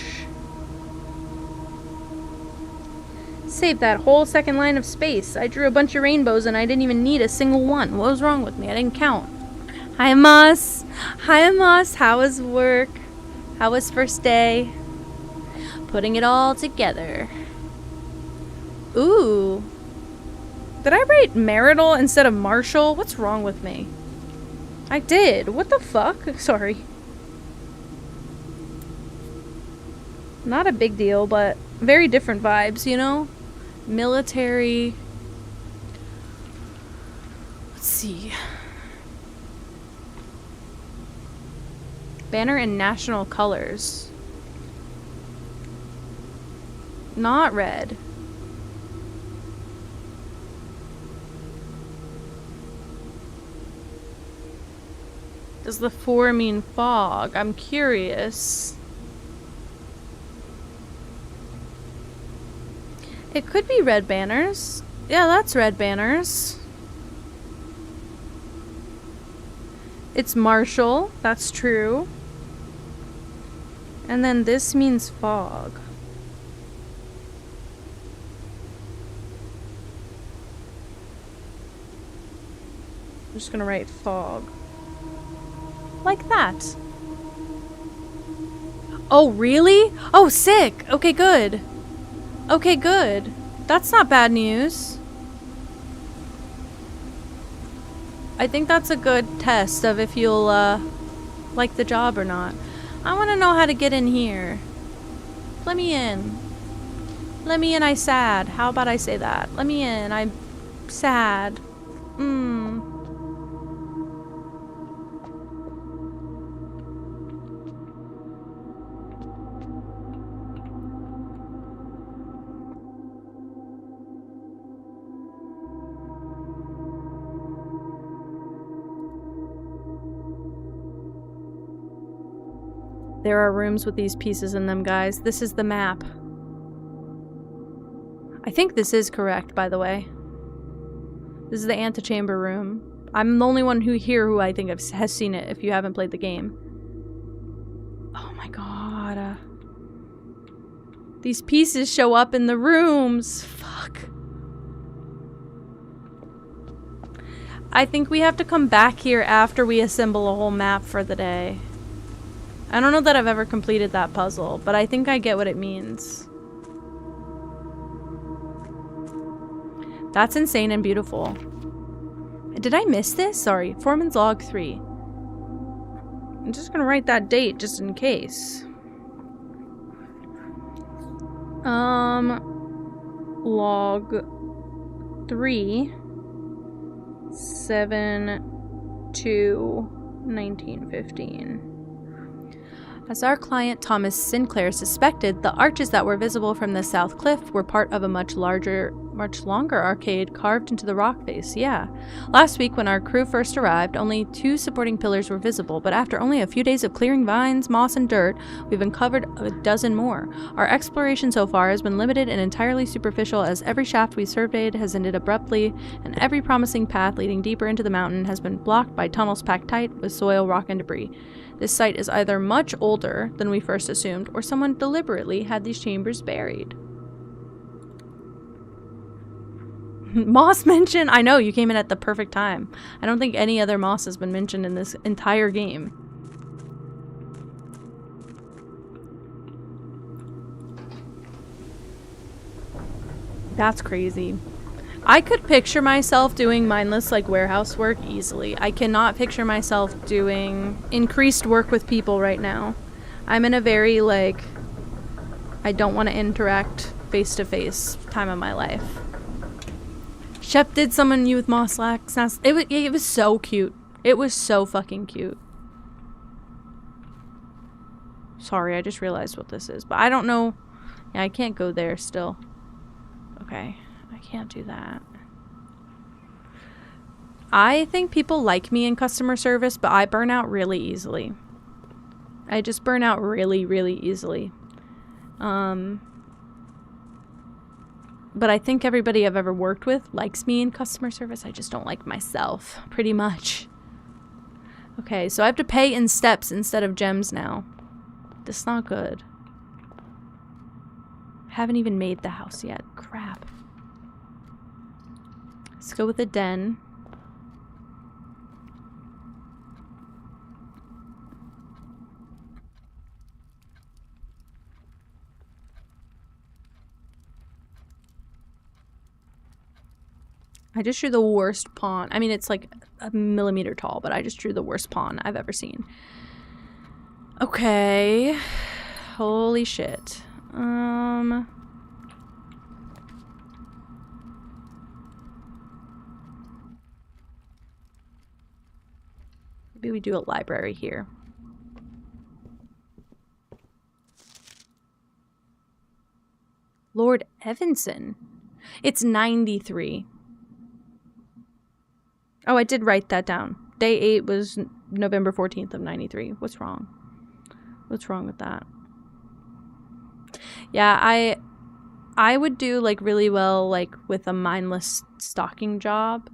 A: Save that whole second line of space. I drew a bunch of rainbows and I didn't even need a single one. What was wrong with me? I didn't count. Hi, Moss. Hi, Moss. How was work? How was first day? Putting it all together. Ooh. Did I write marital instead of Marshall? What's wrong with me? I did. What the fuck? Sorry. Not a big deal, but very different vibes, you know? Military. Let's see. Banner and national colors. Not red. Does the 4 mean fog? I'm curious. It could be red banners. Yeah, that's red banners. It's Marshall. That's true. And then this means fog. I'm just gonna write fog. Like that. Oh, really? Oh, sick. Okay, good. Okay, good. That's not bad news. I think that's a good test of if you'll, like the job or not. I want to know how to get in here. Let me in. Let me in, I sad. How about I say that? Let me in, I'm sad. There are rooms with these pieces in them, guys. This is the map. I think this is correct, by the way. This is the antechamber room. I'm the only one who I think has seen it if you haven't played the game. Oh my god. These pieces show up in the rooms. Fuck. I think we have to come back here after we assemble a whole map for the day. I don't know that I've ever completed that puzzle, but I think I get what it means. That's insane and beautiful. Did I miss this? Sorry. Foreman's log 3. I'm just gonna write that date just in case. Log 3 7/2/1915. As our client Thomas Sinclair suspected, the arches that were visible from the south cliff were part of a much longer arcade carved into the rock face. Yeah. Last week, when our crew first arrived, only 2 supporting pillars were visible, but after only a few days of clearing vines, moss, and dirt, we've uncovered a dozen more. Our exploration so far has been limited and entirely superficial, as every shaft we surveyed has ended abruptly, and every promising path leading deeper into the mountain has been blocked by tunnels packed tight with soil, rock, and debris. This site is either much older than we first assumed, or someone deliberately had these chambers buried. Moss mention? I know, you came in at the perfect time. I don't think any other moss has been mentioned in this entire game. That's crazy. I could picture myself doing mindless, like, warehouse work easily. I cannot picture myself doing increased work with people right now. I'm in a very, like, I don't want to interact face-to-face time of my life. Shep did summon you with moss slacks. It was so cute. It was so fucking cute. Sorry, I just realized what this is. But I don't know. Yeah, I can't go there still. Okay. I can't do that. I think people like me in customer service, but I burn out really easily. I just burn out really, really easily. But I think everybody I've ever worked with likes me in customer service. I just don't like myself, pretty much. Okay, so I have to pay in steps instead of gems now. That's not good. Haven't even made the house yet. Crap. Let's go with a den. I just drew the worst pawn. I mean, it's like a millimeter tall, but I just drew the worst pawn I've ever seen. Okay. Holy shit. Maybe we do a library here. Lord Evanson. It's 93. Oh, I did write that down. Day 8 was November 14th of 93. What's wrong? What's wrong with that? Yeah, I would do, like, really well, like, with a mindless stocking job.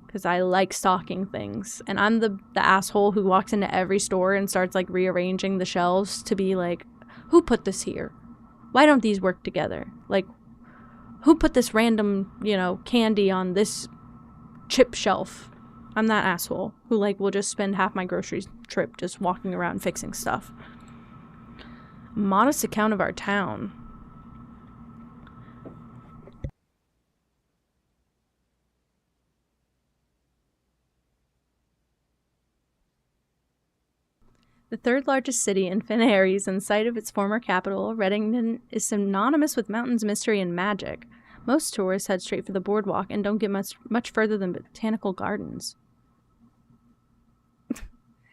A: Because I like stocking things. And I'm the asshole who walks into every store and starts, like, rearranging the shelves to be like, who put this here? Why don't these work together? Like, who put this random, you know, candy on this chip shelf? I'm that asshole who, like, will just spend half my grocery trip just walking around fixing stuff. Modest account of our town. The third largest city in Fennes and site of its former capital, Reddington is synonymous with mountains, mystery, and magic. Most tourists head straight for the boardwalk and don't get much further than botanical gardens.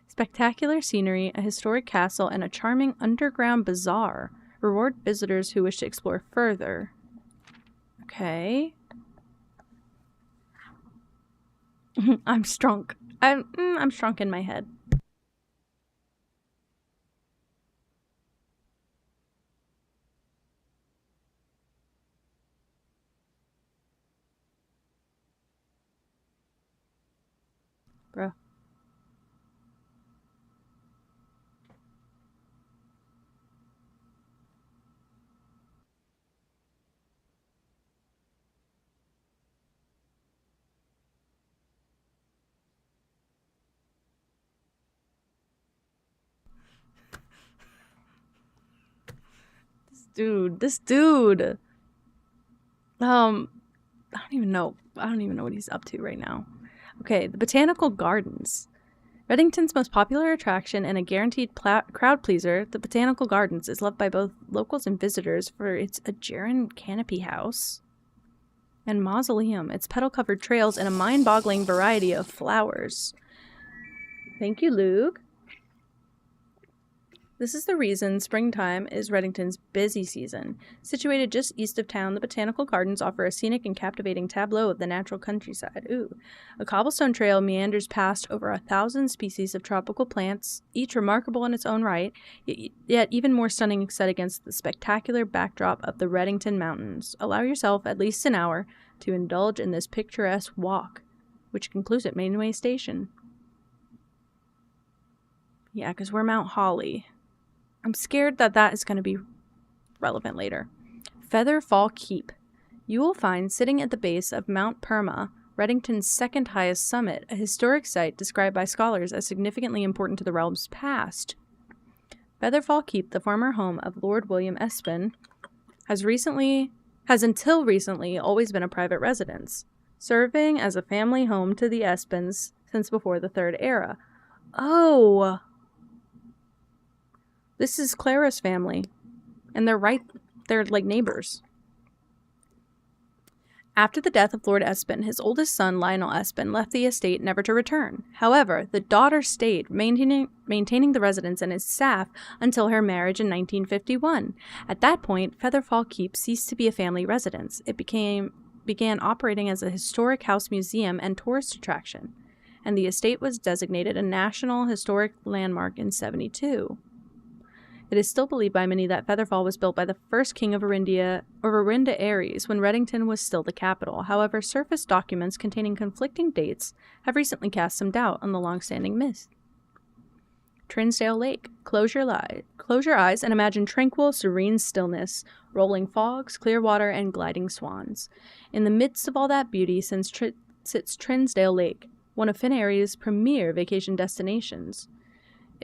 A: Spectacular scenery, a historic castle, and a charming underground bazaar reward visitors who wish to explore further. Okay. I'm strunk. I'm strunk in my head. Bruh. This dude. I don't even know. I don't even know what he's up to right now. Okay, the Botanical Gardens. Reddington's most popular attraction and a guaranteed crowd pleaser, the Botanical Gardens is loved by both locals and visitors for its Aegean canopy house and mausoleum, its petal-covered trails, and a mind-boggling variety of flowers. Thank you, Luke. This is the reason springtime is Reddington's busy season. Situated just east of town, the Botanical Gardens offer a scenic and captivating tableau of the natural countryside. Ooh. A cobblestone trail meanders past over 1,000 species of tropical plants, each remarkable in its own right, yet even more stunning set against the spectacular backdrop of the Reddington Mountains. Allow yourself at least an hour to indulge in this picturesque walk, which concludes at Mainway Station. Yeah, because we're Mount Holly. I'm scared that is going to be relevant later. Featherfall Keep. You will find sitting at the base of Mount Perma, Reddington's second highest summit, a historic site described by scholars as significantly important to the realm's past. Featherfall Keep, the former home of Lord William Espin, has until recently always been a private residence, serving as a family home to the Espins since before the Third Era. Oh! This is Clara's family, and they're like neighbors. After the death of Lord Espin, his oldest son, Lionel Espin, left the estate never to return. However, the daughter stayed, maintaining the residence and its staff until her marriage in 1951. At that point, Featherfall Keep ceased to be a family residence. It began operating as a historic house museum and tourist attraction, and the estate was designated a National Historic Landmark in 1972. It is still believed by many that Featherfall was built by the first king of Arinda Ares when Reddington was still the capital. However, surface documents containing conflicting dates have recently cast some doubt on the long-standing myth. Trinsdale Lake. Close your eyes and imagine tranquil, serene stillness, rolling fogs, clear water, and gliding swans. In the midst of all that beauty sits Trinsdale Lake, one of Finnairie's premier vacation destinations.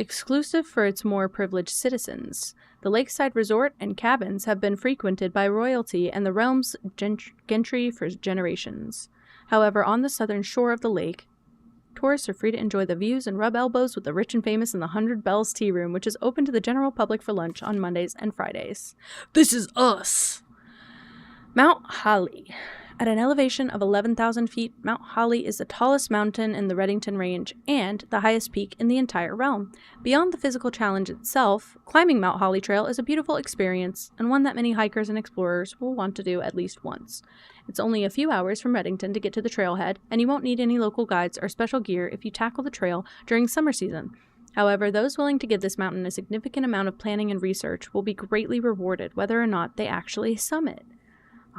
A: Exclusive for its more privileged citizens, the lakeside resort and cabins have been frequented by royalty and the realm's gentry for generations. However, on the southern shore of the lake, tourists are free to enjoy the views and rub elbows with the rich and famous in the 100 Bells Tea Room, which is open to the general public for lunch on Mondays and Fridays. This is us! Mount Holly. At an elevation of 11,000 feet, Mount Holly is the tallest mountain in the Reddington Range and the highest peak in the entire realm. Beyond the physical challenge itself, climbing Mount Holly Trail is a beautiful experience and one that many hikers and explorers will want to do at least once. It's only a few hours from Reddington to get to the trailhead, and you won't need any local guides or special gear if you tackle the trail during summer season. However, those willing to give this mountain a significant amount of planning and research will be greatly rewarded whether or not they actually summit.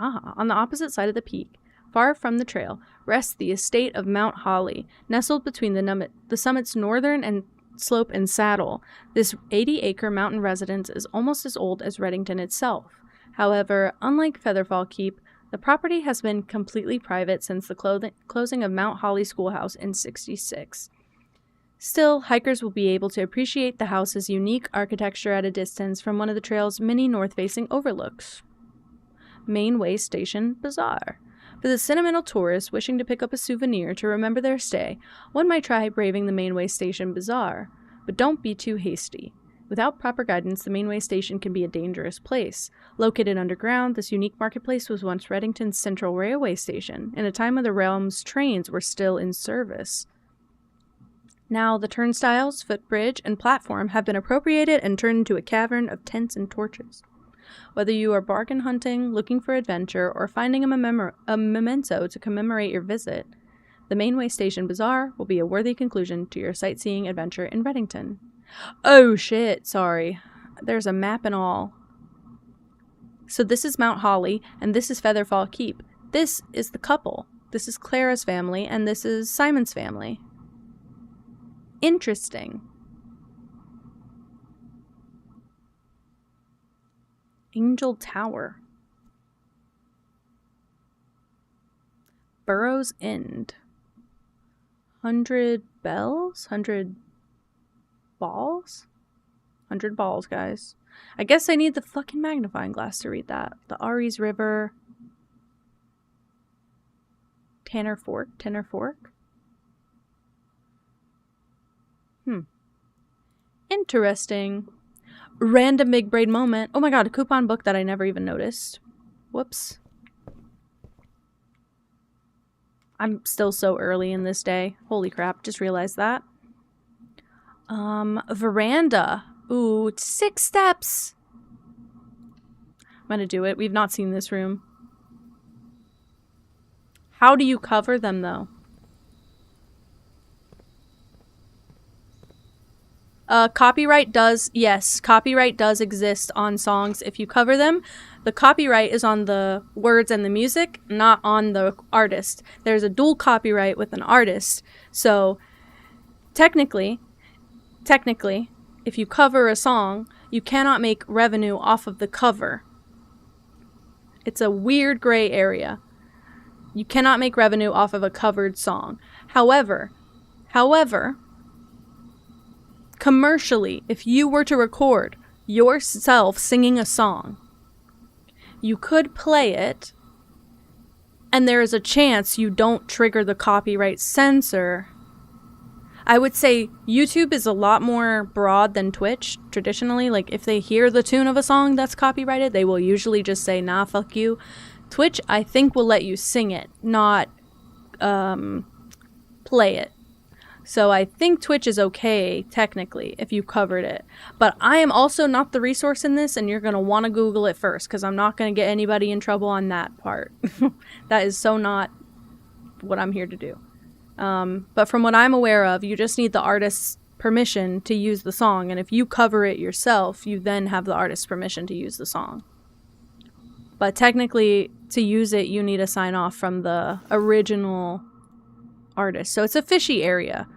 A: On the opposite side of the peak, far from the trail, rests the estate of Mount Holly, nestled between the summit's northern slope and saddle. This 80-acre mountain residence is almost as old as Reddington itself. However, unlike Featherfall Keep, the property has been completely private since the closing of Mount Holly Schoolhouse in 1966. Still, hikers will be able to appreciate the house's unique architecture at a distance from one of the trail's many north-facing overlooks. Mainway Station Bazaar. For the sentimental tourists wishing to pick up a souvenir to remember their stay, one might try braving the Mainway Station Bazaar. But don't be too hasty. Without proper guidance, the Mainway Station can be a dangerous place. Located underground, this unique marketplace was once Reddington's central railway station, in a time when the realm's trains were still in service. Now, the turnstiles, footbridge, and platform have been appropriated and turned into a cavern of tents and torches. Whether you are bargain hunting, looking for adventure, or finding a memento to commemorate your visit, the Mainway Station Bazaar will be a worthy conclusion to your sightseeing adventure in Reddington. Oh shit, sorry. There's a map and all. So this is Mount Holly, and this is Featherfall Keep. This is the couple. This is Clara's family, and this is Simon's family. Interesting. Angel Tower. Burrow's End. 100 bells? 100 balls? 100 balls, guys. I guess I need the fucking magnifying glass to read that. The Ares River. Tanner Fork? Tenor Fork? Interesting. Random big brain moment. Oh my god, a coupon book that I never even noticed. Whoops. I'm still so early in this day. Holy crap, just realized that. Veranda. Ooh, 6 steps. I'm gonna do it. We've not seen this room. How do you cover them, though? Copyright does, yes, copyright does exist on songs if you cover them. The copyright is on the words and the music, not on the artist. There's a dual copyright with an artist. So, technically, if you cover a song, you cannot make revenue off of the cover. It's a weird gray area. You cannot make revenue off of a covered song. However, commercially, if you were to record yourself singing a song, you could play it, and there is a chance you don't trigger the copyright censor. I would say YouTube is a lot more broad than Twitch, traditionally. Like, if they hear the tune of a song that's copyrighted, they will usually just say, nah, fuck you. Twitch, I think, will let you sing it, not play it. So I think Twitch is okay, technically, if you covered it. But I am also not the resource in this, and you're going to want to Google it first, because I'm not going to get anybody in trouble on that part. That is so not what I'm here to do. But from what I'm aware of, you just need the artist's permission to use the song, and if you cover it yourself, you then have the artist's permission to use the song. But technically, to use it, you need a sign-off from the original artist. So it's a fishy area.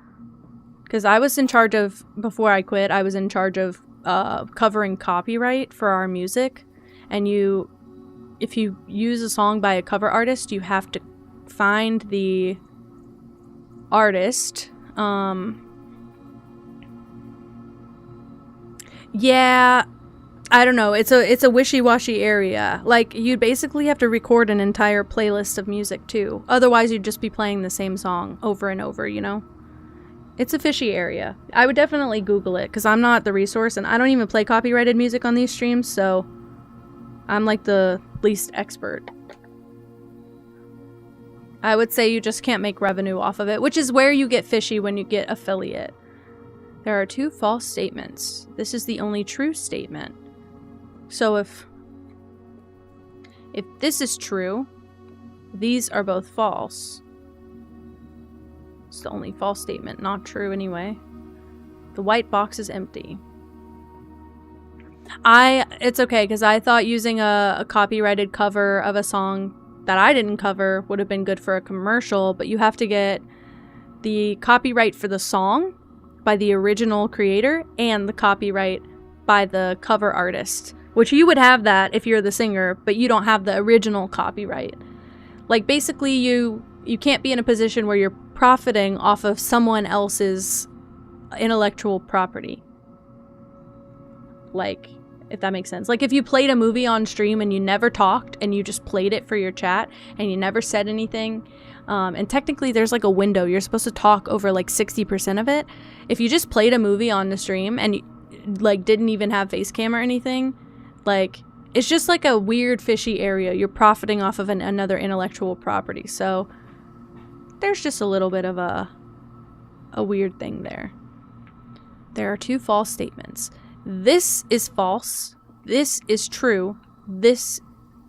A: Because I was in charge of, before I quit, I was in charge of covering copyright for our music. And if you use a song by a cover artist, you have to find the artist. Yeah, I don't know. It's a wishy-washy area. Like, you'd basically have to record an entire playlist of music too. Otherwise, you'd just be playing the same song over and over, you know? It's a fishy area. I would definitely Google it, because I'm not the resource, and I don't even play copyrighted music on these streams, so I'm like the least expert. I would say you just can't make revenue off of it, which is where you get fishy when you get affiliate. There are 2 false statements. This is the only true statement. So if this is true, these are both false. It's the only false statement, not true anyway. The white box is empty. It's okay, because I thought using a copyrighted cover of a song that I didn't cover would have been good for a commercial, but you have to get the copyright for the song by the original creator and the copyright by the cover artist, which you would have that if you're the singer, but you don't have the original copyright. Like, basically you can't be in a position where you're profiting off of someone else's intellectual property. Like, if that makes sense. Like, if you played a movie on stream and you never talked and you just played it for your chat and you never said anything, and technically there's like a window, you're supposed to talk over like 60% of it. If you just played a movie on the stream and you, like, didn't even have face cam or anything, like, it's just like a weird fishy area. You're profiting off of another intellectual property. So there's just a little bit of a weird thing there. There are 2 false statements. This is false. This is true.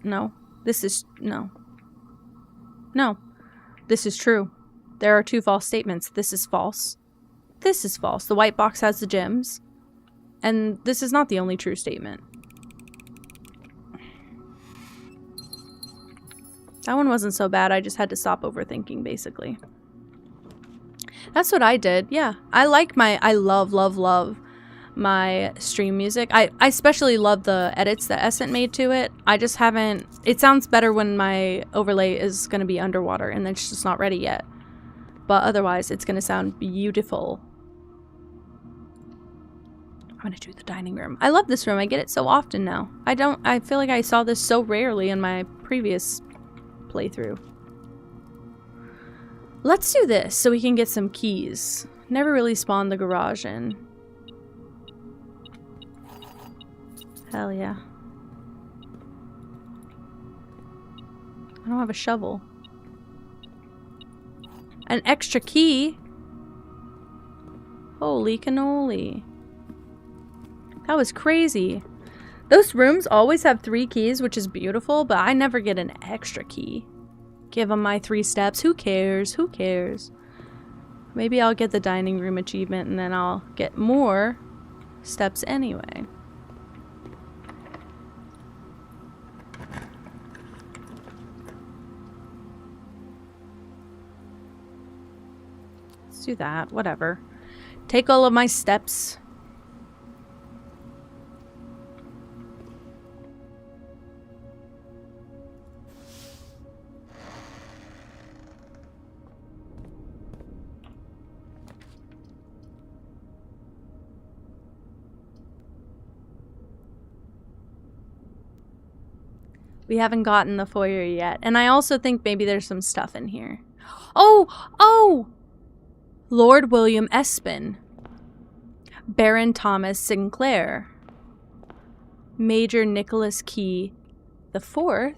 A: No. This is true. There are 2 false statements. This is false. This is false. The white box has the gems. And this is not the only true statement. That one wasn't so bad. I just had to stop overthinking, basically. That's what I did. Yeah. I love my stream music. I especially love the edits that Essent made to it. I just haven't... It sounds better when my overlay is going to be underwater and it's just not ready yet. But otherwise, it's going to sound beautiful. I'm going to do the dining room. I love this room. I get it so often now. I feel like I saw this so rarely in my previous playthrough. Let's do this so we can get some keys. Never really spawned the garage in. Hell yeah. I don't have a shovel. An extra key? Holy cannoli. That was crazy. Those rooms always have 3 keys, which is beautiful, but I never get an extra key. Give them my 3 steps. Who cares? Who cares? Maybe I'll get the dining room achievement and then I'll get more steps anyway. Let's do that. Whatever. Take all of my steps. We haven't gotten the foyer yet. And I also think maybe there's some stuff in here. Oh! Oh! Lord William Espin. Baron Thomas Sinclair. Major Nicholas Key the Fourth.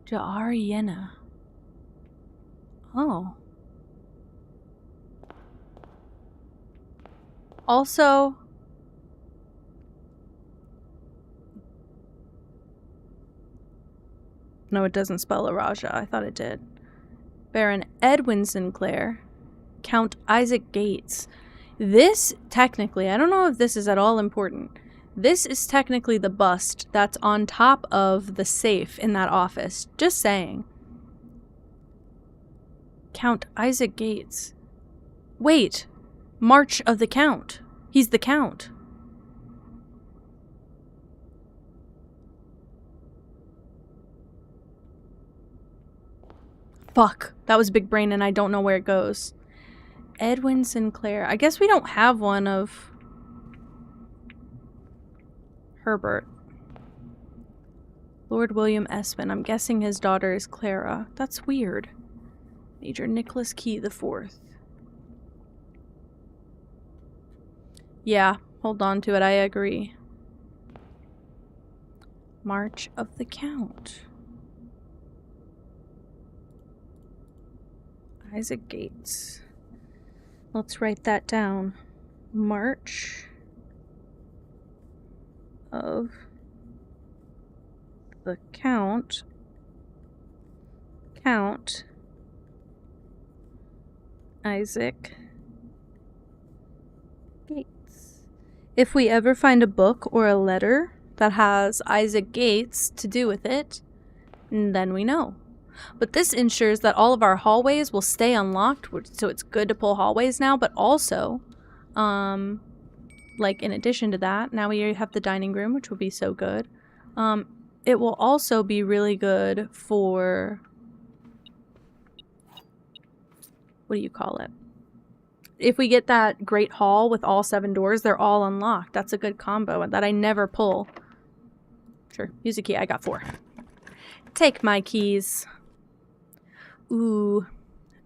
A: Ja'ariena. Oh. Also... No, it doesn't spell Araja. I thought it did. Baron Edwin Sinclair. Count Isaac Gates. This, technically, I don't know if this is at all important. This is technically the bust that's on top of the safe in that office. Just saying. Count Isaac Gates. Wait. March of the Count. He's the Count. Fuck. That was big brain and I don't know where it goes. Edwin Sinclair. I guess we don't have one of Herbert. Lord William Espin. I'm guessing his daughter is Clara. That's weird. Major Nicholas Key the Fourth. Yeah, hold on to it. I agree. March of the Count. Isaac Gates. Let's write that down. March of the Count. Count Isaac Gates. If we ever find a book or a letter that has Isaac Gates to do with it, then we know. But this ensures that all of our hallways will stay unlocked, so it's good to pull hallways now, but also, like in addition to that, now we have the dining room, which will be so good. It will also be really good for, what do you call it? If we get that great hall with all 7 doors, they're all unlocked. That's a good combo that I never pull. Sure, use a key. I got 4. Take my keys. Ooh.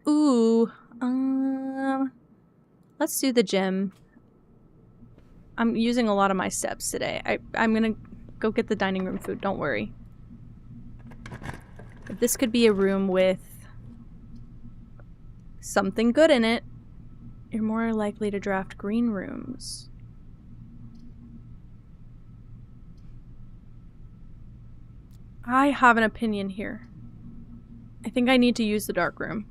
A: Ooh. Let's do the gym. I'm using a lot of my steps today. I'm gonna go get the dining room food. Don't worry. If this could be a room with something good in it, you're more likely to draft green rooms. I have an opinion here. I think I need to use the dark room.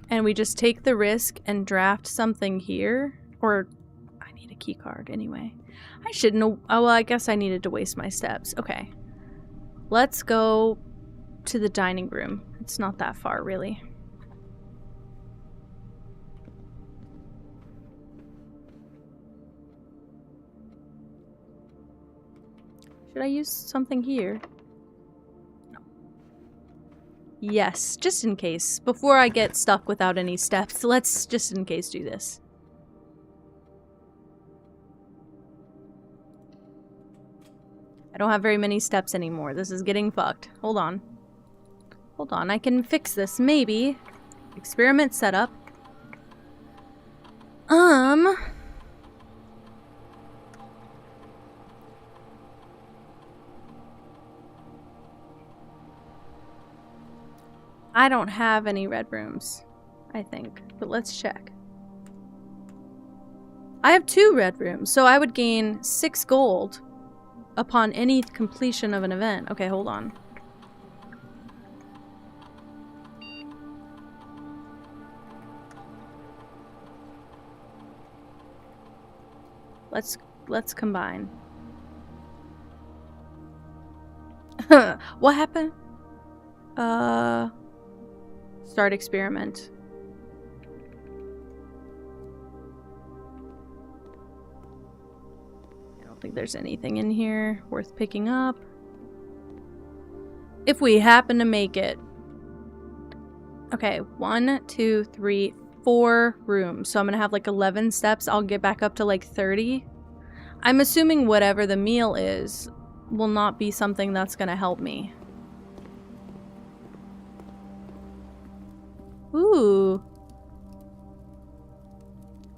A: And we just take the risk and draft something here. Or, I need a key card anyway. I shouldn't have, oh well, I guess I needed to waste my steps. Okay. Let's go to the dining room. It's not that far, really. Should I use something here? No. Yes, just in case. Before I get stuck without any steps, let's just in case do this. I don't have very many steps anymore. This is getting fucked. Hold on. Hold on, I can fix this, maybe. Experiment setup. I don't have any red rooms, I think, but let's check. I have 2 red rooms, so I would gain 6 gold upon any completion of an event. Okay, hold on. Let's combine. What happened? Start experiment. I don't think there's anything in here worth picking up. If we happen to make it. Okay, 1, 2, 3, 4 rooms. So I'm gonna have like 11 steps. I'll get back up to like 30. I'm assuming whatever the meal is will not be something that's gonna help me. Ooh.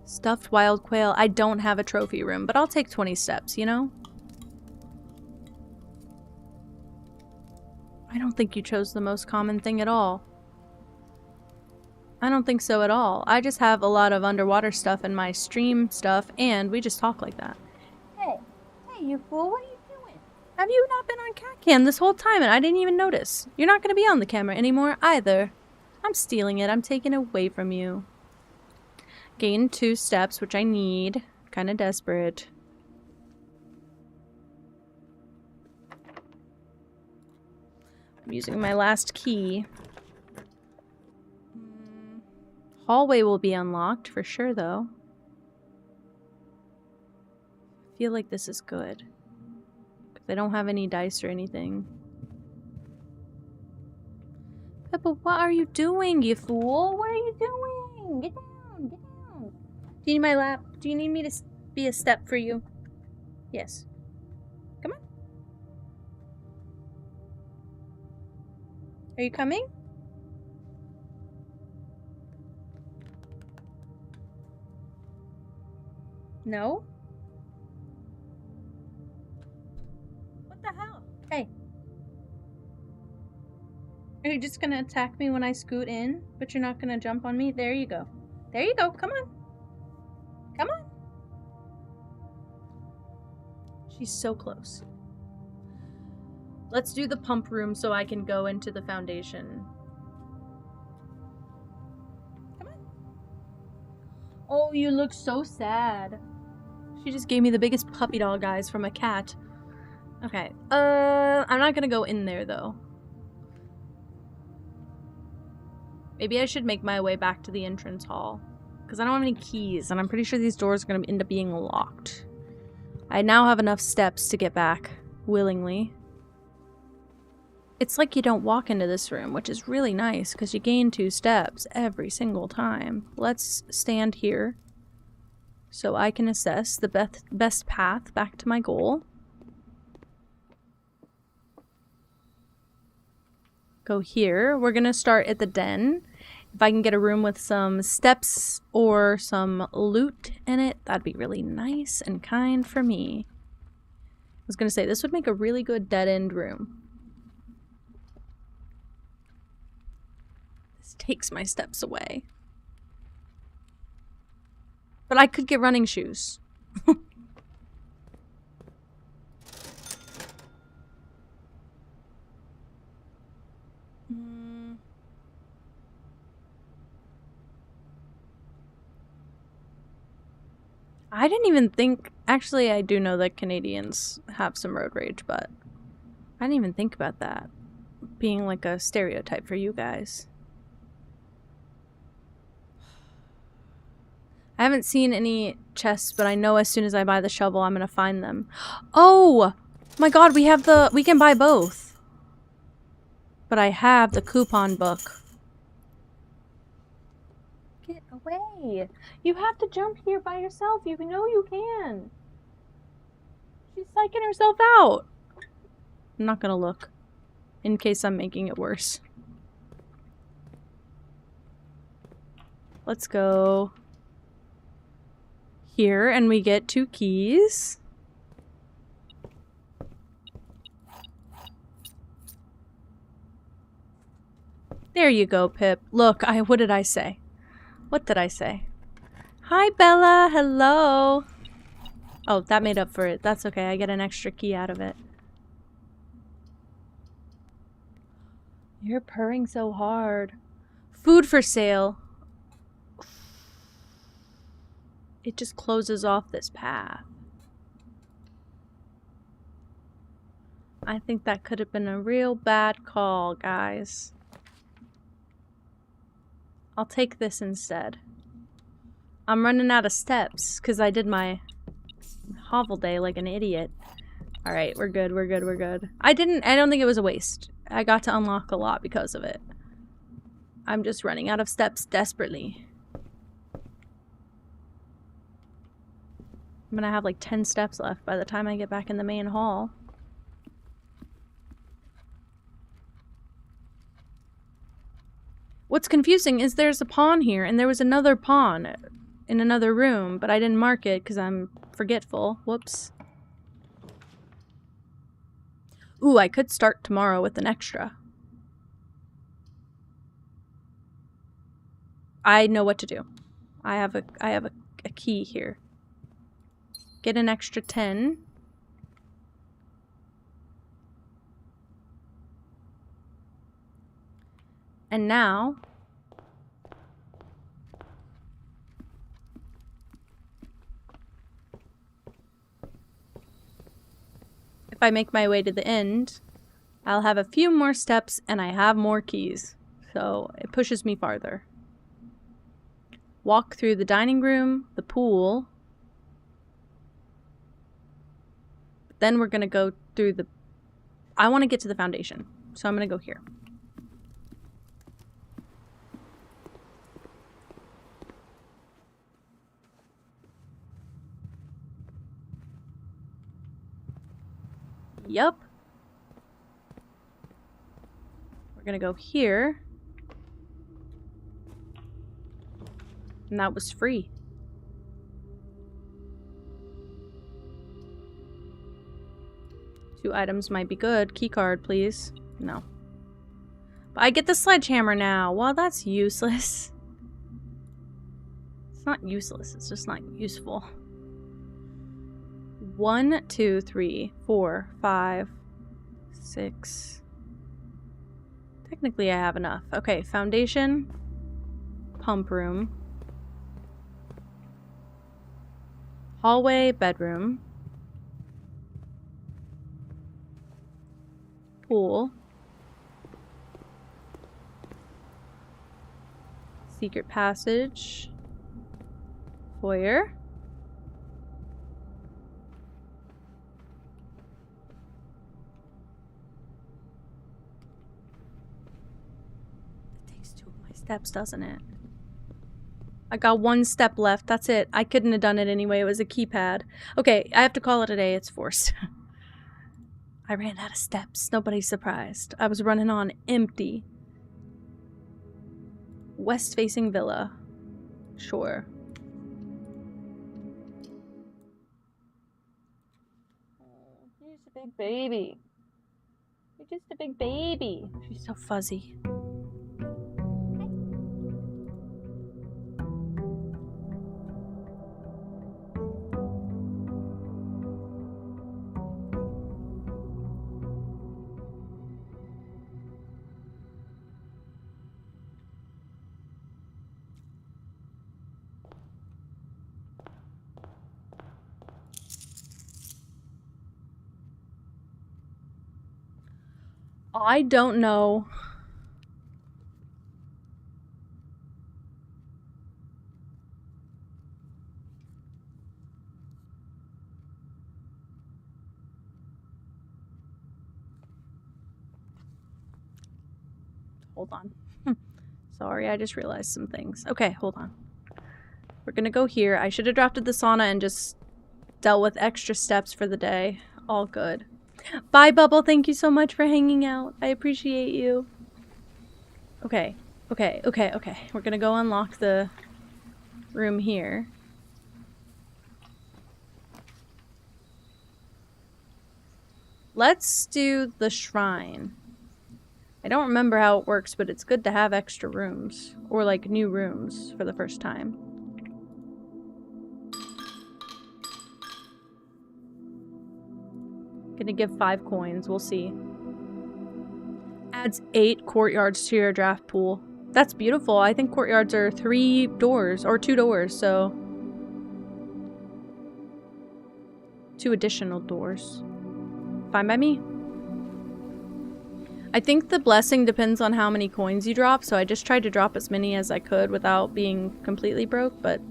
A: Stuffed wild quail. I don't have a trophy room, but I'll take 20 steps, you know? I don't think you chose the most common thing at all. I don't think so at all. I just have a lot of underwater stuff in my stream stuff, and we just talk like that. Hey, you fool, what are you doing? Have you not been on cat cam this whole time and I didn't even notice? You're not going to be on the camera anymore either. I'm stealing it. I'm taking it away from you. Gain 2 steps, which I need. Kind of desperate. I'm using my last key. Hallway will be unlocked for sure, though. I feel like this is good. Because I don't have any dice or anything. Peppa, what are you doing, you fool? What are you doing? Get down, get down. Do you need my lap? Do you need me to be a step for you? Yes. Come on. Are you coming? No? What the hell? Hey. Are you just gonna attack me when I scoot in, but you're not gonna jump on me? There you go. There you go. Come on. Come on. She's so close. Let's do the pump room so I can go into the foundation. Come on. Oh, you look so sad. She just gave me the biggest puppy dog eyes from a cat. Okay. I'm not gonna go in there, though. Maybe I should make my way back to the entrance hall. Because I don't have any keys, and I'm pretty sure these doors are going to end up being locked. I now have enough steps to get back, willingly. It's like you don't walk into this room, which is really nice, because you gain 2 steps every single time. Let's stand here, so I can assess the best path back to my goal. Go here. We're going to start at the den. If I can get a room with some steps or some loot in it, that'd be really nice and kind for me. I was going to say, this would make a really good dead-end room. This takes my steps away. But I could get running shoes. I didn't even think... Actually, I do know that Canadians have some road rage, but I didn't even think about that being like a stereotype for you guys. I haven't seen any chests, but I know as soon as I buy the shovel, I'm gonna find them. Oh! My god, we can buy both. But I have the coupon book. Get away. You have to jump here by yourself. You know you can. She's psyching herself out. I'm not gonna look. In case I'm making it worse. Let's go here and we get 2 keys. There you go, Pip. Look, what did I say? What did I say? Hi, Bella. Hello. Oh, that made up for it. That's okay. I get an extra key out of it. You're purring so hard. Food for sale. It just closes off this path. I think that could have been a real bad call, guys. I'll take this instead. I'm running out of steps because I did my hovel day like an idiot. Alright, we're good, we're good, we're good. I don't think it was a waste. I got to unlock a lot because of it. I'm just running out of steps desperately. I'm gonna have like 10 steps left by the time I get back in the main hall. What's confusing is there's a pawn here, and there was another pawn in another room, but I didn't mark it because I'm forgetful. Whoops. Ooh, I could start tomorrow with an extra. I know what to do. I have a key here. Get an extra 10. And now if I make my way to the end, I'll have a few more steps and I have more keys. So it pushes me farther. Walk through the dining room, the pool. Then we're gonna go through the... I want to get to the foundation, so I'm gonna go here. Yup. We're gonna go here. And that was free. Two items might be good. Keycard, please. No. But I get the sledgehammer now. Well, that's useless. It's not useless. It's just not useful. 1, 2, 3, 4, 5, 6. Technically, I have enough. Okay, foundation. Pump room. Hallway, bedroom. Pool. Secret passage. Foyer. It takes 2 of my steps, doesn't it? I got 1 step left. That's it. I couldn't have done it anyway. It was a keypad. Okay, I have to call it a day. It's forced. I ran out of steps. Nobody's surprised. I was running on empty. West-facing villa. Sure. Oh, you're just a big baby. You're just a big baby. She's so fuzzy. I don't know. Hold on. Sorry, I just realized some things. Okay, hold on. We're gonna go here. I should have drafted the sauna and just dealt with extra steps for the day. All good. Bye, Bubble. Thank you so much for hanging out. I appreciate you. Okay. Okay. We're gonna go unlock the room here. Let's do the shrine. I don't remember how it works, but it's good to have extra rooms. Or, like, new rooms for the first time. Gonna give 5 coins. We'll see. Adds 8 courtyards to your draft pool. That's beautiful. I think courtyards are 3 doors, or 2 doors, so... 2 additional doors. Fine by me. I think the blessing depends on how many coins you drop, so I just tried to drop as many as I could without being completely broke, but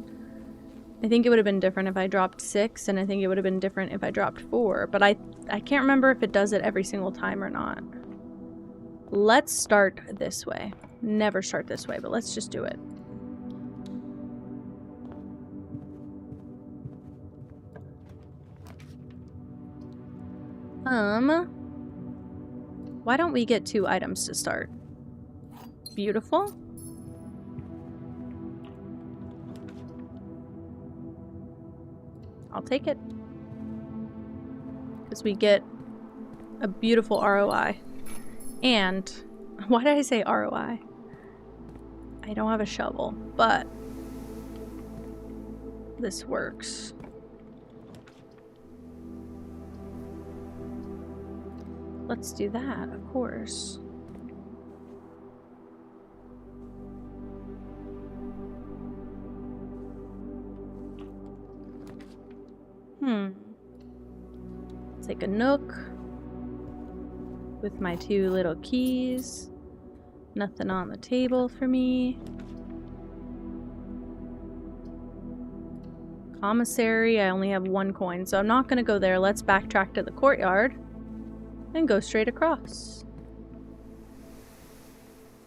A: I think it would have been different if I dropped 6, and I think it would have been different if I dropped 4, but I can't remember if it does it every single time or not. Let's start this way. Never start this way, but let's just do it. Why don't we get 2 items to start? Beautiful. I'll take it. Because we get a beautiful ROI. And, why did I say ROI? I don't have a shovel, but this works. Let's do that, of course. Take a nook with my 2 little keys. Nothing on the table for me. Commissary, I only have 1 coin, so I'm not gonna go there. Let's backtrack to the courtyard and go straight across.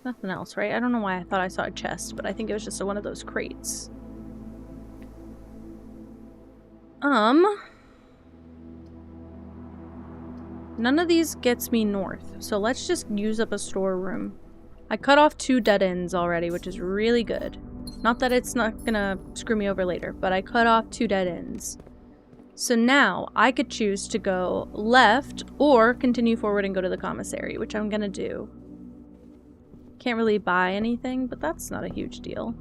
A: Nothing else, right? I don't know why I thought I saw a chest, but I think it was just one of those crates. None of these gets me north, so let's just use up a storeroom. I cut off 2 dead ends already, which is really good. Not that it's not gonna screw me over later, but I cut off 2 dead ends. So now I could choose to go left or continue forward and go to the commissary, which I'm gonna do. Can't really buy anything, but that's not a huge deal.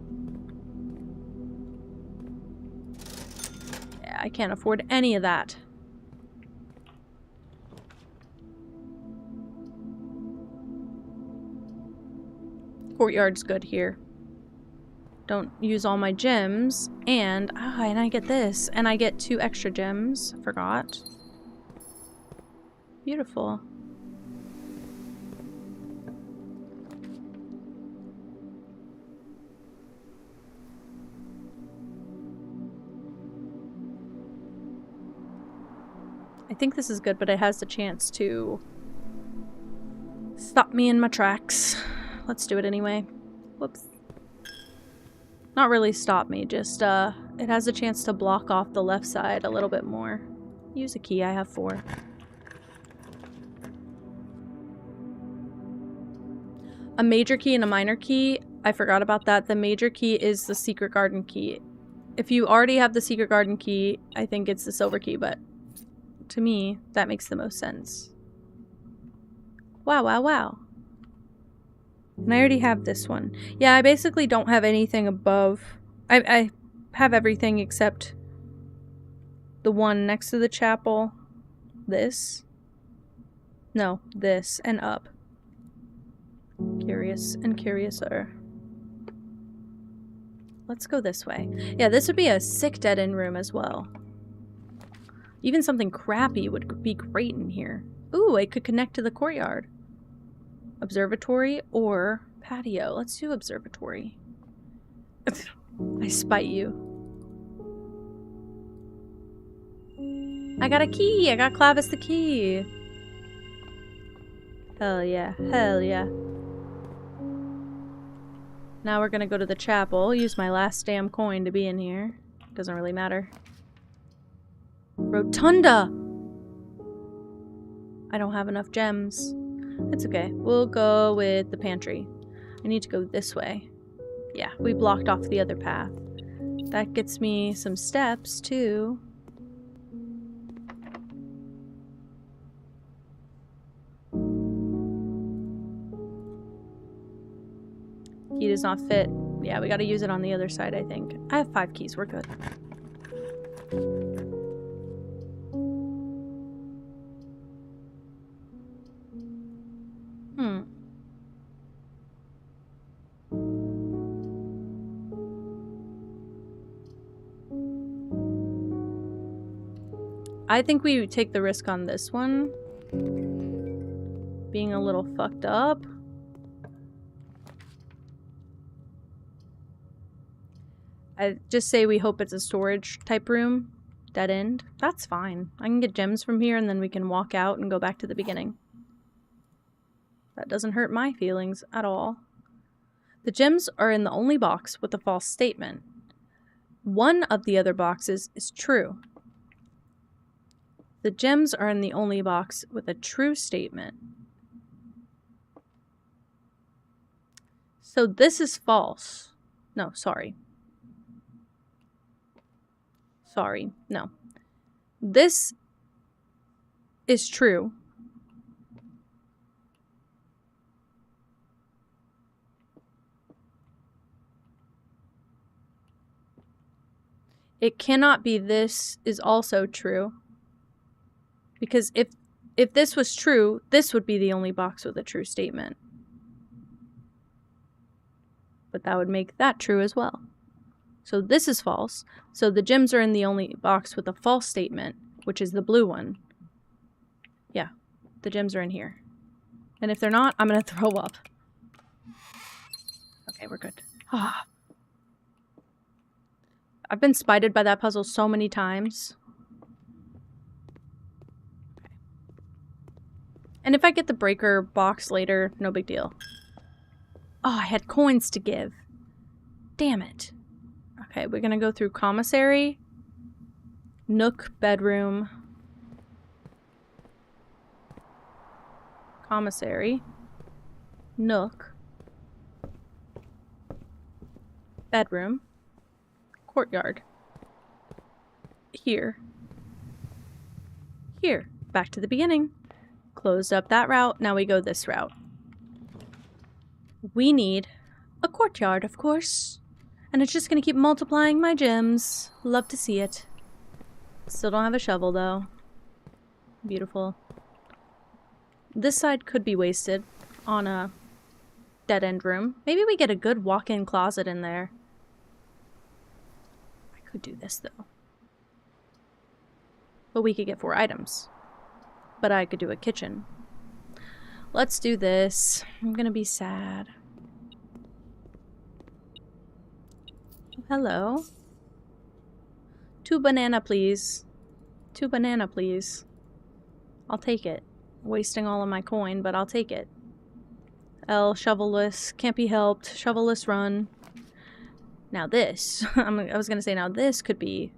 A: Yeah, I can't afford any of that. Courtyard's good here. Don't use all my gems, and I get this, and I get 2 extra gems. Forgot. Beautiful. I think this is good, but it has the chance to stop me in my tracks. Let's do it anyway. Whoops. Not really stop me, just, it has a chance to block off the left side a little bit more. Use a key, I have 4. A major key and a minor key, I forgot about that. The major key is the secret garden key. If you already have the secret garden key, I think it's the silver key, but to me, that makes the most sense. Wow, wow, wow. And I already have this one. Yeah, I basically don't have anything above. I have everything except the one next to the chapel. This. No, this and up. Curious and curiouser. Let's go this way. Yeah, this would be a sick dead-end room as well. Even something crappy would be great in here. Ooh, it could connect to the courtyard. Observatory or patio. Let's do observatory. I spite you. I got a key! I got Clavis the key! Hell yeah. Hell yeah. Now we're gonna go to the chapel. Use my last damn coin to be in here. Doesn't really matter. Rotunda! I don't have enough gems. It's okay. We'll go with the pantry. I need to go this way. Yeah, we blocked off the other path. That gets me some steps, too. Key does not fit. Yeah, we gotta use it on the other side, I think. I have 5 keys. We're good. I think we take the risk on this one. Being a little fucked up. I just say we hope it's a storage type room. Dead end. That's fine. I can get gems from here and then we can walk out and go back to the beginning. That doesn't hurt my feelings at all. The gems are in the only box with a false statement. One of the other boxes is true. The gems are in the only box with a true statement. So this is false. No, sorry. Sorry, no. This is true. It cannot be this is also true. Because if this was true, this would be the only box with a true statement. But that would make that true as well. So this is false. So the gems are in the only box with a false statement, which is the blue one. Yeah, the gems are in here. And if they're not, I'm gonna throw up. Okay, we're good. Ah. I've been spited by that puzzle so many times. And if I get the breaker box later, no big deal. Oh, I had coins to give. Damn it. Okay, we're gonna go through commissary, nook, bedroom, commissary, nook, bedroom, courtyard, here, back to the beginning. Closed up that route, now we go this route. We need a courtyard, of course. And it's just gonna keep multiplying my gems. Love to see it. Still don't have a shovel, though. Beautiful. This side could be wasted on a dead-end room. Maybe we get a good walk-in closet in there. I could do this, though. But we could get 4 items. But I could do a kitchen. Let's do this. I'm gonna be sad. Hello. 2 banana, please. 2 banana, please. I'll take it. Wasting all of my coin, but I'll take it. L, shovelless. Can't be helped. Shovelless run. Now this. I was gonna say now this could be...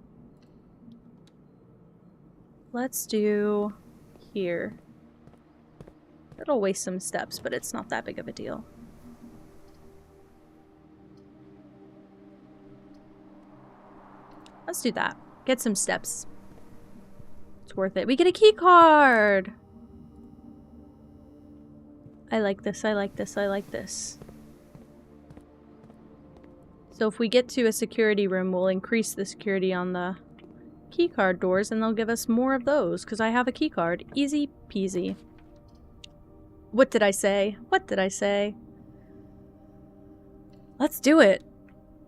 A: Let's do... here. It'll waste some steps, but it's not that big of a deal. Let's do that. Get some steps. It's worth it. We get a key card! I like this, I like this, I like this. So if we get to a security room, we'll increase the security on the keycard doors and they'll give us more of those because I have a keycard. Easy peasy. What did I say? What did I say? Let's do it.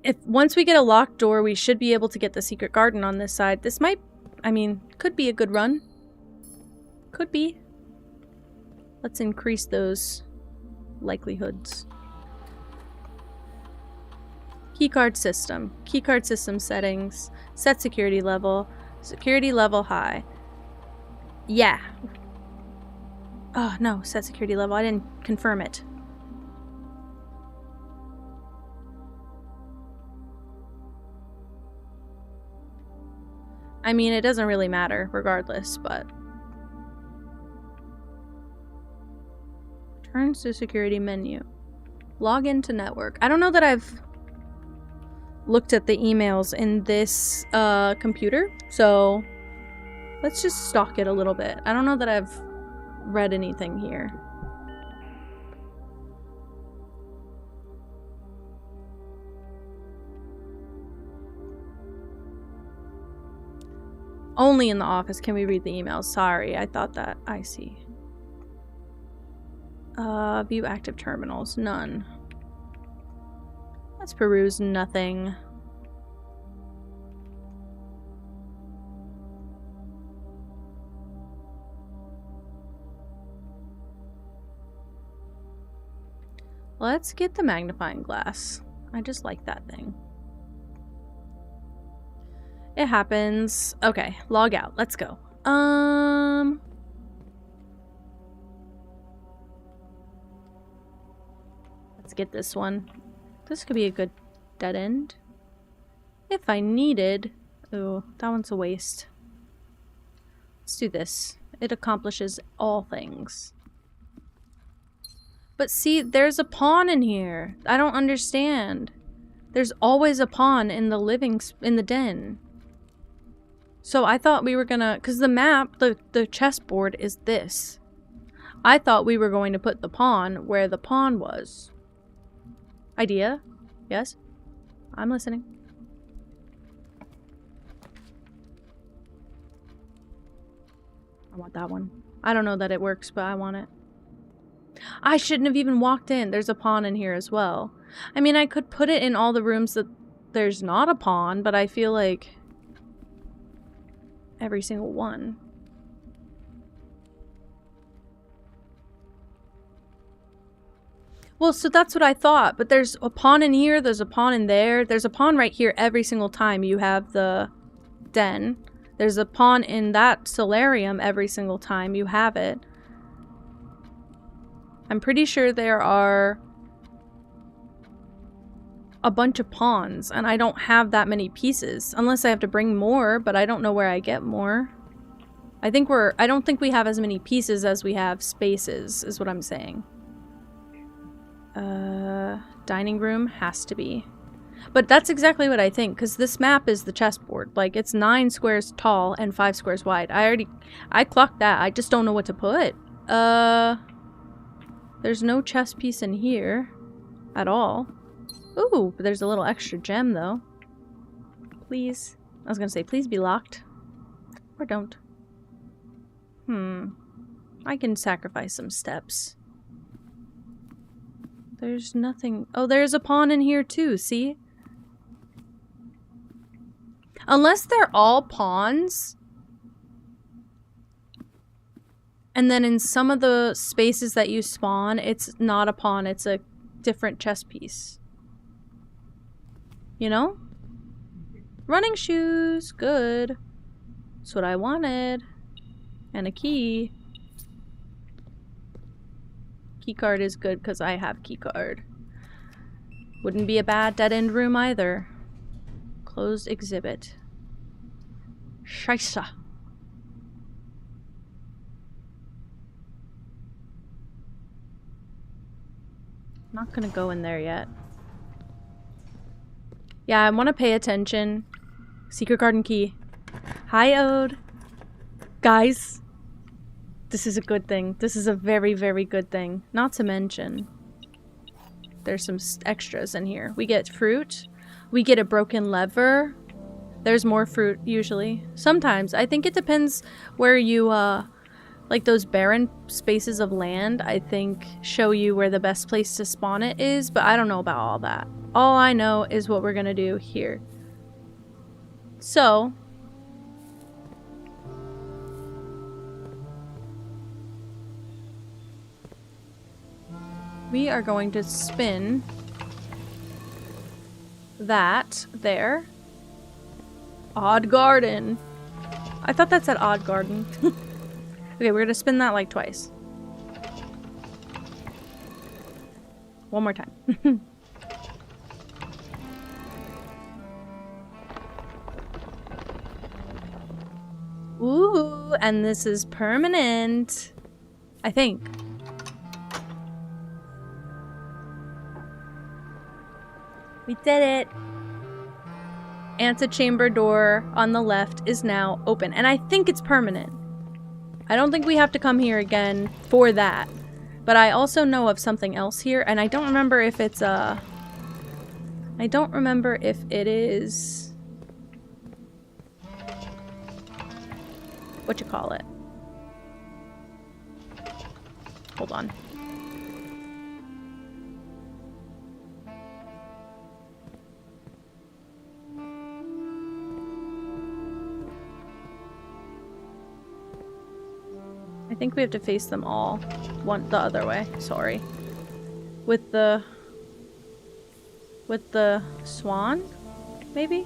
A: If once we get a locked door, we should be able to get the secret garden on this side. This might, I mean, could be a good run. Could be. Let's increase those likelihoods. Keycard system. Keycard system settings. Set security level. Security level high. Yeah. Oh, no. Set security level. I didn't confirm it. I mean, it doesn't really matter regardless, but... Returns to security menu. Log into network. I don't know that I've looked at the emails in this computer, so let's just stalk it a little bit. I don't know that I've read anything here. Only in the office can we read the emails. Sorry, I thought that. I see. View active terminals. None. Let's peruse nothing. Let's get the magnifying glass. I just like that thing. It happens. Okay, log out. Let's go. Let's get this one. This could be a good dead end. If I needed... Oh, that one's a waste. Let's do this. It accomplishes all things. But see, there's a pawn in here. I don't understand. There's always a pawn in the den. So I thought we were gonna... Because the map, the chessboard is this. I thought we were going to put the pawn where the pawn was. Idea? Yes? I'm listening. I want that one. I don't know that it works, but I want it. I shouldn't have even walked in. There's a pawn in here as well. I mean, I could put it in all the rooms that there's not a pawn, but I feel like... every single one. Well, so that's what I thought, but there's a pawn in here, there's a pawn in there, there's a pawn right here every single time you have the den. There's a pawn in that solarium every single time you have it. I'm pretty sure there are a bunch of pawns, and I don't have that many pieces. Unless I have to bring more, but I don't know where I get more. I don't think we have as many pieces as we have spaces, is what I'm saying. Dining room has to be. But that's exactly what I think, because this map is the chessboard. Like, it's 9 squares tall and 5 squares wide. I clocked that. I just don't know what to put. There's no chess piece in here at all. Ooh, but there's a little extra gem, though. Please. I was gonna say, please be locked. Or don't. I can sacrifice some steps. There's nothing... Oh, there's a pawn in here, too, see? Unless they're all pawns. And then in some of the spaces that you spawn, it's not a pawn, it's a different chess piece. You know? Running shoes. Good. That's what I wanted. And a key. Keycard is good because I have keycard. Wouldn't be a bad dead-end room either. Closed exhibit. Scheisse. Not gonna go in there yet. Yeah, I want to pay attention. Secret garden key. Hi, Ode. Guys. This is a good thing. This is a very, very good thing. Not to mention, there's some extras in here. We get fruit. We get a broken lever. There's more fruit, usually. Sometimes. I think it depends where you, like those barren spaces of land, I think, show you where the best place to spawn it is, but I don't know about all that. All I know is what we're gonna do here. So... we are going to spin that there. Odd garden. I thought that said odd garden. Okay, we're gonna spin that like twice. One more time. Ooh, and this is permanent. I think. We did it. Antechamber door on the left is now open. And I think it's permanent. I don't think we have to come here again for that. But I also know of something else here, and I don't remember if it's, I don't remember if it is... what you call it? Hold on. I think we have to face them all the other way. Sorry. With the swan, maybe?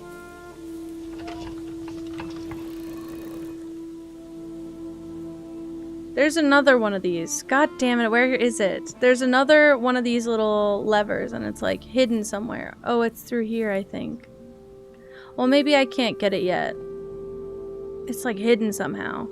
A: There's another one of these. God damn it, where is it? There's another one of these little levers and it's like hidden somewhere. Oh, it's through here, I think. Well, maybe I can't get it yet. It's like hidden somehow.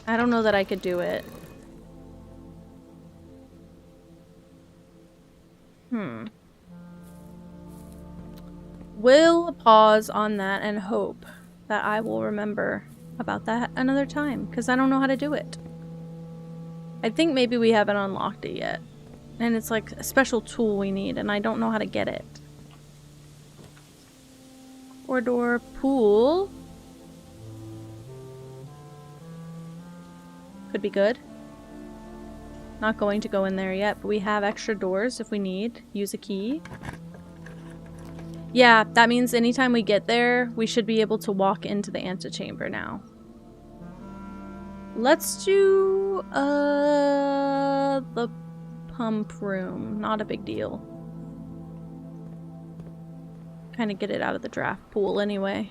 A: I don't know that I could do it. We'll pause on that and hope that I will remember about that another time, because I don't know how to do it. I think maybe we haven't unlocked it yet. And it's like a special tool we need, and I don't know how to get it. Corridor pool. Could be good. Not going to go in there yet, but we have extra doors if we need. Use a key. Yeah, that means anytime we get there, we should be able to walk into the antechamber now. Let's do the pump room. Not a big deal. Kind of get it out of the draft pool anyway.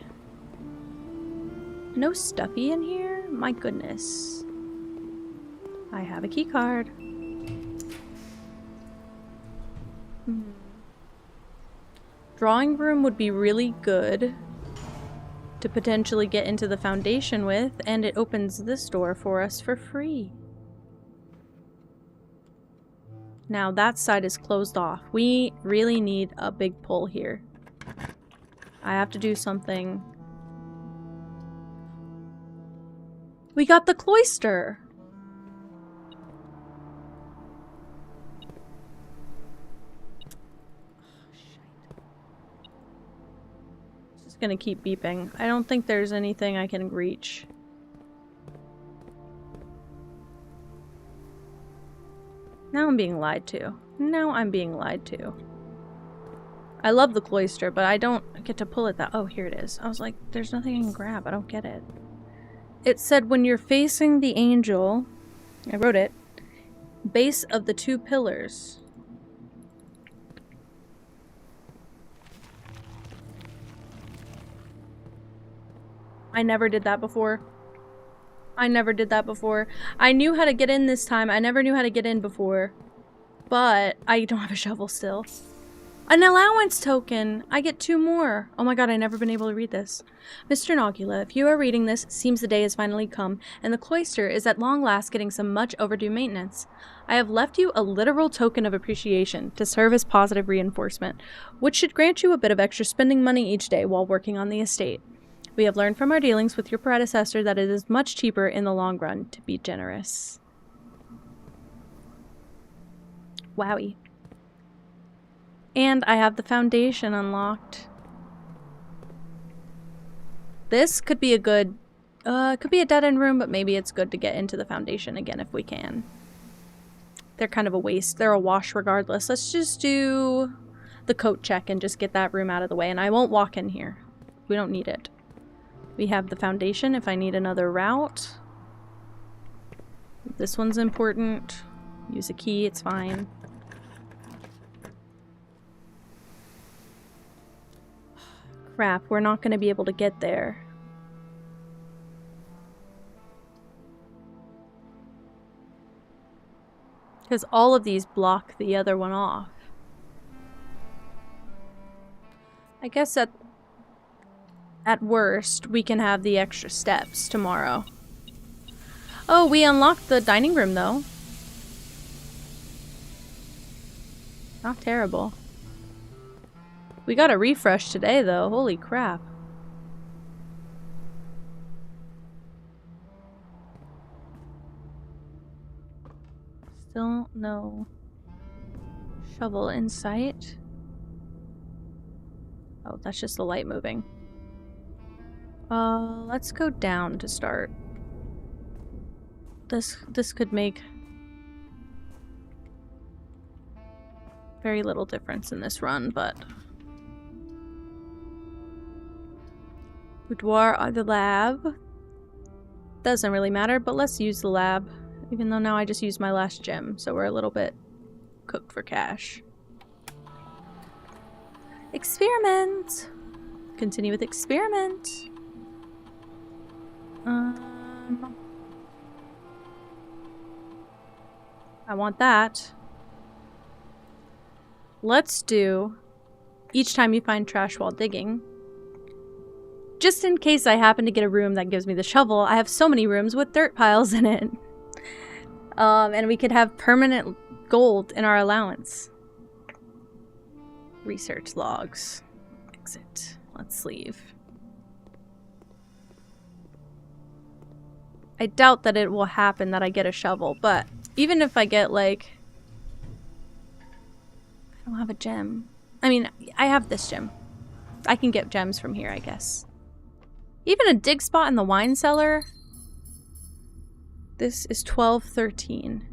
A: No stuffy in here? My goodness. I have a key card. Drawing room would be really good to potentially get into the foundation with, and it opens this door for us for free. Now that side is closed off. We really need a big pull here. I have to do something. We got the cloister! Gonna keep beeping. I don't think there's anything I can reach. Now I'm being lied to. Now I'm being lied to. I love the cloister, but I don't get to pull it that— oh, here it is. I was like, there's nothing I can grab. I don't get it. It said when you're facing the angel, I wrote it, base of the two pillars. I never did that before. I never did that before. I knew how to get in this time. I never knew how to get in before. But I don't have a shovel still. An allowance token! I get 2 more. Oh my god, I've never been able to read this. Mr. Nogula, if you are reading this, seems the day has finally come, and the cloister is at long last getting some much overdue maintenance. I have left you a literal token of appreciation to serve as positive reinforcement, which should grant you a bit of extra spending money each day while working on the estate. We have learned from our dealings with your predecessor that it is much cheaper in the long run to be generous. Wowie. And I have the foundation unlocked. This could be a good, could be a dead-end room, but maybe it's good to get into the foundation again if we can. They're kind of a waste. They're a wash regardless. Let's just do the coat check and just get that room out of the way, and I won't walk in here. We don't need it. We have the foundation if I need another route. This one's important. Use a key, it's fine. Crap, we're not going to be able to get there. Because all of these block the other one off. I guess at worst, we can have the extra steps tomorrow. Oh, we unlocked the dining room, though. Not terrible. We got a refresh today, though. Holy crap. Still no shovel in sight. Oh, that's just the light moving. Let's go down to start. This could make very little difference in this run, but boudoir, the lab doesn't really matter, but let's use the lab, even though now I just used my last gem, so we're a little bit cooked for cash. Experiment. Continue with experiment. I want that. Let's do each time you find trash while digging. Just in case I happen to get a room that gives me the shovel, I have so many rooms with dirt piles in it. And we could have permanent gold in our allowance. Research logs. Exit. Let's leave. I doubt that it will happen that I get a shovel, but even if I get, like... I don't have a gem. I mean, I have this gem. I can get gems from here, I guess. Even a dig spot in the wine cellar? This is 1213.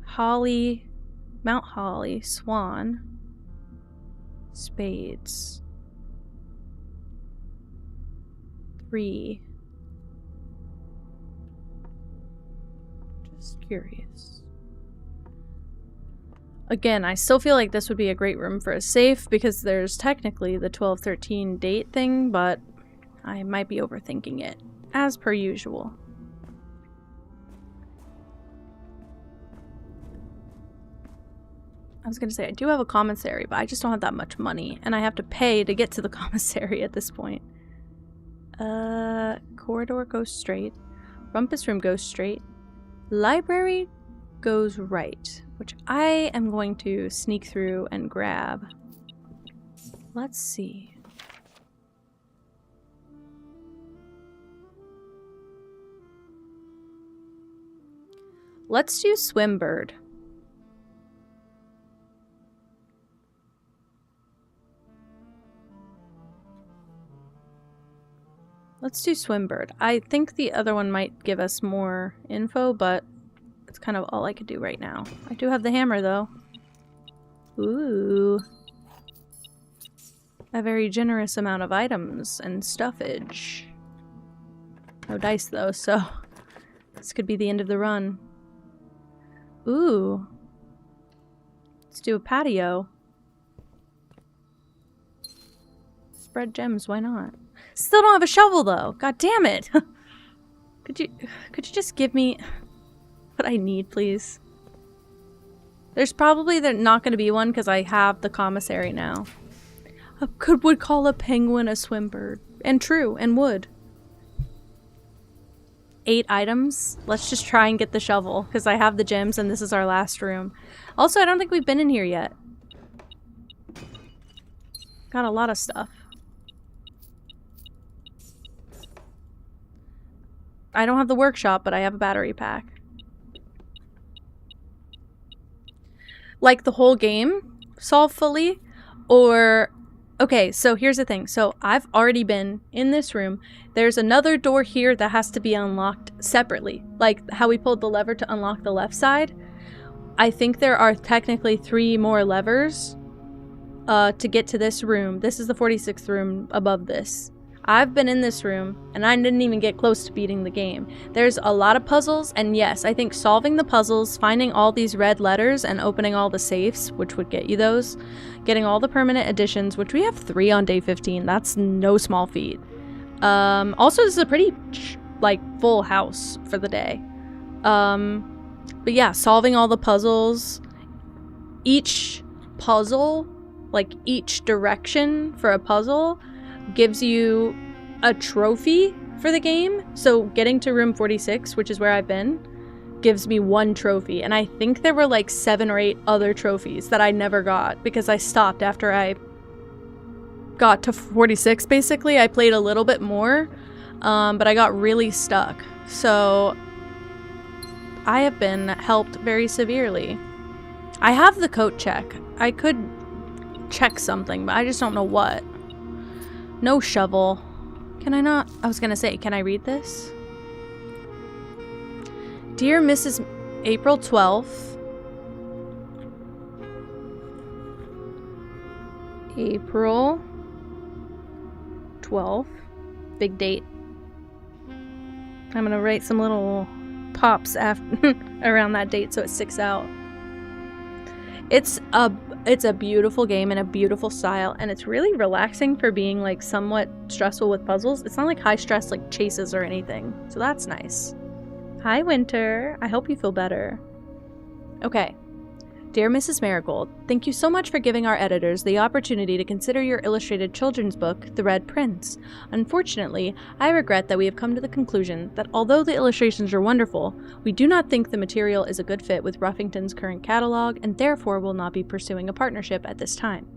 A: Holly... Mount Holly. Swan. Spades. 3. Just curious. Again, I still feel like this would be a great room for a safe because there's technically the 1213 date thing, but I might be overthinking it, as per usual. I was gonna say, I do have a commissary, but I just don't have that much money, and I have to pay to get to the commissary at this point. Corridor goes straight. Rumpus room goes straight. Library goes right, which I am going to sneak through and grab. Let's see. Let's do Swimbird. Let's do Swimbird. I think the other one might give us more info, but it's kind of all I could do right now. I do have the hammer, though. Ooh. A very generous amount of items and stuffage. No dice, though, so this could be the end of the run. Ooh. Let's do a patio. Spread gems, why not? Still don't have a shovel, though. God damn it. Could you just give me what I need, please? There's probably not going to be one because I have the commissary now. Would call a penguin a swimbird. And true, and would. 8 items. Let's just try and get the shovel because I have the gems and this is our last room. Also, I don't think we've been in here yet. Got a lot of stuff. I don't have the workshop, but I have a battery pack. Like the whole game solved fully? Or... Okay, so here's the thing. So I've already been in this room. There's another door here that has to be unlocked separately. Like how we pulled the lever to unlock the left side. I think there are technically 3 more levers to get to this room. This is the 46th room above this. I've been in this room, and I didn't even get close to beating the game. There's a lot of puzzles, and yes, I think solving the puzzles, finding all these red letters, and opening all the safes, which would get you those, getting all the permanent additions, which we have 3 on day 15. That's no small feat. Also, this is a pretty, full house for the day. But yeah, solving all the puzzles. Each puzzle, each direction for a puzzle, gives you a trophy for the game. So getting to room 46, which is where I've been, gives me 1 trophy. And I think there were 7 or 8 other trophies that I never got because I stopped after I got to 46, basically. I played a little bit more, but I got really stuck. So I have been helped very severely. I have the coat check. I could check something, but I just don't know what. No shovel. Can I not? I was gonna say, can I read this? Dear Mrs. April 12th. April 12th. Big date. I'm gonna write some little pops after around that date so it sticks out. It's a beautiful game and a beautiful style, and it's really relaxing for being somewhat stressful with puzzles. It's not high stress chases or anything, so that's nice. Hi Winter, I hope you feel better. Okay. Dear Mrs. Marigold, thank you so much for giving our editors the opportunity to consider your illustrated children's book, The Red Prince. Unfortunately, I regret that we have come to the conclusion that although the illustrations are wonderful, we do not think the material is a good fit with Ruffington's current catalog and therefore will not be pursuing a partnership at this time.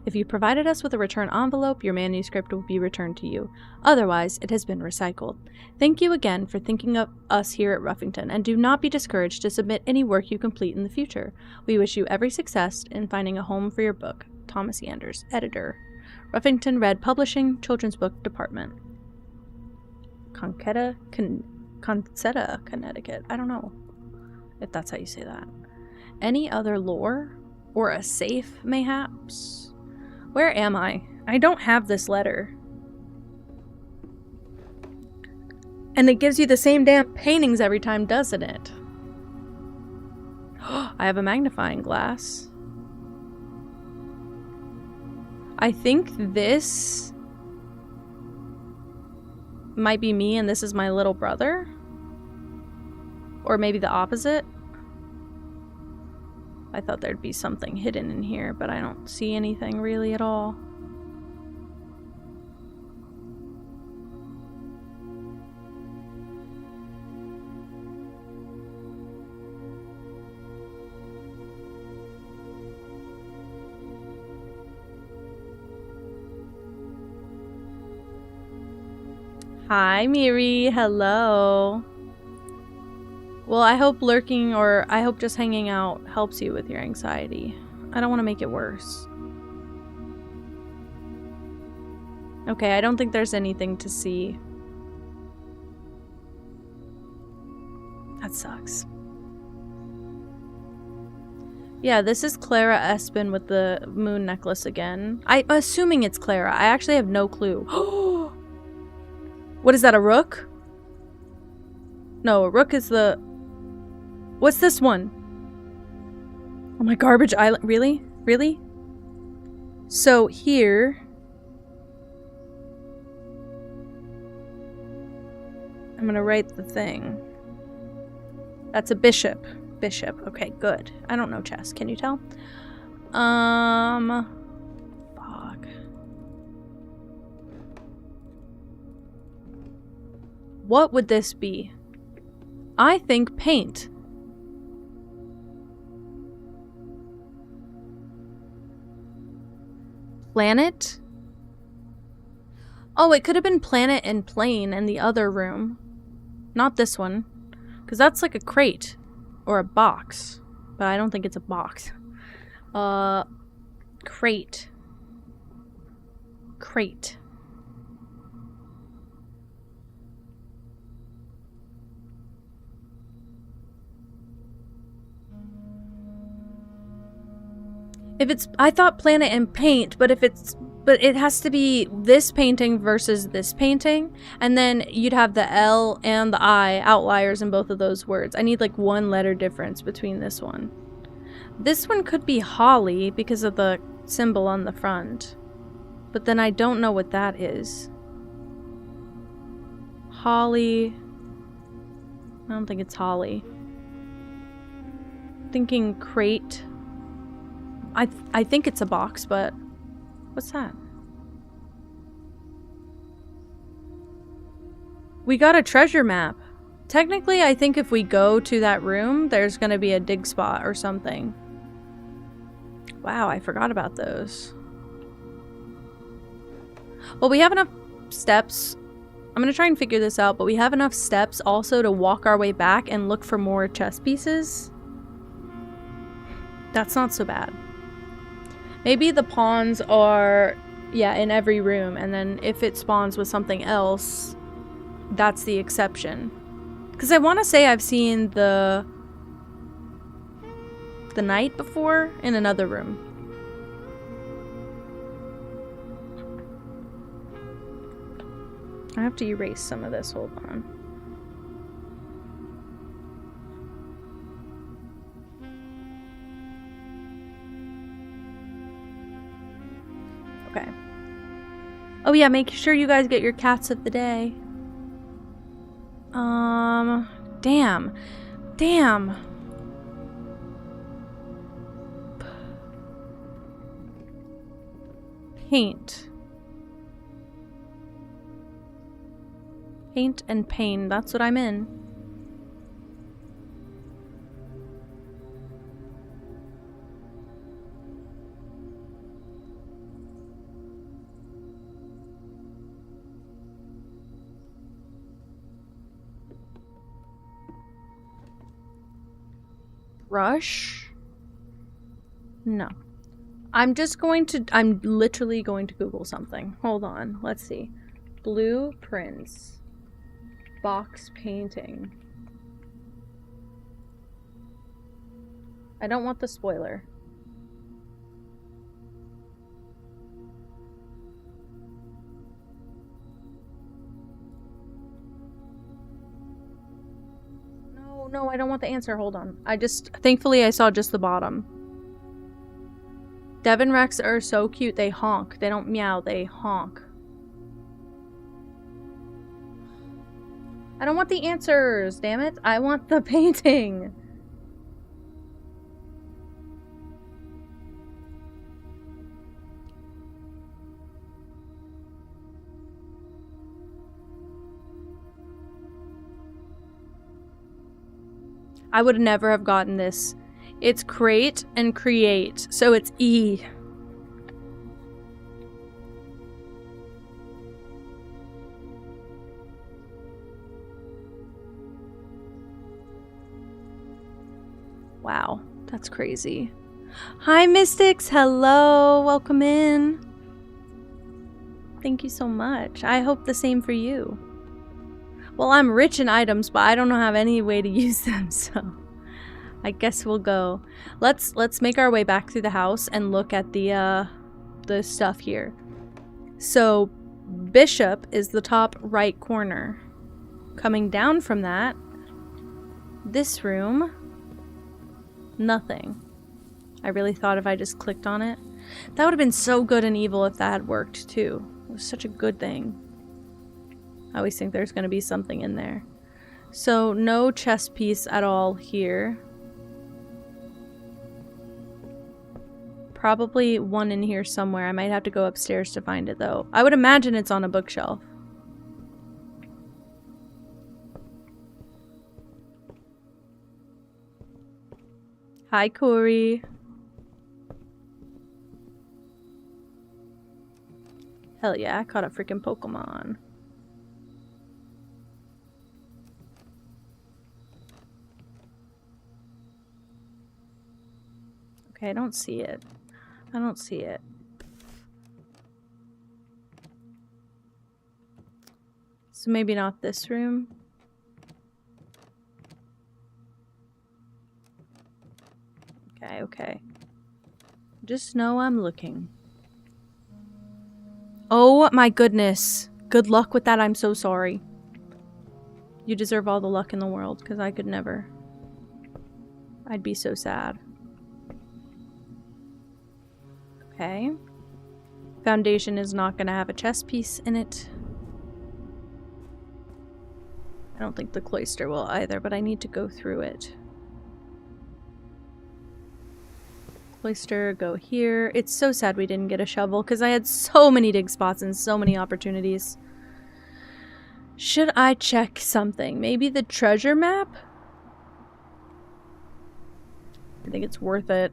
A: If you provided us with a return envelope, your manuscript will be returned to you. Otherwise, it has been recycled. Thank you again for thinking of us here at Ruffington, and do not be discouraged to submit any work you complete in the future. We wish you every success in finding a home for your book. Thomas Yanders, Editor. Ruffington Red Publishing, Children's Book Department. Concetta, Connecticut. I don't know if that's how you say that. Any other lore? Or a safe, mayhaps? Where am I? I don't have this letter. And it gives you the same damn paintings every time, doesn't it? I have a magnifying glass. I think this might be me and this is my little brother. Or maybe the opposite. I thought there'd be something hidden in here, but I don't see anything really at all. Hi, Miri. Hello. Well, I hope lurking or I hope just hanging out helps you with your anxiety. I don't want to make it worse. Okay, I don't think there's anything to see. That sucks. Yeah, this is Clara Espin with the moon necklace again. I'm assuming it's Clara. I actually have no clue. What is that, a rook? No, a rook is the... What's this one? Oh my, garbage island. Really? Really? So here... I'm gonna write the thing. That's a bishop. Bishop. Okay, good. I don't know chess. Can you tell? Fuck. What would this be? I think paint. Planet? Oh, it could have been planet and plane in the other room. Not this one. Because that's like a crate. Or a box. But I don't think it's a box. Crate. Crate. If it's... I thought planet and paint, but if it's But it has to be this painting versus this painting, and then you'd have the L and the I outliers in both of those words. I need like one letter difference between this one. This one could be holly because of the symbol on the front, but then I don't know what that is. Holly. I don't think it's holly. Thinking crate. I think it's a box, but what's that? We got a treasure map. Technically, I think if we go to that room, there's gonna be a dig spot or something. Wow, I forgot about those. Well, we have enough steps. I'm gonna try and figure this out, but we have enough steps also to walk our way back and look for more chess pieces. That's not so bad. Maybe the pawns are, yeah, in every room, and then if it spawns with something else, that's the exception. Because I want to say I've seen the knight before in another room. I have to erase some of this, hold on. Okay. Oh yeah, make sure you guys get your cats of the day. Damn. Paint. Paint and pain, that's what I'm in. Brush? No. I'm literally going to Google something. Hold on, let's see. Blueprints. Box painting. I don't want the spoiler. No, I don't want the answer. Hold on. Thankfully I saw just the bottom. Devon Rex are so cute. They honk. They don't meow, they honk. I don't want the answers, damn it. I want the painting. I would never have gotten this. It's crate and create, so it's E. Wow, that's crazy. Hi, Mystics. Hello. Welcome in. Thank you so much. I hope the same for you. Well, I'm rich in items, but I don't have any way to use them, so I guess we'll go. Let's make our way back through the house and look at the stuff here. So, Bishop is the top right corner. Coming down from that, this room, nothing. I really thought if I just clicked on it, that would have been so good and evil if that had worked too. It was such a good thing. I always think there's going to be something in there. So, no chess piece at all here. Probably one in here somewhere. I might have to go upstairs to find it, though. I would imagine it's on a bookshelf. Hi, Corey. Hell yeah, I caught a freaking Pokemon. Okay, I don't see it. I don't see it. So maybe not this room. Okay. Just know I'm looking. Oh my goodness. Good luck with that. I'm so sorry. You deserve all the luck in the world, because I could never. I'd be so sad. Okay. Foundation is not going to have a chess piece in it. I don't think the cloister will either, but I need to go through it. Cloister, go here. It's so sad we didn't get a shovel, because I had so many dig spots and so many opportunities. Should I check something? Maybe the treasure map? I think it's worth it.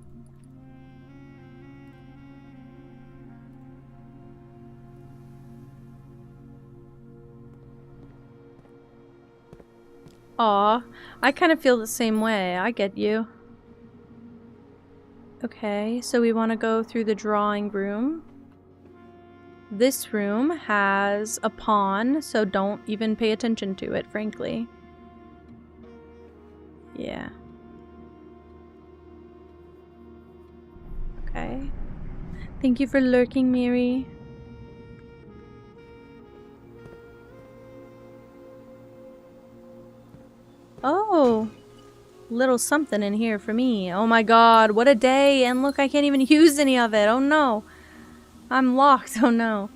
A: Aw, I kind of feel the same way. I get you. Okay, so we want to go through the drawing room. This room has a pawn, so don't even pay attention to it, frankly. Yeah. Okay. Thank you for lurking, Miri. Oh, little something in here for me. Oh my god, what a day. And look, I can't even use any of it. Oh no. I'm locked. Oh no.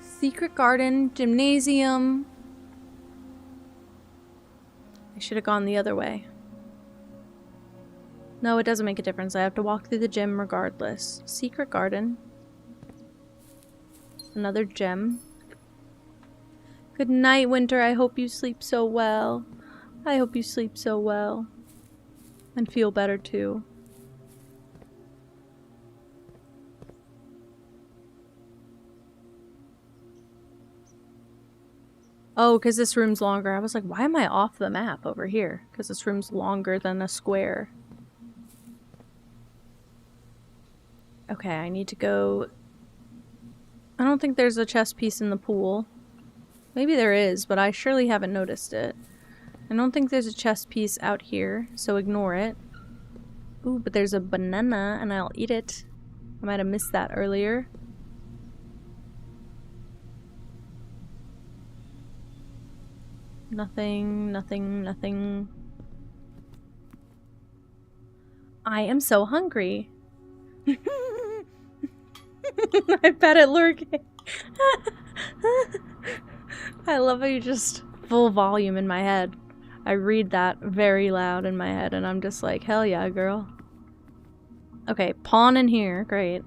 A: Secret garden, gymnasium. I should have gone the other way. No, it doesn't make a difference. I have to walk through the gym regardless. Secret garden. Another gem. Good night, Winter. I hope you sleep so well. I hope you sleep so well. And feel better too. Oh, because this room's longer. I was like, why am I off the map over here? Because this room's longer than a square. Okay, I need to go... I don't think there's a chess piece in the pool. Maybe there is, but I surely haven't noticed it. I don't think there's a chess piece out here, so ignore it. Ooh, but there's a banana, and I'll eat it. I might have missed that earlier. Nothing, nothing, nothing. I am so hungry. I bet it lurking. I love how you just full volume in my head. I read that very loud in my head and I'm just like, hell yeah, girl. Okay, pawn in here. Great.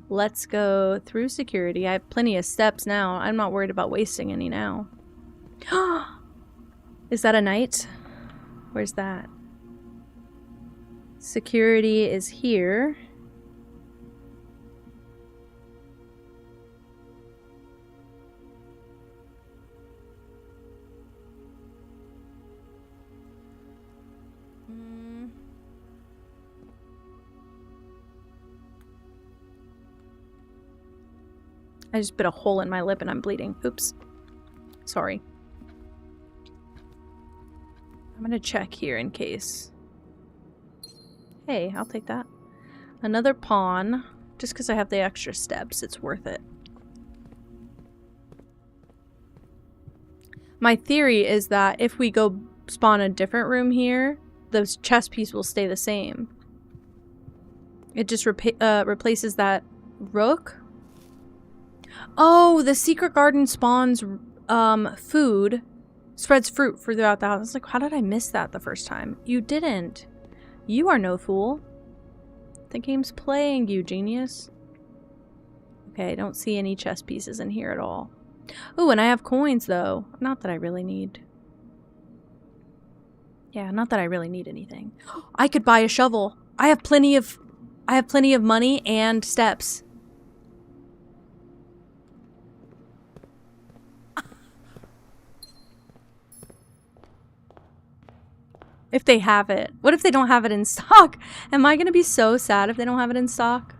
A: Let's go through security. I have plenty of steps now. I'm not worried about wasting any now. Is that a knight? Where's that? Security is here. I just bit a hole in my lip and I'm bleeding. Oops. Sorry. I'm gonna check here in case. Hey, I'll take that. Another pawn. Just because I have the extra steps, it's worth it. My theory is that if we go spawn a different room here, the chess piece will stay the same. It just replaces that rook. Oh, the secret garden spawns food, spreads fruit throughout the house. I was like, how did I miss that the first time? You didn't. You are no fool. The game's playing, you genius. Okay, I don't see any chess pieces in here at all. Oh, and I have coins though. Not that I really need. Yeah, not that I really need anything. I could buy a shovel. I have plenty of money and steps. If they have it. What if they don't have it in stock? Am I gonna be so sad if they don't have it in stock?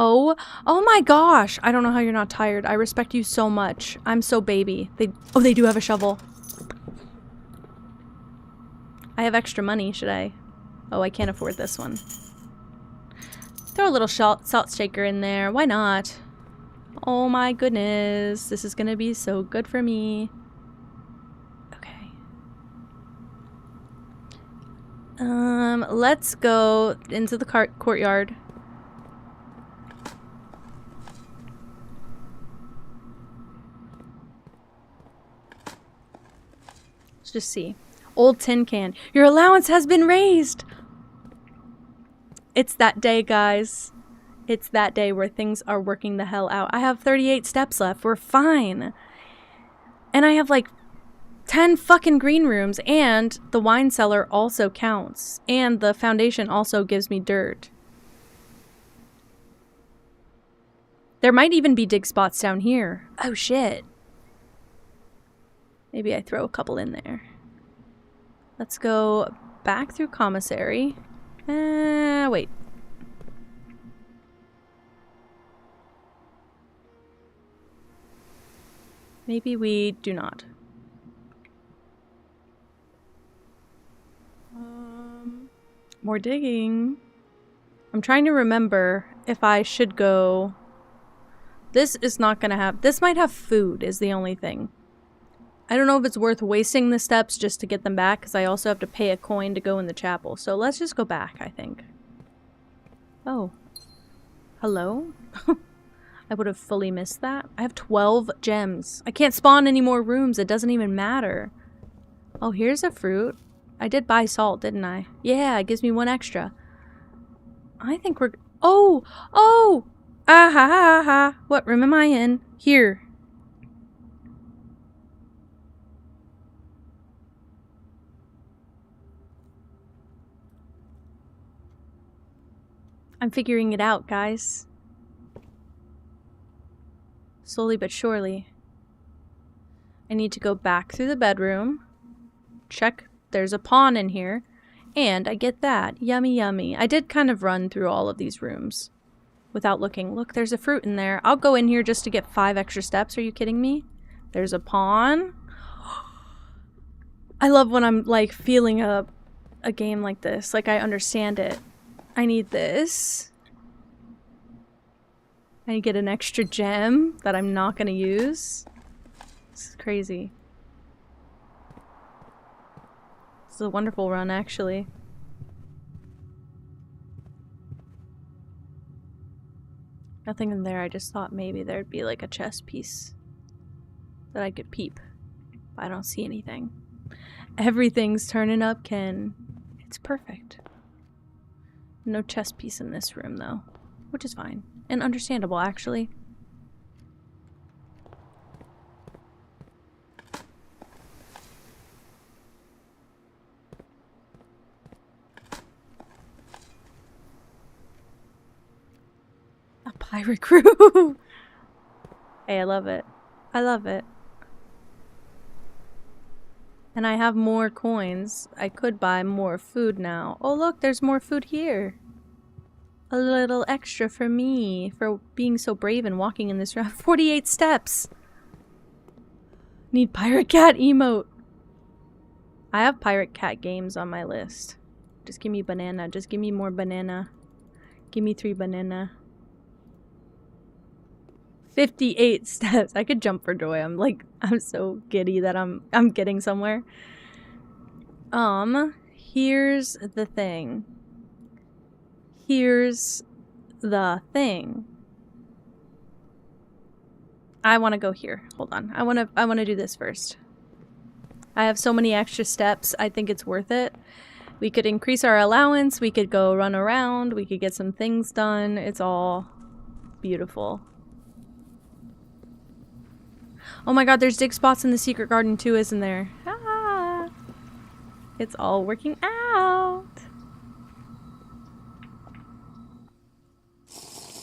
A: Oh my gosh. I don't know how you're not tired. I respect you so much. I'm so baby. They do have a shovel. I have extra money. Should I? Oh, I can't afford this one. Throw a little salt shaker in there. Why not? Oh my goodness. This is gonna be so good for me. Okay. Let's go into the courtyard. Let's just see. Old tin can. Your allowance has been raised! It's that day, guys. It's that day where things are working the hell out. I have 38 steps left. We're fine. And I have like 10 fucking green rooms, and the wine cellar also counts. And the foundation also gives me dirt. There might even be dig spots down here. Oh shit. Maybe I throw a couple in there. Let's go back through commissary. Wait. Maybe we do not. More digging. I'm trying to remember if I should go... This is not gonna have... This might have food is the only thing. I don't know if it's worth wasting the steps just to get them back, because I also have to pay a coin to go in the chapel. So let's just go back, I think. Oh. Hello? I would have fully missed that. I have 12 gems. I can't spawn any more rooms. It doesn't even matter. Oh, here's a fruit. I did buy salt, didn't I? Yeah, it gives me 1 extra. I think we're... Oh! Oh! Ah ha ha ha! What room am I in? Here. I'm figuring it out, guys. Slowly but surely. I need to go back through the bedroom. Check. There's a pawn in here. And I get that. Yummy, yummy. I did kind of run through all of these rooms without looking. Look, there's a fruit in there. I'll go in here just to get 5 extra steps. Are you kidding me? There's a pawn. I love when I'm, like, feeling a game like this. Like, I understand it. I need this. I get an extra gem that I'm not gonna use. This is crazy. This is a wonderful run, actually. Nothing in there. I just thought maybe there'd be like a chess piece that I could peep. But I don't see anything. Everything's turning up, Ken. It's perfect. No chess piece in this room, though. Which is fine. And understandable, actually. A pirate crew! Hey, I love it. I love it. And I have more coins. I could buy more food now. Oh look, there's more food here. A little extra for me for being so brave and walking in this round. 48 steps! Need pirate cat emote. I have pirate cat games on my list. Just give me banana. Just give me more banana. Give me 3 banana. 58 steps. I could jump for joy. I'm so giddy that I'm getting somewhere. Here's the thing. Here's the thing. I want to go here. Hold on. I want to do this first. I have so many extra steps. I think it's worth it. We could increase our allowance. We could go run around. We could get some things done. It's all beautiful. Oh my god, there's dig spots in the secret garden too, isn't there? Ah, it's all working out.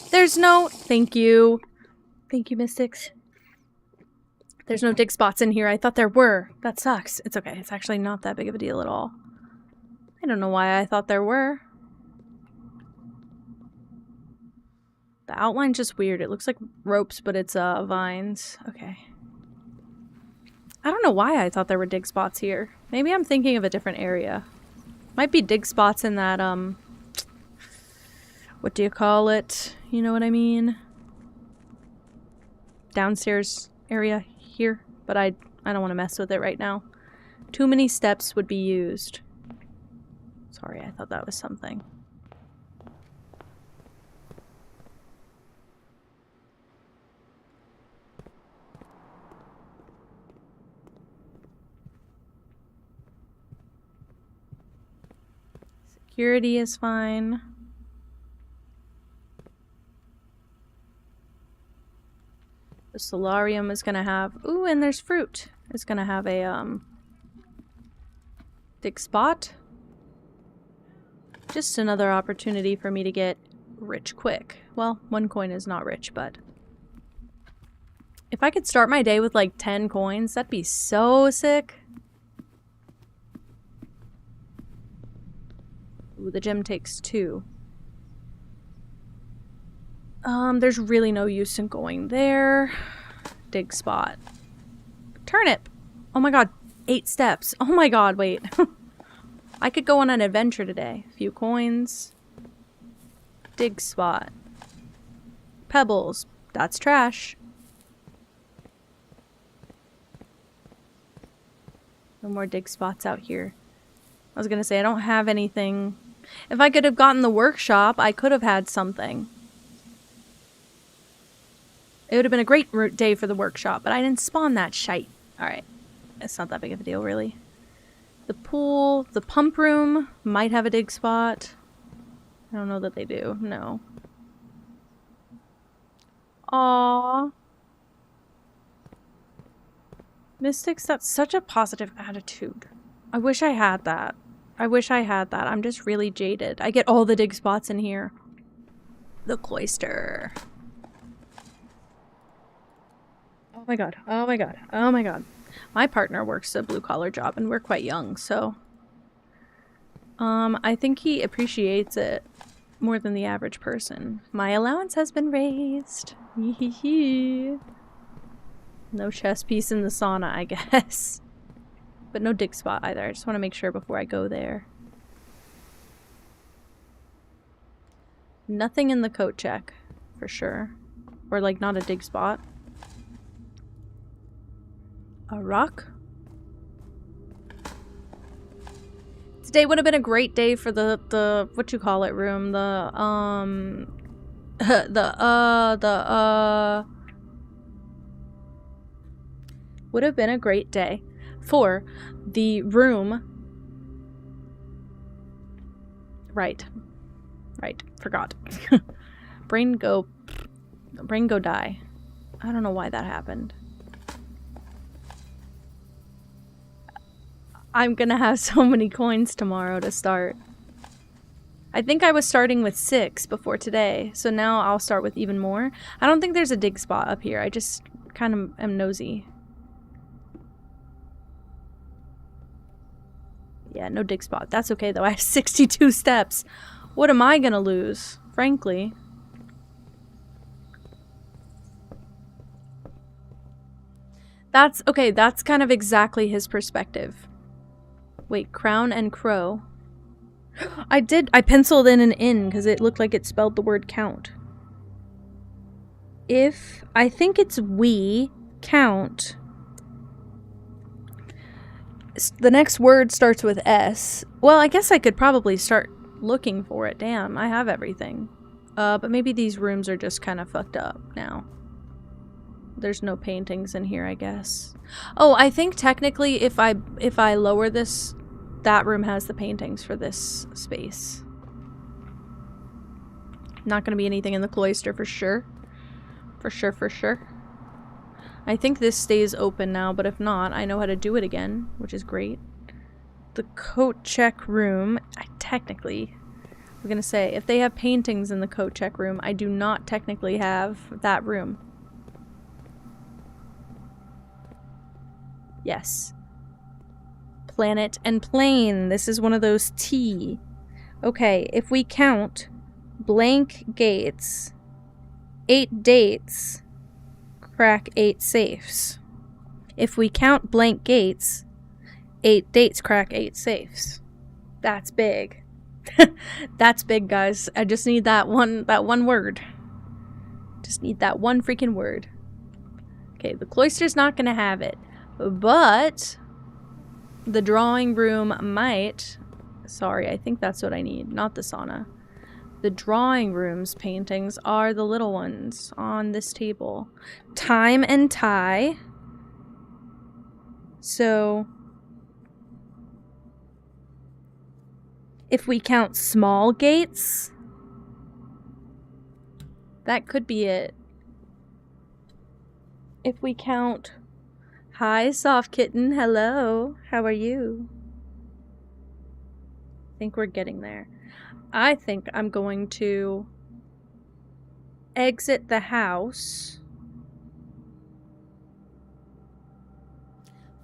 A: There's no... Thank you. Thank you, Mystics. There's no dig spots in here. I thought there were. That sucks. It's okay. It's actually not that big of a deal at all. I don't know why I thought there were. The outline's just weird. It looks like ropes, but it's vines. Okay. I don't know why I thought there were dig spots here. Maybe I'm thinking of a different area. Might be dig spots in that, what do you call it? You know what I mean? Downstairs area here. But I don't want to mess with it right now. Too many steps would be used. Sorry, I thought that was something. Security is fine. The solarium is gonna have... Ooh, and there's fruit. It's gonna have a, dig spot. Just another opportunity for me to get rich quick. Well, 1 coin is not rich, but... If I could start my day with, like, 10 coins, that'd be so sick. Ooh, the gem takes 2. There's really no use in going there. Dig spot. Turnip! Oh my god, 8 steps. Oh my god, wait. I could go on an adventure today. A few coins. Dig spot. Pebbles. That's trash. No more dig spots out here. I was gonna say, I don't have anything. If I could have gotten the workshop, I could have had something. It would have been a great day for the workshop, but I didn't spawn that shite. Alright. It's not that big of a deal, really. The pool, the pump room might have a dig spot. I don't know that they do. No. Aww. Mystics, that's such a positive attitude. I wish I had that. I wish I had that. I'm just really jaded. I get all the dig spots in here. The cloister. Oh my god. Oh my god. Oh my god. My partner works a blue-collar job and we're quite young, so... I think he appreciates it more than the average person. My allowance has been raised. No chess piece in the sauna, I guess. But no dig spot either. I just want to make sure before I go there. Nothing in the coat check, for sure. Or like not a dig spot. A rock? Today would have been a great day for the what you call it room, would have been a great day for the room. Right, forgot. brain go die. I don't know why that happened. I'm gonna have so many coins tomorrow to start. I think I was starting with 6 before today, so now I'll start with even more. I don't think there's a dig spot up here. I just kind of am nosy. Yeah, no dig spot. That's okay though. I have 62 steps. What am I gonna lose, frankly? That's okay. That's kind of exactly his perspective. Wait, crown and crow. I penciled in an in because it looked like it spelled the word count. If, I think it's we count. The next word starts with S. Well, I guess I could probably start looking for it. Damn, I have everything. But maybe these rooms are just kind of fucked up now. There's no paintings in here, I guess. Oh, I think technically if I lower this, that room has the paintings for this space. Not gonna be anything in the cloister for sure. For sure. I think this stays open now, but if not, I know how to do it again, which is great. The coat check room, I'm gonna say, if they have paintings in the coat check room, I do not technically have that room. Yes. Planet and plane. This is one of those T. Okay, if we count blank gates 8 dates, crack 8 safes. If we count blank gates, 8 dates crack 8 safes. That's big. That's big, guys. I just need that one word. Just need that one freaking word. Okay, the cloister's not gonna have it, but the drawing room might. Sorry, I think that's what I need, not the sauna. The drawing room's paintings are the little ones on this table. Time and tie. So if we count small gates, that could be it. If we count... Hi, soft kitten. Hello. How are you? I think we're getting there. I think I'm going to exit the house.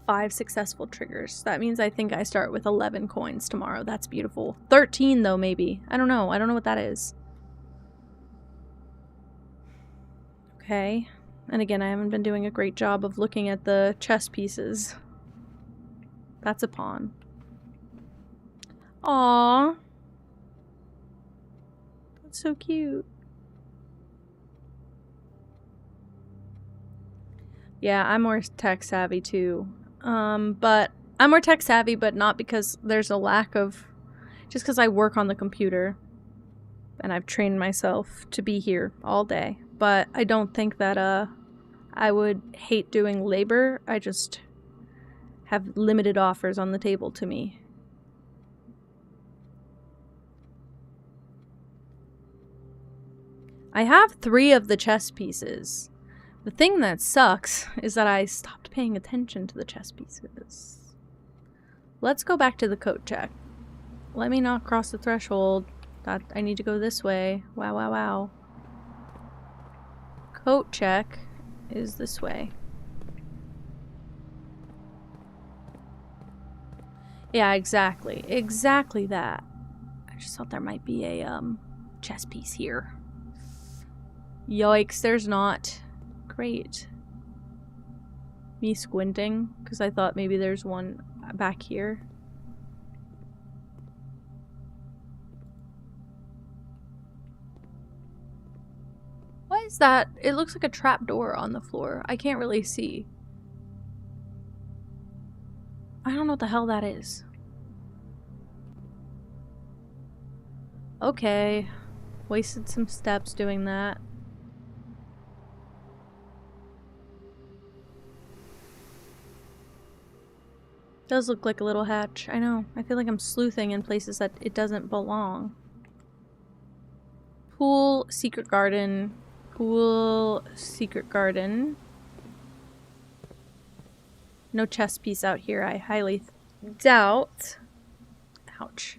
A: 5 successful triggers. That means I think I start with 11 coins tomorrow. That's beautiful. 13 though, maybe. I don't know. I don't know what that is. Okay. And again, I haven't been doing a great job of looking at the chess pieces. That's a pawn. Aww. That's so cute. Yeah, I'm more tech savvy too. But I'm more tech savvy, but not because there's a lack of... Just because I work on the computer. And I've trained myself to be here all day. But I don't think that, I would hate doing labor. I just have limited offers on the table to me. I have 3 of the chess pieces. The thing that sucks is that I stopped paying attention to the chess pieces. Let's go back to the coat check. Let me not cross the threshold. That I need to go this way. Wow, wow, wow. Coat check is this way. Yeah, exactly. Exactly that. I just thought there might be a chess piece here. Yikes, there's not. Great. Me squinting because I thought maybe there's one back here. What is that? It looks like a trap door on the floor. I can't really see. I don't know what the hell that is. Okay. Wasted some steps doing that. Does look like a little hatch. I know. I feel like I'm sleuthing in places that it doesn't belong. Pool, secret garden. Pool, secret garden. No chess piece out here, I highly doubt. Ouch.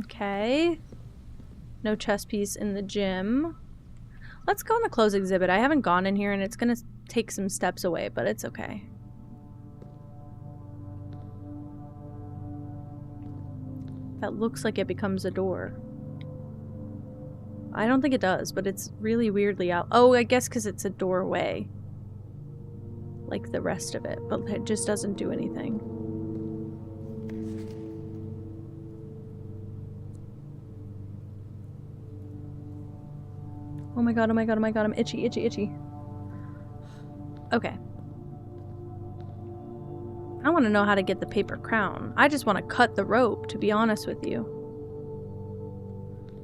A: Okay. No chess piece in the gym. Let's go in the clothes exhibit. I haven't gone in here and it's gonna take some steps away, but it's okay. That looks like it becomes a door. I don't think it does, but it's really weirdly out. Oh, I guess because it's a doorway. Like the rest of it, but it just doesn't do anything. Oh my god, oh my god, oh my god, I'm itchy, itchy, itchy. Okay. I want to know how to get the paper crown. I just want to cut the rope, to be honest with you.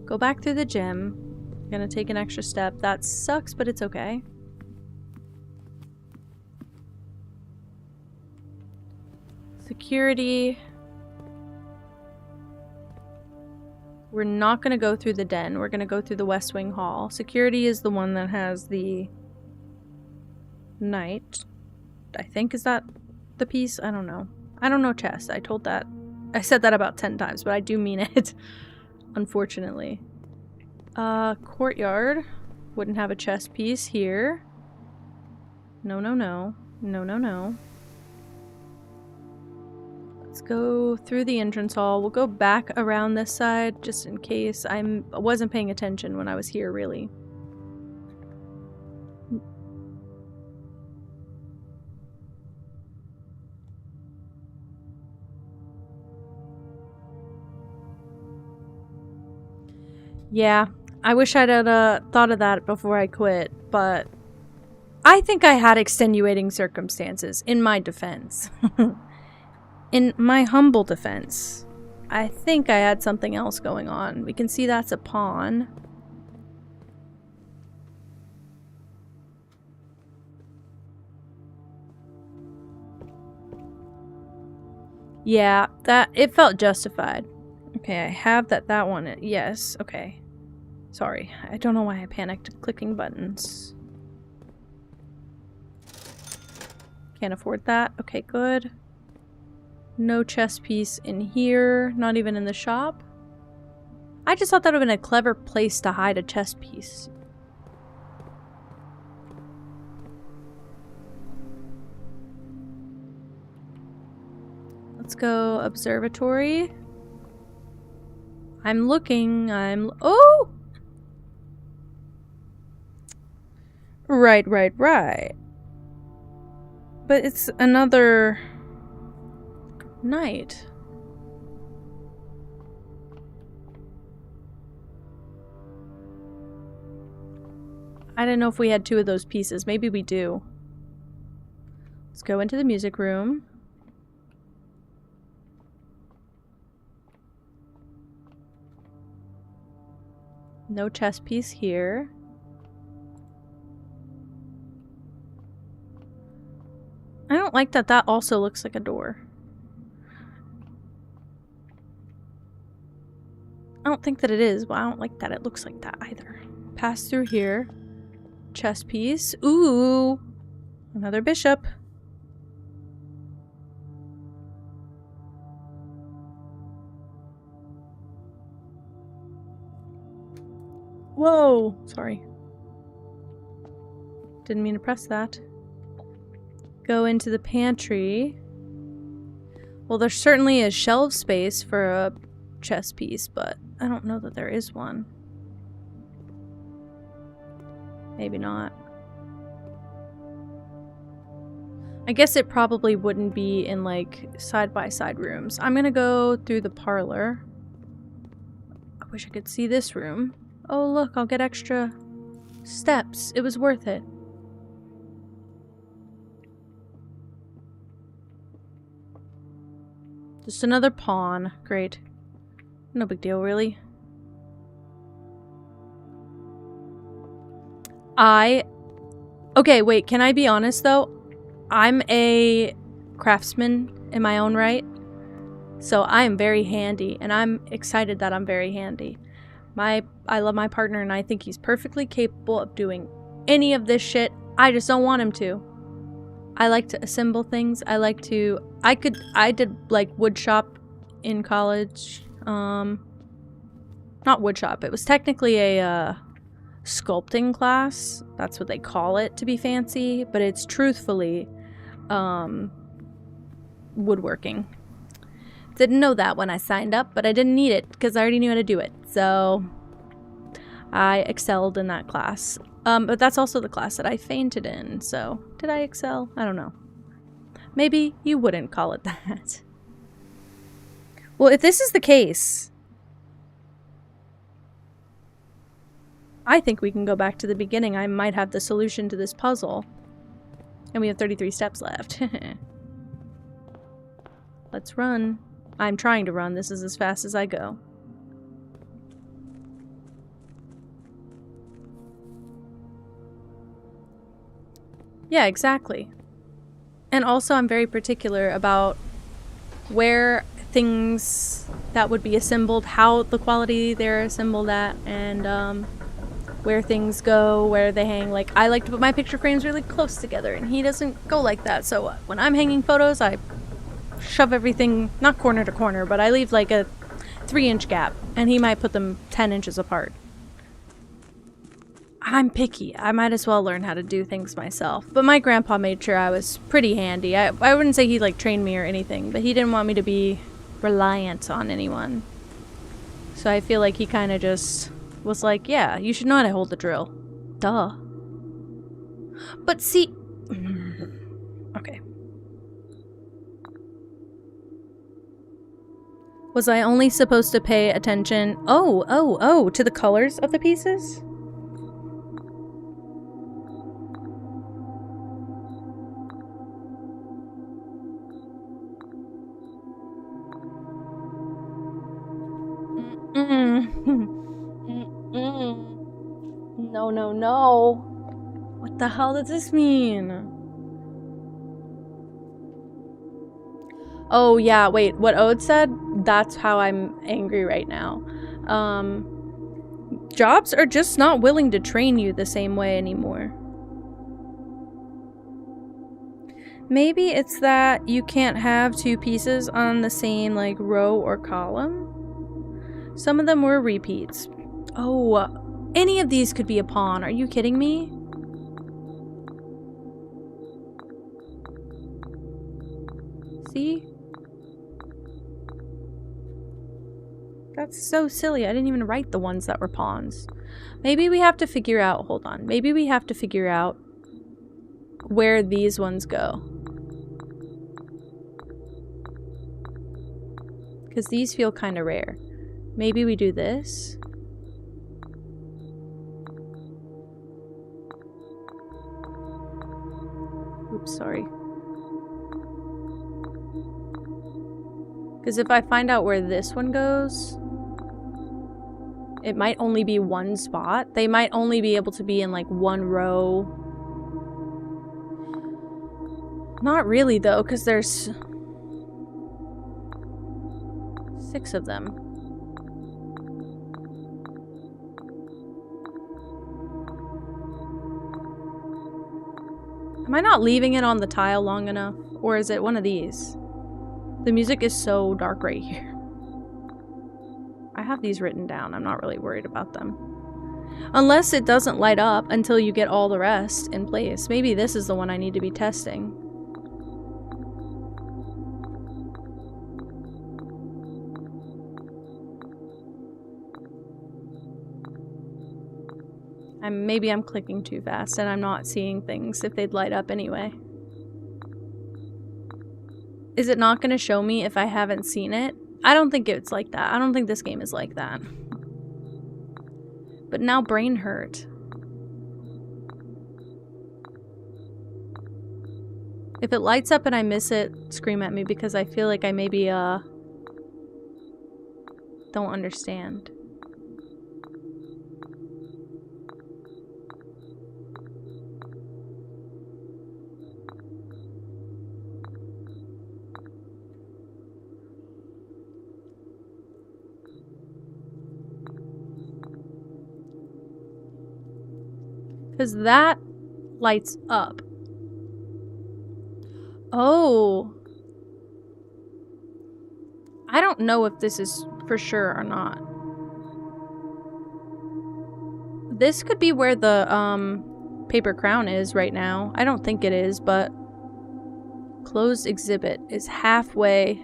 A: Go back through the gym. Gonna take an extra step. That sucks, but it's okay. Security. We're not gonna go through the den. We're gonna go through the West Wing Hall. Security is the one that has the knight. I think, is that the piece? I don't know. I don't know chess. I said that about 10 times, but I do mean it. Unfortunately. Courtyard. Wouldn't have a chess piece here. No, no, no. No, no, no. Let's go through the entrance hall. We'll go back around this side just in case. I wasn't paying attention when I was here, really. Yeah, I wish I'd thought of that before I quit, but I think I had extenuating circumstances in my defense. In my humble defense, I think I had something else going on. We can see that's a pawn. Yeah, it felt justified. Okay, I have that one. Yes, okay. Sorry, I don't know why I panicked clicking buttons. Can't afford that. Okay, good. No chess piece in here, not even in the shop. I just thought that would have been a clever place to hide a chess piece. Let's go observatory. I'm looking, oh! Right. But it's another night. I didn't know if we had 2 of those pieces. Maybe we do. Let's go into the music room. No chess piece here. I don't like that that also looks like a door. I don't think that it is, but I don't like that it looks like that either. Pass through here. Chess piece. Ooh! Another bishop. Whoa! Sorry. Didn't mean to press that. Go into the pantry. Well, there certainly is shelf space for a chess piece, but I don't know that there is one. Maybe not. I guess it probably wouldn't be in, like, side-by-side rooms. I'm gonna go through the parlor. I wish I could see this room. Oh, look, I'll get extra steps. It was worth it. Just another pawn. Great. No big deal, really. Okay, wait, can I be honest, though? I'm a craftsman in my own right. So I am very handy, and I'm excited that I'm very handy. I love my partner, and I think he's perfectly capable of doing any of this shit. I just don't want him to. I like to assemble things. I did like wood shop in college. Not wood shop. It was technically a sculpting class. That's what they call it to be fancy, but it's truthfully woodworking. Didn't know that when I signed up, but I didn't need it because I already knew how to do it. So I excelled in that class. But that's also the class that I fainted in. So did I excel? I don't know. Maybe you wouldn't call it that. Well, if this is the case, I think we can go back to the beginning. I might have the solution to this puzzle. And we have 33 steps left. Let's run. I'm trying to run. This is as fast as I go. Yeah, exactly. And also I'm very particular about where things that would be assembled, how the quality they're assembled at, and where things go, where they hang. Like, I like to put my picture frames really close together, and he doesn't go like that. So when I'm hanging photos, I shove everything, not corner to corner, but I leave like a 3-inch gap, and he might put them 10 inches apart. I'm picky. I might as well learn how to do things myself. But my grandpa made sure I was pretty handy. I wouldn't say he like trained me or anything, but he didn't want me to be reliant on anyone. So I feel like he kind of just was like, yeah, you should know how to hold the drill. Duh. But see... Okay. Was I only supposed to pay attention? Oh, to the colors of the pieces? No, no, no. What the hell does this mean? Oh, yeah, wait. What Ode said? That's how I'm angry right now. Jobs are just not willing to train you the same way anymore. Maybe it's that you can't have two pieces on the same, like, row or column? Some of them were repeats. Oh, any of these could be a pawn. Are you kidding me? See? That's so silly. I didn't even write the ones that were pawns. Maybe we have to figure out, hold on. Maybe we have to figure out where these ones go. Because these feel kind of rare. Maybe we do this. Oops, sorry. Because if I find out where this one goes, it might only be one spot. They might only be able to be in like one row. Not really though, because there's 6 of them. Am I not leaving it on the tile long enough? Or is it one of these? The music is so dark right here. I have these written down. I'm not really worried about them. Unless it doesn't light up until you get all the rest in place. Maybe this is the one I need to be testing. Maybe I'm clicking too fast and I'm not seeing things if they'd light up anyway. Is it not going to show me if I haven't seen it? I don't think it's like that. I don't think this game is like that. But now brain hurt. If it lights up and I miss it, scream at me because I feel like I maybe, don't understand. Because that lights up. Oh. I don't know if this is for sure or not. This could be where the, paper crown is right now. I don't think it is, but closed exhibit is halfway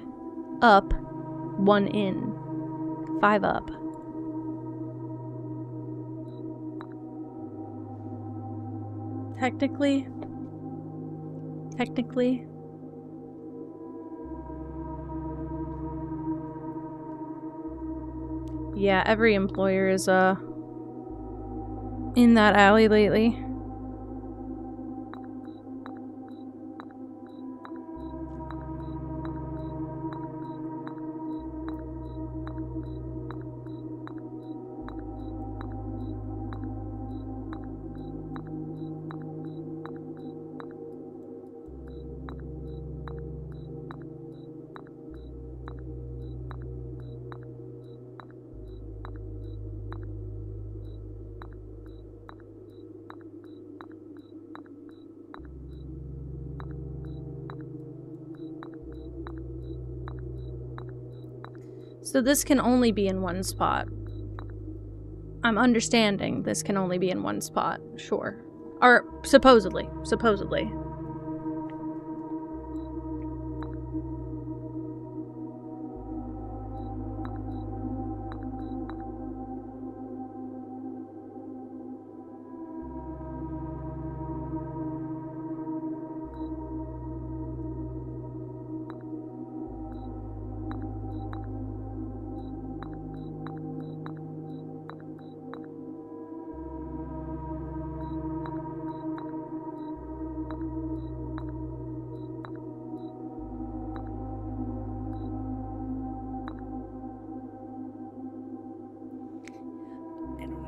A: up, 1 in, 5 up. Technically. Yeah, every employer is, in that alley lately. So this can only be in one spot. I'm understanding this can only be in one spot, sure. Or supposedly.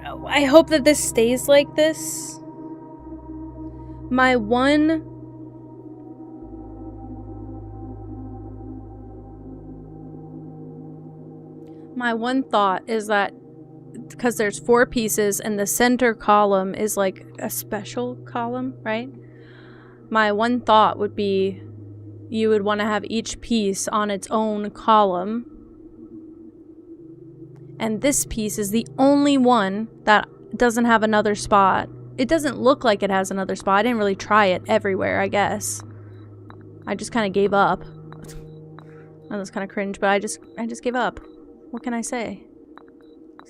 A: know. I hope that this stays like this. My one thought is that because there's 4 pieces and the center column is like a special column, right? My one thought would be you would want to have each piece on its own column. And this piece is the only one that doesn't have another spot. It doesn't look like it has another spot. I didn't really try it everywhere, I guess. I just kind of gave up. That was kind of cringe, but I just gave up. What can I say?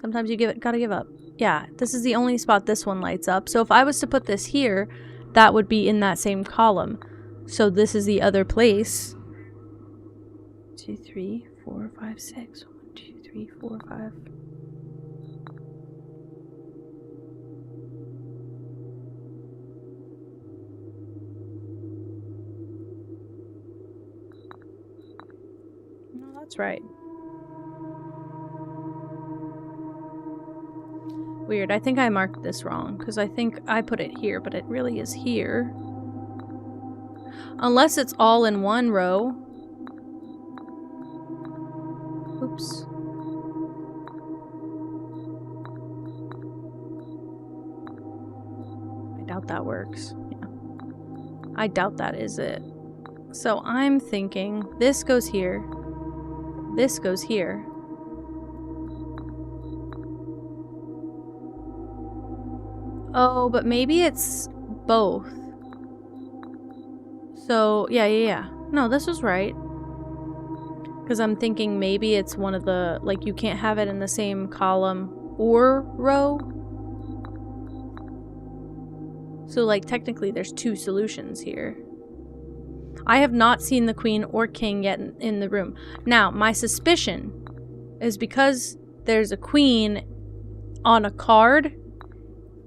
A: Sometimes you gotta give up. Yeah, this is the only spot this one lights up. So if I was to put this here, that would be in that same column. So this is the other place. 2, 3, 4, 5, 6. 1, 2, 3, 4, 5. No, that's right. Weird, I think I marked this wrong, because I think I put it here, but it really is here. Unless it's all in one row. Oops. I doubt that works. Yeah. I doubt that is it. So I'm thinking this goes here. This goes here. Oh, but maybe it's both. So, yeah. No, this was right. Because I'm thinking maybe it's one of the, like, you can't have it in the same column or row. So, like, technically there's 2 solutions here. I have not seen the queen or king yet in the room. Now, my suspicion is because there's a queen on a card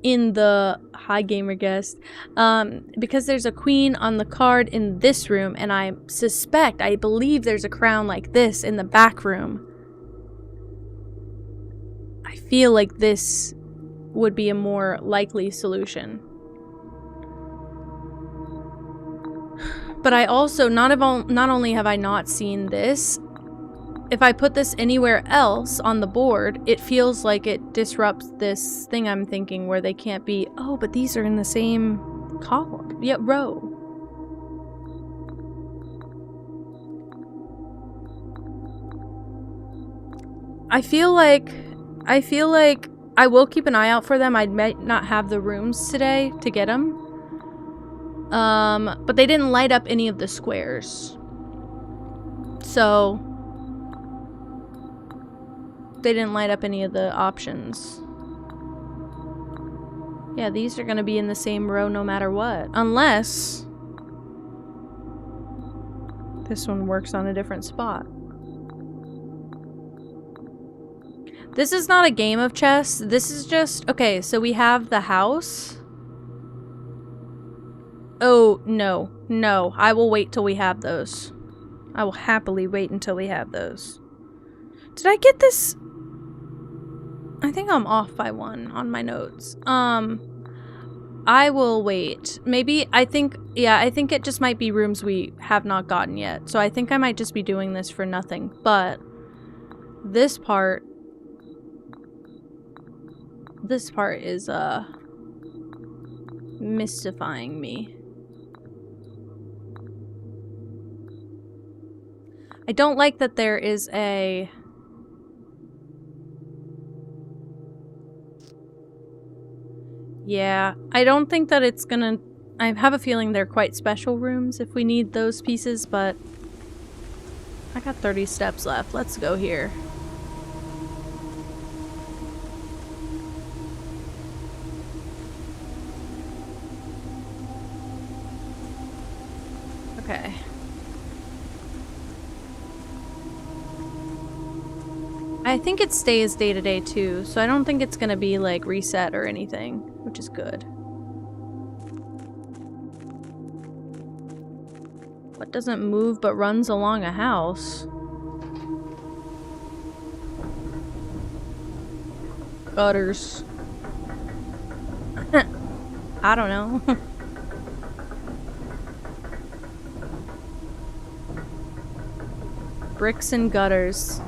A: in the hi gamer guest, because there's a queen on the card in this room, and I believe there's a crown like this in the back room. I feel like this would be a more likely solution. But I also, not only have I not seen this, if I put this anywhere else on the board, it feels like it disrupts this thing I'm thinking where they can't be, oh, but these are in the same column. Yeah, row. I feel like I will keep an eye out for them. I might not have the rooms today to get them. But they didn't light up any of the squares. So they didn't light up any of the options. Yeah, these are gonna be in the same row no matter what. Unless this one works on a different spot. This is not a game of chess. This is just... Okay, so we have the house. Oh, no. No. I will wait till we have those. I will happily wait until we have those. Did I get this? I think I'm off by 1 on my notes. I will wait. Maybe, I think it just might be rooms we have not gotten yet. So I think I might just be doing this for nothing. But this part is, mystifying me. I don't like that there is a... Yeah, I don't think that it's gonna... I have a feeling they're quite special rooms if we need those pieces, but... I got 30 steps left. Let's go here. Okay. I think it stays day to day too, so I don't think it's gonna be like reset or anything, which is good. What doesn't move but runs along a house? Gutters. I don't know. Bricks and gutters.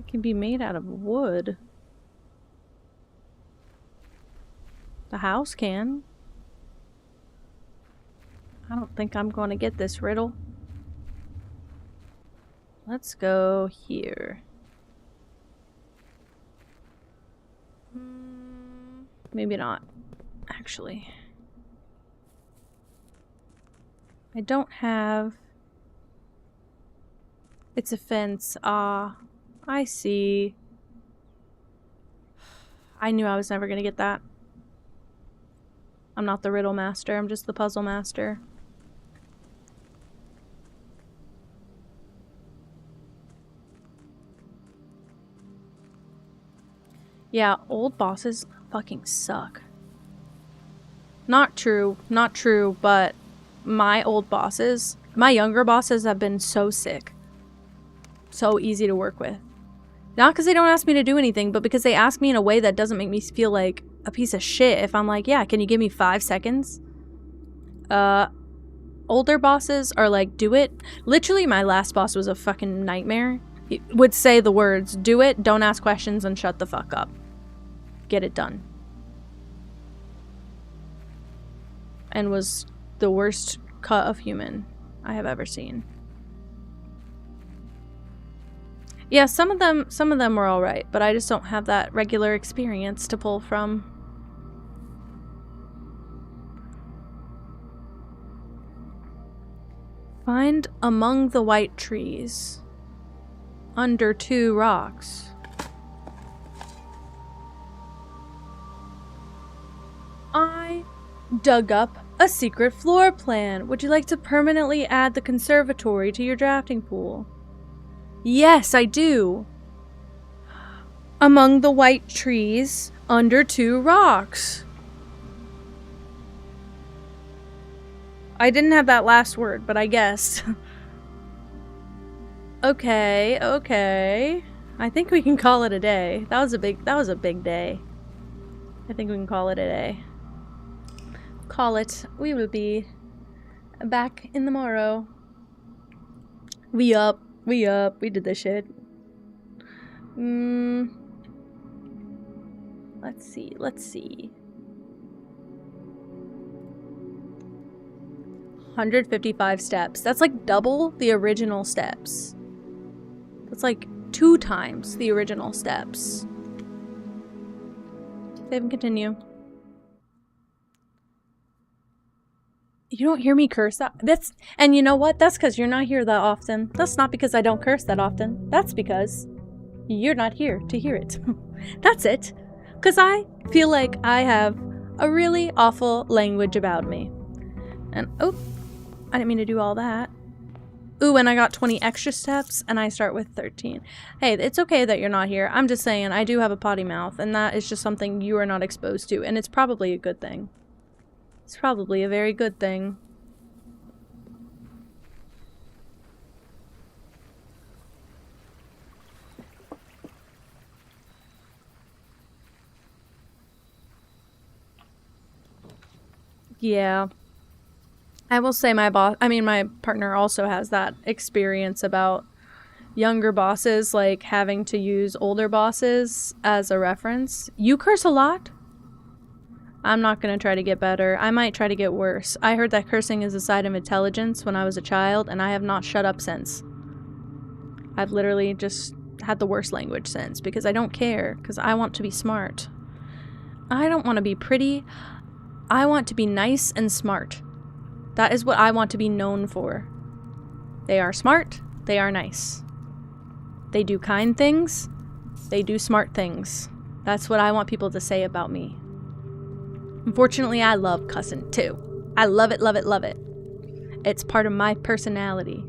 A: It can be made out of wood. The house can. I don't think I'm going to get this riddle. Let's go here. Maybe not, actually. I don't have... It's a fence. Ah, I see. I knew I was never gonna get that. I'm not the riddle master, I'm just the puzzle master. Yeah, old bosses fucking suck. Not true, but my old bosses, my younger bosses have been so sick. So easy to work with. Not because they don't ask me to do anything, but because they ask me in a way that doesn't make me feel like a piece of shit. If I'm like, yeah, can you give me 5 seconds? Older bosses are like, do it. Literally, my last boss was a fucking nightmare. He would say the words, do it, don't ask questions, and shut the fuck up. Get it done. And was the worst cut of human I have ever seen. Yeah, some of them were alright, but I just don't have that regular experience to pull from. Find among the white trees, under 2 rocks. I dug up a secret floor plan. Would you like to permanently add the conservatory to your drafting pool? Yes, I do. Among the white trees, under 2 rocks. I didn't have that last word, but I guessed. Okay, okay. I think we can call it a day. That was a big day. I think we can call it a day. Call it. We will be back in the morrow. We up. We did this shit. Let's see. 155 steps. That's like double the original steps. That's like 2 times the original steps. Save and continue. You don't hear me curse that. And you know what? That's because you're not here that often. That's not because I don't curse that often. That's because you're not here to hear it. That's it. Because I feel like I have a really awful language about me. And, oh, I didn't mean to do all that. Ooh, and I got 20 extra steps, and I start with 13. Hey, it's okay that you're not here. I'm just saying, I do have a potty mouth, and that is just something you are not exposed to, and it's probably a good thing. It's probably a very good thing. Yeah. I will say my partner also has that experience about younger bosses, like having to use older bosses as a reference. You curse a lot? I'm not going to try to get better. I might try to get worse. I heard that cursing is a sign of intelligence when I was a child, and I have not shut up since. I've literally just had the worst language since, because I don't care, because I want to be smart. I don't want to be pretty. I want to be nice and smart. That is what I want to be known for. They are smart. They are nice. They do kind things. They do smart things. That's what I want people to say about me. Unfortunately, I love cussing too. I love it, love it, love it. It's part of my personality.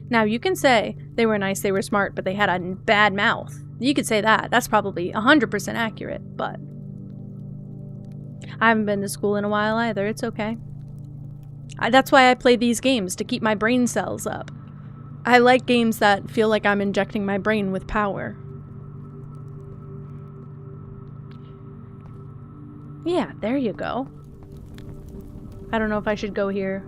A: Now, you can say they were nice, they were smart, but they had a bad mouth. You could say that. That's probably 100% accurate, but I haven't been to school in a while either. It's okay. That's why I play these games, to keep my brain cells up. I like games that feel like I'm injecting my brain with power. Yeah, there you go. I don't know if I should go here.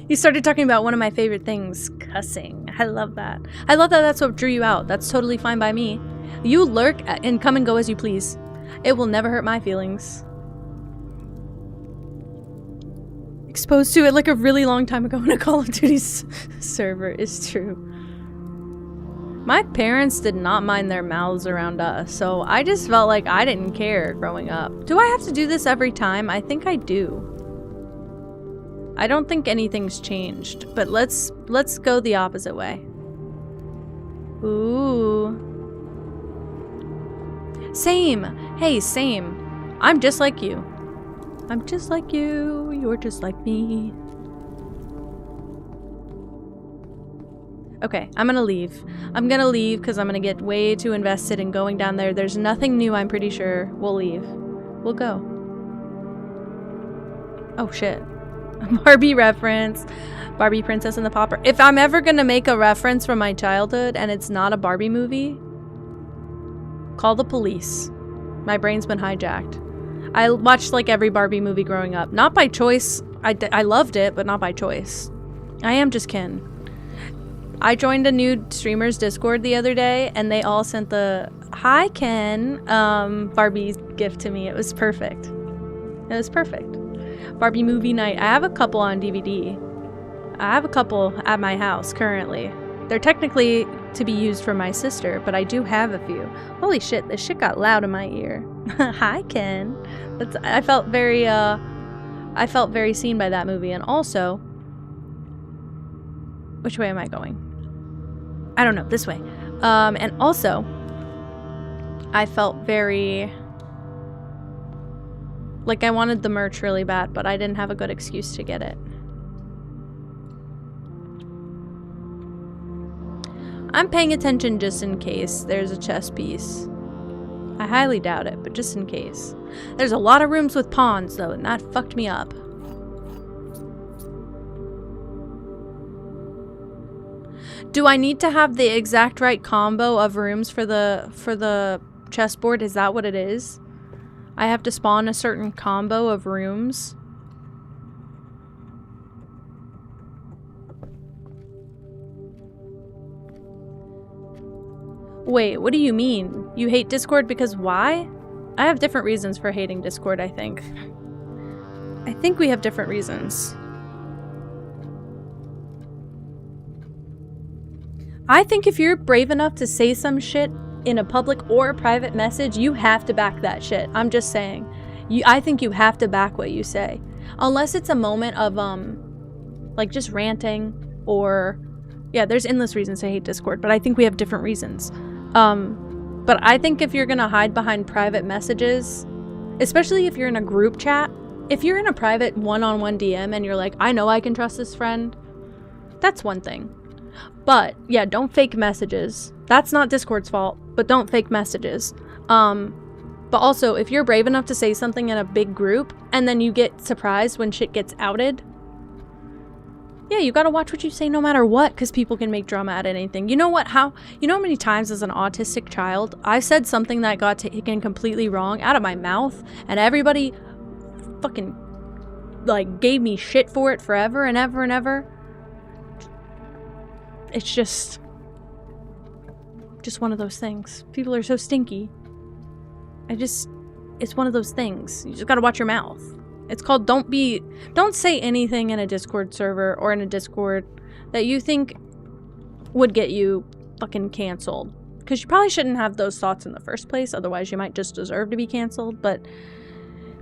A: You started talking about one of my favorite things, cussing. I love that. I love that that's what drew you out. That's totally fine by me. You lurk and come and go as you please. It will never hurt my feelings. Exposed to it like a really long time ago in a Call of Duty server is true. My parents did not mind their mouths around us, so I just felt like I didn't care growing up. Do I have to do this every time? I think I do. I don't think anything's changed, but let's go the opposite way. Ooh. Same. Hey, same. I'm just like you. I'm just like you. You're just like me. Okay, I'm gonna leave. I'm gonna leave because I'm gonna get way too invested in going down there. There's nothing new, I'm pretty sure. We'll leave. We'll go. Oh, shit. Barbie reference. Barbie Princess and the Pauper. If I'm ever gonna make a reference from my childhood and it's not a Barbie movie, call the police. My brain's been hijacked. I watched like every Barbie movie growing up. Not by choice. I loved it, but not by choice. I am just Ken. I joined a new streamer's Discord the other day and they all sent the "Hi Ken" Barbie gift to me. It was perfect. It was perfect. Barbie movie night. I have a couple on DVD. I have a couple at my house currently. They're technically to be used for my sister, but I do have a few. Holy shit, this shit got loud in my ear. Hi, Ken. I felt very seen by that movie. And also, which way am I going? I don't know, this way. And also, I felt very... like I wanted the merch really bad, but I didn't have a good excuse to get it. I'm paying attention just in case there's a chess piece. I highly doubt it, but just in case. There's a lot of rooms with pawns though, and that fucked me up. Do I need to have the exact right combo of rooms for the chessboard? Is that what it is? I have to spawn a certain combo of rooms. Wait, what do you mean? You hate Discord because why? I have different reasons for hating Discord, I think. I think we have different reasons. I think if you're brave enough to say some shit in a public or a private message, you have to back that shit. I'm just saying. I think you have to back what you say. Unless it's a moment of, like just ranting or... yeah, there's endless reasons to hate Discord, but I think we have different reasons. But I think if you're gonna hide behind private messages, especially if you're in a group chat, if you're in a private one-on-one DM and you're like, I know I can trust this friend, that's one thing. But yeah, don't fake messages. That's not Discord's fault, but don't fake messages. But also, if you're brave enough to say something in a big group and then you get surprised when shit gets outed, yeah, you gotta watch what you say no matter what, because people can make drama out of anything. You know what? You know how many times as an autistic child, I said something that got taken completely wrong out of my mouth, and everybody fucking, like, gave me shit for it forever and ever and ever? It's just one of those things. People are so stinky. It's one of those things. You just gotta watch your mouth. It's called don't say anything in a Discord server or in a Discord that you think would get you fucking canceled. Because you probably shouldn't have those thoughts in the first place, otherwise you might just deserve to be canceled. But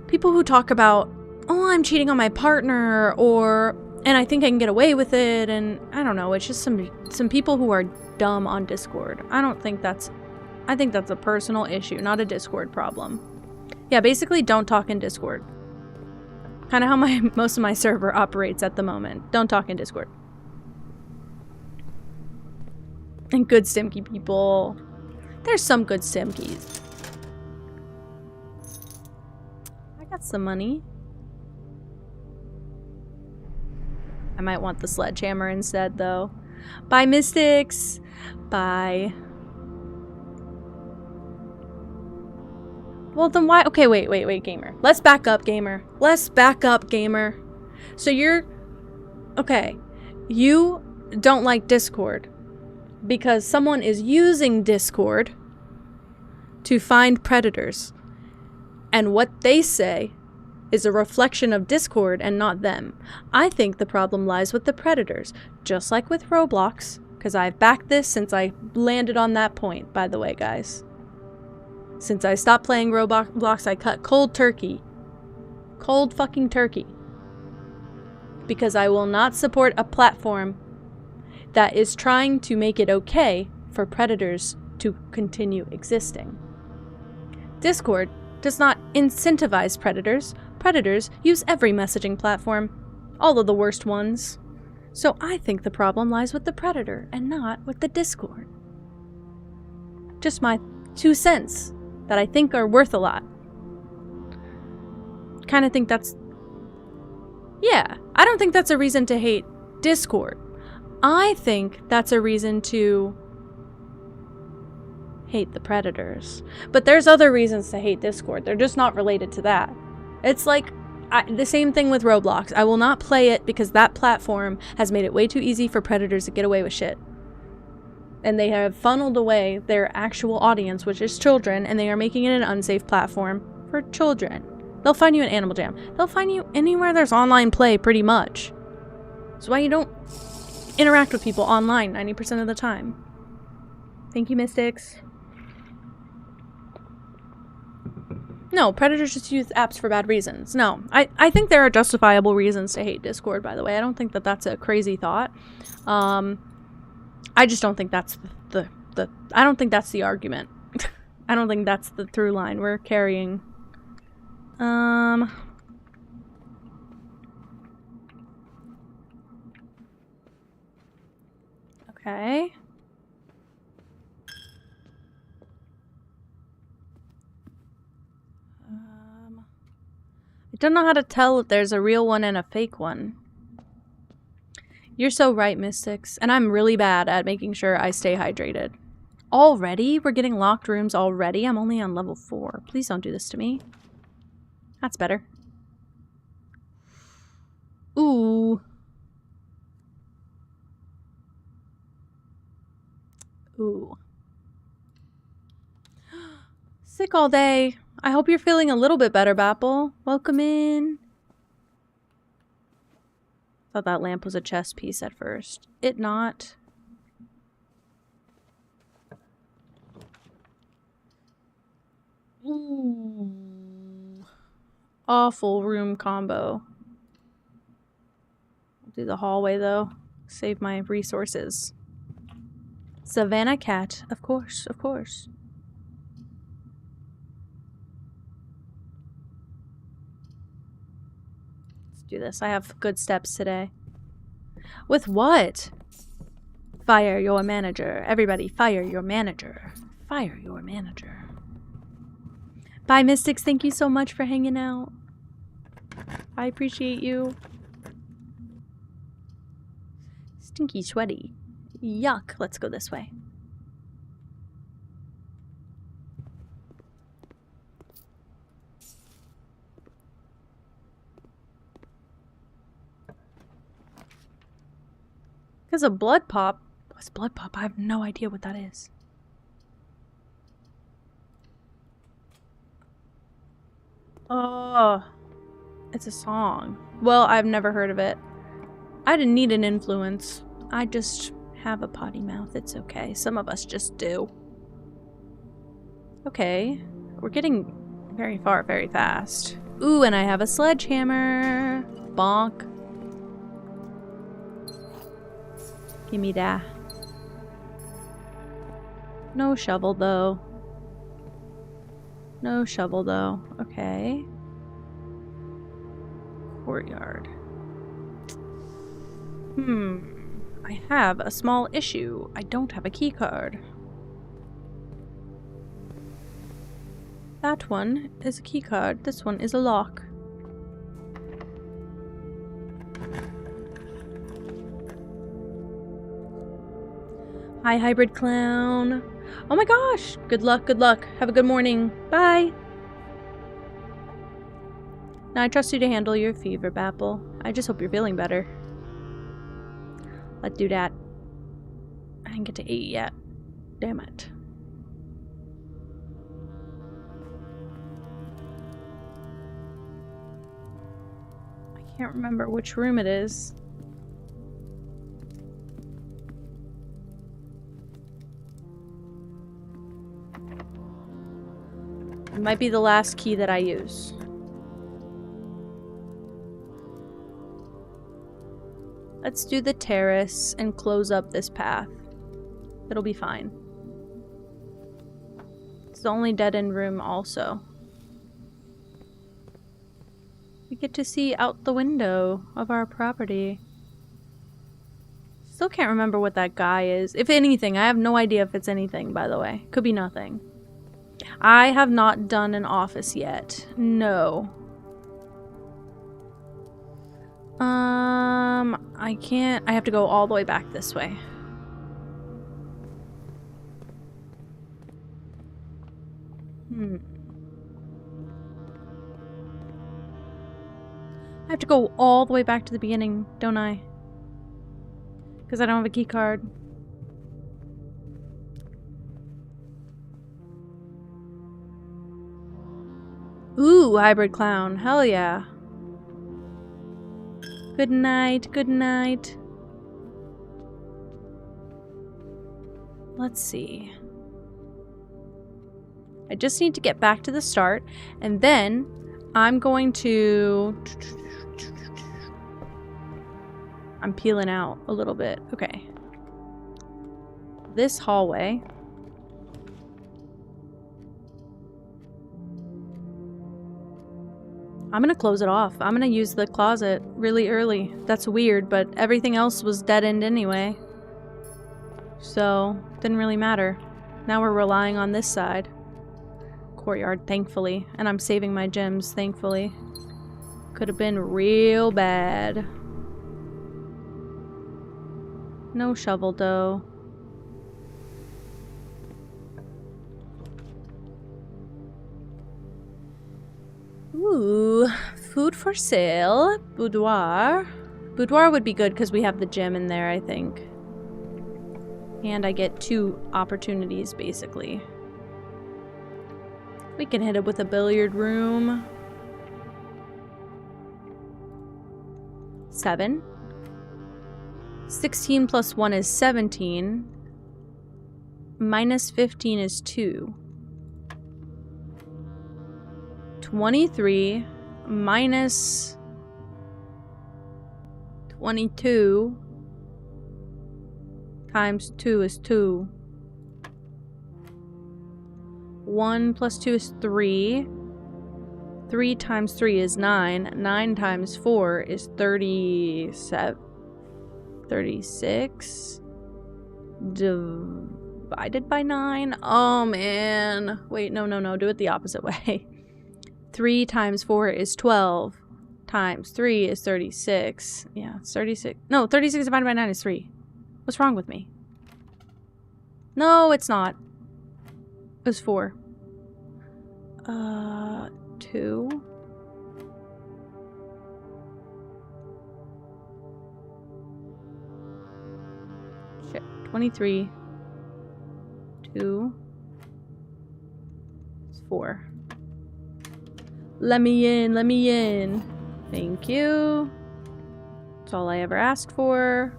A: people who talk about, oh, I'm cheating on my partner, and I think I can get away with it, and I don't know, it's just some people who are dumb on Discord. I think that's a personal issue, not a Discord problem. Yeah, basically don't talk in Discord. Kind of how most of my server operates at the moment. Don't talk in Discord. And good Stimky people. There's some good Stimkies. I got some money. I might want the sledgehammer instead, though. Bye, Mystics. Bye. Well, then why? Okay, wait, gamer. Let's back up, gamer. Let's back up, gamer. So you're... Okay. You don't like Discord because someone is using Discord to find predators. And what they say is a reflection of Discord and not them. I think the problem lies with the predators, just like with Roblox, because I've backed this since I landed on that point, by the way, guys. Since I stopped playing Roblox, I cut cold turkey. Cold fucking turkey. Because I will not support a platform that is trying to make it okay for predators to continue existing. Discord does not incentivize predators. Predators use every messaging platform, all of the worst ones. So I think the problem lies with the predator and not with the Discord. Just my 2 cents that I think are worth a lot. Kind of think that's... Yeah, I don't think that's a reason to hate Discord. I think that's a reason to hate the predators. But there's other reasons to hate Discord. They're just not related to that. It's like the same thing with Roblox. I will not play it because that platform has made it way too easy for predators to get away with shit. And they have funneled away their actual audience, which is children, and they are making it an unsafe platform for children. They'll find you in Animal Jam. They'll find you anywhere there's online play, pretty much. That's why you don't interact with people online 90% of the time. Thank you, Mystics. No, predators just use apps for bad reasons. No, I think there are justifiable reasons to hate Discord, by the way. I don't think that that's a crazy thought. I just don't think that's I don't think that's the argument. I don't think that's the through line we're carrying. Okay. I don't know how to tell if there's a real one and a fake one. You're so right, Mystics. And I'm really bad at making sure I stay hydrated. Already? We're getting locked rooms already? I'm only on level 4. Please don't do this to me. That's better. Ooh. Ooh. Sick all day. I hope you're feeling a little bit better, Bapple. Welcome in. Thought that lamp was a chess piece at first. It not. Ooh. Awful room combo. I'll do the hallway though. Save my resources. Savannah Cat, of course, of course. Let's do this. I have good steps today. With what? Fire your manager. Everybody, fire your manager. Fire your manager. Bye, Mystics. Thank you so much for hanging out. I appreciate you. Stinky sweaty. Yuck. Let's go this way. Because of blood pop. What's blood pop? I have no idea what that is. Oh, it's a song. Well, I've never heard of it. I didn't need an influence. I just have a potty mouth. It's okay. Some of us just do. Okay. We're getting very far very fast. Ooh, and I have a sledgehammer. Bonk. Give me that. No shovel, though. No shovel, though. Okay. Courtyard. I have a small issue. I don't have a key card. That one is a key card. This one is a lock. Hi, hybrid clown. Oh my gosh! Good luck, good luck. Have a good morning. Bye! Now I trust you to handle your fever, Bapple. I just hope you're feeling better. Let's do that. I didn't get to 8 yet. Damn it. I can't remember which room it is. It might be the last key that I use. Let's do the terrace and close up this path. It'll be fine. It's the only dead-end room also. We get to see out the window of our property. Still can't remember what that guy is. If anything, I have no idea if it's anything, by the way. Could be nothing. I have not done an office yet. No. I can't. I have to go all the way back this way. I have to go all the way back to the beginning, don't I? Because I don't have a key card. Ooh, hybrid clown. Hell yeah. Good night, good night. Let's see. I just need to get back to the start, and then I'm going to... I'm peeling out a little bit. Okay. This hallway. I'm gonna close it off. I'm gonna use the closet really early. That's weird, but everything else was dead-end anyway. So, didn't really matter. Now we're relying on this side. Courtyard, thankfully. And I'm saving my gems, thankfully. Could have been real bad. No shovel dough. Ooh, food for sale. Boudoir. Boudoir would be good because we have the gem in there, I think. And I get 2 opportunities, basically. We can hit it with a billiard room. 7. 16 plus 1 is 17. Minus 15 is 2. 23 minus 22 times 2 is 2. 1 plus 2 is 3. 3 times 3 is 9. 9 times 4 is 37. 36. Divided by 9. Oh, man. Wait, no. Do it the opposite way. 3 times 4 is 12. Times 3 is 36. Yeah, it's 36. No, 36 divided by 9 is 3. What's wrong with me? No, it's not. It was 4. 2. Shit. 23. 2. It's 4. Let me in, let me in. Thank you. That's all I ever asked for.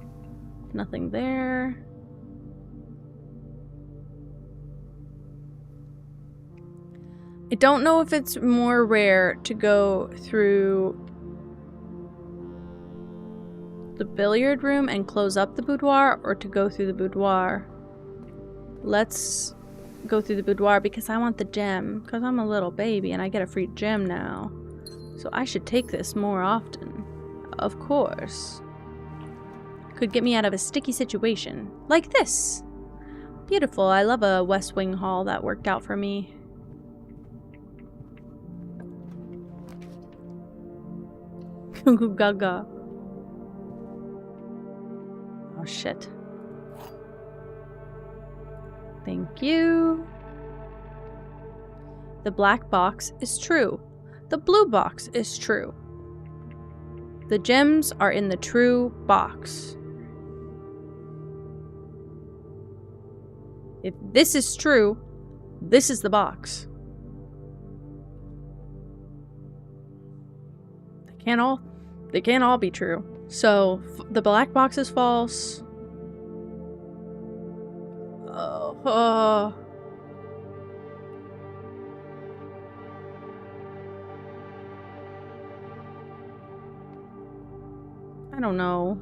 A: Nothing there. I don't know if it's more rare to go through the billiard room and close up the boudoir, or to go through the boudoir. Let's go through the boudoir because I want the gem, because I'm a little baby and I get a free gem now. So I should take this more often. Of course. could get me out of a sticky situation. Like this. Beautiful. I love a West Wing haul. That worked out for me. Goo gaga. Oh shit. Thank you. The black box is true. The blue box is true. The gems are in the true box. If this is true, this is the box. They can't all be true. So the black box is false. I don't know.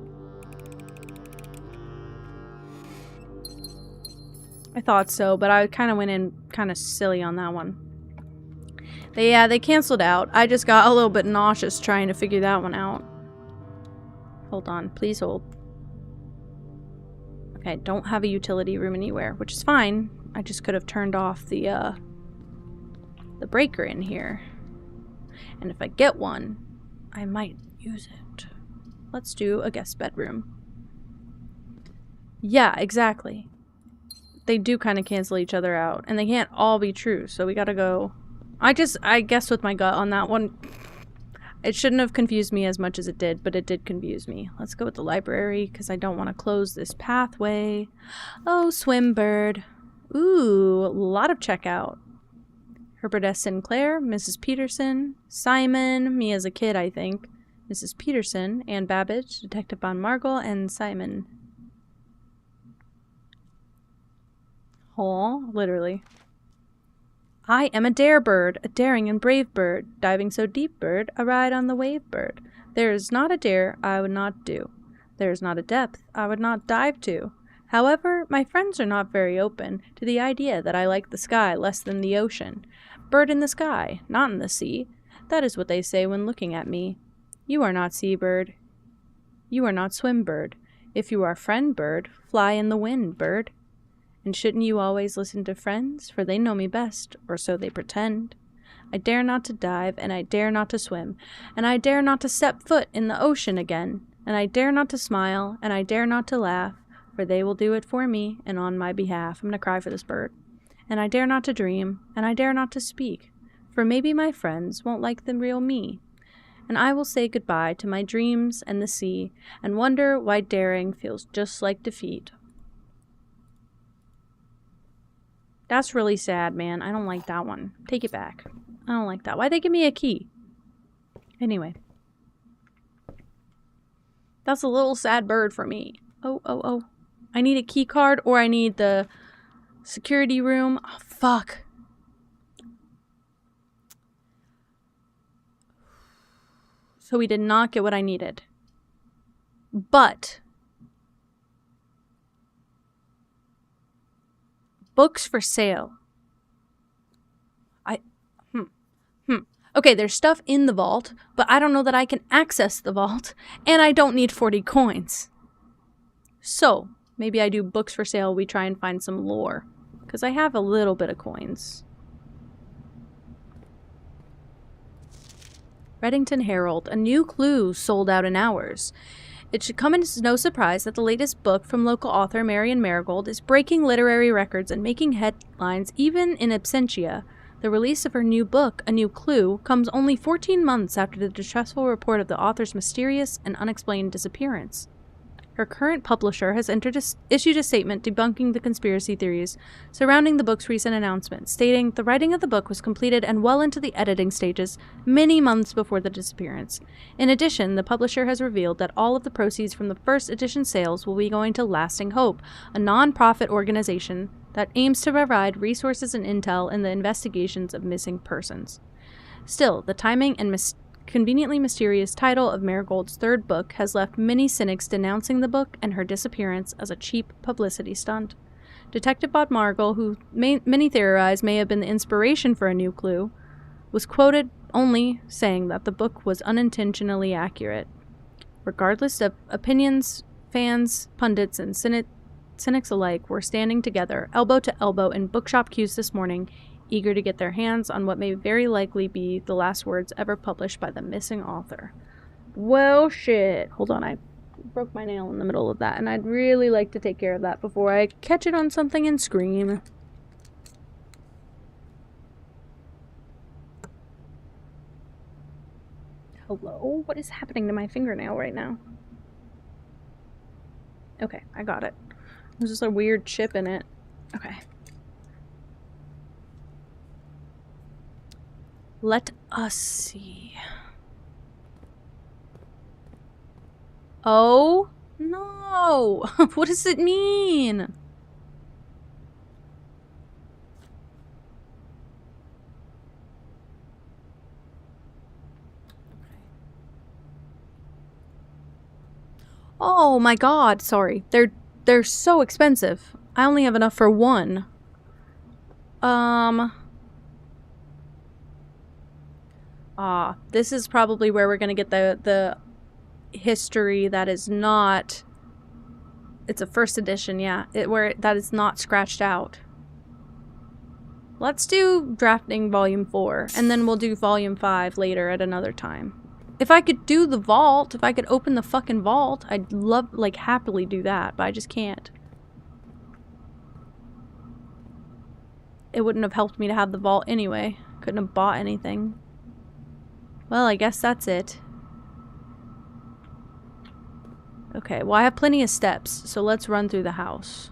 A: I thought so, but I kind of went in kind of silly on that one. They canceled out. I just got a little bit nauseous trying to figure that one out. Hold on, please hold. Okay, don't have a utility room anywhere, which is fine. I just could have turned off the breaker in here. And if I get one, I might use it. Let's do a guest bedroom. Yeah, exactly. They do kind of cancel each other out, and they can't all be true, so we gotta go. I guessed with my gut on that one. It shouldn't have confused me as much as it did, but it did confuse me. Let's go with the library, because I don't want to close this pathway. Oh, swim bird. Ooh, a lot of checkout. Herbert S. Sinclair, Mrs. Peterson, Simon, me as a kid, I think. Mrs. Peterson, Anne Babbage, Detective Von Margle, and Simon. Oh, literally. I am a dare bird, a daring and brave bird, diving so deep bird, a ride on the wave bird. There is not a dare I would not do. There is not a depth I would not dive to. However, my friends are not very open to the idea that I like the sky less than the ocean. Bird in the sky, not in the sea. That is what they say when looking at me. You are not seabird. You are not swim bird. If you are friend bird, fly in the wind bird. And shouldn't you always listen to friends, for they know me best, or so they pretend. I dare not to dive, and I dare not to swim, and I dare not to step foot in the ocean again, and I dare not to smile, and I dare not to laugh, for they will do it for me, and on my behalf. I'm gonna cry for this bird. And I dare not to dream, and I dare not to speak, for maybe my friends won't like the real me. And I will say goodbye to my dreams and the sea, and wonder why daring feels just like defeat. That's really sad, man. I don't like that one. Take it back. I don't like that. Why'd they give me a key? Anyway. That's a little sad bird for me. Oh. I need a key card, or I need the security room. Oh, fuck. So we did not get what I needed. But books for sale. Okay, there's stuff in the vault, but I don't know that I can access the vault, and I don't need 40 coins. So, maybe I do books for sale, we try and find some lore, because I have a little bit of coins. Reddington Herald, a new clue sold out in hours. It should come as no surprise that the latest book from local author Marion Marigold is breaking literary records and making headlines even in absentia. The release of her new book, A New Clue, comes only 14 months after the distressful report of the author's mysterious and unexplained disappearance. Her current publisher has issued a statement debunking the conspiracy theories surrounding the book's recent announcement, stating the writing of the book was completed and well into the editing stages many months before the disappearance. In addition, the publisher has revealed that all of the proceeds from the first edition sales will be going to Lasting Hope, a non-profit organization that aims to provide resources and intel in the investigations of missing persons. Still, the timing and conveniently mysterious title of Marigold's third book has left many cynics denouncing the book and her disappearance as a cheap publicity stunt. Detective Von Margle, who many theorize may have been the inspiration for A New Clue, was quoted only saying that the book was unintentionally accurate. Regardless of opinions, Fans, pundits, and cynics alike were standing together, elbow to elbow, in bookshop queues this morning, eager to get their hands on what may very likely be the last words ever published by the missing author. Well, shit. Hold on, I broke my nail in the middle of that, and I'd really like to take care of that before I catch it on something and scream. Hello? What is happening to my fingernail right now? Okay, I got it. There's just a weird chip in it. Okay. Let us see. Oh, no. What does it mean? Oh my god, sorry. They're so expensive. I only have enough for one. This is probably where we're gonna get the history that is not... It's a first edition, yeah. That is not scratched out. Let's do drafting volume 4, and then we'll do volume 5 later at another time. If I could do the vault, if I could open the fucking vault, I'd love, like, happily do that, but I just can't. It wouldn't have helped me to have the vault anyway. Couldn't have bought anything. Well, I guess that's it. Okay, well, I have plenty of steps, so let's run through the house.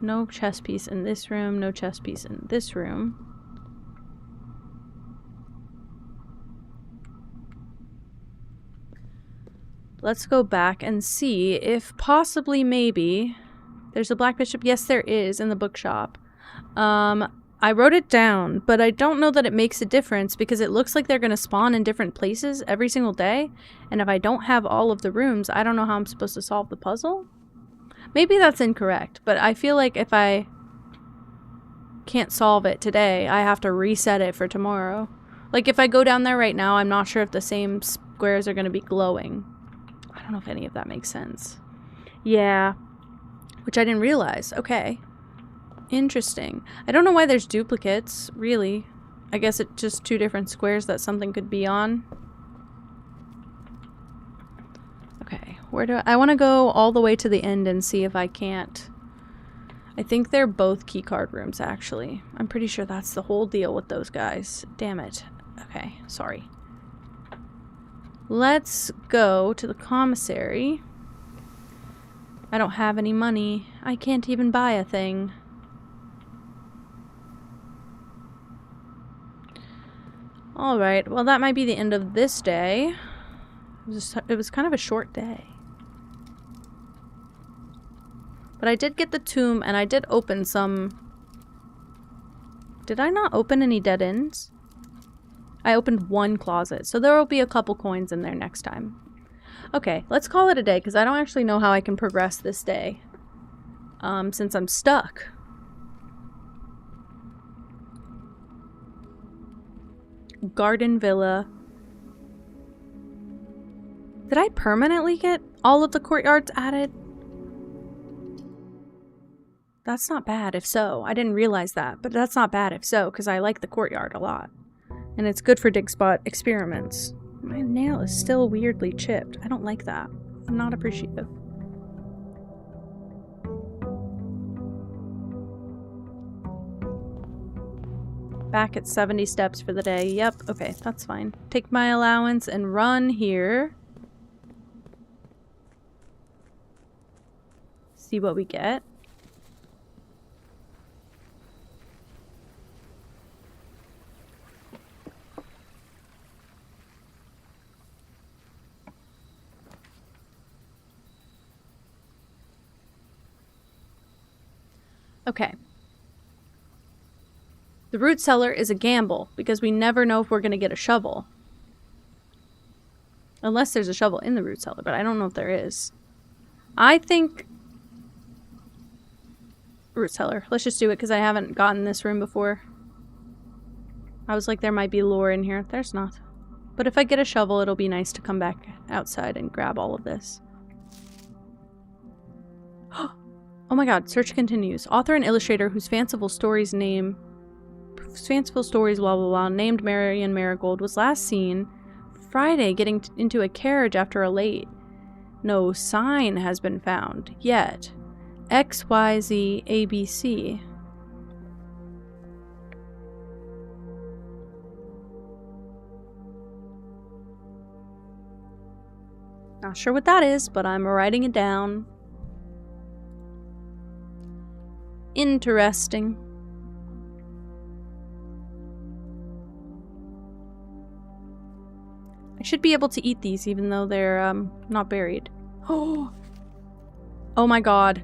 A: No chess piece in this room, no chess piece in this room. Let's go back and see if possibly maybe there's a black bishop. Yes, there is in the bookshop. I wrote it down, but I don't know that it makes a difference because it looks like they're going to spawn in different places every single day. And if I don't have all of the rooms, I don't know how I'm supposed to solve the puzzle. Maybe that's incorrect, but I feel like if I can't solve it today, I have to reset it for tomorrow. Like if I go down there right now, I'm not sure if the same squares are going to be glowing. I don't know if any of that makes sense. Yeah. Which I didn't realize. Okay. Interesting. I don't know why there's duplicates, really. I guess it's just two different squares that something could be on. Okay. Where do I want to go all the way to the end and see if I can't. I think they're both keycard rooms, actually. I'm pretty sure that's the whole deal with those guys. Damn it. Okay. Sorry. Let's go to the commissary. I don't have any money. I can't even buy a thing. Alright, well that might be the end of this day. It was kind of a short day. But I did get the tomb and I did open some... Did I not open any dead ends? I opened one closet, so there will be a couple coins in there next time. Okay, let's call it a day, because I don't actually know how I can progress this day. Since I'm stuck. Garden Villa. Did I permanently get all of the courtyards added? That's not bad if so. I didn't realize that, but that's not bad if so, because I like the courtyard a lot. And it's good for dig spot experiments. My nail is still weirdly chipped. I don't like that. I'm not appreciative. Back at 70 steps for the day. Yep, okay, that's fine. Take my allowance and run here. See what we get. Okay. The root cellar is a gamble because we never know if we're going to get a shovel. Unless there's a shovel in the root cellar, but I don't know if there is. I think... root cellar. Let's just do it because I haven't gotten this room before. I was like, there might be lore in here. There's not. But if I get a shovel, it'll be nice to come back outside and grab all of this. Oh my god, search continues. Author and illustrator whose fanciful stories blah blah blah named Marion Marigold was last seen Friday getting into a carriage after a late. No sign has been found yet. XYZ ABC. Not sure what that is, but I'm writing it down. Interesting. I should be able to eat these even though they're not buried. Oh my god.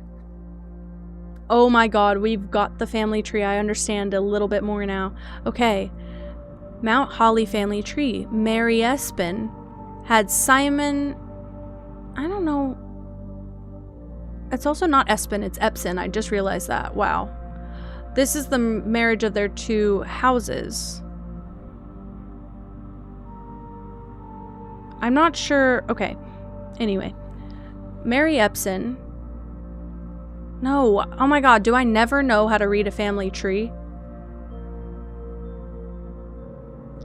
A: Oh my god, we've got the family tree. I understand a little bit more now. Okay. Mount Holly family tree. Mary Espin had Simon... I don't know. It's also not Espin, it's Epson. I just realized that. Wow. This is the marriage of their two houses. I'm not sure. Okay. Anyway. Mary Epson. No. Oh my god, do I never know how to read a family tree?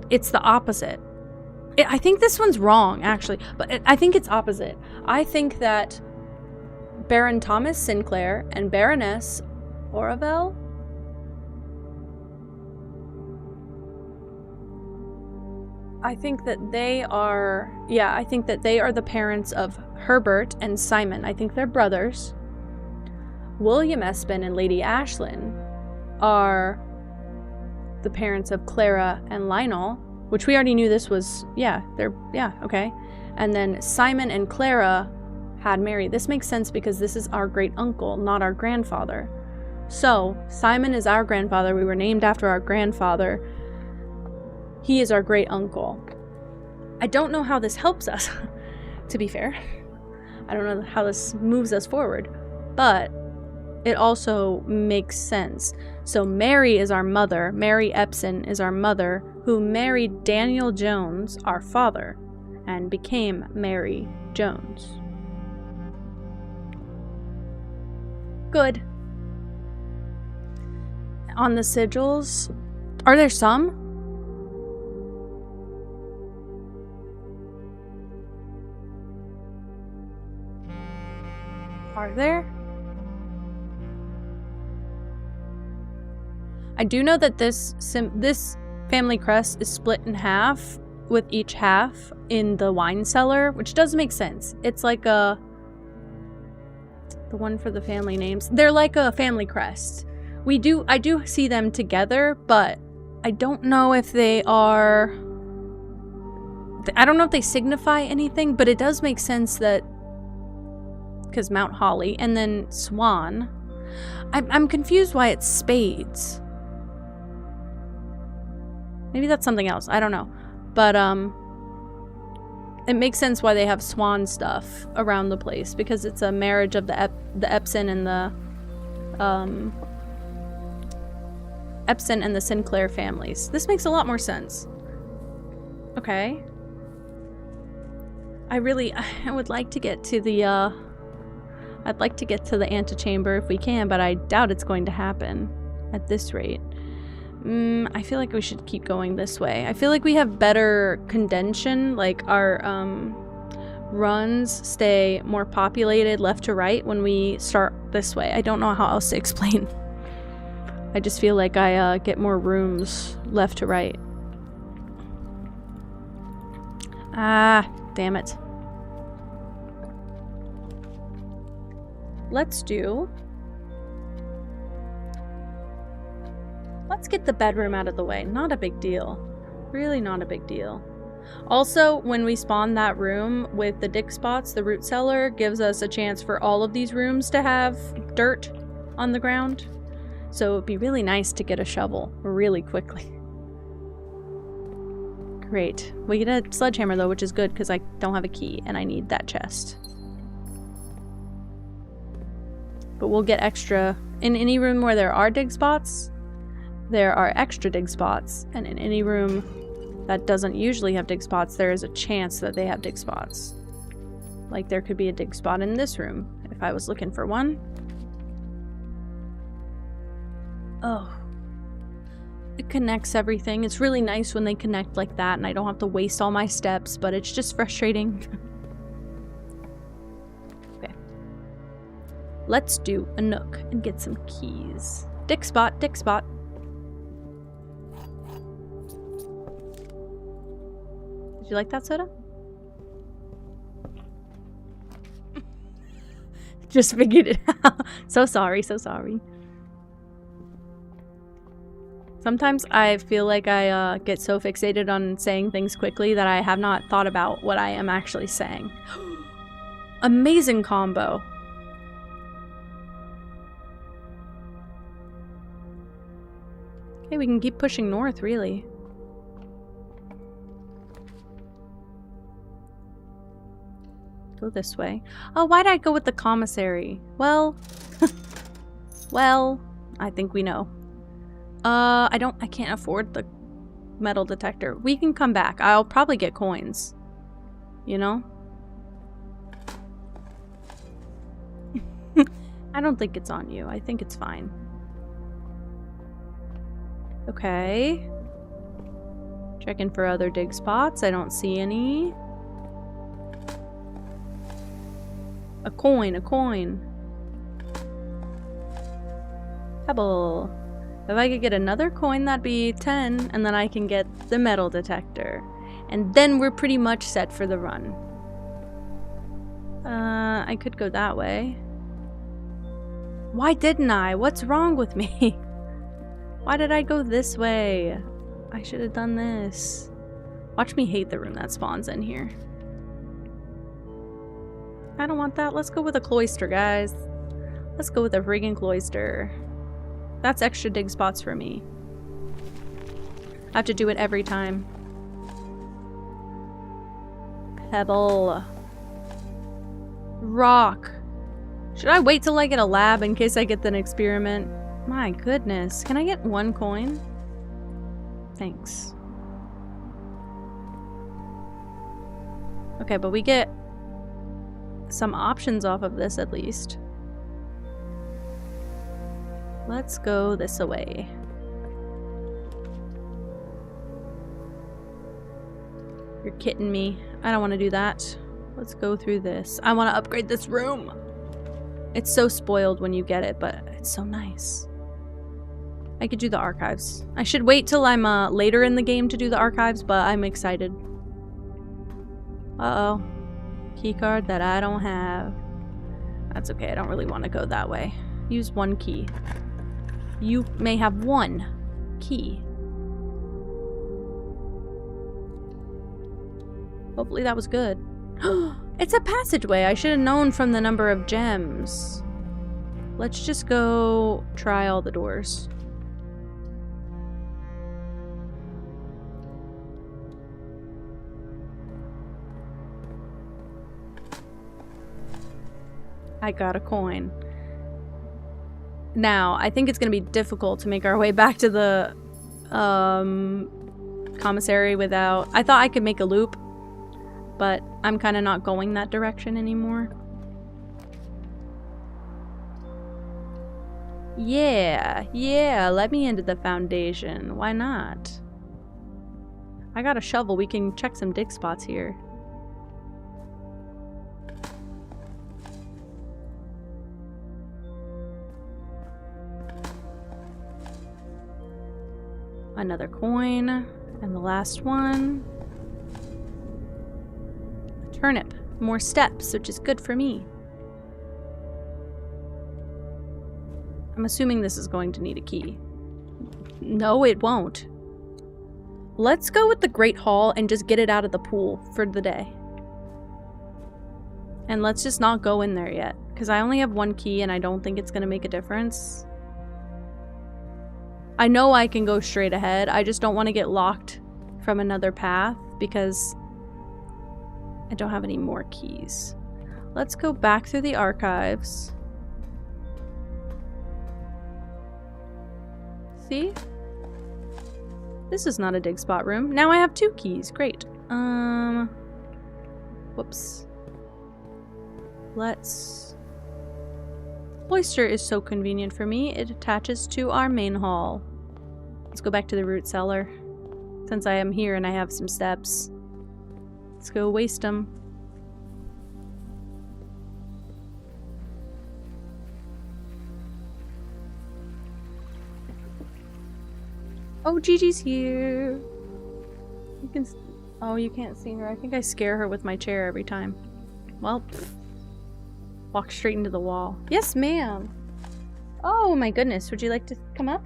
A: It's the opposite. I think this one's wrong, actually. But I think it's opposite. I think that Baron Thomas Sinclair and Baroness Oravel? I think that they are... Yeah, I think that they are the parents of Herbert and Simon. I think they're brothers. William Espin and Lady Ashlyn are the parents of Clara and Lionel, which we already knew this was... Yeah, okay. And then Simon and Clara had Mary. This makes sense because this is our great uncle, not our grandfather. So, Simon is our grandfather. We were named after our grandfather. He is our great uncle. I don't know how this helps us, to be fair. I don't know how this moves us forward, but it also makes sense. So Mary is our mother. Mary Epson is our mother, who married Daniel Jones, our father, and became Mary Jones. Good. On the sigils, are there some? Are there? I do know that this family crest is split in half, with each half in the wine cellar, which does make sense. It's like the one for the family names. They're like a family crest. I do see them together, but I don't know if they are... I don't know if they signify anything, but it does make sense that... Because Mount Holly, and then Swan. I'm confused why it's spades. Maybe that's something else. I don't know. But, it makes sense why they have swan stuff around the place, because it's a marriage of the Epson and the, Epson and the Sinclair families. This makes a lot more sense. Okay. I would like to get to the, I'd like to get to the antechamber if we can, but I doubt it's going to happen at this rate. I feel like we should keep going this way. I feel like we have better condension, like our runs stay more populated left to right when we start this way. I don't know how else to explain. I just feel like I get more rooms left to right. Ah, damn it. Let's get the bedroom out of the way. Not a big deal. Really not a big deal. Also, when we spawn that room with the dig spots, the root cellar gives us a chance for all of these rooms to have dirt on the ground. So it'd be really nice to get a shovel really quickly. Great. We get a sledgehammer though, which is good because I don't have a key and I need that chest. But we'll get extra. In any room where there are dig spots, there are extra dig spots. And in any room that doesn't usually have dig spots, there is a chance that they have dig spots. Like there could be a dig spot in this room if I was looking for one. Oh. It connects everything. It's really nice when they connect like that and I don't have to waste all my steps, but it's just frustrating. Okay. Let's do a nook and get some keys. Dig spot, dig spot. Did you like that soda? Just figured it out. So sorry, so sorry. Sometimes I feel like I get so fixated on saying things quickly that I have not thought about what I am actually saying. Amazing combo. Okay, we can keep pushing north, really. Go this way. Oh, why'd I go with the commissary? Well, well, I think we know. I can't afford the metal detector. We can come back. I'll probably get coins. You know? I don't think it's on you. I think it's fine. Okay. Checking for other dig spots. I don't see any. A coin, a coin. Pebble. If I could get another coin, that'd be 10, and then I can get the metal detector. And then we're pretty much set for the run. I could go that way. Why didn't I? What's wrong with me? Why did I go this way? I should have done this. Watch me hate the room that spawns in here. I don't want that. Let's go with a cloister, guys. Let's go with a friggin' cloister. That's extra dig spots for me. I have to do it every time. Pebble. Rock. Should I wait till I get a lab in case I get an experiment? My goodness. Can I get one coin? Thanks. Okay, but we get some options off of this at least. Let's go this way. You're kidding me. I don't want to do that. Let's go through this. I want to upgrade this room. It's so spoiled when you get it, but it's so nice. I could do the archives. I should wait till I'm later in the game to do the archives, but I'm excited. Uh-oh. Keycard that I don't have. That's okay. I don't really want to go that way. Use one key. You may have one key. Hopefully that was good. It's a passageway. I should have known from the number of gems. Let's just go try all the doors. I got a coin. Now, I think it's going to be difficult to make our way back to the commissary without... I thought I could make a loop, but I'm kind of not going that direction anymore. Yeah, let me into the foundation. Why not? I got a shovel. We can check some dig spots here. Another coin, and the last one. A turnip. More steps, which is good for me. I'm assuming this is going to need a key. No, it won't. Let's go with the Great Hall and just get it out of the pool for the day. And let's just not go in there yet, because I only have one key and I don't think it's going to make a difference. I know I can go straight ahead. I just don't want to get locked from another path because I don't have any more keys. Let's go back through the archives. See? This is not a dig spot room. Now I have 2 keys. Great. Whoops. Let's... Cloister is so convenient for me. It attaches to our main hall. Let's go back to the root cellar. Since I am here and I have some steps. Let's go waste them. Oh, Gigi's here. You can... Oh, you can't see her. I think I scare her with my chair every time. Well, walk straight into the wall. Yes, ma'am. Oh my goodness. Would you like to come up?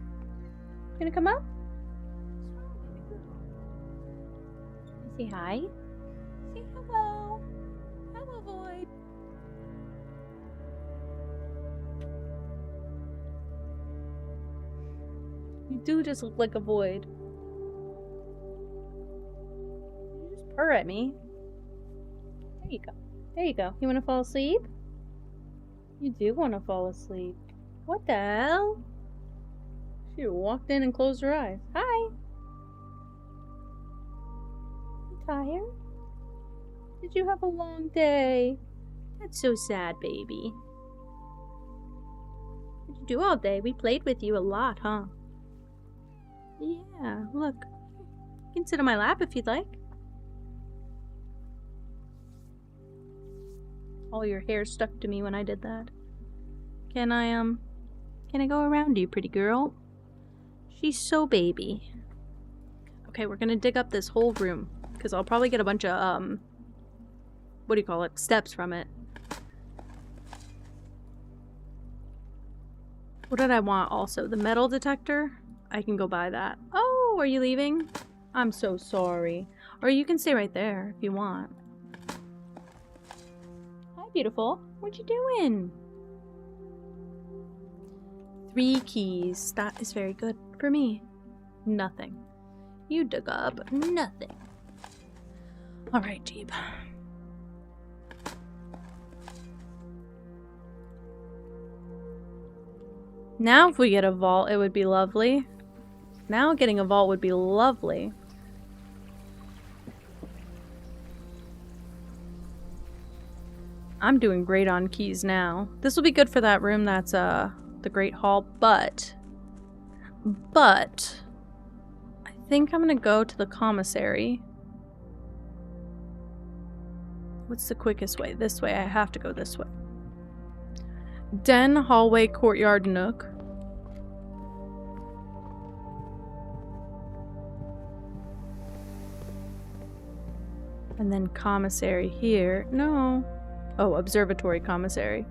A: You gonna come up? Say hi. Say hello. Hello, boy. You do just look like a void. You just purr at me. There you go. There you go. You want to fall asleep? You do want to fall asleep. What the hell? She walked in and closed her eyes. Hi. You tired? Did you have a long day? That's so sad, baby. What did you do all day? We played with you a lot, huh? Yeah, look. You can sit on my lap if you'd like. All your hair stuck to me when I did that. Can I go around you, pretty girl? She's so baby. Okay, we're gonna dig up this whole room. Because I'll probably get a bunch of, what do you call it? Steps from it. What did I want also? The metal detector? I can go buy that. Oh, are you leaving? I'm so sorry. Or you can stay right there if you want. Hi, beautiful. What you doing? 3 keys. That is very good for me. Nothing. You dug up nothing. Alright, Jeep. Now if we get a vault, it would be lovely. Now getting a vault would be lovely. I'm doing great on keys now. This will be good for that room that's the Great Hall, but I think I'm gonna go to the commissary. What's the quickest way? This way. I have to go this way. Den, hallway, courtyard, nook. And then commissary here. No. Oh, observatory commissary.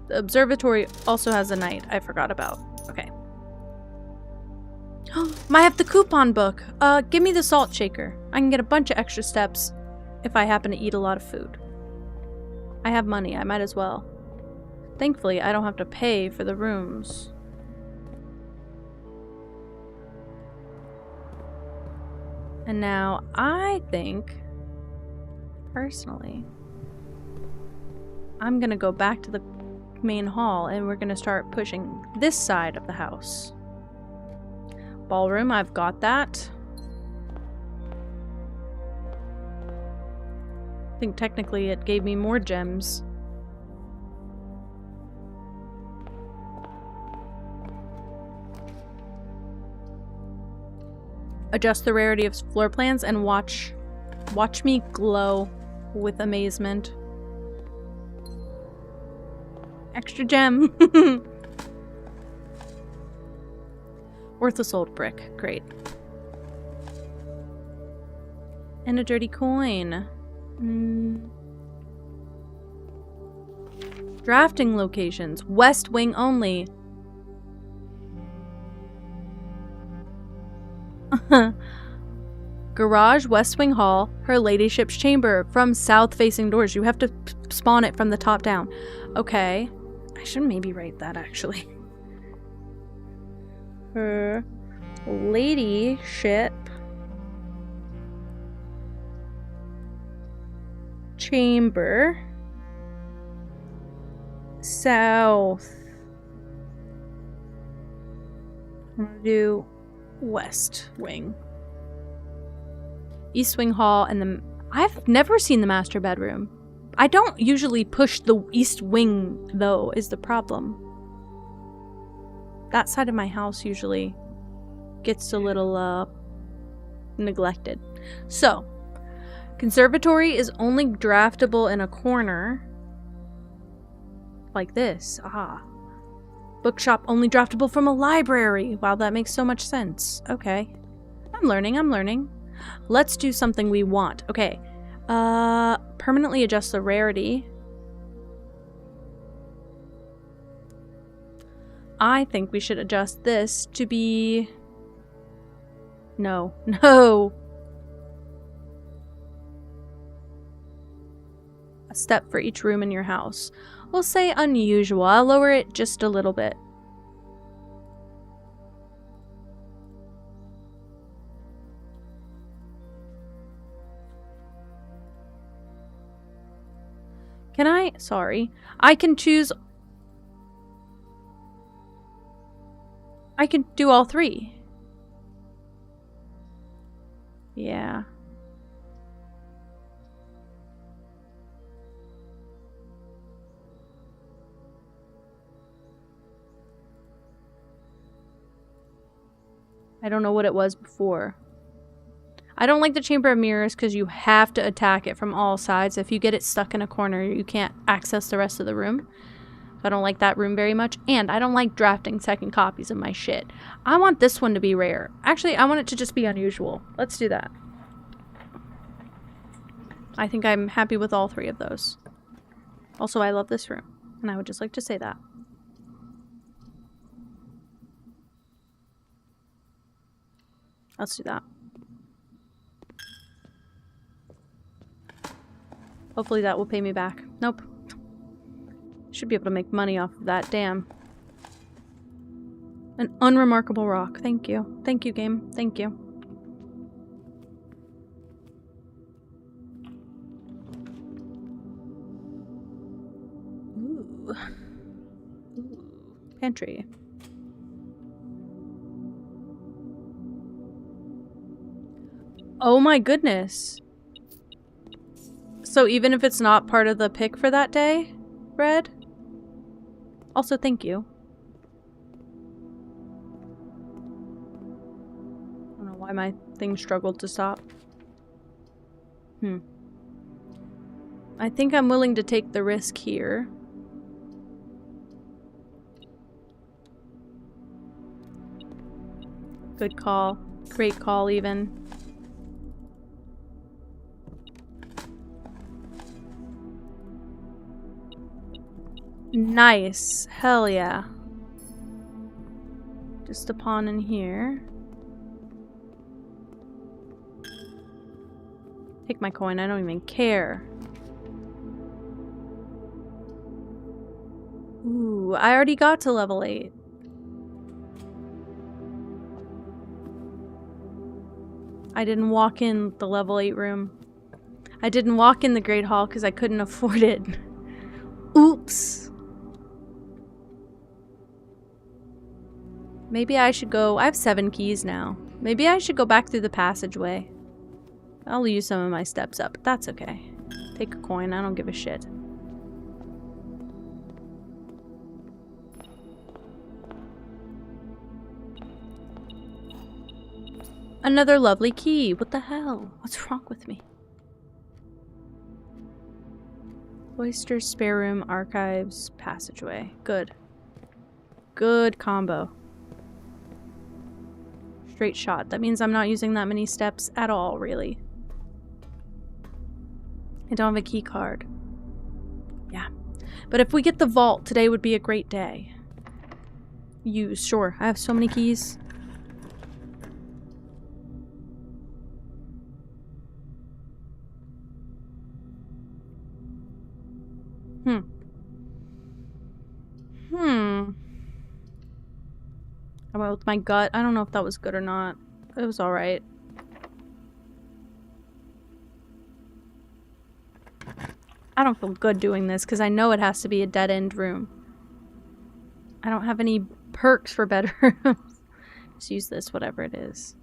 A: The observatory also has a night I forgot about. Okay. I have the coupon book. Give me the salt shaker. I can get a bunch of extra steps if I happen to eat a lot of food. I have money. I might as well. Thankfully, I don't have to pay for the rooms. And now, I think, personally, I'm gonna go back to the main hall and we're gonna start pushing this side of the house. Ballroom, I've got that. I think technically it gave me more gems. Adjust the rarity of floor plans and watch me glow with amazement. Extra gem. Worthless old brick. Great. And a dirty coin. Drafting locations. West wing only. Garage, West Wing Hall, Her Ladyship's Chamber. From south facing doors. You have to spawn it from the top down. Okay. I should maybe write that actually. Her Ladyship Chamber. South I'm gonna do west wing. East wing hall, and then I've never seen the master bedroom. I don't usually push the east wing, though, is the problem. That side of my house usually gets a little neglected. So, conservatory is only draftable in a corner. Like this. Ah. Bookshop only draftable from a library. Wow, that makes so much sense. Okay. I'm learning. Let's do something we want. Okay. Permanently adjust the rarity. I think we should adjust this to be... No. A step for each room in your house. We'll say unusual. I'll lower it just a little bit. Can I? Sorry. I can choose... I can do all three. Yeah. I don't know what it was before. I don't like the Chamber of Mirrors because you have to attack it from all sides. If you get it stuck in a corner, you can't access the rest of the room. I don't like that room very much. And I don't like drafting second copies of my shit. I want this one to be rare. Actually, I want it to just be unusual. Let's do that. I think I'm happy with all three of those. Also, I love this room. And I would just like to say that. Let's do that. Hopefully that will pay me back. Nope. Should be able to make money off of that. Damn. An unremarkable rock. Thank you. Thank you, game. Thank you. Ooh. Ooh. Pantry. Oh my goodness. So even if it's not part of the pick for that day, Red? Also, thank you. I don't know why my thing struggled to stop. I think I'm willing to take the risk here. Good call. Great call, even. Nice. Hell yeah. Just a pawn in here. Take my coin. I don't even care. Ooh, I already got to level 8. I didn't walk in the level 8 room. I didn't walk in the Great Hall because I couldn't afford it. Oops. Maybe I should go... I have 7 keys now. Maybe I should go back through the passageway. I'll use some of my steps up, but that's okay. Take a coin. I don't give a shit. Another lovely key. What the hell? What's wrong with me? Cloisters, spare room, archives, passageway. Good. Good combo. Straight shot. That means I'm not using that many steps at all, really. I don't have a key card. Yeah. But if we get the vault, today would be a great day. Use. Sure. I have so many keys. I went with my gut. I don't know if that was good or not. It was alright. I don't feel good doing this because I know it has to be a dead-end room. I don't have any perks for bedrooms. Let's use this, whatever it is.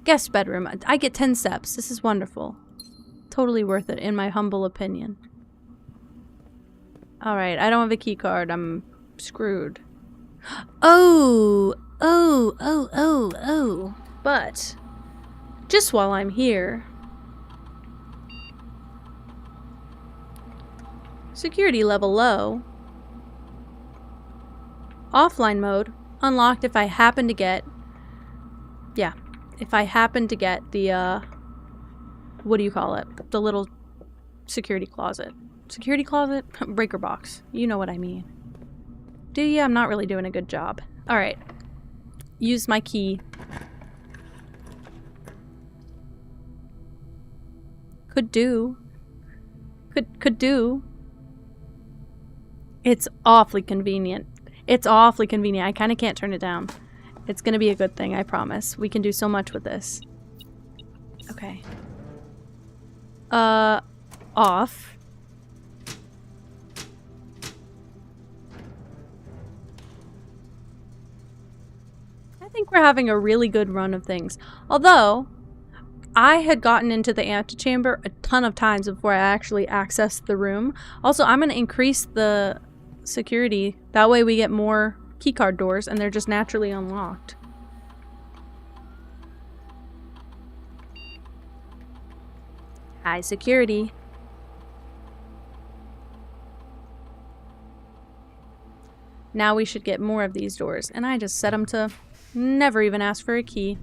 A: Guest bedroom. I get 10 steps. This is wonderful. Totally worth it, in my humble opinion. Alright, I don't have a key card. I'm screwed. Oh! But, just while I'm here... Security level low. Offline mode. Unlocked if I happen to get... Yeah. If I happen to get the, what do you call it? The little security closet. Security closet? Breaker box. You know what I mean. Do you? I'm not really doing a good job. Alright. Use my key. Could do. Could do. It's awfully convenient. It's awfully convenient. I kind of can't turn it down. It's gonna be a good thing, I promise. We can do so much with this. Okay. Off. I think we're having a really good run of things. Although, I had gotten into the antechamber a ton of times before I actually accessed the room. Also, I'm gonna increase the security. That way we get more keycard doors and they're just naturally unlocked. High security. Now we should get more of these doors. And I just set them to never even ask for a key.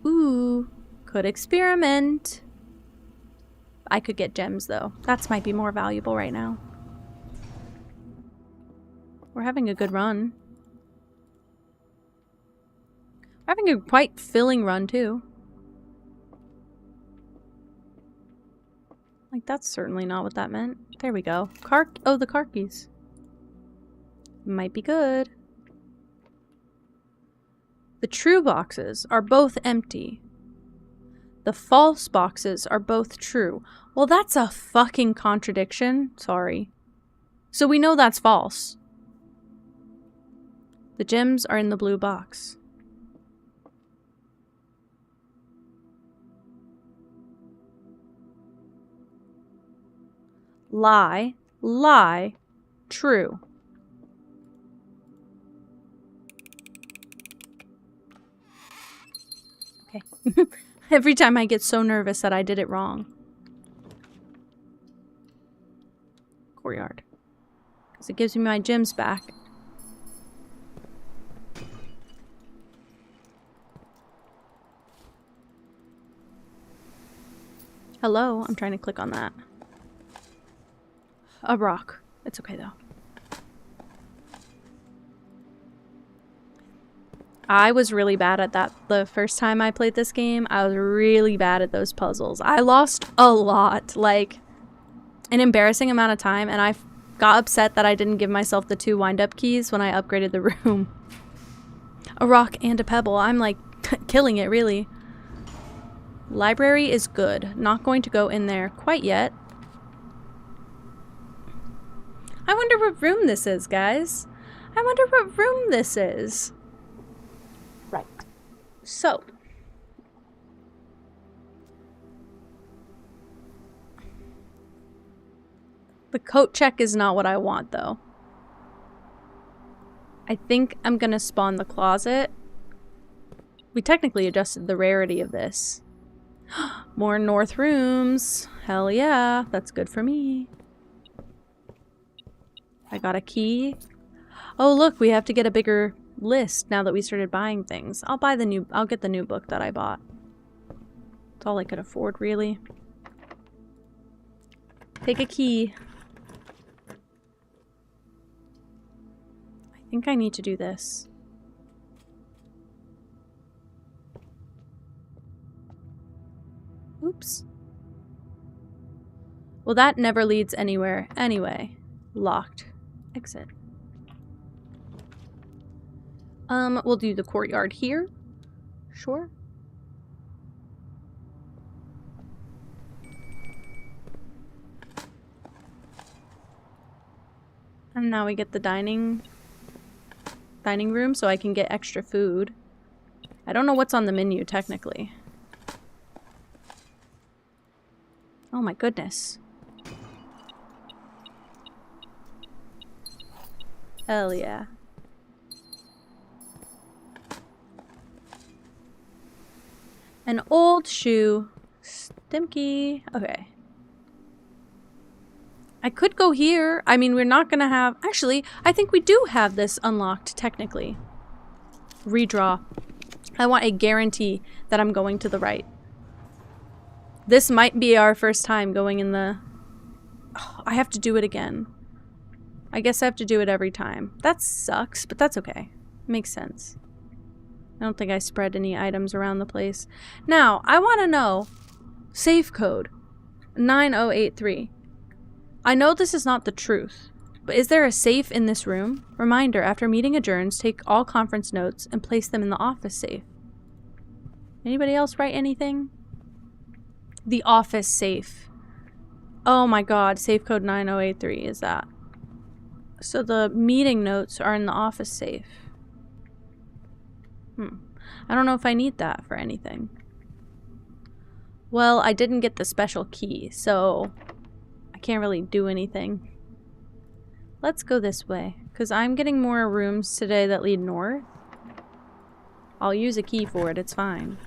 A: Ooh, could experiment. I could get gems though. That might be more valuable right now. We're having a good run. We're having a quite filling run too. Like, that's certainly not what that meant. There we go. Oh, the car keys. Might be good. The true boxes are both empty. The false boxes are both true. Well, that's a fucking contradiction. Sorry. So we know that's false. The gems are in the blue box. Lie, lie, true. Okay. Every time I get so nervous that I did it wrong. Courtyard. Because it gives me my gems back. Hello? I'm trying to click on that. A rock. It's okay though. I was really bad at that the first time I played this game. I was really bad at those puzzles. I lost a lot, like an embarrassing amount of time, and I got upset that I didn't give myself the 2 wind-up keys when I upgraded the room. A rock and a pebble. I'm like killing it, really. Library is good. Not going to go in there quite yet. I wonder what room this is, guys. I wonder what room this is. Right. So. The coat check is not what I want, though. I think I'm gonna spawn the closet. We technically adjusted the rarity of this. More north rooms. Hell yeah. That's good for me. I got a key. Oh, look, we have to get a bigger list now that we started buying things. I'll get the new book that I bought. It's all I could afford, really. Take a key. I think I need to do this. Oops. Well, that never leads anywhere anyway. Locked. Exit. We'll do the courtyard here. Sure. And now we get the dining dining room so I can get extra food. I don't know what's on the menu, technically. Oh my goodness. Hell yeah. An old shoe. Stimky. Okay. I could go here. I mean, we're not gonna have... Actually, I think we do have this unlocked, technically. Redraw. I want a guarantee that I'm going to the right. This might be our first time going in the... Oh, I have to do it again. I guess I have to do it every time. That sucks, but that's okay. Makes sense. I don't think I spread any items around the place. Now, I want to know... Safe code. 9083. I know this is not the truth, but is there a safe in this room? Reminder, after meeting adjourns, take all conference notes and place them in the office safe. Anybody else write anything? The office safe. Oh my god, safe code 9083 is that. So the meeting notes are in the office safe. I don't know if I need that for anything. Well, I didn't get the special key, so I can't really do anything. Let's go this way, because I'm getting more rooms today that lead north. I'll use a key for it, it's fine.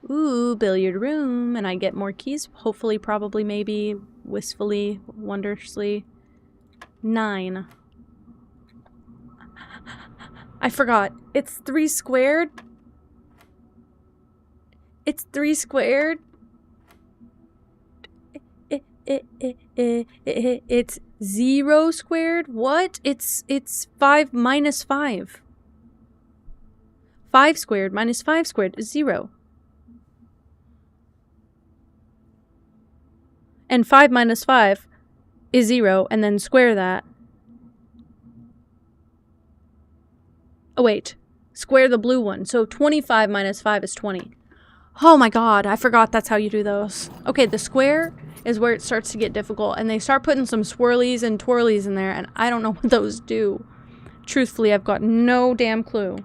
A: Ooh, billiard room, and I get more keys, hopefully, probably, maybe, wistfully, wondrously. 9. I forgot. It's 3 squared. It's 3 squared. It's 0 squared. What? It's 5 minus 5. 5 squared minus 5 squared is 0. And 5 minus 5 is 0, and then square that. Oh wait, square the blue one. So 25 minus 5 is 20. Oh my god, I forgot that's how you do those. Okay, the square is where it starts to get difficult, and they start putting some swirlies and twirlies in there, and I don't know what those do. Truthfully, I've got no damn clue.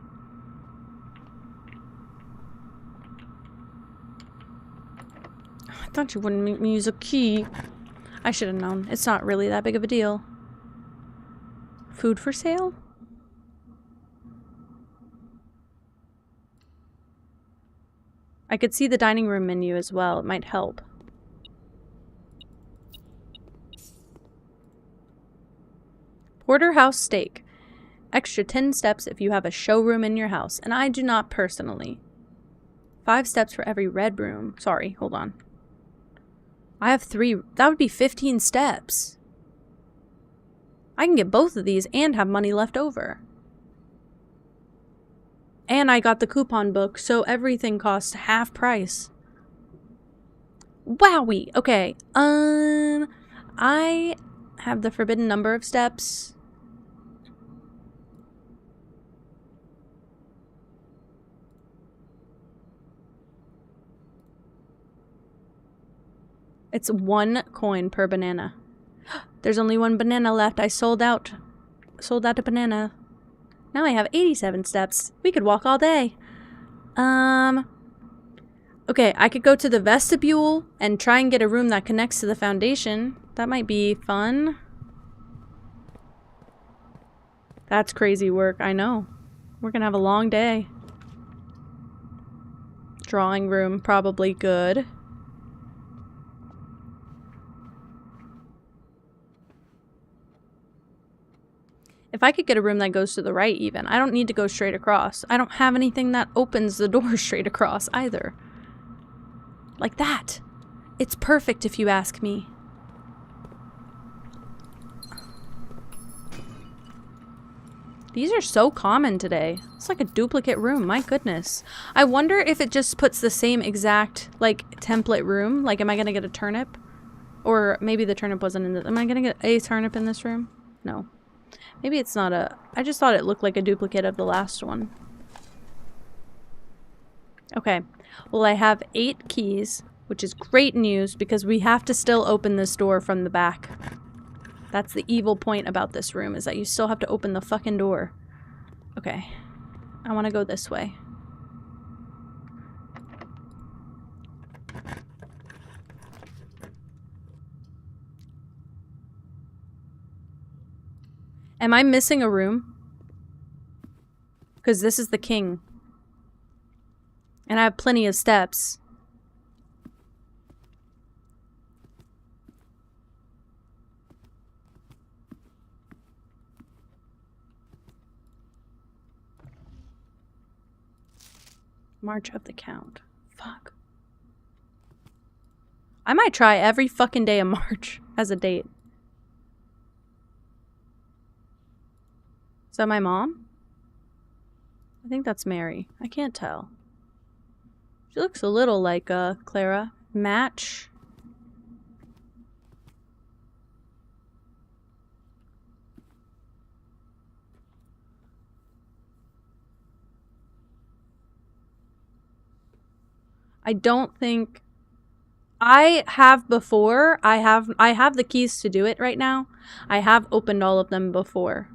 A: I thought you wouldn't make me use a key. I should have known. It's not really that big of a deal. Food for sale? I could see the dining room menu as well. It might help. Porterhouse steak. Extra 10 steps if you have a showroom in your house. And I do not personally. 5 steps for every red room. Sorry, hold on. I have 3. That would be 15 steps. I can get both of these and have money left over. And I got the coupon book, so everything costs half price. Wowie! Okay, I have the forbidden number of steps. It's 1 coin per banana. There's only 1 banana left. I sold out. Sold out a banana. Now I have 87 steps. We could walk all day. Okay, I could go to the vestibule and try and get a room that connects to the foundation. That might be fun. That's crazy work, I know. We're gonna have a long day. Drawing room, probably good. If I could get a room that goes to the right even, I don't need to go straight across. I don't have anything that opens the door straight across either. Like that. It's perfect if you ask me. These are so common today. It's like a duplicate room, my goodness. I wonder if it just puts the same exact, like, template room. Like, am I gonna get a turnip? Or maybe the turnip wasn't in the... Am I gonna get a turnip in this room? No. Maybe it's not a... I just thought it looked like a duplicate of the last one. Okay. Well, I have 8 keys, which is great news because we have to still open this door from the back. That's the evil point about this room, is that you still have to open the fucking door. Okay. I want to go this way. Am I missing a room? Because this is the king. And I have plenty of steps. March of the Count. Fuck. I might try every fucking day of March as a date. Is that my mom? I think that's Mary. I can't tell. She looks a little like Clara. Match. I don't think I have before. I have the keys to do it right now. I have opened all of them before.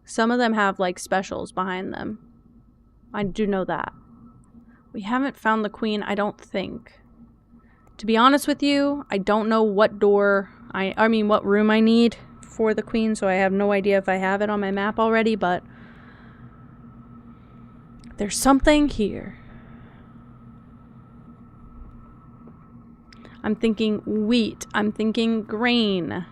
A: Some of them have like specials behind them. I do know that. We haven't found the queen, I don't think. To be honest with you, I don't know what door I mean what room I need for the queen, so I have no idea if I have it on my map already, but there's something here. I'm thinking wheat. I'm thinking grain.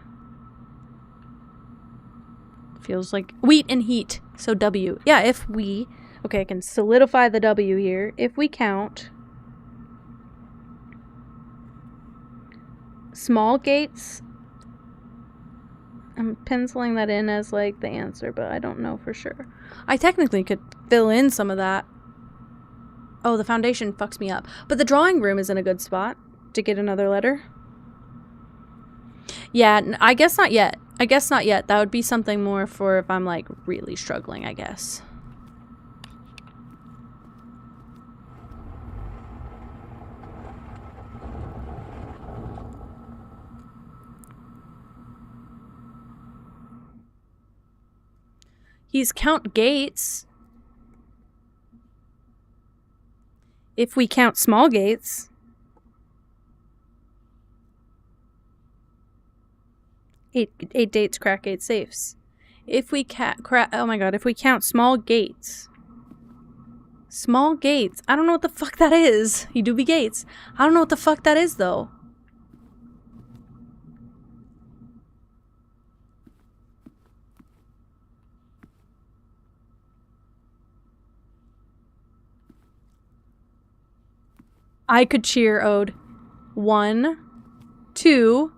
A: Feels like wheat and heat. So W. Yeah, if we... Okay, I can solidify the W here. If we count... small gates... I'm penciling that in as like the answer, but I don't know for sure. I technically could fill in some of that. Oh, the foundation fucks me up. But the drawing room is in a good spot to get another letter. Yeah, I guess not yet. I guess not yet. That would be something more for if I'm like really struggling, I guess. He's Count Gates. If we count small gates. Eight dates, crack 8 safes. If we oh my god, if we count small gates. Small gates. I don't know what the fuck that is. You do be gates. I don't know what the fuck that is though. I could cheer ode. 1, 2.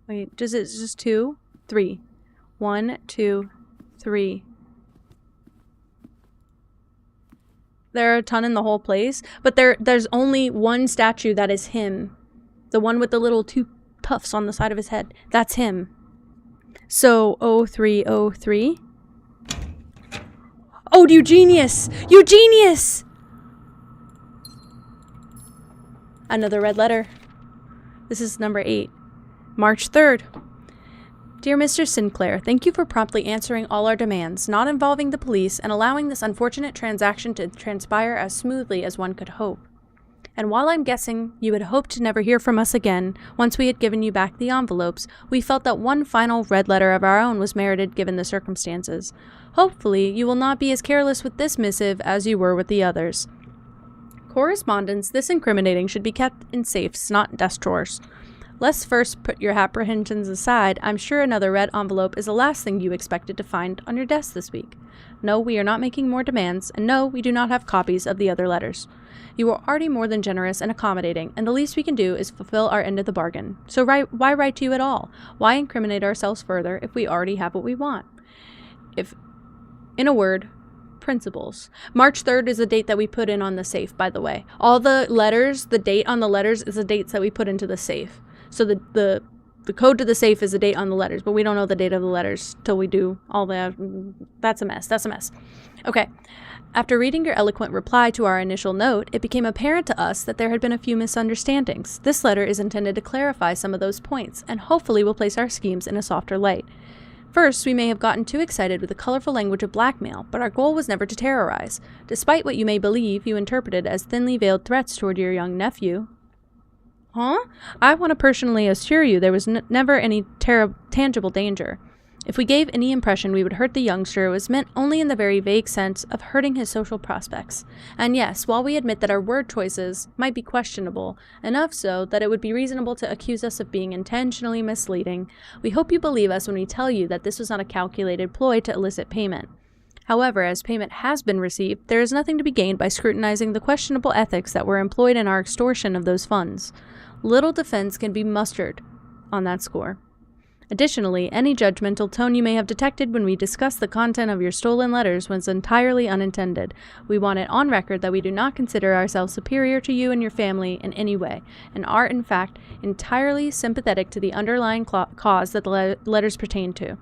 A: Wait, does it just 2? 3. 1, 2, 3. There are a ton in the whole place, but there's only one statue that is him. The one with the little 2 tufts on the side of his head. That's him. So 0303. Oh, you genius! You genius! Another red letter. This is number 8. March 3rd. Dear Mr. Sinclair, thank you for promptly answering all our demands, not involving the police, and allowing this unfortunate transaction to transpire as smoothly as one could hope. And while I'm guessing you had hoped to never hear from us again, once we had given you back the envelopes, we felt that one final red letter of our own was merited given the circumstances. Hopefully, you will not be as careless with this missive as you were with the others. Correspondence this incriminating should be kept in safes, not desk drawers. Let's first put your apprehensions aside. I'm sure another red envelope is the last thing you expected to find on your desk this week. No, we are not making more demands, and no, we do not have copies of the other letters. You are already more than generous and accommodating, and the least we can do is fulfill our end of the bargain. So why write to you at all? Why incriminate ourselves further if we already have what we want? In a word, principles. March 3rd is the date that we put in on the safe, by the way. All the letters, the date on the letters is the dates that we put into the safe. So the code to the safe is the date on the letters, but we don't know the date of the letters till we do all that. That's a mess. That's a mess. Okay. After reading your eloquent reply to our initial note, it became apparent to us that there had been a few misunderstandings. This letter is intended to clarify some of those points, and hopefully will place our schemes in a softer light. First, we may have gotten too excited with the colorful language of blackmail, but our goal was never to terrorize. Despite what you may believe you interpreted as thinly veiled threats toward your young nephew. Huh? I want to personally assure you there was never any tangible danger. If we gave any impression we would hurt the youngster, it was meant only in the very vague sense of hurting his social prospects. And yes, while we admit that our word choices might be questionable, enough so that it would be reasonable to accuse us of being intentionally misleading, we hope you believe us when we tell you that this was not a calculated ploy to elicit payment. However, as payment has been received, there is nothing to be gained by scrutinizing the questionable ethics that were employed in our extortion of those funds. Little defense can be mustered on that score. Additionally, any judgmental tone you may have detected when we discuss the content of your stolen letters was entirely unintended. We want it on record that we do not consider ourselves superior to you and your family in any way, and are, in fact, entirely sympathetic to the underlying cause that the letters pertain to.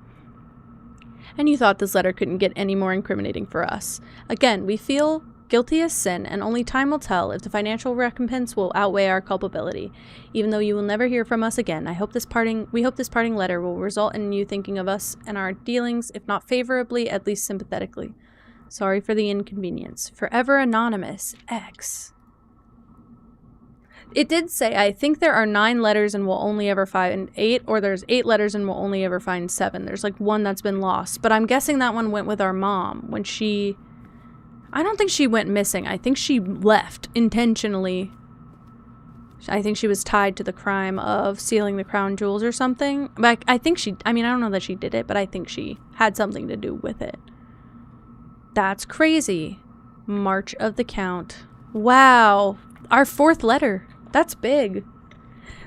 A: And you thought this letter couldn't get any more incriminating for us. Again, we feel guilty as sin, and only time will tell if the financial recompense will outweigh our culpability. Even though you will never hear from us again, we hope this parting letter will result in you thinking of us and our dealings, if not favorably, at least sympathetically. Sorry for the inconvenience. Forever anonymous, X. It did say, I think there are 9 letters and we'll only ever find 8, or there's 8 letters and we'll only ever find 7. There's like one that's been lost, but I'm guessing that one went with our mom when she... I don't think she went missing. I think she left intentionally. I think she was tied to the crime of stealing the crown jewels or something. But I think she... I mean, I don't know that she did it, but I think she had something to do with it. That's crazy. March of the Count. Wow. Our 4th letter. That's big.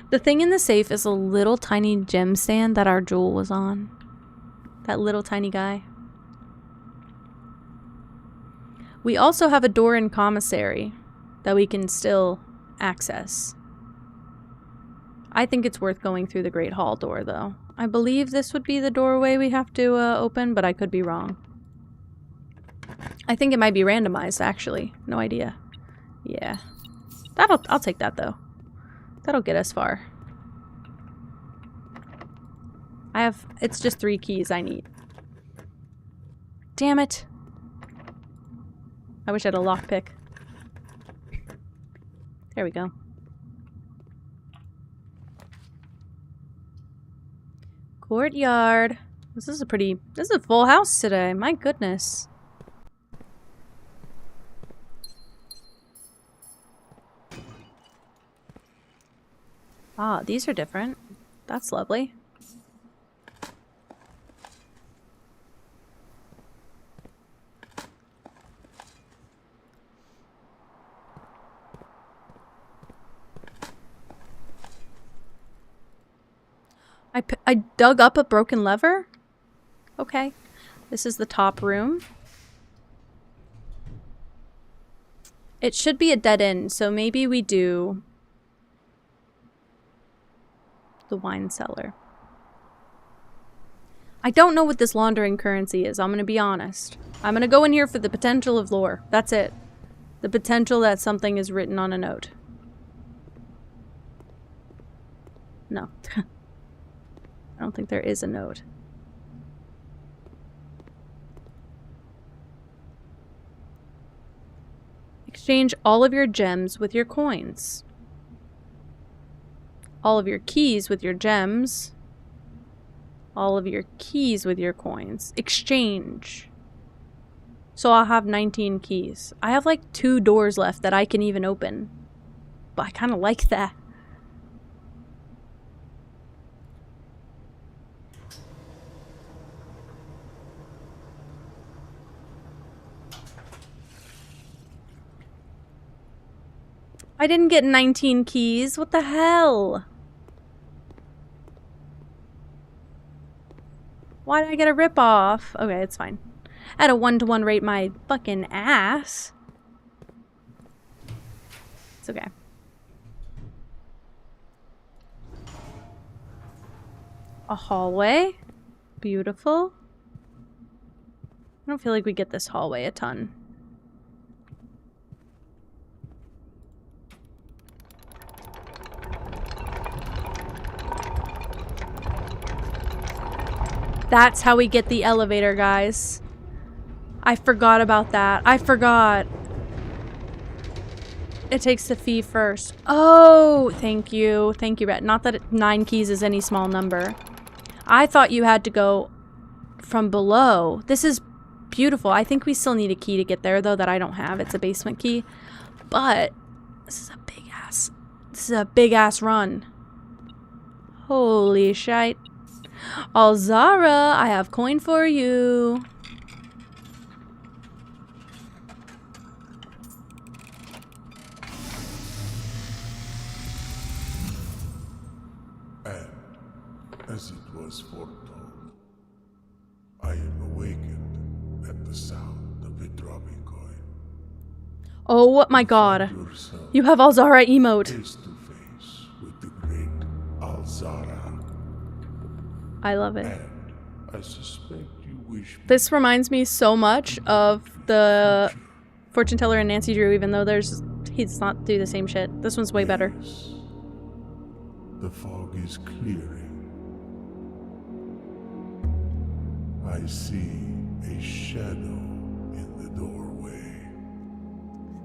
A: The thing in the safe is a little tiny gem stand that our jewel was on. That little tiny guy. We also have a door in commissary that we can still access. I think it's worth going through the Great Hall door, though. I believe this would be the doorway we have to open, but I could be wrong. I think it might be randomized, actually. No idea. Yeah. I'll take that, though. That'll get us far. It's just 3 keys I need. Damn it. I wish I had a lockpick. There we go. Courtyard. This is a full house today. My goodness. Ah, these are different. That's lovely. I dug up a broken lever? Okay. This is the top room. It should be a dead end, so maybe we do the wine cellar. I don't know what this laundering currency is, I'm gonna be honest. I'm gonna go in here for the potential of lore. That's it. The potential that something is written on a note. No. I don't think there is a note. Exchange all of your gems with your coins. All of your keys with your gems. All of your keys with your coins. Exchange. So I'll have 19 keys. I have like 2 doors left that I can even open. But I kind of like that. I didn't get 19 keys. What the hell? Why did I get a ripoff? Okay, it's fine. I had a 1-to-1 rate my fucking ass. It's okay. A hallway. Beautiful. I don't feel like we get this hallway a ton. That's how we get the elevator, guys. I forgot about that. I forgot. It takes the fee first. Oh, thank you. Thank you, Rhett. Not that 9 keys is any small number. I thought you had to go from below. This is beautiful. I think we still need a key to get there, though, that I don't have. It's a basement key. But this is a big ass run. Holy shite. Alzara, I have coin for you.
B: And as it was foretold, I am awakened at the sound of a dropping coin.
A: Oh my god.
B: Yourself
A: You have Alzara emote.
B: face to face with the great Alzara.
A: I love it.
B: And I suspect you wish
A: This reminds me so much of the fortune teller and Nancy Drew, even though he's not do the same shit. This one's way better.
B: Yes. The fog is clearing. I see a shadow in the doorway.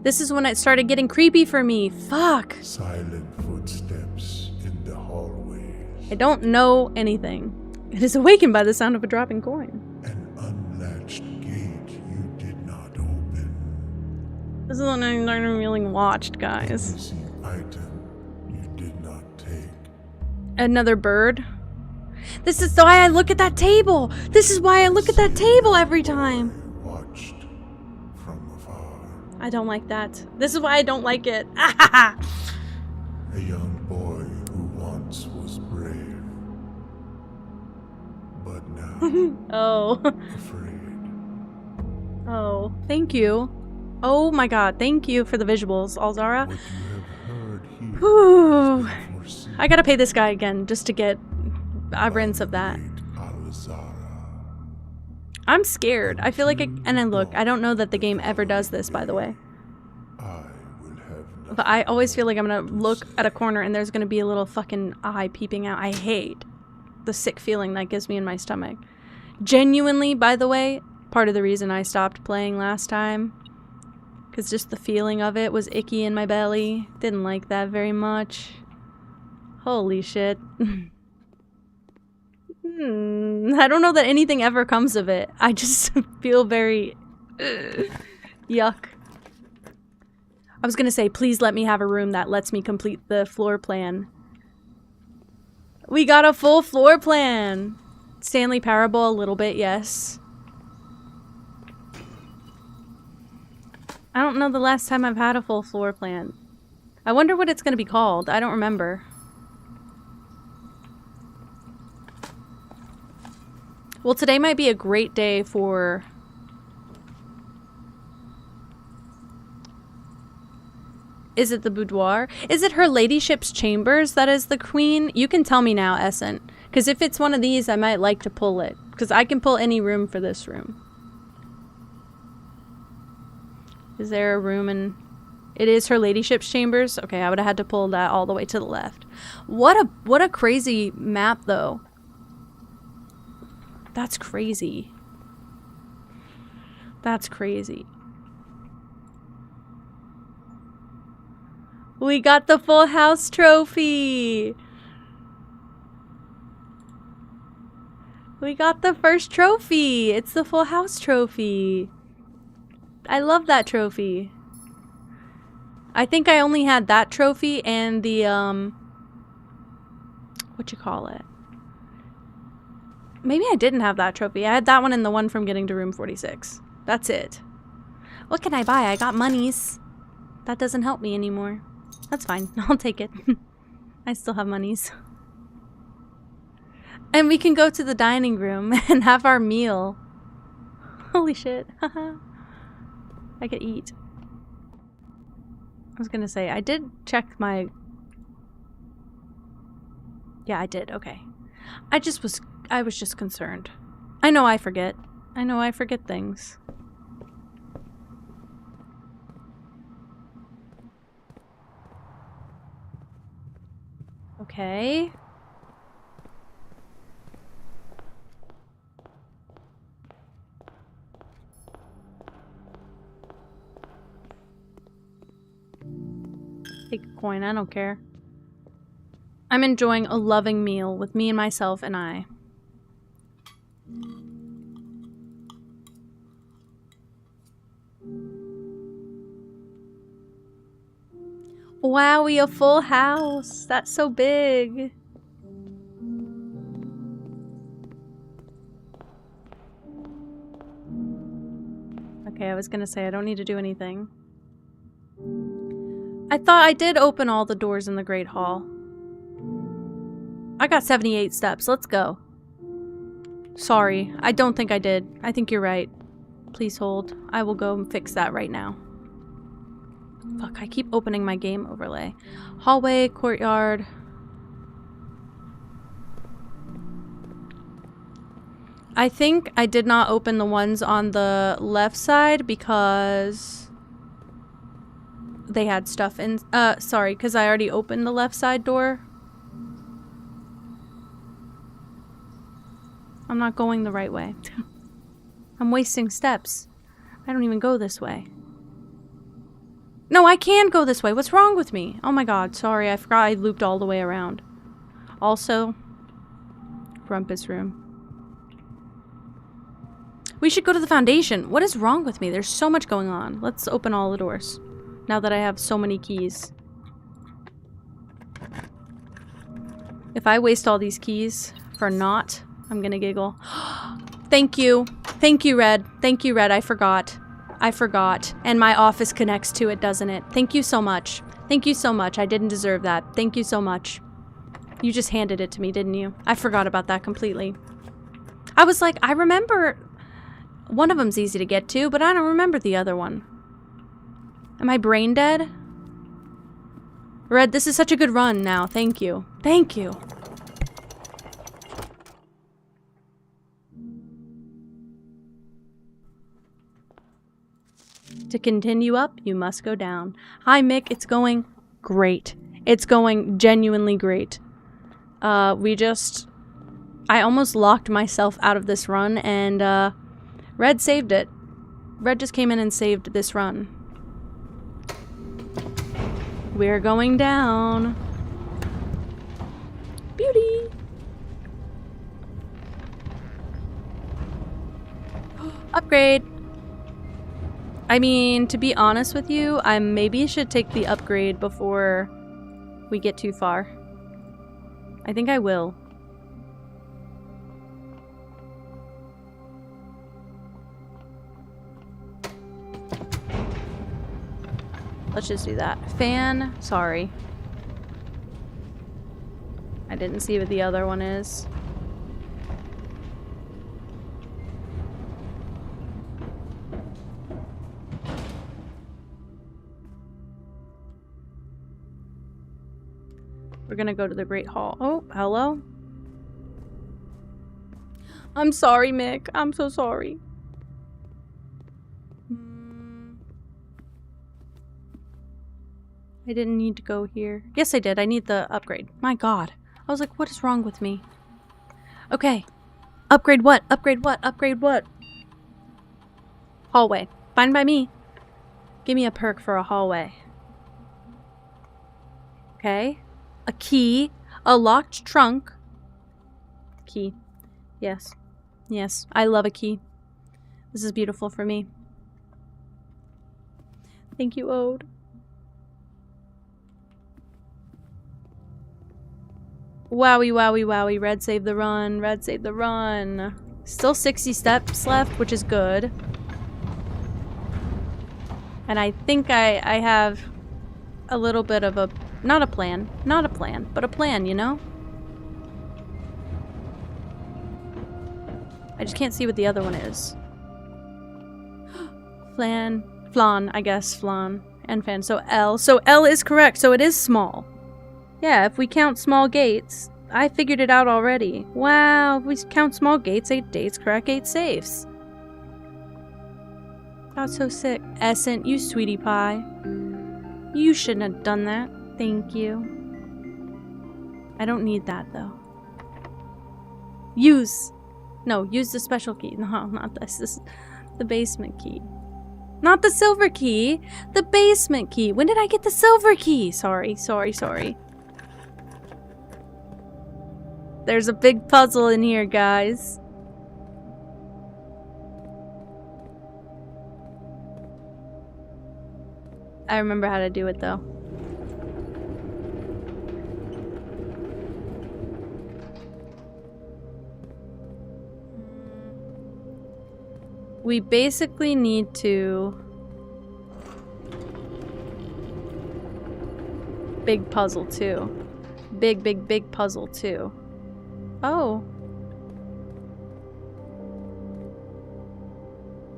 A: This is when it started getting creepy for me. Fuck.
B: Silent footsteps in the hallways.
A: I don't know anything. It is awakened by the sound of a dropping coin.
B: An unlatched gate you did not open.
A: This is when I'm feeling watched, guys.
B: Missing item you did not take.
A: Another bird. This is why I look at that table. This is why I look at that table every time.
B: Watched from afar.
A: I don't like that. This is why I don't like it.
B: A young boy who once was brave, but now
A: Oh.
B: afraid.
A: Oh. Thank you. Oh my god. Thank you for the visuals, Alzara.
B: What you have heard here
A: Whew.
B: has been foreseen
A: I gotta pay this guy again just to get a rinse of that.
B: great Alzara.
A: I'm scared. I feel like and then look, I don't know that the game ever does this, by the way.
B: I will have
A: But I always feel like I'm gonna look at a corner and there's gonna be a little fucking eye peeping out. I hate the sick feeling that gives me in my stomach. Genuinely, by the way, part of the reason I stopped playing last time, because just the feeling of it was icky in my belly. Didn't like that very much. Holy shit. I don't know that anything ever comes of it. I just feel very yuck. I was gonna say, please let me have a room that lets me complete the floor plan. We got a full floor plan! Stanley Parable a little bit, yes. I don't know the last time I've had a full floor plan. I wonder what it's gonna be called. I don't remember. Well, today might be a great day for... Is it the boudoir? Is it her ladyship's chambers that is the queen? You can tell me now, Essent. Because if it's one of these, I might like to pull it. Because I can pull any room for this room. Is there a room in... It is her ladyship's chambers? Okay, I would have had to pull that all the way to the left. What a crazy map, though. That's crazy. That's crazy. We got the full house trophy! We got the first trophy! It's the full house trophy. I love that trophy. I think I only had that trophy and the, what you call it? Maybe I didn't have that trophy. I had that one and the one from getting to room 46. That's it. What can I buy? I got monies. That doesn't help me anymore. That's fine. I'll take it. I still have monies. And we can go to the dining room and have our meal. Holy shit. I could eat. I was gonna say, I did check my... Yeah, I did. Okay. I was just concerned. I know I forget. I know I forget things. Okay. Take a coin, I don't care. I'm enjoying a loving meal with me and myself and I. Wowie, a full house! That's so big! Okay, I was gonna say I don't need to do anything. I thought I did open all the doors in the Great Hall. I got 78 steps. Let's go. Sorry, I don't think I did. I think you're right. Please hold. I will go and fix that right now. Fuck, I keep opening my game overlay. Hallway, courtyard. I think I did not open the ones on the left side because they had stuff in. Sorry, because I already opened the left side door. I'm not going the right way. I'm wasting steps. I don't even go this way. No, I can go this way. What's wrong with me? Oh my god, sorry. I forgot I looped all the way around. Also, Grumpus room. We should go to the foundation. What is wrong with me? There's so much going on. Let's open all the doors. Now that I have so many keys. If I waste all these keys for naught, I'm gonna giggle. Thank you. Thank you, Red. Thank you, Red. I forgot. I forgot. And my office connects to it, doesn't it? Thank you so much. Thank you so much. I didn't deserve that. Thank you so much. You just handed it to me, didn't you? I forgot about that completely. I was like, I remember one of them's easy to get to, but I don't remember the other one. Am I brain dead? Red, this is such a good run now. Thank you. Thank you. To continue up, you must go down. Hi, Mick. It's going great. It's going genuinely great. I almost locked myself out of this run, and Red saved it. Red just came in and saved this run. We're going down. Beauty. Upgrade. I mean, to be honest with you, I maybe should take the upgrade before we get too far. I think I will. Let's just do that. Fan, sorry. I didn't see what the other one is. We're gonna go to the Great Hall. Oh, hello? I'm sorry, Mick. I'm so sorry. I didn't need to go here. Yes, I did. I need the upgrade. My god. I was like, what is wrong with me? Okay. Upgrade what? Upgrade what? Upgrade what? Hallway. Fine by me. Give me a perk for a hallway. Okay. A key. A locked trunk. Key. Yes. Yes. I love a key. This is beautiful for me. Thank you, Ode. Wowie, wowie, wowie. Red saved the run. Red saved the run. Still 60 steps left, which is good. And I think I have a little bit of a... Not a plan, but a plan, you know? I just can't see what the other one is. Flan, I guess, flan, and fan. So L. So L is correct, so it is small. Yeah, if we count small gates, I figured it out already. Wow, if we count small gates, 8 dates, crack 8 safes. That's so sick. Essence, you sweetie pie. You shouldn't have done that. Thank you. I don't need that though. Use! No, use the special key. No, not this. This is the basement key. Not the silver key! The basement key! When did I get the silver key? Sorry. There's a big puzzle in here, guys. I remember how to do it though. We basically need to... Big puzzle too. Big puzzle too. Oh.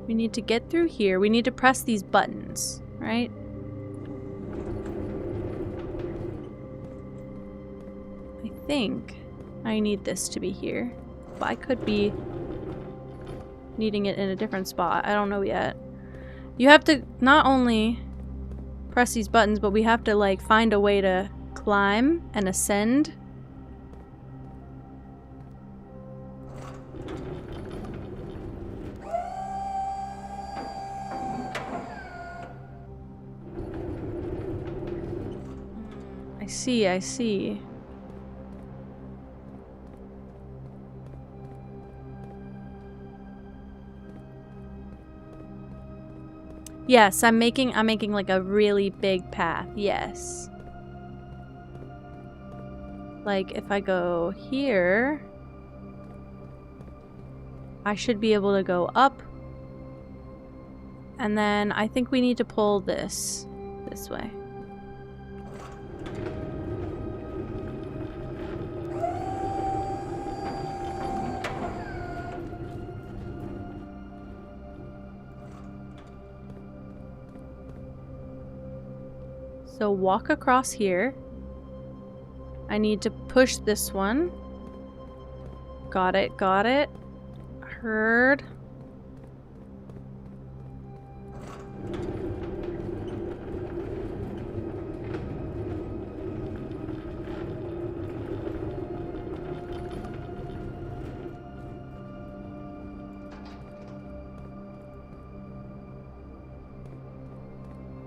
A: We need to get through here. We need to press these buttons, right? I think I need this to be here. But I could be needing it in a different spot. I don't know yet. You have to not only press these buttons, but we have to like find a way to climb and ascend. I see. Yes, I'm making like a really big path. Yes. Like if I go here, I should be able to go up. And then I think we need to pull this way. So walk across here. I need to push this one. Got it. Heard.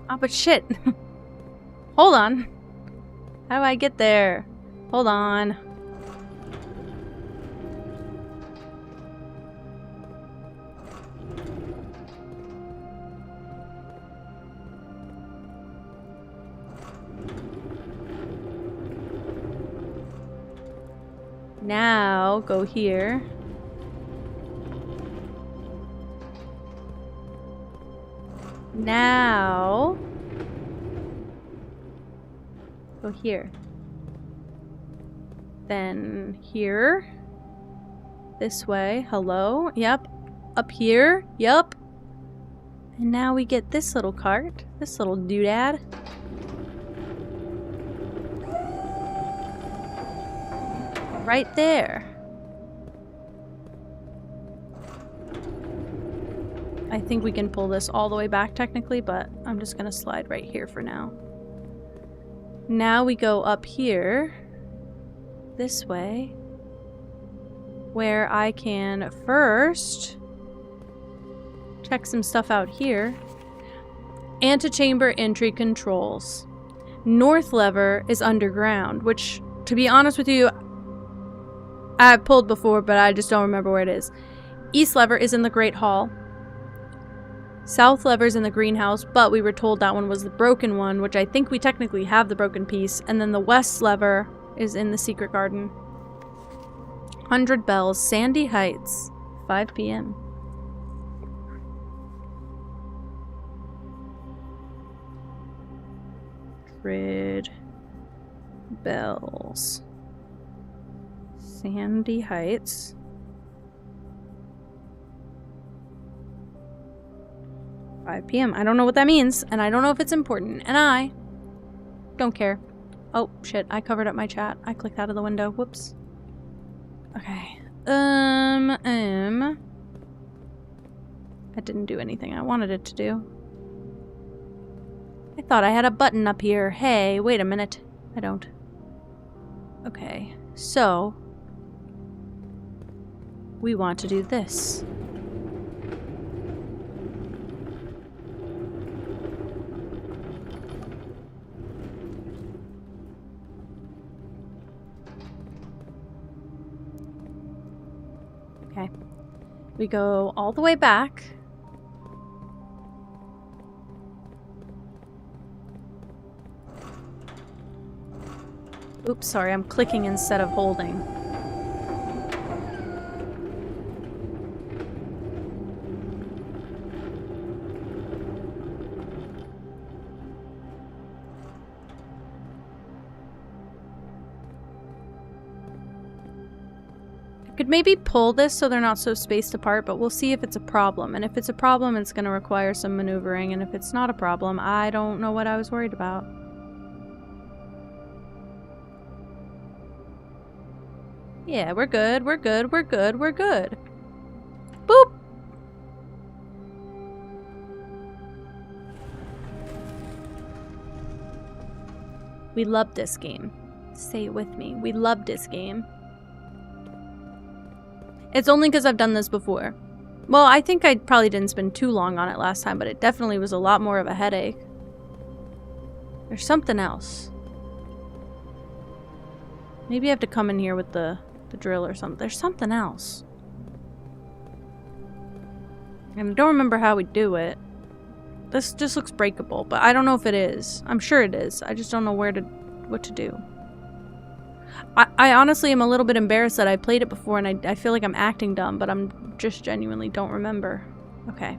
A: Oh, but shit. Hold on. How do I get there? Hold on. Now, go here. Now... go here. Then here. This way. Hello? Yep. Up here. Yep. And now we get this little cart. This little doodad. Right there. I think we can pull this all the way back technically, but I'm just gonna slide right here for now. Now we go up here, this way, where I can first check some stuff out here. Antechamber entry controls. North lever is underground, which, to be honest with you, I've pulled before, but I just don't remember where it is. East lever is in the Great Hall. South lever's in the greenhouse, but we were told that one was the broken one, which I think we technically have the broken piece. And then the west lever is in the secret garden. 100 bells, Sandy Heights, 5 p.m. Grid bells. Sandy Heights. 5 p.m. I don't know what that means, and I don't know if it's important, and I don't care. Oh, shit, I covered up my chat. I clicked out of the window. Whoops. Okay. I That didn't do anything I wanted it to do. I thought I had a button up here. Hey, wait a minute. I don't. Okay, so we want to do this. Okay. We go all the way back. Oops, sorry, I'm clicking instead of holding. Could maybe pull this so they're not so spaced apart, but we'll see if it's a problem. And if it's a problem, it's going to require some maneuvering. And if it's not a problem, I don't know what I was worried about. Yeah, we're good, we're good, we're good, we're good. Boop! We love this game. Say it with me. We love this game. It's only because I've done this before. Well, I think I probably didn't spend too long on it last time, but it definitely was a lot more of a headache. There's something else. Maybe I have to come in here with the drill or something. There's something else. And I don't remember how we do it. This just looks breakable, but I don't know if it is. I'm sure it is. I just don't know what to do. I honestly am a little bit embarrassed that I played it before and I feel like I'm acting dumb, but I'm just genuinely don't remember. Okay.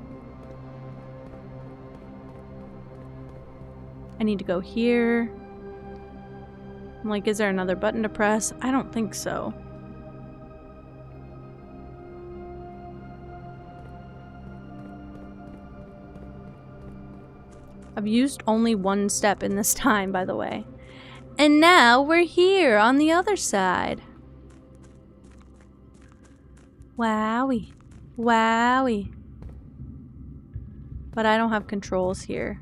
A: I need to go here. I'm like, is there another button to press? I don't think so. I've used only one step in this time, by the way. And now we're here on the other side. Wowie. Wowie. But I don't have controls here.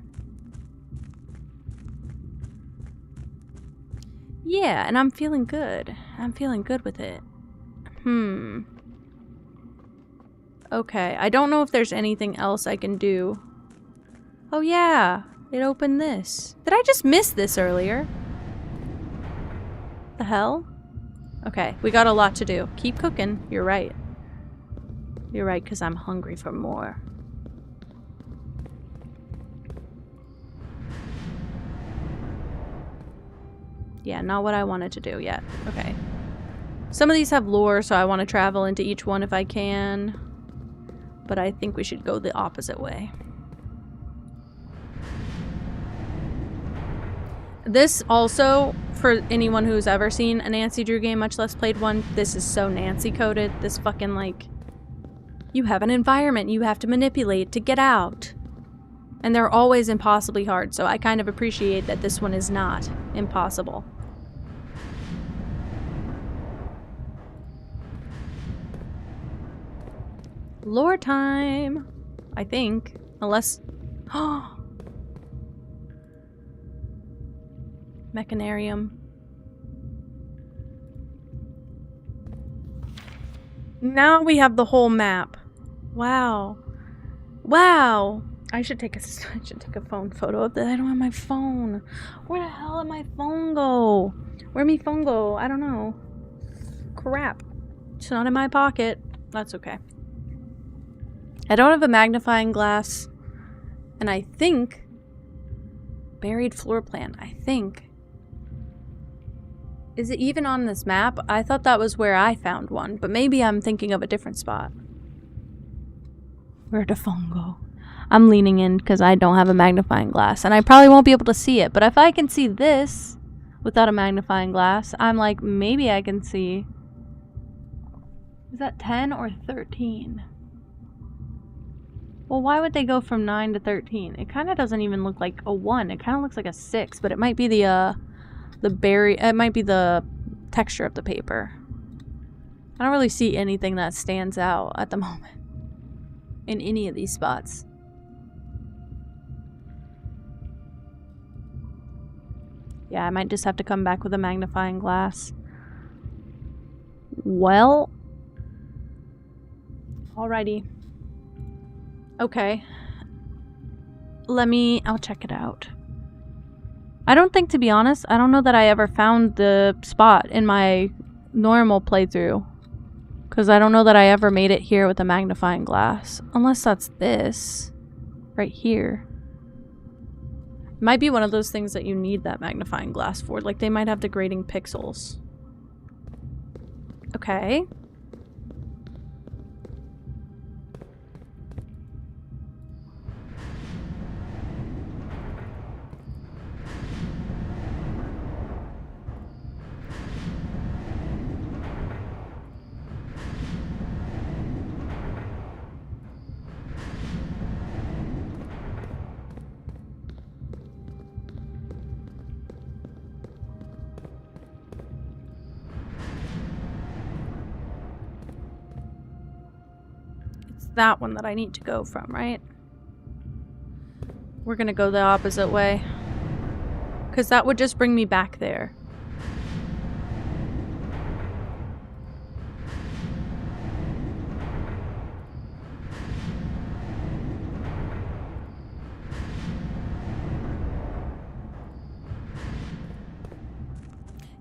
A: Yeah, and I'm feeling good. I'm feeling good with it. Okay, I don't know if there's anything else I can do. Oh yeah, it opened this. Did I just miss this earlier? The hell? Okay, we got a lot to do. Keep cooking. You're right. You're right, because I'm hungry for more. Yeah, not what I wanted to do yet. Okay. Some of these have lore, so I want to travel into each one if I can. But I think we should go the opposite way. This also, for anyone who's ever seen a Nancy Drew game, much less played one, this is so Nancy coded. This fucking, like, you have an environment you have to manipulate to get out. And they're always impossibly hard, so I kind of appreciate that this one is not impossible. Lore time! I think. Unless... Oh! Mechanarium. Now we have the whole map. Wow. Wow! I should take a phone photo of that. I don't have my phone. Where the hell did my phone go? Where'd my phone go? I don't know. Crap. It's not in my pocket. That's okay. I don't have a magnifying glass. And I think... Buried floor plan. I think... Is it even on this map? I thought that was where I found one. But maybe I'm thinking of a different spot. Where'd the phone go? I'm leaning in because I don't have a magnifying glass. And I probably won't be able to see it. But if I can see this without a magnifying glass, I'm like, maybe I can see... Is that 10 or 13? Well, why would they go from 9 to 13? It kind of doesn't even look like a 1. It kind of looks like a 6. But it might be it might be the texture of the paper. I don't really see anything that stands out at the moment. in any of these spots. Yeah, I might just have to come back with a magnifying glass. Well. Alrighty. Okay. I'll check it out. I don't think, to be honest, I don't know that I ever found the spot in my normal playthrough. Because I don't know that I ever made it here with a magnifying glass. Unless that's this. Right here. It might be one of those things that you need that magnifying glass for. Like, they might have degrading pixels. Okay. That one that I need to go from, right? We're gonna go the opposite way. Because that would just bring me back there.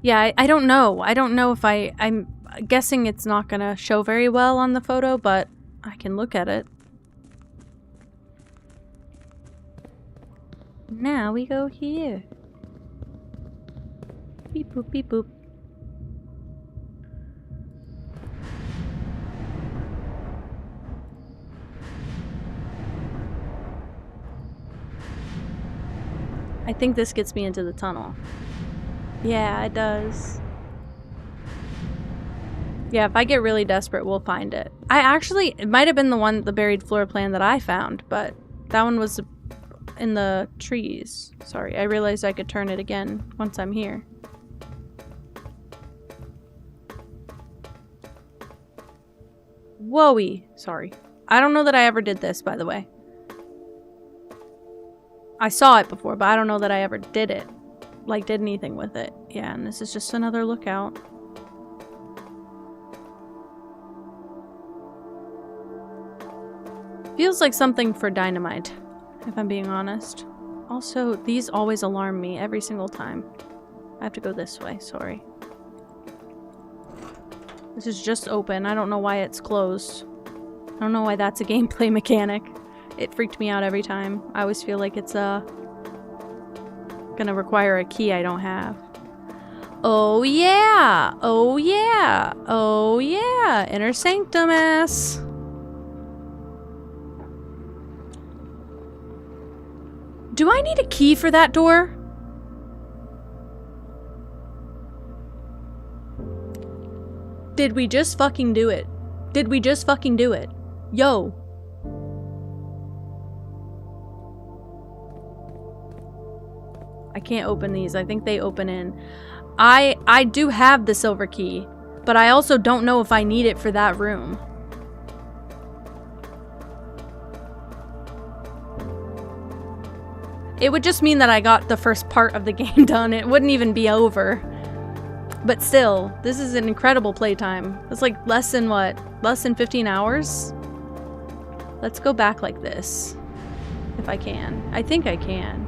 A: Yeah, I don't know. I don't know if I'm guessing it's not gonna show very well on the photo, but I can look at it. Now we go here. Beep boop, beep boop. I think this gets me into the tunnel. Yeah, it does. Yeah, if I get really desperate, we'll find it. It might have been the buried floor plan that I found, but that one was in the trees. Sorry, I realized I could turn it again once I'm here. Whoa-y. Sorry. I don't know that I ever did this, by the way. I saw it before, but I don't know that I ever did it. Like, did anything with it. Yeah, and this is just another lookout. Feels like something for dynamite, if I'm being honest. Also, these always alarm me every single time. I have to go this way, sorry. This is just open. I don't know why it's closed. I don't know why that's a gameplay mechanic. It freaked me out every time. I always feel like it's gonna require a key I don't have. Oh yeah! Oh yeah! Oh yeah! Inner Sanctumus! Do I need a key for that door? Did we just fucking do it? Did we just fucking do it? Yo. I can't open these. I think they open in. I do have the silver key, but I also don't know if I need it for that room. It would just mean that I got the first part of the game done. It wouldn't even be over. But still, this is an incredible playtime. It's like less than what? Less than 15 hours? Let's go back like this. If I can. I think I can.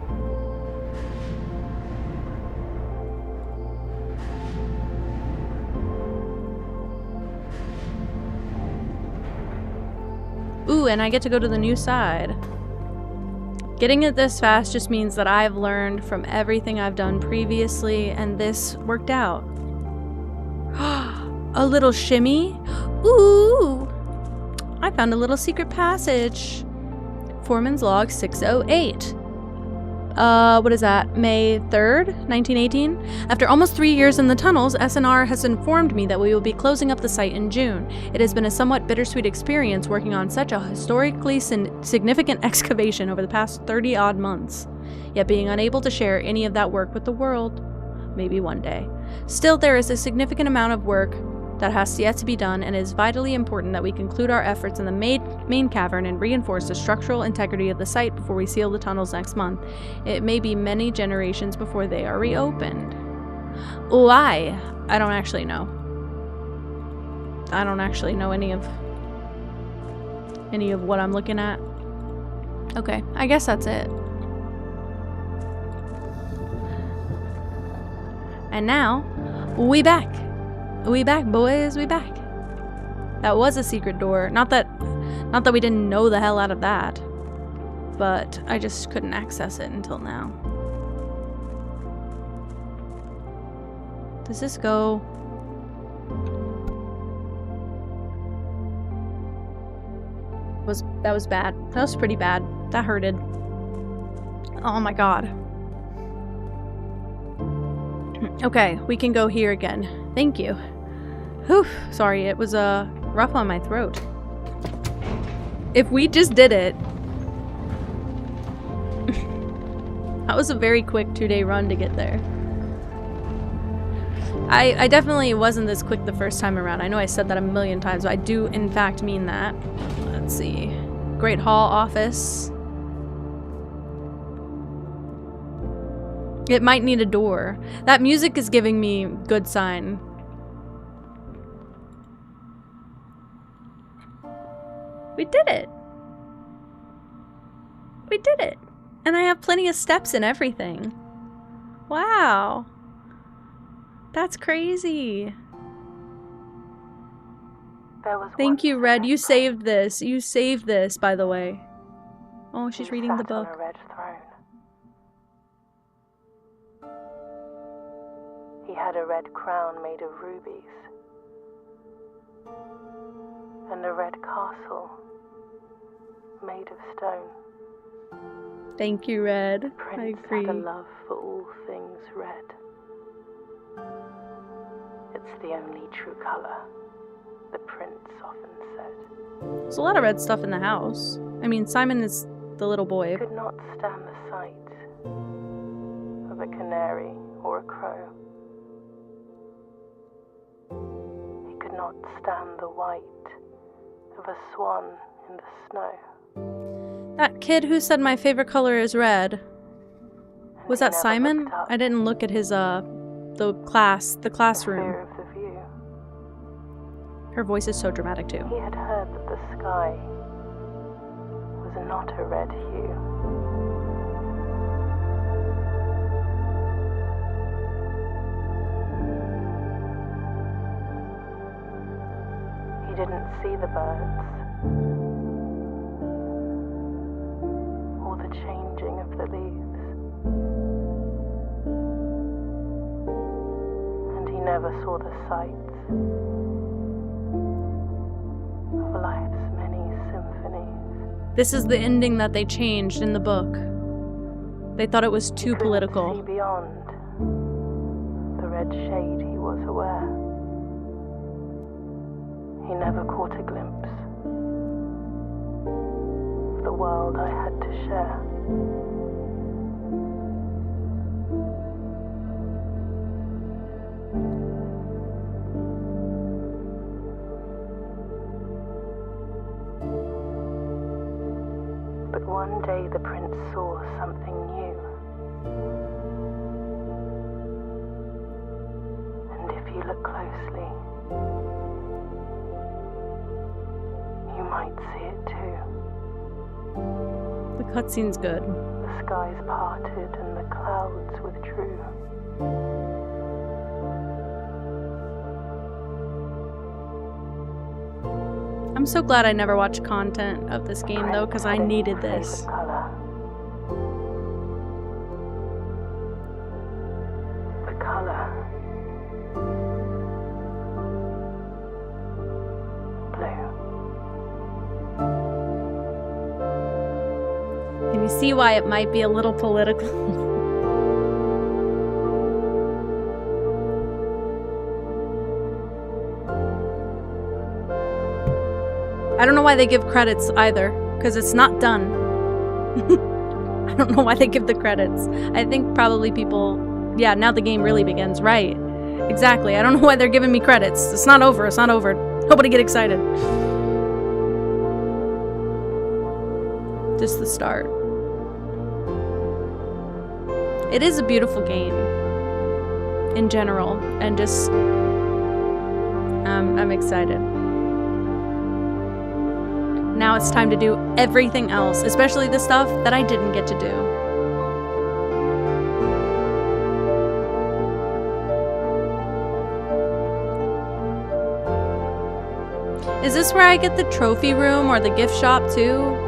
A: Ooh, and I get to go to the new side. Getting it this fast just means that I've learned from everything I've done previously, and this worked out. A little shimmy? Ooh! I found a little secret passage. Foreman's Log 608. What is that? May 3rd, 1918? After almost 3 years in the tunnels, SNR has informed me that we will be closing up the site in June. It has been a somewhat bittersweet experience working on such a historically significant excavation over the past 30-odd months, yet being unable to share any of that work with the world. Maybe one day. Still, there is a significant amount of work that has yet to be done, and it is vitally important that we conclude our efforts in the main cavern and reinforce the structural integrity of the site before we seal the tunnels next month. It may be many generations before they are reopened. Why? I don't actually know. I don't actually know any of what I'm looking at. Okay, I guess that's it. And now, we back. We back, boys, we back. That was a secret door. Not that we didn't know the hell out of that. But I just couldn't access it until now. Does this go? That was bad. That was pretty bad. That hurted. Oh my god. Okay, we can go here again. Thank you. Whew, sorry, it was rough on my throat. If we just did it. That was a very quick 2-day run to get there. I definitely wasn't this quick the first time around. I know I said that a million times, but I do in fact mean that. Let's see. Great Hall office. It might need a door. That music is giving me good sign. We did it. We did it. And I have plenty of steps and everything. Wow. That's crazy. Thank you, Red. You saved this. You saved this, by the way. Oh, she's reading the book.
C: On a red throne. He had a red crown made of rubies. And a red castle made of stone.
A: Thank you, Red.
C: The prince
A: I agree.
C: had a love for all things red. It's the only true color, the prince often said.
A: There's a lot of red stuff in the house. I mean, Simon is the little boy.
C: He could not stand the sight of a canary or a crow. He could not stand the white of a swan in the snow.
A: That kid who said my favorite color is red. Was that Simon? I didn't look at his the classroom.
C: Fear of the view.
A: Her voice is so dramatic too.
C: He had heard that the sky was not a red hue. He didn't see the birds or the changing of the leaves. And he never saw the sights of life's many symphonies.
A: This is the ending that they changed in the book. They thought it was too political.
C: See beyond the red shade he was aware. He never caught a glimpse of the world I had to share. But one day the prince saw something new. And if you look closely, you might see it too.
A: The cutscene's good.
C: The skies parted and the clouds withdrew.
A: I'm so glad I never watched content of this game though, because I needed this.
C: The color. Blue.
A: Can you see why it might be a little political? I don't know why they give credits either, because it's not done. I don't know why they give the credits. I think probably people... Yeah, now the game really begins, right. Exactly. I don't know why they're giving me credits. It's not over. It's not over. Nobody get excited. Just the start. It is a beautiful game in general, and just I'm excited. Now it's time to do everything else, especially the stuff that I didn't get to do. Is this where I get the trophy room or the gift shop too?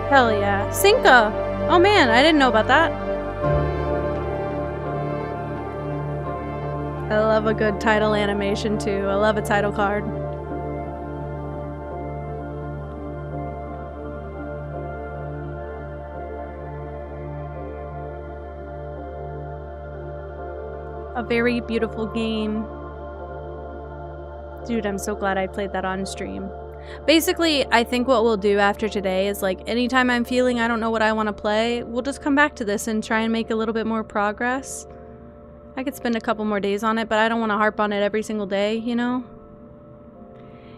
A: Hell yeah. Cinca! Oh man, I didn't know about that. I love a good title animation too. I love a title card. A very beautiful game. Dude, I'm so glad I played that on stream. Basically, I think what we'll do after today is, like, anytime I'm feeling I don't know what I want to play, we'll just come back to this and try and make a little bit more progress. I could spend a couple more days on it, but I don't want to harp on it every single day, you know?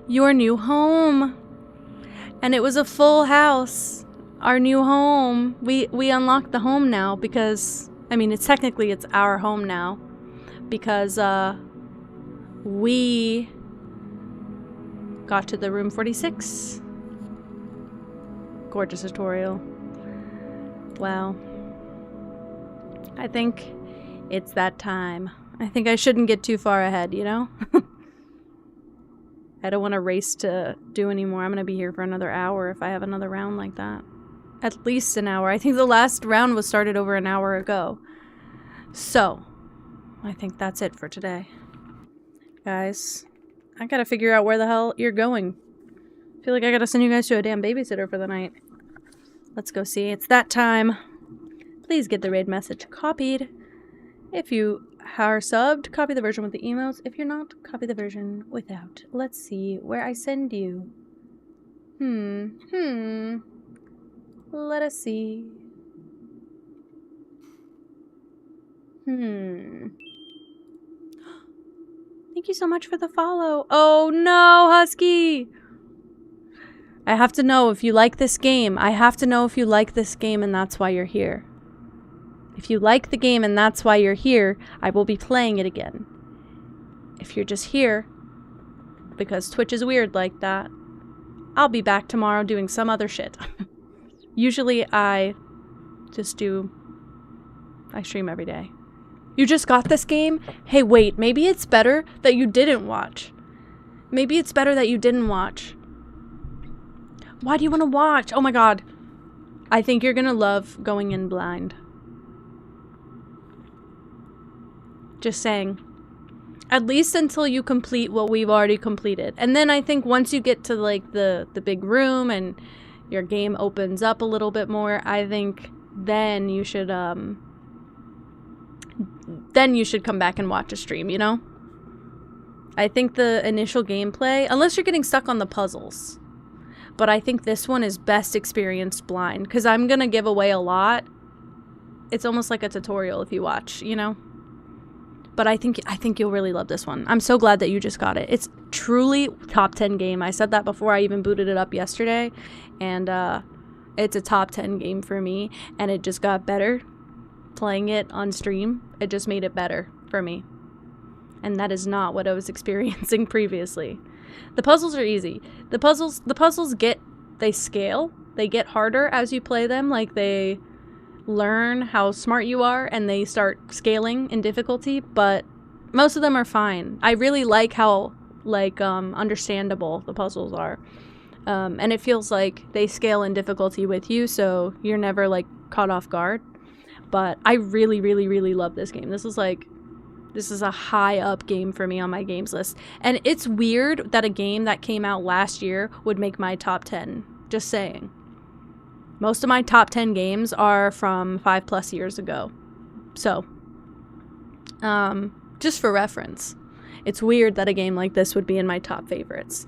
A: Your new home! And it was a full house. Our new home. We unlocked the home now because, I mean, it's our home now. Because, we got to the room 46. Gorgeous tutorial. Wow. I think it's that time. I think I shouldn't get too far ahead, you know? I don't want to race to do anymore. I'm going to be here for another hour if I have another round like that. At least an hour. I think the last round was started over an hour ago. So, I think that's it for today. Guys, I gotta figure out where the hell you're going. I feel like I gotta send you guys to a damn babysitter for the night. Let's go see. It's that time. Please get the raid message copied. If you are subbed, copy the version with the emails. If you're not, copy the version without. Let's see where I send you. Let us see. Thank you so much for the follow. Oh no, Husky! I have to know if you like this game. I have to know if you like this game and that's why you're here. If you like the game and that's why you're here, I will be playing it again. If you're just here because Twitch is weird like that, I'll be back tomorrow doing some other shit. Usually I stream every day. You just got this game? Hey, wait, maybe it's better that you didn't watch. Maybe it's better that you didn't watch. Why do you want to watch? Oh my god. I think you're gonna love going in blind. Just saying. At least until you complete what we've already completed. And then I think once you get to, like, the big room and your game opens up a little bit more, I think then you should, come back and watch a stream, you know? I think the initial gameplay, unless you're getting stuck on the puzzles, but I think this one is best experienced blind, because I'm gonna give away a lot. It's almost like a tutorial if you watch, you know? But I think you'll really love this one. I'm so glad that you just got it. It's truly top 10 game. I said that before I even booted it up yesterday, and it's a top 10 game for me, and it just got better. Playing it on stream, it just made it better for me. And that is not what I was experiencing previously. The puzzles are easy. The puzzles scale. They get harder as you play them. Like learn how smart you are and they start scaling in difficulty, but most of them are fine. I really like how understandable the puzzles are. And it feels like they scale in difficulty with you, so you're never like caught off guard. But I really, really, really love this game. This is a high up game for me on my games list. And it's weird that a game that came out last year would make my top 10. Just saying. Most of my top 10 games are from 5+ years ago. So, just for reference, it's weird that a game like this would be in my top favorites.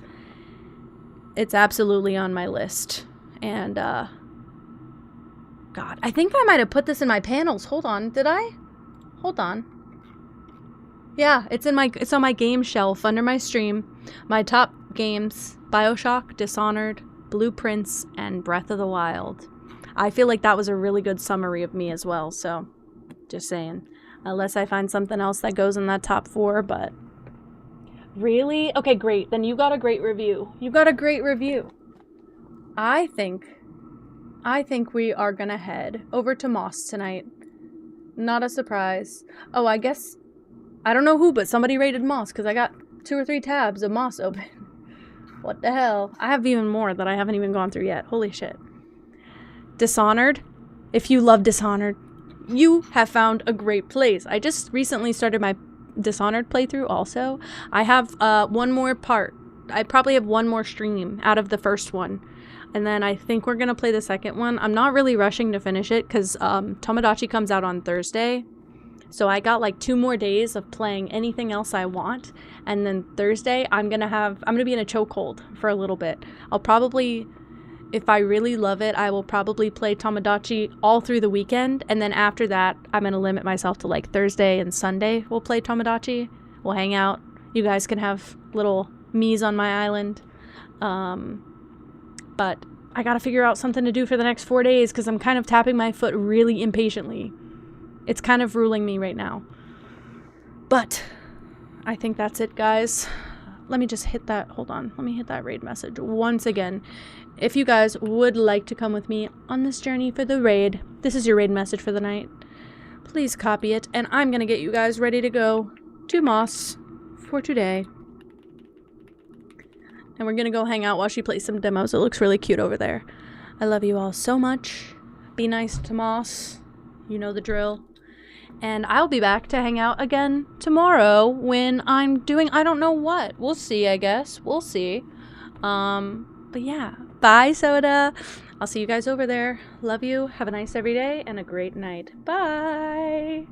A: It's absolutely on my list. And, God, I think I might have put this in my panels. Hold on, did I? Hold on. Yeah, it's on my game shelf under my stream. My top games: BioShock, Dishonored, Blueprints, and Breath of the Wild. I feel like that was a really good summary of me as well, so just saying. Unless I find something else that goes in that top 4, but really? Okay, great. Then you got a great review. You got a great review. I think we are gonna head over to Moss tonight. Not a surprise. Oh, I guess, I don't know who, but somebody rated Moss because I got 2 or 3 tabs of Moss open. What the hell? I have even more that I haven't even gone through yet. Holy shit. Dishonored. If you love Dishonored, you have found a great place. I just recently started my Dishonored playthrough also. I have one more part. I probably have one more stream out of the first one. And then I think we're going to play the second one. I'm not really rushing to finish it because Tomodachi comes out on Thursday. So I got like 2 more days of playing anything else I want. And then Thursday, I'm going to be in a chokehold for a little bit. I'll probably, if I really love it, I will probably play Tomodachi all through the weekend. And then after that, I'm going to limit myself to like Thursday and Sunday. We'll play Tomodachi. We'll hang out. You guys can have little me's on my island. But I gotta figure out something to do for the next 4 days because I'm kind of tapping my foot really impatiently. It's kind of ruling me right now. But I think that's it, guys. Let me just hit that. Hold on. Let me hit that raid message once again. If you guys would like to come with me on this journey for the raid, this is your raid message for the night. Please copy it, and I'm gonna get you guys ready to go to Moss for today. And we're gonna go hang out while she plays some demos. It looks really cute over there. I love you all so much. Be nice to Moss. You know the drill. And I'll be back to hang out again tomorrow when I'm doing I don't know what. We'll see, I guess. We'll see. But yeah. Bye, Soda. I'll see you guys over there. Love you. Have a nice every day and a great night. Bye.